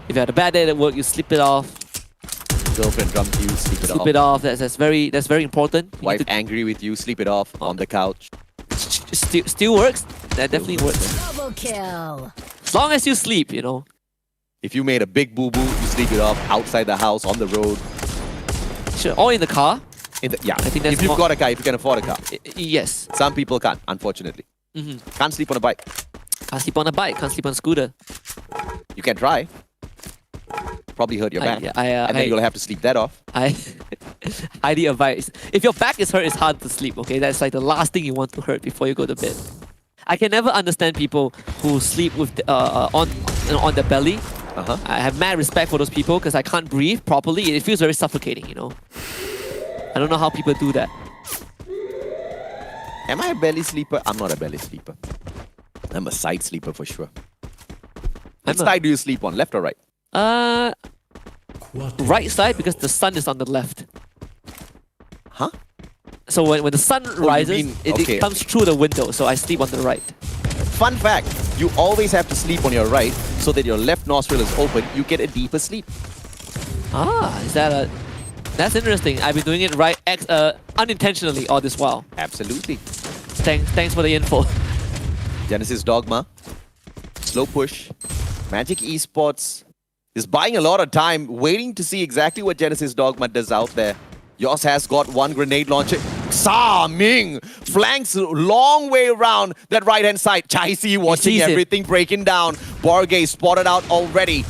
If you had a bad day at work, you sleep it off. Girlfriend drums you, sleep it off. Sleep it off. That's very important. Wife angry with you, sleep it off on the couch. Still works. That definitely works. Double kill. As long as you sleep, you know. If you made a big boo-boo, you sleep it off outside the house, on the road. Sure, or in the car. Yeah, I think that's if you've got a car, if you can afford a car. Yes. Some people can't, unfortunately. Can't sleep on a bike. Can't sleep on a bike, can't sleep on a scooter. You can try. Probably hurt your back. and then you'll have to sleep that off. I highly advise. If your back is hurt, it's hard to sleep, okay? That's like the last thing you want to hurt before you go to bed. I can never understand people who sleep with on their belly. I have mad respect for those people because I can't breathe properly. It feels very suffocating, you know? I don't know how people do that. Am I a belly sleeper? I'm not a belly sleeper. I'm a side sleeper for sure. Which side do you sleep on, left or right? Right side because the sun is on the left. Huh? So when the sun rises, it comes through the window, so I sleep on the right. Fun fact, you always have to sleep on your right so that your left nostril is open. You get a deeper sleep. Is that a... That's interesting. I've been doing it unintentionally all this while. Absolutely. Thanks for the info. Genesis Dogma, slow push. Magic Esports is buying a lot of time, waiting to see exactly what Genesis Dogma does out there. Yoss has got one grenade launcher. Sa Ming flanks long way around that right-hand side. Chai Si watching everything breaking down. Borgay spotted out already.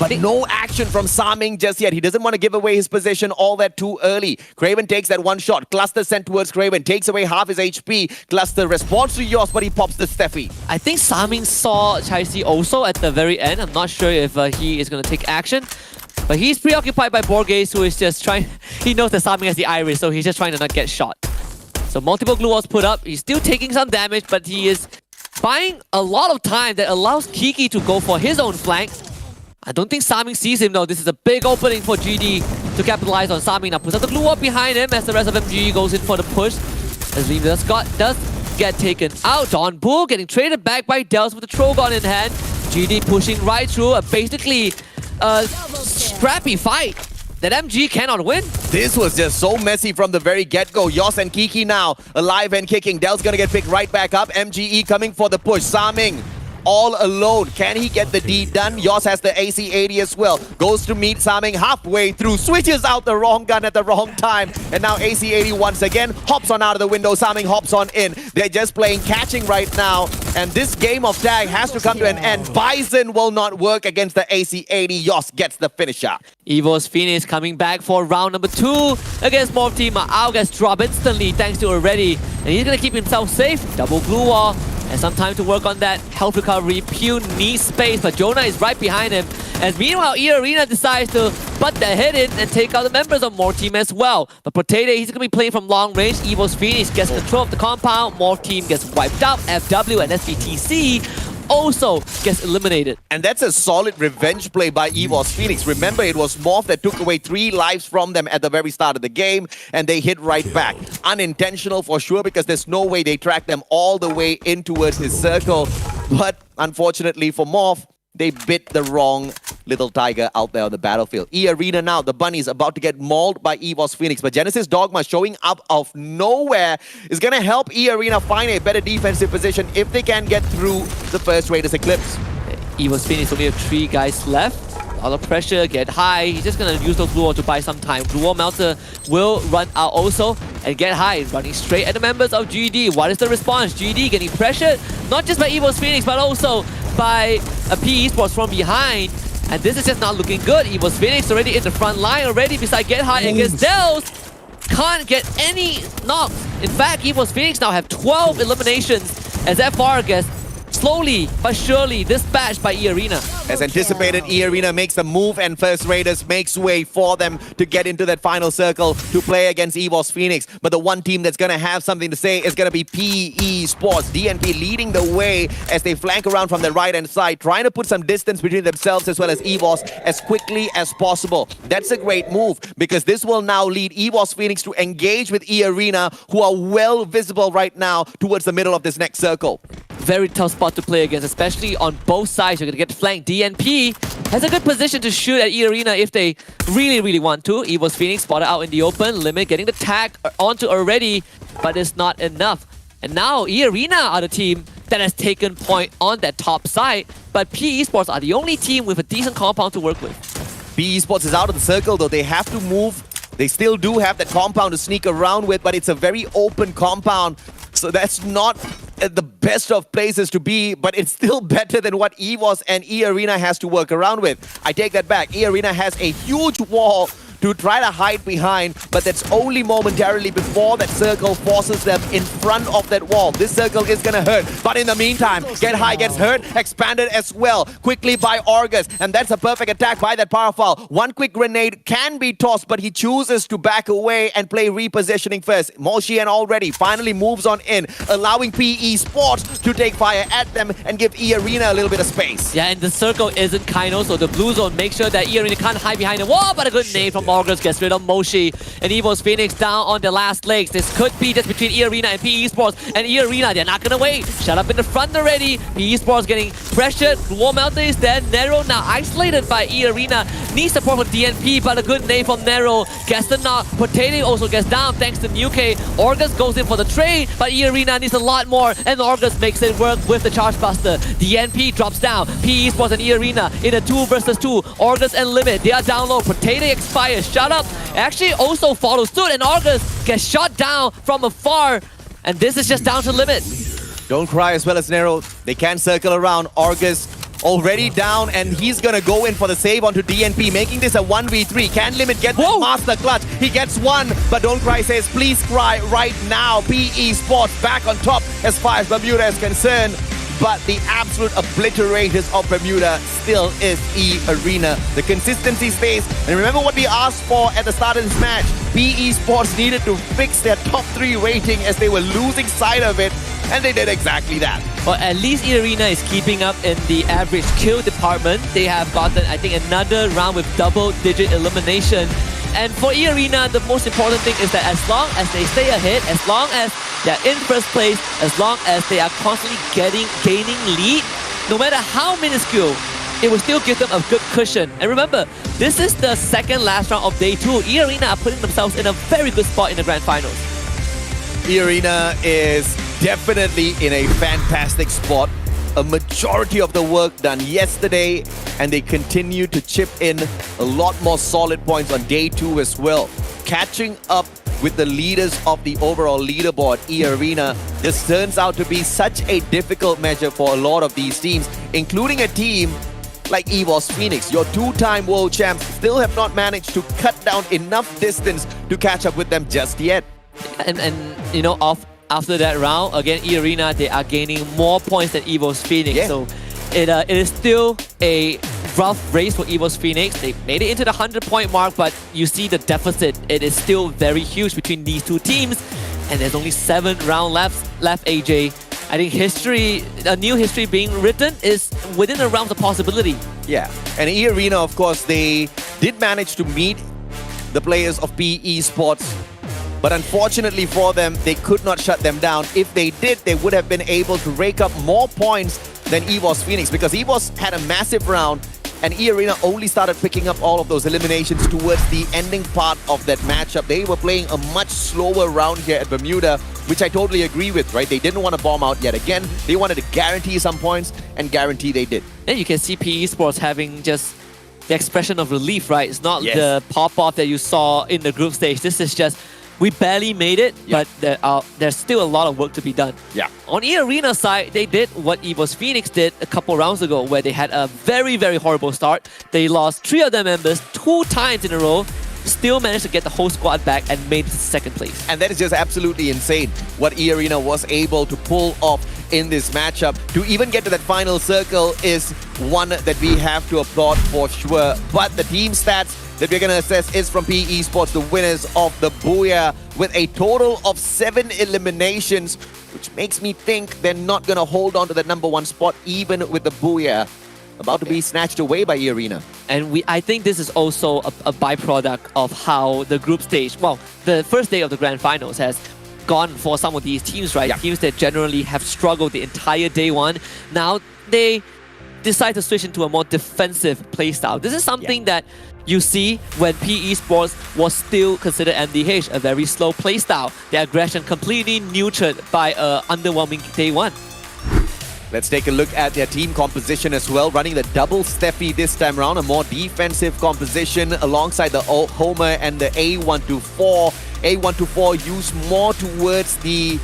But no action from Sa Ming just yet. He doesn't want to give away his position all that too early. Craven takes that one shot. Cluster sent towards Craven. Takes away half his HP. Cluster responds to Yoss, but he pops the Steffi. I think Sa Ming saw Chai Si also at the very end. I'm not sure if he is going to take action. But he's preoccupied by Borges, who is just trying... He knows that Sa Ming has the Iris, so he's just trying to not get shot. So multiple glue walls put up. He's still taking some damage, but he is buying a lot of time that allows Kiki to go for his own flank. I don't think Sa Ming sees him though. This is a big opening for GD to capitalize on. Sa Ming now puts up the glue wall behind him as the rest of MG goes in for the push. As Liam does get taken out. Don Bull getting traded back by Dels with the Trogon in hand. GD pushing right through a basically scrappy fight that MG cannot win. This was just so messy from the very get-go. Yoss and Kiki now alive and kicking. Del's gonna get picked right back up. MGE coming for the push. Sa Ming all alone. Can he get the deed done? Yoss has the AC-80 as well. Goes to meet Sa Ming halfway through. Switches out the wrong gun at the wrong time. And now AC-80 once again hops on out of the window. Sa Ming hops on in. They're just playing catching right now. And this game of tag has to come to an end. Bison will not work against the AC-80. Yoss gets the finisher. Evo's Phoenix coming back for round number 2 against Morph Team. Ma'au gets dropped instantly thanks to Already. And he's going to keep himself safe. Double glue wall. And some time to work on that health recovery. Pew needs space, but Jonah is right behind him. As meanwhile, E-Arena decides to butt their head in and take out the members of Morph Team as well. But Potato, he's going to be playing from long range. Evo's Phoenix gets control of the compound. Morph Team gets wiped out. FW and SBTC also gets eliminated. And that's a solid revenge play by Evo's Phoenix. Remember, it was Morph that took away 3 lives from them at the very start of the game, and they hit right back. Unintentional for sure, because there's no way they tracked them all the way in towards his circle. But unfortunately for Morph, they bit the wrong little tiger out there on the battlefield. E-Arena now, the bunny's about to get mauled by Evo's Phoenix, but Genesis Dogma showing up of nowhere is going to help E-Arena find a better defensive position if they can get through the first Raiders Eclipse. Evo's Phoenix only have 3 guys left. A lot of pressure, get high. He's just gonna use those blue wall to buy some time. Blue wall melter will run out also and get high, running straight at the members of GD. What is the response? GD getting pressured, not just by Evo's Phoenix, but also by a PE Sports from behind. And this is just not looking good. Evo's Phoenix already in the front line already beside Get High against Dels. Can't get any knocks. In fact, Evo's Phoenix now have 12 eliminations as FR gets slowly but surely dispatched by E-Arena. As anticipated, E-Arena makes the move and First Raiders makes way for them to get into that final circle to play against EVOS Phoenix. But the one team that's going to have something to say is going to be PE Sports. DNP leading the way as they flank around from the right-hand side, trying to put some distance between themselves as well as EVOS as quickly as possible. That's a great move because this will now lead EVOS Phoenix to engage with E-Arena, who are well visible right now towards the middle of this next circle. Very tough spot to play against, especially on both sides. You're going to get flanked. DNP has a good position to shoot at E-Arena if they really want to. EVOS Phoenix spotted out in the open. Limit getting the tag onto already, but it's not enough. And now E-Arena are the team that has taken point on that top side, but PE Sports are the only team with a decent compound to work with. PE Sports is out of the circle though. They have to move. They still do have that compound to sneak around with, but it's a very open compound. So that's not the best of places to be, but it's still better than what EVOS and E-Arena has to work around with. I take that back. E-Arena has a huge wall to try to hide behind, but that's only momentarily before that circle forces them in front of that wall. This circle is gonna hurt, but in the meantime, Get High gets hurt, expanded as well, quickly by Argus, and that's a perfect attack by that Powerful. One quick grenade can be tossed, but he chooses to back away and play repositioning first. Moshian already finally moves on in, allowing PE Sports to take fire at them and give E-Arena a little bit of space. Yeah, and the circle isn't Kaino, so the blue zone makes sure that E-Arena can't hide behind the wall, but a good nade from August gets rid of Moshi, and EVOS Phoenix down on the last legs. This could be just between E-Arena and PE Sports, and E-Arena, they're not gonna wait. Shut up in the front already. PE Sports getting pressured. Wall Melter is there. Nero now isolated by E-Arena. Needs support from DNP, but a good nade from Nero. Gets the knock. Potato also gets down thanks to Nuke. Orgus goes in for the trade, but E-Arena needs a lot more, and Orgus makes it work with the Charge Buster. DNP drops down. PE Sports and E-Arena in a 2 versus 2. Orgus and Limit, they are down low. Potato expires. Shut up actually also follows suit, and August gets shot down from afar, and this is just down to Limit. Don't cry as well as Nero. They can circle around. Argus already down, and he's gonna go in for the save onto DNP, making this a 1v3. Can Limit get the master clutch? He gets one, but Don't Cry says, please cry right now. PE Sports back on top as far as Bermuda is concerned. But the absolute obliterators of Bermuda still is E-Arena. The consistency stays. And remember what we asked for at the start of this match. PE Sports needed to fix their top 3 rating as they were losing sight of it. And they did exactly that. Well, at least E-Arena is keeping up in the average kill department. They have gotten, I think, another round with double-digit elimination. And for E-Arena, the most important thing is that as long as they stay ahead, as long as they're in first place, as long as they are constantly gaining lead, no matter how minuscule, it will still give them a good cushion. And remember, this is the second last round of day 2. E-Arena are putting themselves in a very good spot in the Grand Finals. E-Arena is definitely in a fantastic spot. A majority of the work done yesterday, and they continue to chip in a lot more solid points on day 2 as well. Catching up with the leaders of the overall leaderboard, E-Arena, this turns out to be such a difficult measure for a lot of these teams, including a team like EVOS Phoenix. Your 2-time world champs still have not managed to cut down enough distance to catch up with them just yet. And you know, after that round, again, E-Arena, they are gaining more points than EVOS Phoenix. Yeah. So it is still a rough race for EVOS Phoenix. They made it into the 100-point mark, but you see the deficit. It is still very huge between these two teams. And there's only 7 rounds left, AJ. I think history, a new history being written is within the realms of possibility. Yeah, and E-Arena, of course, they did manage to meet the players of PE Sports. But unfortunately for them, they could not shut them down. If they did, they would have been able to rake up more points than EVOS Phoenix, because EVOS had a massive round and E-Arena only started picking up all of those eliminations towards the ending part of that matchup. They were playing a much slower round here at Bermuda, which I totally agree with, right? They didn't want to bomb out yet again. They wanted to guarantee some points, and guarantee they did. And you can see PE Sports having just the expression of relief, right? It's not Yes. the pop-off that you saw in the group stage. This is just, we barely made it, but there's still a lot of work to be done. Yeah. On E-Arena side, they did what EVOS Phoenix did a couple rounds ago, where they had a very, very horrible start. They lost 3 of their members 2 times in a row, still managed to get the whole squad back and made it to second place. And that is just absolutely insane what E-Arena was able to pull off in this matchup. To even get to that final circle is one that we have to applaud for sure. But the team stats that we're going to assess is from PE Esports, the winners of the Booyah, with a total of 7 eliminations, which makes me think they're not going to hold on to that #1 spot even with the Booyah about to be snatched away by E-Arena. And I think this is also a byproduct of how the group stage, well, the first day of the grand finals has gone for some of these teams, right? Teams that generally have struggled the entire day one. Now they decide to switch into a more defensive playstyle. This is something that you see when PE Sports was still considered MDH, a very slow playstyle. Their aggression completely neutered by an underwhelming day one. Let's take a look at their team composition as well. Running the double Steffi this time around, a more defensive composition alongside the Homer and the A124. A124 used more towards the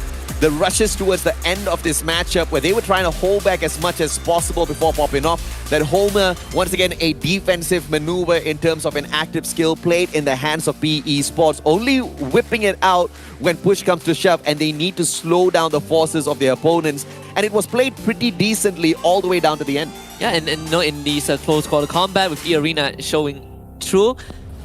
rushes towards the end of this matchup, where they were trying to hold back as much as possible before popping off. That Homer, once again, a defensive maneuver in terms of an active skill played in the hands of PE Sports, only whipping it out when push comes to shove and they need to slow down the forces of their opponents. And it was played pretty decently all the way down to the end. Yeah, and you know, in these close quarter combat with E-Arena showing through,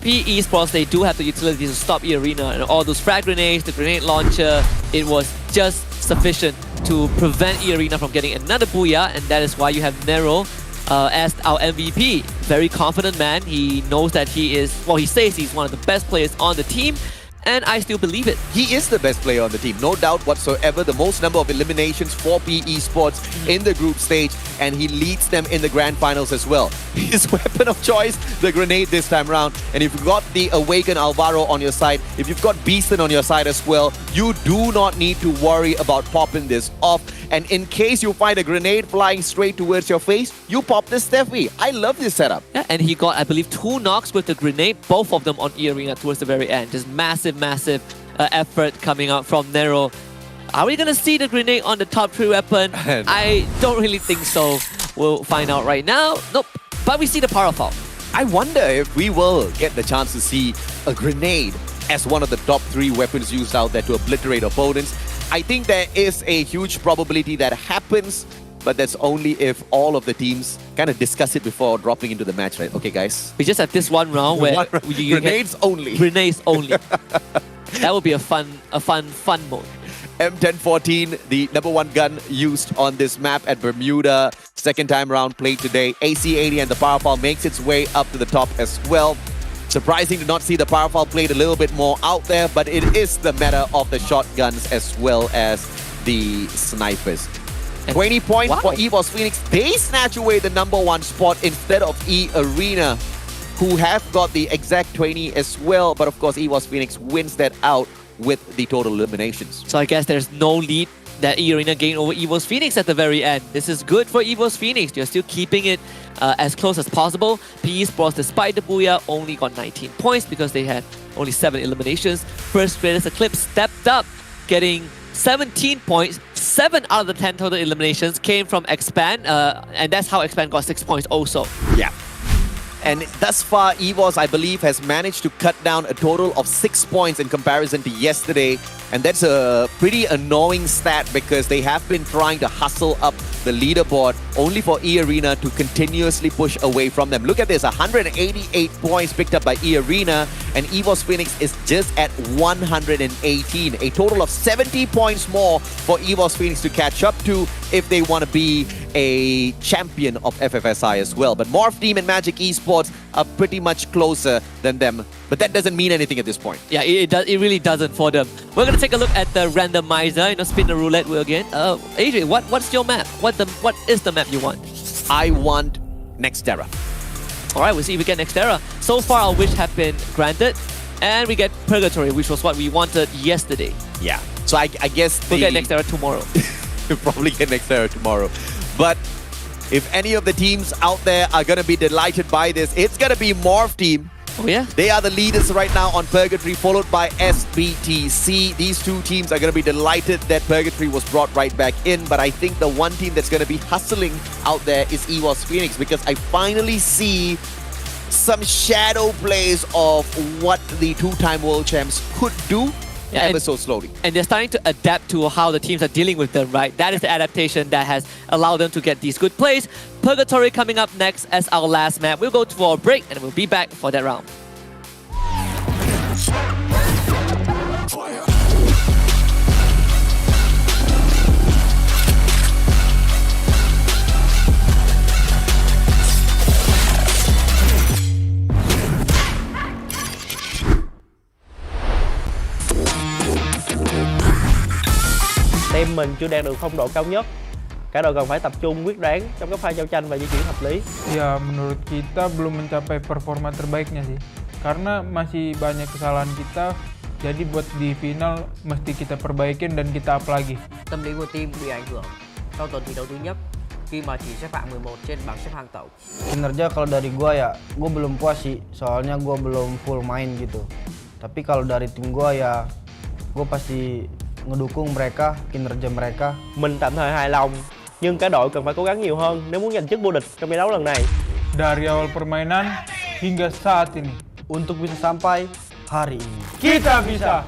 PE Sports, they do have the utility to stop E-Arena, and all those frag grenades, the grenade launcher, it was just sufficient to prevent E-Arena from getting another Booyah, and that is why you have Nero as our MVP. Very confident man. He knows that he is, well, he says he's one of the best players on the team, and I still believe it. He is the best player on the team, no doubt whatsoever. The most number of eliminations for PE Sports in the group stage, and he leads them in the grand finals as well. His weapon of choice, the grenade this time around. And if you've got the Awaken Alvaro on your side, if you've got Beaston on your side as well, you do not need to worry about popping this off. And in case you find a grenade flying straight towards your face, you pop this Steffi. I love this setup. Yeah, and he got, I believe, 2 knocks with the grenade, both of them on E-Arena towards the very end. Just massive effort coming out from Nero. Are we going to see the grenade on the top 3 weapon? No. I don't really think so. We'll find out right now. Nope. But we see the power foul. I wonder if we will get the chance to see a grenade as one of the top 3 weapons used out there to obliterate opponents. I think there is a huge probability that happens, but that's only if all of the teams kind of discuss it before dropping into the match, right? Okay, guys. We just have this one round where grenades only. Grenades only. That would be a fun mode. M1014, the #1 gun used on this map at Bermuda. Second time around played today. AC80 and the power foul makes its way up to the top as well. Surprising to not see the power foul played a little bit more out there, but it is the meta of the shotguns as well as the snipers. 20 points for EVOS Phoenix. They snatch away the #1 spot instead of E-Arena, who have got the exact 20 as well. But of course, EVOS Phoenix wins that out with the total eliminations. So I guess there's no lead that E-Arena gained over EVOS Phoenix at the very end. This is good for EVOS Phoenix. You're still keeping it as close as possible. PE Sports, despite the Booyah, only got 19 points because they had only 7 eliminations. First Greatest Eclipse stepped up, getting 17 points. 7 out of the 10 total eliminations came from Expand, and that's how Expand got 6 points also. Yeah. And thus far, EVOS, I believe, has managed to cut down a total of 6 points in comparison to yesterday. And that's a pretty annoying stat because they have been trying to hustle up the leaderboard only for E-Arena to continuously push away from them. Look at this, 188 points picked up by E-Arena, and EVOS Phoenix is just at 118. A total of 70 points more for EVOS Phoenix to catch up to if they want to be a champion of FFSI as well. But Morph Team and Magic Esports are pretty much closer than them. But that doesn't mean anything at this point. Yeah, it really doesn't for them. We're going to take a look at the randomizer, spin the roulette wheel again. Adrian, what's your map? What is the map you want? I want Nextera. All right, we'll see if we get Nextera. So far, our wish have been granted. And we get Purgatory, which was what we wanted yesterday. Yeah. So I guess we'll get Nextera tomorrow. We'll probably get Nextera tomorrow. But if any of the teams out there are going to be delighted by this, it's going to be Morph team. Oh yeah? They are the leaders right now on Purgatory, followed by SBTC. These two teams are going to be delighted that Purgatory was brought right back in, but I think the one team that's going to be hustling out there is EWOS Phoenix, because I finally see some shadow plays of what the two-time world champs could do ever so slowly. And they're starting to adapt to how the teams are dealing with them, right? That is the adaptation that has allowed them to get these good plays. Purgatory coming up next as our last map. We'll go to our break and we'll be back for that round. Team mình chưa đạt được phong độ cao nhất. Cả đội cần phải tập trung quyết đoán trong các pha giao tranh và di chuyển hợp lý. Ya, menurut kita belum mencapai performa terbaiknya sih. Karena masih banyak kesalahan kita. Jadi buat di final mesti kita perbaikin dan kita up lagi. Tâm lý của team bị ảnh hưởng sau tuần thi đấu thứ nhất khi mà chỉ xếp hạng 11 trên bảng xếp hạng tổng. Kinerja kalau dari gua ya, gua belum puas sih. Soalnya gua belum full main gitu. Tapi kalau dari tim gua ya, gua pasti ngedukung mereka, kinerja mereka. Mình tạm thời hài lòng, nhưng cả đội cần phải cố gắng nhiều hơn nếu muốn giành chức vô địch trong giải đấu lần này. Dari awal permainan hingga saat ini, untuk bisa sampai hari ini, kita bisa.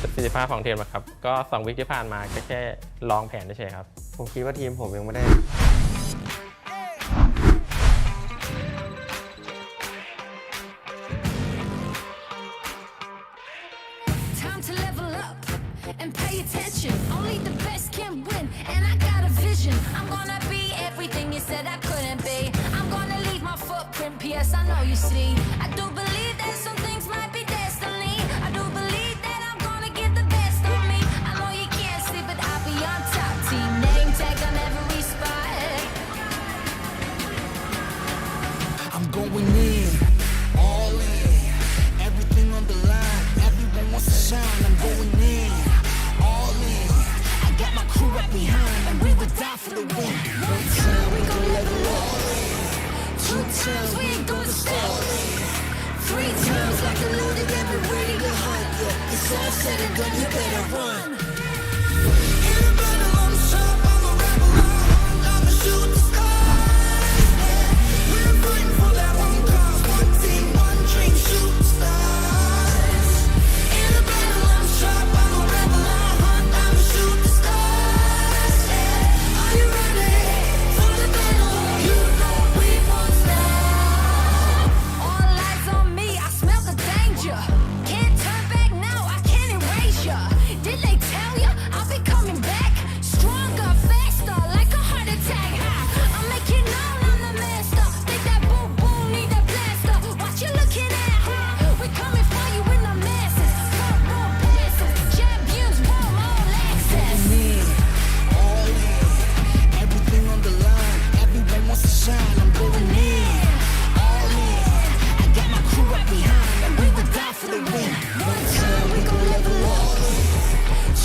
ประสิทธิภาพของทีมนะครับก็2 วิคที่ผ่านมาแค่ลองแผนเฉยๆครับ ผมคิดว่าทีมผมยังไม่ได้ Time to level up and pay attention. Only the best can win, and I got a vision. I'm gonna be everything you said I couldn't be. I'm gonna leave my footprint. P.S. I know you see. I do believe that some things might be destiny. I do believe that I'm gonna give the best of me. I know you can't see, but I'll be on top. Team name tag on every spot. I'm going in, all in, everything on the line. Everyone wants to shine. I'm going in, all in. I got my crew right behind, and we would die for the win. One time we gon' level up. 2 times we ain't gonna stop. 3 times like a loaded and we're ready to hunt. It's all said and done, you better run. In the battle, I'm sharp, I'm a rebel, I'm a shooting star. We're fighting for that one cause, one team, one dream, shooting stars. In the battle, I'm sharp, I'm a rebel, I'm a shooting stars. Are you ready for the battle? You know we won't stop. All eyes on me, I smell the danger. Can't turn back now, I can't erase ya. Did they tell ya I'll be coming back? Stronger, faster, like a heart attack. I'll make it known I'm the master. Think that boom boom need a blaster. What you looking at, huh? We coming for you in the masses. Front row passes, champions roll all access. All in, everything on the line. Everyone wants to shine. I'm going in, all in. I got my crew right behind, and we would die for the win. One time we gon' level up.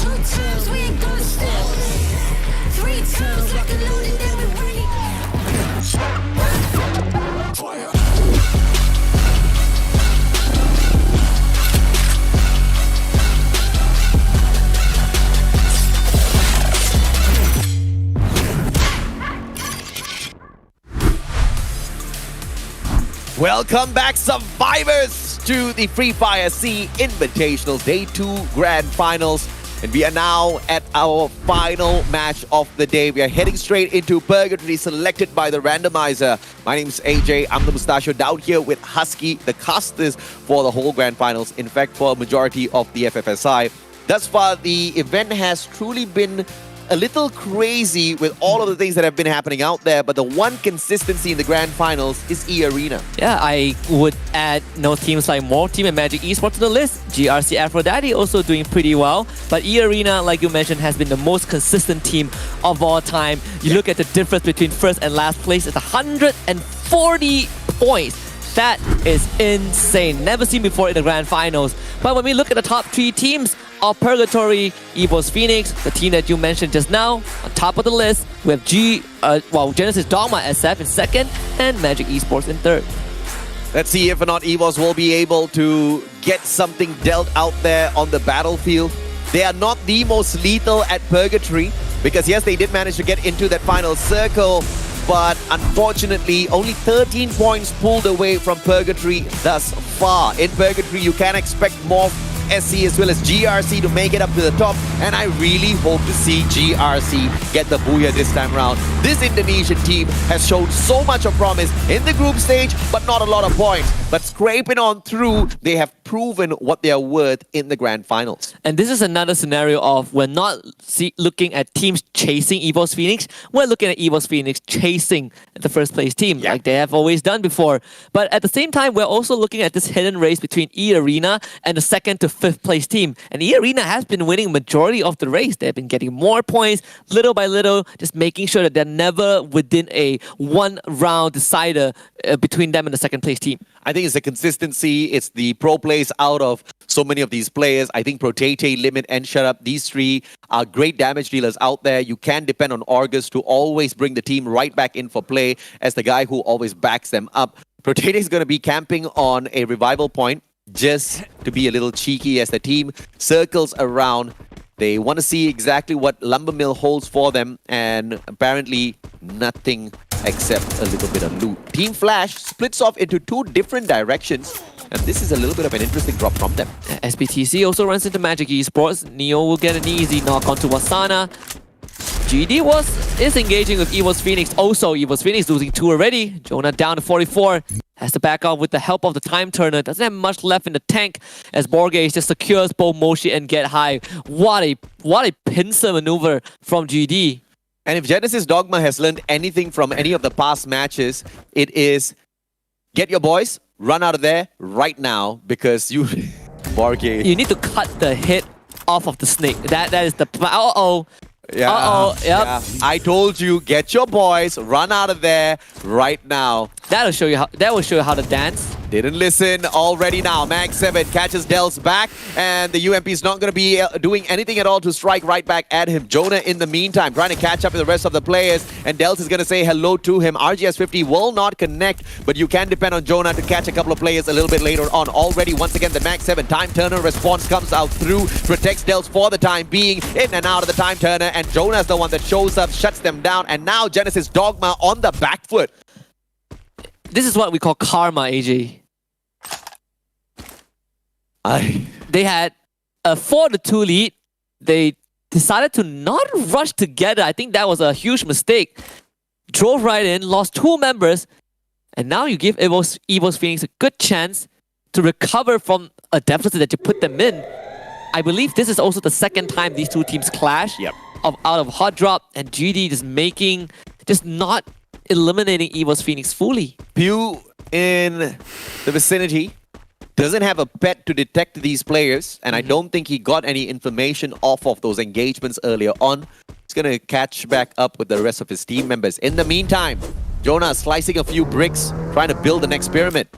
2 times we ain't gonna stop. 3 times like a loaded and we're ready. Welcome back, survivors, to the Fire SEA Invitational Day 2 Grand Finals. And we are now at our final match of the day. We are heading straight into Purgatory, selected by the randomizer. My name is AJ. I'm the Mustachio, down here with Husky, the casters for the whole Grand Finals. In fact, for a majority of the FFSI. Thus far, the event has truly been a little crazy with all of the things that have been happening out there, but the one consistency in the Grand Finals is E-Arena. Yeah, I would add teams like Morph Team and Magic Esports to the list. GRC Aphrodite also doing pretty well, but E-Arena, like you mentioned, has been the most consistent team of all time. You look at the difference between first and last place, it's 140 points. That is insane. Never seen before in the grand finals. But when we look at the top 3 teams of Purgatory, EVOS Phoenix, the team that you mentioned just now, on top of the list, we have Genesis Dogma SF in second and Magic Esports in third. Let's see if or not EVOS will be able to get something dealt out there on the battlefield. They are not the most lethal at Purgatory because yes, they did manage to get into that final circle, but unfortunately only 13 points pulled away from Purgatory thus far. In Purgatory, you can expect more SC as well as GRC to make it up to the top, and I really hope to see GRC get the booyah this time around. This Indonesian team has shown so much of promise in the group stage, but not a lot of points. But scraping on through, they have proven what they are worth in the grand finals. And this is another scenario of we're not looking at teams chasing EVOS Phoenix, we're looking at EVOS Phoenix chasing the first place team, like they have always done before. But at the same time, we're also looking at this hidden race between E-Arena and the second to fifth place team. And E-Arena has been winning majority of the race. They've been getting more points little by little, just making sure that they're never within a one round decider between them and the second place team. I think it's the consistency, it's the pro plays out of so many of these players. I think Protete, Limit, and Shut Up, these three are great damage dealers out there. You can depend on Argus to always bring the team right back in for play as the guy who always backs them up. Protete is going to be camping on a revival point just to be a little cheeky as the team circles around. They want to see exactly what Lumber Mill holds for them, and apparently nothing except a little bit of loot. Team Flash splits off into 2 different directions, and this is a little bit of an interesting drop from them. SBTC also runs into Magic Esports. Neo will get an easy knock onto Wasana. GD is engaging with EVOS Phoenix. Also, EVOS Phoenix losing 2 already. Jonah down to 44. Has to back off with the help of the time turner. Doesn't have much left in the tank as Borges just secures both Moshi and Get High. What a pincer maneuver from GD. And if Genesis Dogma has learned anything from any of the past matches, it is get your boys, run out of there right now because you... Borges. You need to cut the head off of the snake. That is the... Uh-oh. Yeah, yep. Yeah. I told you, get your boys, run out of there right now. That will show you how to dance. Didn't listen already now. Mag 7 catches Del's back, and the UMP is not going to be doing anything at all to strike right back at him. Jonah, in the meantime, trying to catch up with the rest of the players, and Dels is going to say hello to him. RGS50 will not connect, but you can depend on Jonah to catch a couple of players a little bit later on. Already, once again, the Mag 7 time turner response comes out through, protects Dels for the time being, in and out of the time turner, and Jonah is the one that shows up, shuts them down, and now Genesis Dogma on the back foot. This is what we call karma, AJ. They had a 4-2 lead. They decided to not rush together. I think that was a huge mistake. Drove right in, lost 2 members, and now you give EVOS Phoenix a good chance to recover from a deficit that you put them in. I believe this is also the second time these 2 teams clash. Out of hot drop, and GD just not eliminating EVOS Phoenix fully. Pew in the vicinity doesn't have a pet to detect these players, and I don't think he got any information off of those engagements earlier on. He's going to catch back up with the rest of his team members. In the meantime, Jonah slicing a few bricks, trying to build the next pyramid.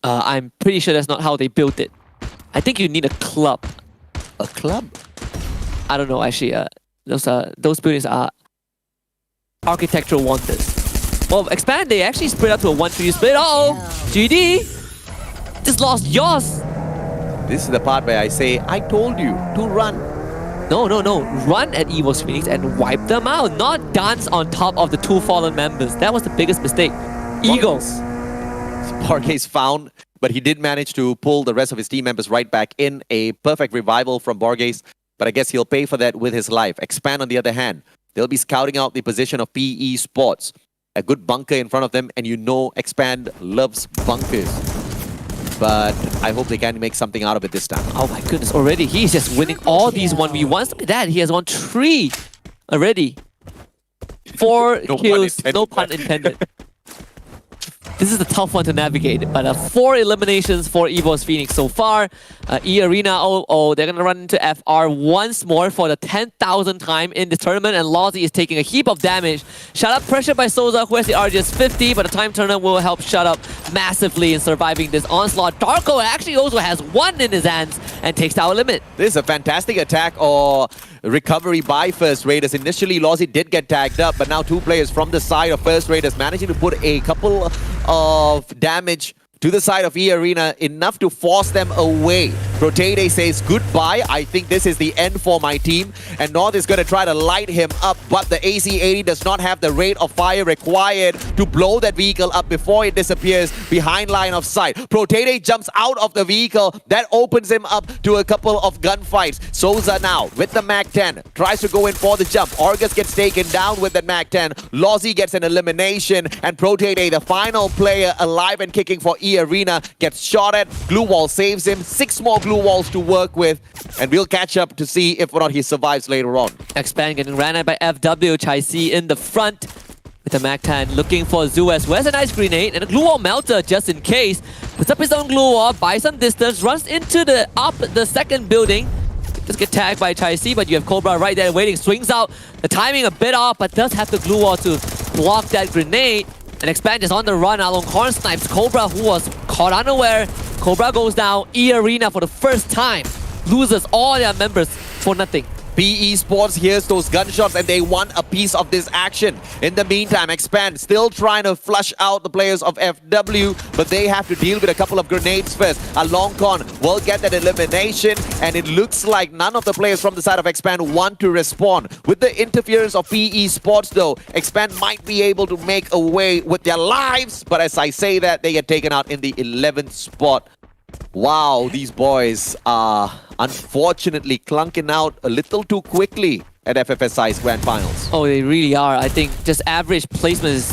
I'm pretty sure that's not how they built it. I think you need a club. A club? I don't know, actually. Those buildings are architectural wonders. Well, Expand, they actually split up to a 1-3 split. Uh-oh! GD! Just lost yours! This is the part where I say, I told you to run. No. Run at EVOS Phoenix and wipe them out, not dance on top of the 2 fallen members. That was the biggest mistake. Eagles. Borges found, but he did manage to pull the rest of his team members right back in. A perfect revival from Borges, but I guess he'll pay for that with his life. Expand, on the other hand, they'll be scouting out the position of PE Sports. A good bunker in front of them, and you know Expand loves bunkers. But I hope they can make something out of it this time. Oh my goodness, already he's just winning all these 1v1s. Look at that, he has won 3 already. 4 kills, no pun intended. this is a tough one to navigate. But 4 eliminations for EVOS Phoenix so far. E-Arena, they're going to run into FR once more for the 10,000th time in this tournament. And Lozzy is taking a heap of damage. Shut up, pressured by Souza, who has the RGS 50, but the time turner will help Shut Up massively in surviving this onslaught. Darko actually also has 1 in his hands and takes our limit. This is a fantastic attack or recovery by First Raiders. Initially, Lozzy did get tagged up, but now 2 players from the side of First Raiders managing to put a couple of damage to the side of E-Arena, enough to force them away. Protede says goodbye. I think this is the end for my team. And North is going to try to light him up, but the AC-80 does not have the rate of fire required to blow that vehicle up before it disappears behind line of sight. Protede jumps out of the vehicle. That opens him up to a couple of gunfights. Souza now with the MAC-10 tries to go in for the jump. Argus gets taken down with that MAC-10. Lozzy gets an elimination, and Protede, the final player alive and kicking for E-Arena, gets shot at. Glue Wall saves him. 6 more glue walls to work with, and we'll catch up to see if or not he survives later on. Expand getting ran at by FW. Chai C in the front with the MAC-10 looking for Zuez, who has a nice grenade and a glue wall melter just in case. Puts up his own glue wall, buys some distance, runs into the second building. Just get tagged by Chai C, but you have Cobra right there waiting. Swings out. The timing a bit off, but does have the glue wall to block that grenade. And Expand is on the run. Along Corn snipes Cobra, who was caught unaware. Cobra goes down. E-Arena for the first time loses all their members for nothing. PE Sports hears those gunshots and they want a piece of this action. In the meantime, Expand still trying to flush out the players of FW, but they have to deal with a couple of grenades first. Alongcon will get that elimination, and it looks like none of the players from the side of Expand want to respond. With the interference of PE Sports though, Expand might be able to make away with their lives, but as I say that, they get taken out in the 11th spot. Wow, these boys are unfortunately clunking out a little too quickly at FFSI's Grand Finals. Oh, they really are. I think just average placement is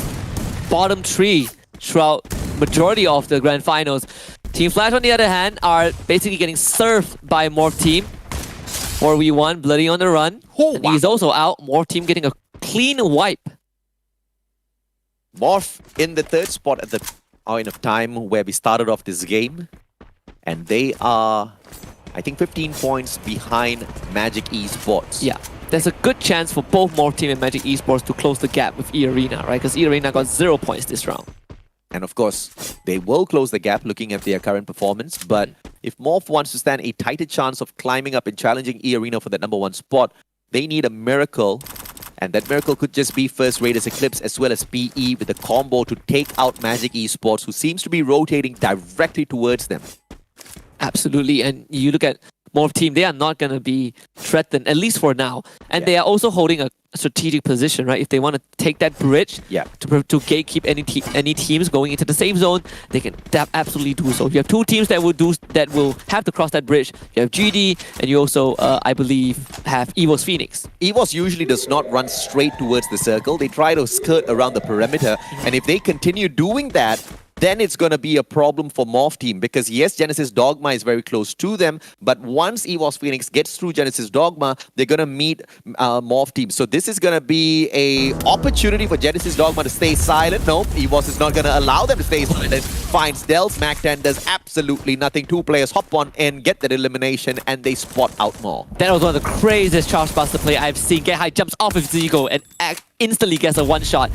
bottom 3 throughout majority of the Grand Finals. Team Flash, on the other hand, are basically getting served by Morph Team. 4v1, Bloody on the run. And he's also out. Morph Team getting a clean wipe. Morph in the 3rd spot at the point of time where we started off this game. And they are, I think, 15 points behind Magic Esports. Yeah, there's a good chance for both Morph Team and Magic Esports to close the gap with E-Arena, right? Because E-Arena got 0 points this round. And of course, they will close the gap looking at their current performance. But if Morph wants to stand a tighter chance of climbing up and challenging E-Arena for that #1 spot, they need a miracle. And that miracle could just be First Raiders Eclipse as well as PE with a combo to take out Magic Esports, who seems to be rotating directly towards them. Absolutely, and you look at Morph Team, they are not going to be threatened, at least for now. And they are also holding a strategic position, right? If they want to take that bridge to gatekeep any teams going into the same zone, they can absolutely do so. You have 2 teams that will have to cross that bridge. You have GD, and you also, I believe, have EVOS Phoenix. EVOS usually does not run straight towards the circle. They try to skirt around the perimeter, and if they continue doing that, then it's going to be a problem for Morph Team, because yes, Genesis Dogma is very close to them, but once EVOS Phoenix gets through Genesis Dogma, they're going to meet Morph Team. So this is going to be a opportunity for Genesis Dogma to stay silent. No, EVOS is not going to allow them to stay silent. Finds Dells, MAC-10 does absolutely nothing. 2 players hop on and get that elimination, and they spot out more. That was one of the craziest Chargebuster play I've seen. Get High jumps off of Zigo and instantly gets a 1-shot.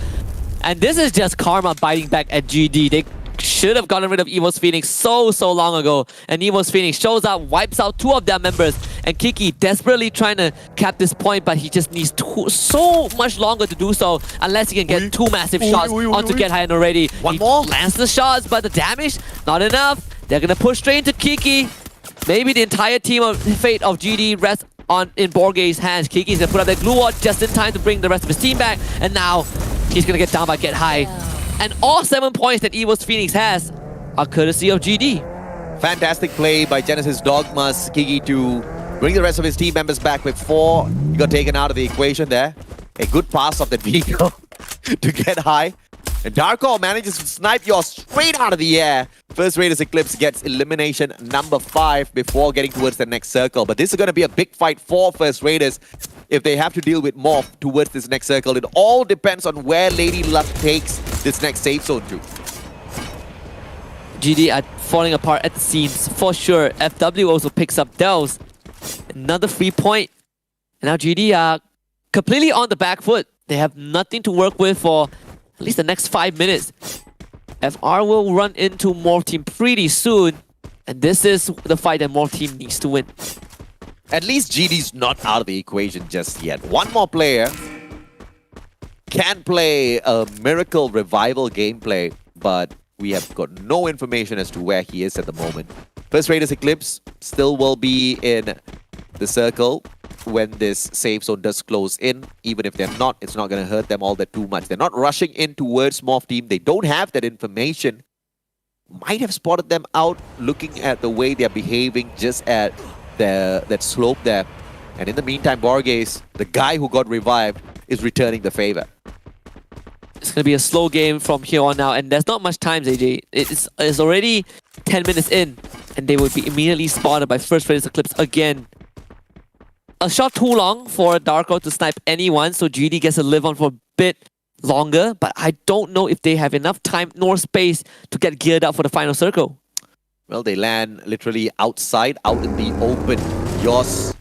And this is just karma biting back at GD. They should have gotten rid of EVOS Phoenix so long ago. And EVOS Phoenix shows up, wipes out 2 of their members. And Kiki desperately trying to cap this point, but he just needs so much longer to do so unless he can get 2 massive shots onto Get High and already. One more? Lands the shots, but the damage, not enough. They're going to push straight into Kiki. Maybe the entire team of fate of GD rests in Borge's hands. Kiki's going to put up that glue wall just in time to bring the rest of his team back. And now he's going to get down by Get High. And all 7 points that EVOS Phoenix has are courtesy of GD. Fantastic play by Genesis Dogma's Kiki to bring the rest of his team members back with 4. He got taken out of the equation there. A good pass of that vehicle to Get High. And Darko manages to snipe yours straight out of the air. First Raiders Eclipse gets elimination #5 before getting towards the next circle. But this is going to be a big fight for First Raiders if they have to deal with Morph towards this next circle. It all depends on where Lady Luck takes this next safe zone to. GD are falling apart at the seams for sure. FW also picks up Dells. Another free point. And now GD are completely on the back foot. They have nothing to work with for at least the next 5 minutes. FR will run into Morph Team pretty soon. And this is the fight that Morph Team needs to win. At least GD's not out of the equation just yet. One more player can play a miracle revival gameplay, but we have got no information as to where he is at the moment. First Raiders Eclipse still will be in the circle when this safe zone does close in. Even if they're not, it's not going to hurt them all that too much. They're not rushing in towards Morph Team. They don't have that information. Might have spotted them out looking at the way they're behaving just at that slope there. And in the meantime, Borges, the guy who got revived, is returning the favor. It's going to be a slow game from here on now, and there's not much time, AJ. It's already 10 minutes in, and they will be immediately spotted by First Raiders Eclipse again. A shot too long for Darko to snipe anyone, so GD gets to live on for a bit longer, but I don't know if they have enough time nor space to get geared up for the final circle. Well, they land literally outside, out in the open. Yoss,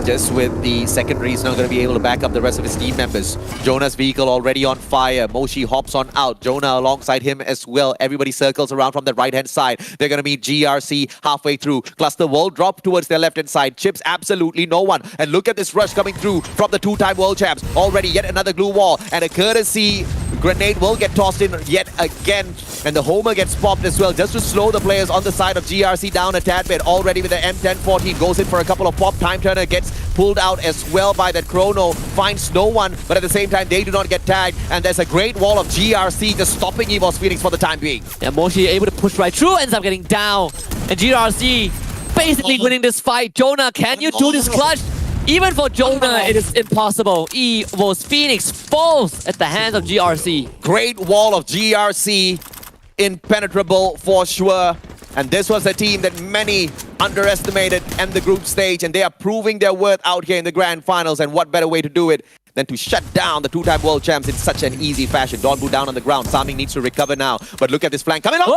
just with the secondaries, not going to be able to back up the rest of his team members. Jonah's vehicle already on fire. Moshi hops on out. Jonah alongside him as well. Everybody circles around from the right-hand side. They're going to meet GRC halfway through. Cluster will drop towards their left-hand side. Chips absolutely no one. And look at this rush coming through from the two-time world champs. Already yet another glue wall. And a courtesy grenade will get tossed in yet again. And the Homer gets popped as well, just to slow the players on the side of GRC down a tad bit. Already with the M1014, goes in for a couple of pop. Time Turner gets pulled out as well by that Chrono. Finds no one, but at the same time, they do not get tagged. And there's a great wall of GRC just stopping EVOS Phoenix for the time being. Yeah, Moshi able to push right through, ends up getting down. And GRC basically winning this fight. Jonah, can you do this clutch? Even for Jonah, it is impossible. EVOS Phoenix falls at the hands of GRC. Great wall of GRC. Impenetrable for sure. And this was a team that many underestimated in the group stage, and they are proving their worth out here in the grand finals. And what better way to do it than to shut down the two-time world champs in such an easy fashion. Donbu down on the ground. Saming needs to recover now. But look at this flank coming up.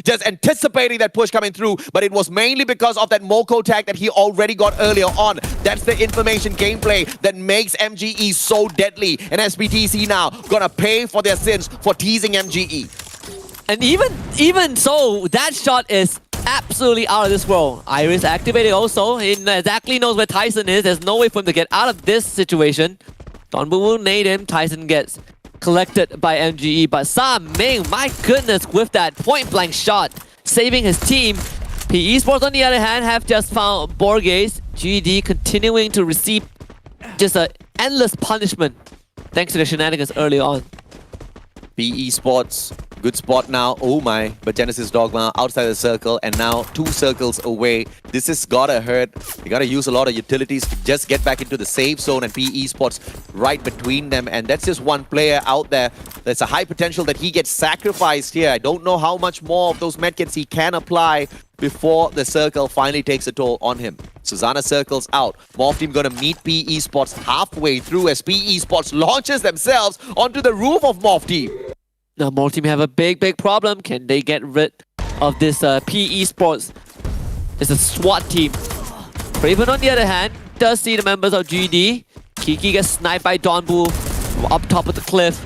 Just anticipating that push coming through, but it was mainly because of that Moko tag that he already got earlier on. That's the information gameplay that makes MGE so deadly. And SBTC now gonna pay for their sins for teasing MGE. And even so, that shot is absolutely out of this world. Iris activated also. He exactly knows where Tyson is. There's no way for him to get out of this situation. Donbu will nade him. Tyson gets collected by MGE, but Saming, my goodness, with that point-blank shot, saving his team. PE Sports, on the other hand, have just found Borges. GD continuing to receive just an endless punishment thanks to the shenanigans early on. PE Sports, good spot now. Oh my, but Genesis Dogma outside the circle and now 2 circles away. This has gotta hurt. They gotta use a lot of utilities to just get back into the safe zone, and PE Sports right between them. And that's just one player out there. There's a high potential that he gets sacrificed here. I don't know how much more of those medkits he can apply before the circle finally takes a toll on him. Susanna circles out. Morph Team gonna meet PE Sports halfway through as PE Sports launches themselves onto the roof of Morph Team. Now Morph Team have a big problem. Can they get rid of this PE Sports? It's a SWAT team. Craven, on the other hand, does see the members of GD. Kiki gets sniped by Donbu from up top of the cliff.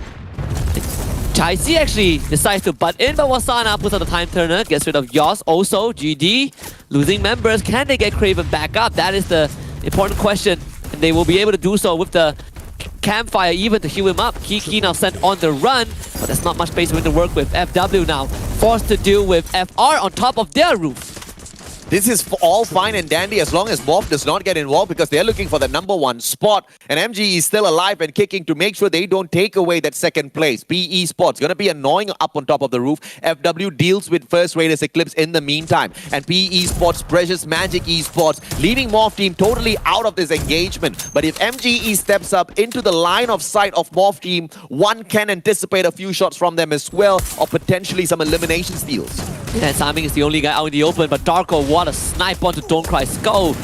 Chaisi actually decides to butt in, but Wasana puts on the time turner, gets rid of Yoss. Also, GD losing members. Can they get Craven back up? That is the important question. And they will be able to do so with the campfire even to heal him up. Kiki now sent on the run, but there's not much space for him to work with. FW now forced to deal with FR on top of their roof. This is all fine and dandy as long as Morph does not get involved, because they're looking for the #1 spot. And MGE is still alive and kicking to make sure they don't take away that second place. PE Sports gonna be annoying up on top of the roof. FW deals with First Raiders Eclipse in the meantime. And PE Sports pressures Magic Esports, leaving Morph Team totally out of this engagement. But if MGE steps up into the line of sight of Morph Team, one can anticipate a few shots from them as well, or potentially some elimination steals. Yeah, Saming is the only guy out in the open, but Darko, what a snipe onto Don't Cry Skull.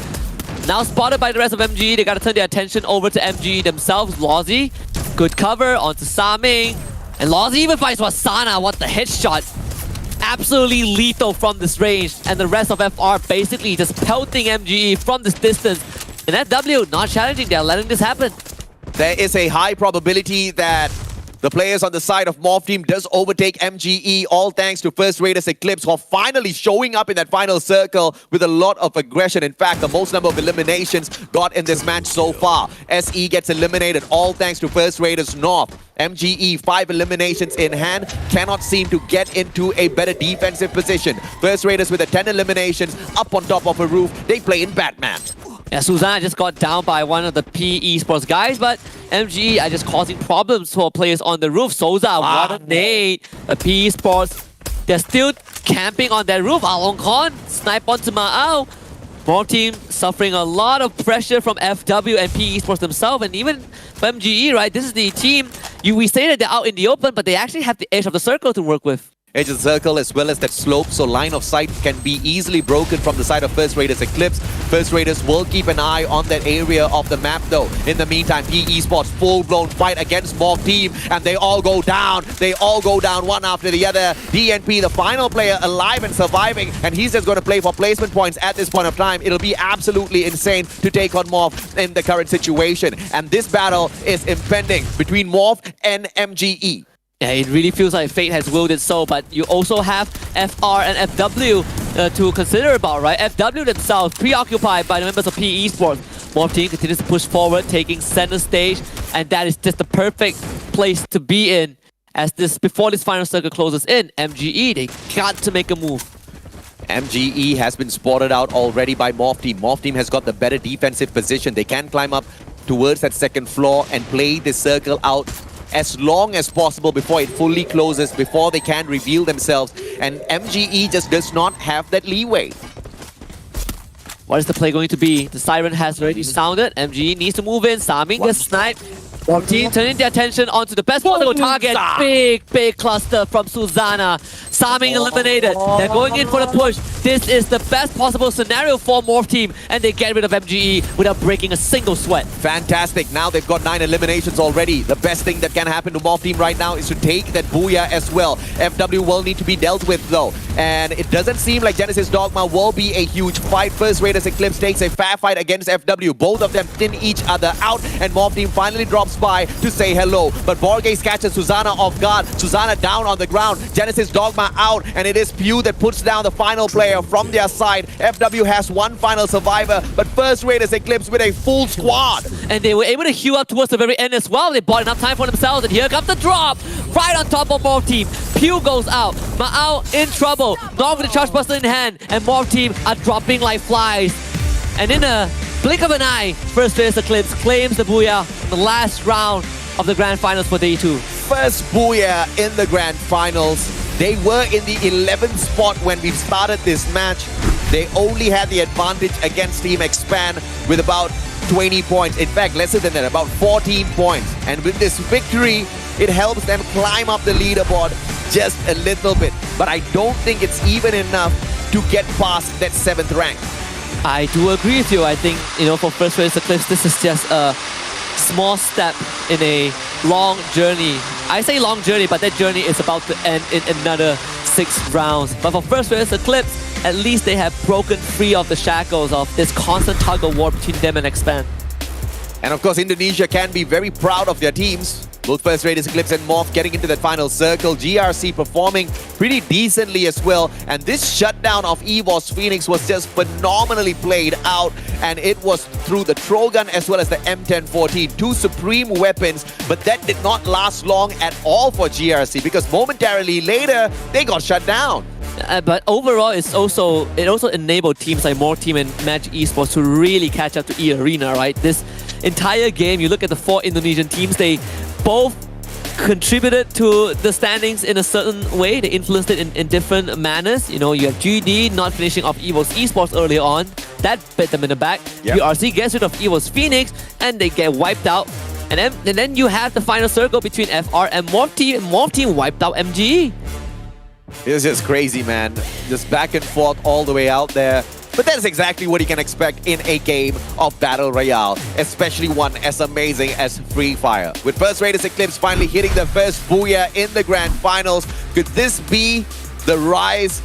Now spotted by the rest of MGE, they gotta turn their attention over to MGE themselves. Lozzy, good cover onto Saming. And Loz even finds Wasana. What the headshot. Absolutely lethal from this range. And the rest of FR basically just pelting MGE from this distance. And FW not challenging, they're letting this happen. There is a high probability that the players on the side of Morph Team does overtake MGE, all thanks to First Raiders Eclipse, who are finally showing up in that final circle with a lot of aggression. In fact, the most number of eliminations got in this match so far. SE gets eliminated, all thanks to First Raiders North. MGE, 5 eliminations in hand, cannot seem to get into a better defensive position. First Raiders with the 10 eliminations up on top of a roof, they play in Batman. Yeah, Susanna just got down by one of the PE Esports guys, but MGE are just causing problems for players on the roof. Souza, what a nade. The PE Esports, they're still camping on that roof. Along Khan, snipe onto Ma'ao. Morph Team suffering a lot of pressure from FW and PE Esports themselves, and even for MGE, right? This is the team, we say that they're out in the open, but they actually have the edge of the circle to work with. Edge of the circle as well as that slope, so line of sight can be easily broken from the side of First Raiders Eclipse. First Raiders will keep an eye on that area of the map though. In the meantime, PE Esports full-blown fight against Morph Team, and they all go down. They all go down one after the other. DNP, the final player alive and surviving, and he's just going to play for placement points at this point of time. It'll be absolutely insane to take on Morph in the current situation. And this battle is impending between Morph and MGE. Yeah, it really feels like fate has willed it so, but you also have FR and FW to consider about, right? FW themselves preoccupied by the members of PE Esports. Morph Team continues to push forward, taking center stage, and that is just the perfect place to be in. As before this final circle closes in, MGE, they got to make a move. MGE has been spotted out already by Morph Team. Morph Team has got the better defensive position. They can climb up towards that second floor and play this circle out as long as possible before it fully closes, before they can reveal themselves. And MGE just does not have that leeway. What is the play going to be? The siren has already sounded. MGE needs to move in. Saming gets sniped. Morph Team turning their attention onto the best possible target. Big cluster from Susanna. Saming eliminated. They're going in for the push. This is the best possible scenario for Morph Team, and they get rid of MGE without breaking a single sweat. Fantastic. Now they've got 9 eliminations already. The best thing that can happen to Morph Team right now is to take that Booyah as well. FW will need to be dealt with though. And it doesn't seem like Genesis Dogma will be a huge fight. First Raiders Eclipse takes a fair fight against FW. Both of them thin each other out, and Morph Team finally drops by to say hello. But Borges catches Susanna off guard. Susanna down on the ground. Genesis Dogma out, and it is Pew that puts down the final player from their side. FW has one final survivor, but First Raiders Eclipse with a full squad. And they were able to heal up towards the very end as well. They bought enough time for themselves, and here comes the drop right on top of Morph Team. Pew goes out. Ma'ao in trouble. Long with the charge buster in hand, and Morph Team are dropping like flies. And in a blink of an eye, First Raiders Eclipse claims the Booyah in the last round of the Grand Finals for Day 2. First Booyah in the Grand Finals. They were in the 11th spot when we started this match. They only had the advantage against Team Expand with about 20 points. In fact, lesser than that, about 14 points. And with this victory, it helps them climb up the leaderboard just a little bit. But I don't think it's even enough to get past that 7th rank. I do agree with you. I think, for First Raiders Eclipse, this is just a small step in a long journey. I say long journey, but that journey is about to end in another 6 rounds. But for First Raiders Eclipse, at least they have broken free of the shackles of this constant tug of war between them and Expand. And of course, Indonesia can be very proud of their teams. Both First Raiders Eclipse and Morph getting into that final circle. GRC performing pretty decently as well. And this shutdown of EVOS Phoenix was just phenomenally played out. And it was through the Trogan as well as the M1014. 2 supreme weapons. But that did not last long at all for GRC, because momentarily later, they got shut down. But overall, it also enabled teams like Morph Team and Magic Esports to really catch up to E-Arena, right? This entire game, you look at the 4 Indonesian teams, they both contributed to the standings in a certain way. They influenced it in different manners. You have GD not finishing off EVOS Esports earlier on. That bit them in the back. Yep. URC gets rid of EVOS Phoenix, and they get wiped out. And then you have the final circle between FR and Morph Team. Morph Team wiped out MGE. It was just crazy, man. Just back and forth all the way out there. But that is exactly what you can expect in a game of Battle Royale, especially one as amazing as Free Fire. With First Raiders Eclipse finally hitting their first booyah in the Grand Finals, could this be the rise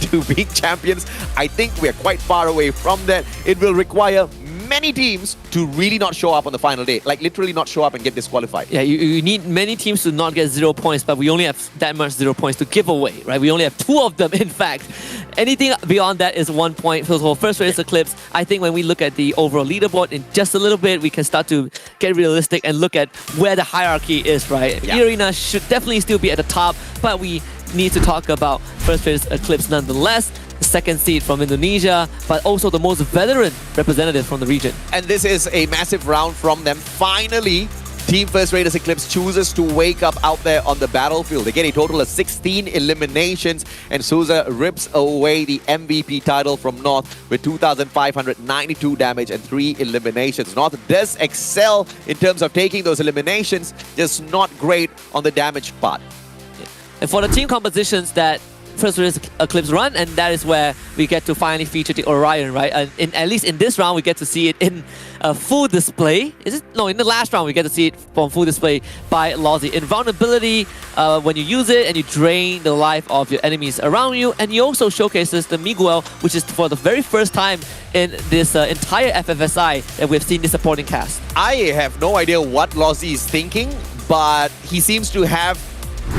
to being champions? I think we're quite far away from that. It will require many teams to really not show up on the final day, like literally not show up and get disqualified. Yeah, you need many teams to not get 0 points, but we only have that much 0 points to give away, right? We only have 2 of them, in fact. Anything beyond that is 1 point. So for First Raiders Eclipse, I think when we look at the overall leaderboard in just a little bit, we can start to get realistic and look at where the hierarchy is, right? Yeah. E-Arena should definitely still be at the top, but we need to talk about First Raiders Eclipse nonetheless. Second seed from Indonesia, but also the most veteran representative from the region. And this is a massive round from them. Finally, Team First Raiders Eclipse chooses to wake up out there on the battlefield. They get a total of 16 eliminations, and Souza rips away the MVP title from North with 2,592 damage and 3 eliminations. North does excel in terms of taking those eliminations, just not great on the damage part. And for the team compositions that First Raiders Eclipse run, and that is where we get to finally feature the Orion, right? And at least in this round, we get to see it in a full display. Is it? No, in the last round, we get to see it on full display by Lozzy. Invulnerability, when you use it and you drain the life of your enemies around you, and he also showcases the Miguel, which is for the very first time in this entire FFSI that we've seen this supporting cast. I have no idea what Lozzy is thinking, but he seems to have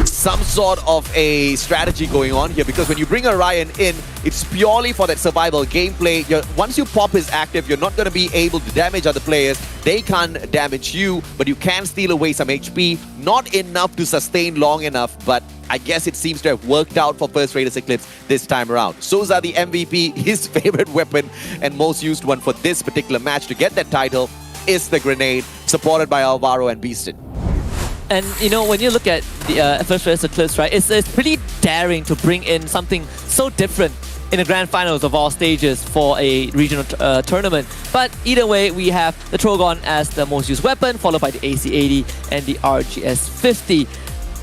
some sort of a strategy going on here, because when you bring Orion in, it's purely for that survival gameplay. Once you pop his active, you're not going to be able to damage other players. They can't damage you, but you can steal away some HP. Not enough to sustain long enough, but I guess it seems to have worked out for First Raiders Eclipse this time around. Souza, the MVP, his favorite weapon and most used one for this particular match to get that title is the grenade, supported by Alvaro and Beaston. And you know, when you look at the First Raiders Eclipse, right, it's pretty daring to bring in something so different in the grand finals of all stages for a regional tournament. But either way, we have the Trogon as the most used weapon, followed by the AC-80 and the RGS-50.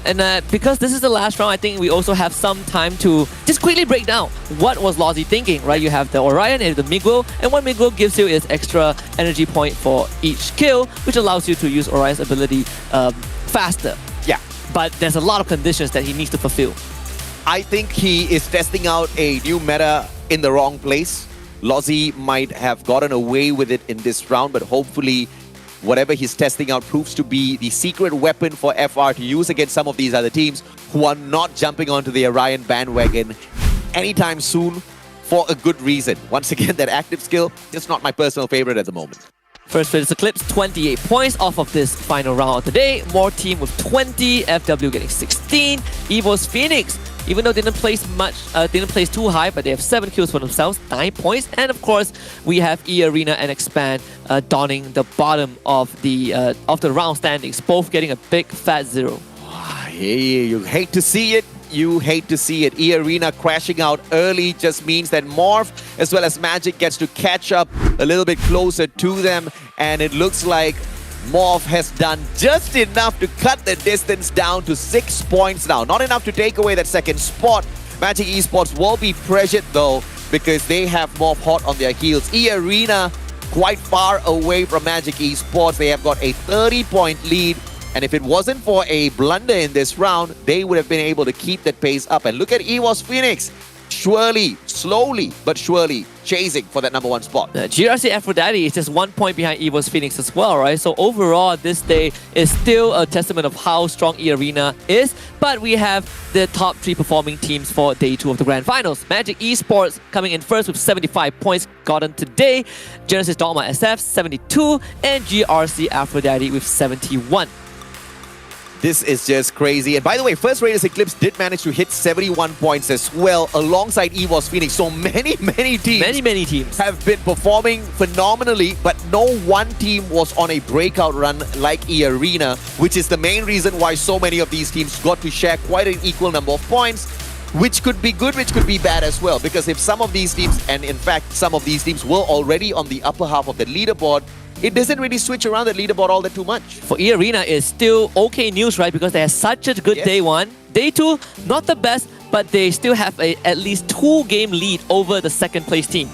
And because this is the last round, I think we also have some time to just quickly break down what was Lozzy thinking, right? You have the Orion and the Miguel, and what Miguel gives you is extra energy point for each kill, which allows you to use Orion's ability faster. Yeah. But there's a lot of conditions that he needs to fulfill. I think he is testing out a new meta in the wrong place. Lozzy might have gotten away with it in this round, but hopefully whatever he's testing out proves to be the secret weapon for FR to use against some of these other teams who are not jumping onto the Orion bandwagon anytime soon for a good reason. Once again, that active skill, just not my personal favorite at the moment. First Raiders Eclipse, 28 points off of this final round of the day. More team with 20, FW getting 16. Evo's Phoenix, even though didn't place too high, but they have 7 kills for themselves, 9 points. And of course, we have E-Arena and Expand donning the bottom of the round standings, both getting a big fat 0. Hey, you hate to see it. You hate to see it. E-Arena crashing out early just means that Morph as well as Magic gets to catch up a little bit closer to them, and it looks like Morph has done just enough to cut the distance down to 6 points now. Not enough to take away that second spot. Magic Esports will be pressured though, because they have Morph hot on their heels. E-Arena quite far away from Magic Esports. They have got a 30-point lead. And if it wasn't for a blunder in this round, they would have been able to keep that pace up. And look at EVOS Phoenix, surely, slowly but surely chasing for that #1 spot. GRC Aphrodite is just 1 point behind EVOS Phoenix as well, right? So overall, this day is still a testament of how strong E-Arena is. But we have the top 3 performing teams for day 2 of the Grand Finals. Magic Esports coming in first with 75 points gotten today. Genesis Dogma SF 72 and GRC Aphrodite with 71. This is just crazy. And by the way, First Raiders Eclipse did manage to hit 71 points as well alongside EVOS Phoenix. So many teams have been performing phenomenally, but no one team was on a breakout run like E-Arena, which is the main reason why so many of these teams got to share quite an equal number of points, which could be good, which could be bad as well. Because if some of these teams, and in fact some of these teams were already on the upper half of the leaderboard, it doesn't really switch around the leaderboard all that too much. For E-Arena, it's still okay news, right? Because they had such a good day 1. Day 2, not the best, but they still have a at least 2-game lead over the second place team.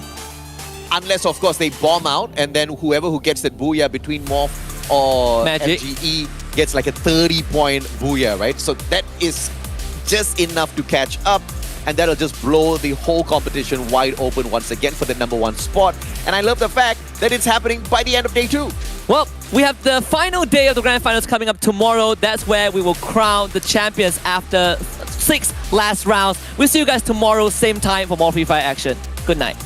Unless, of course, they bomb out, and then whoever who gets that booyah between Morph or Magic. FGE gets like a 30-point booyah, right? So that is just enough to catch up, and that'll just blow the whole competition wide open once again for the #1 spot. And I love the fact that it's happening by the end of day 2. Well, we have the final day of the Grand Finals coming up tomorrow. That's where we will crown the champions after 6 last rounds. We'll see you guys tomorrow, same time, for more Free Fire action. Good night.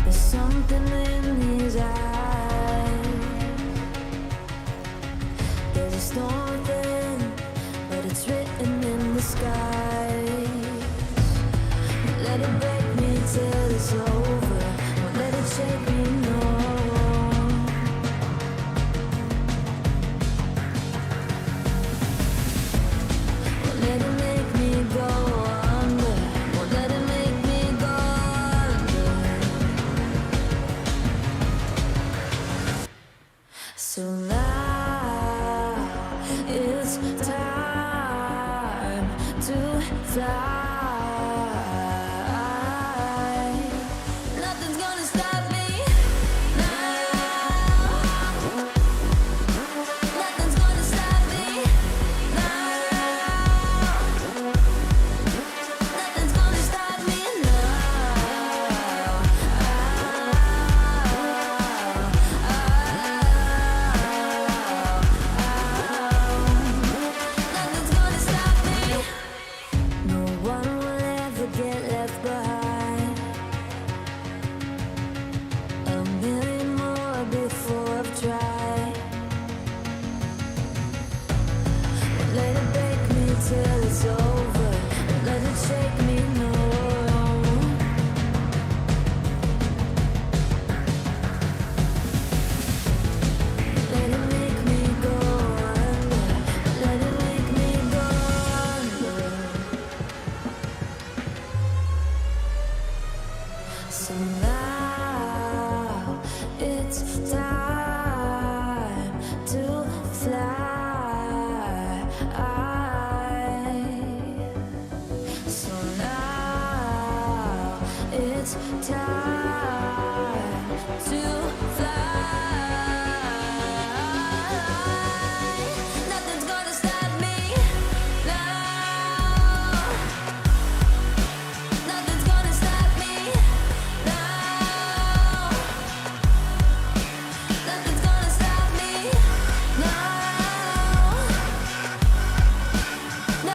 There's something in his eyes. There's a storm then, but it's written in the sky. Let it break me till it's over. Won't let it shake me, no. Won't let it make me go under. Won't let it make me go under. So now it's time to fly.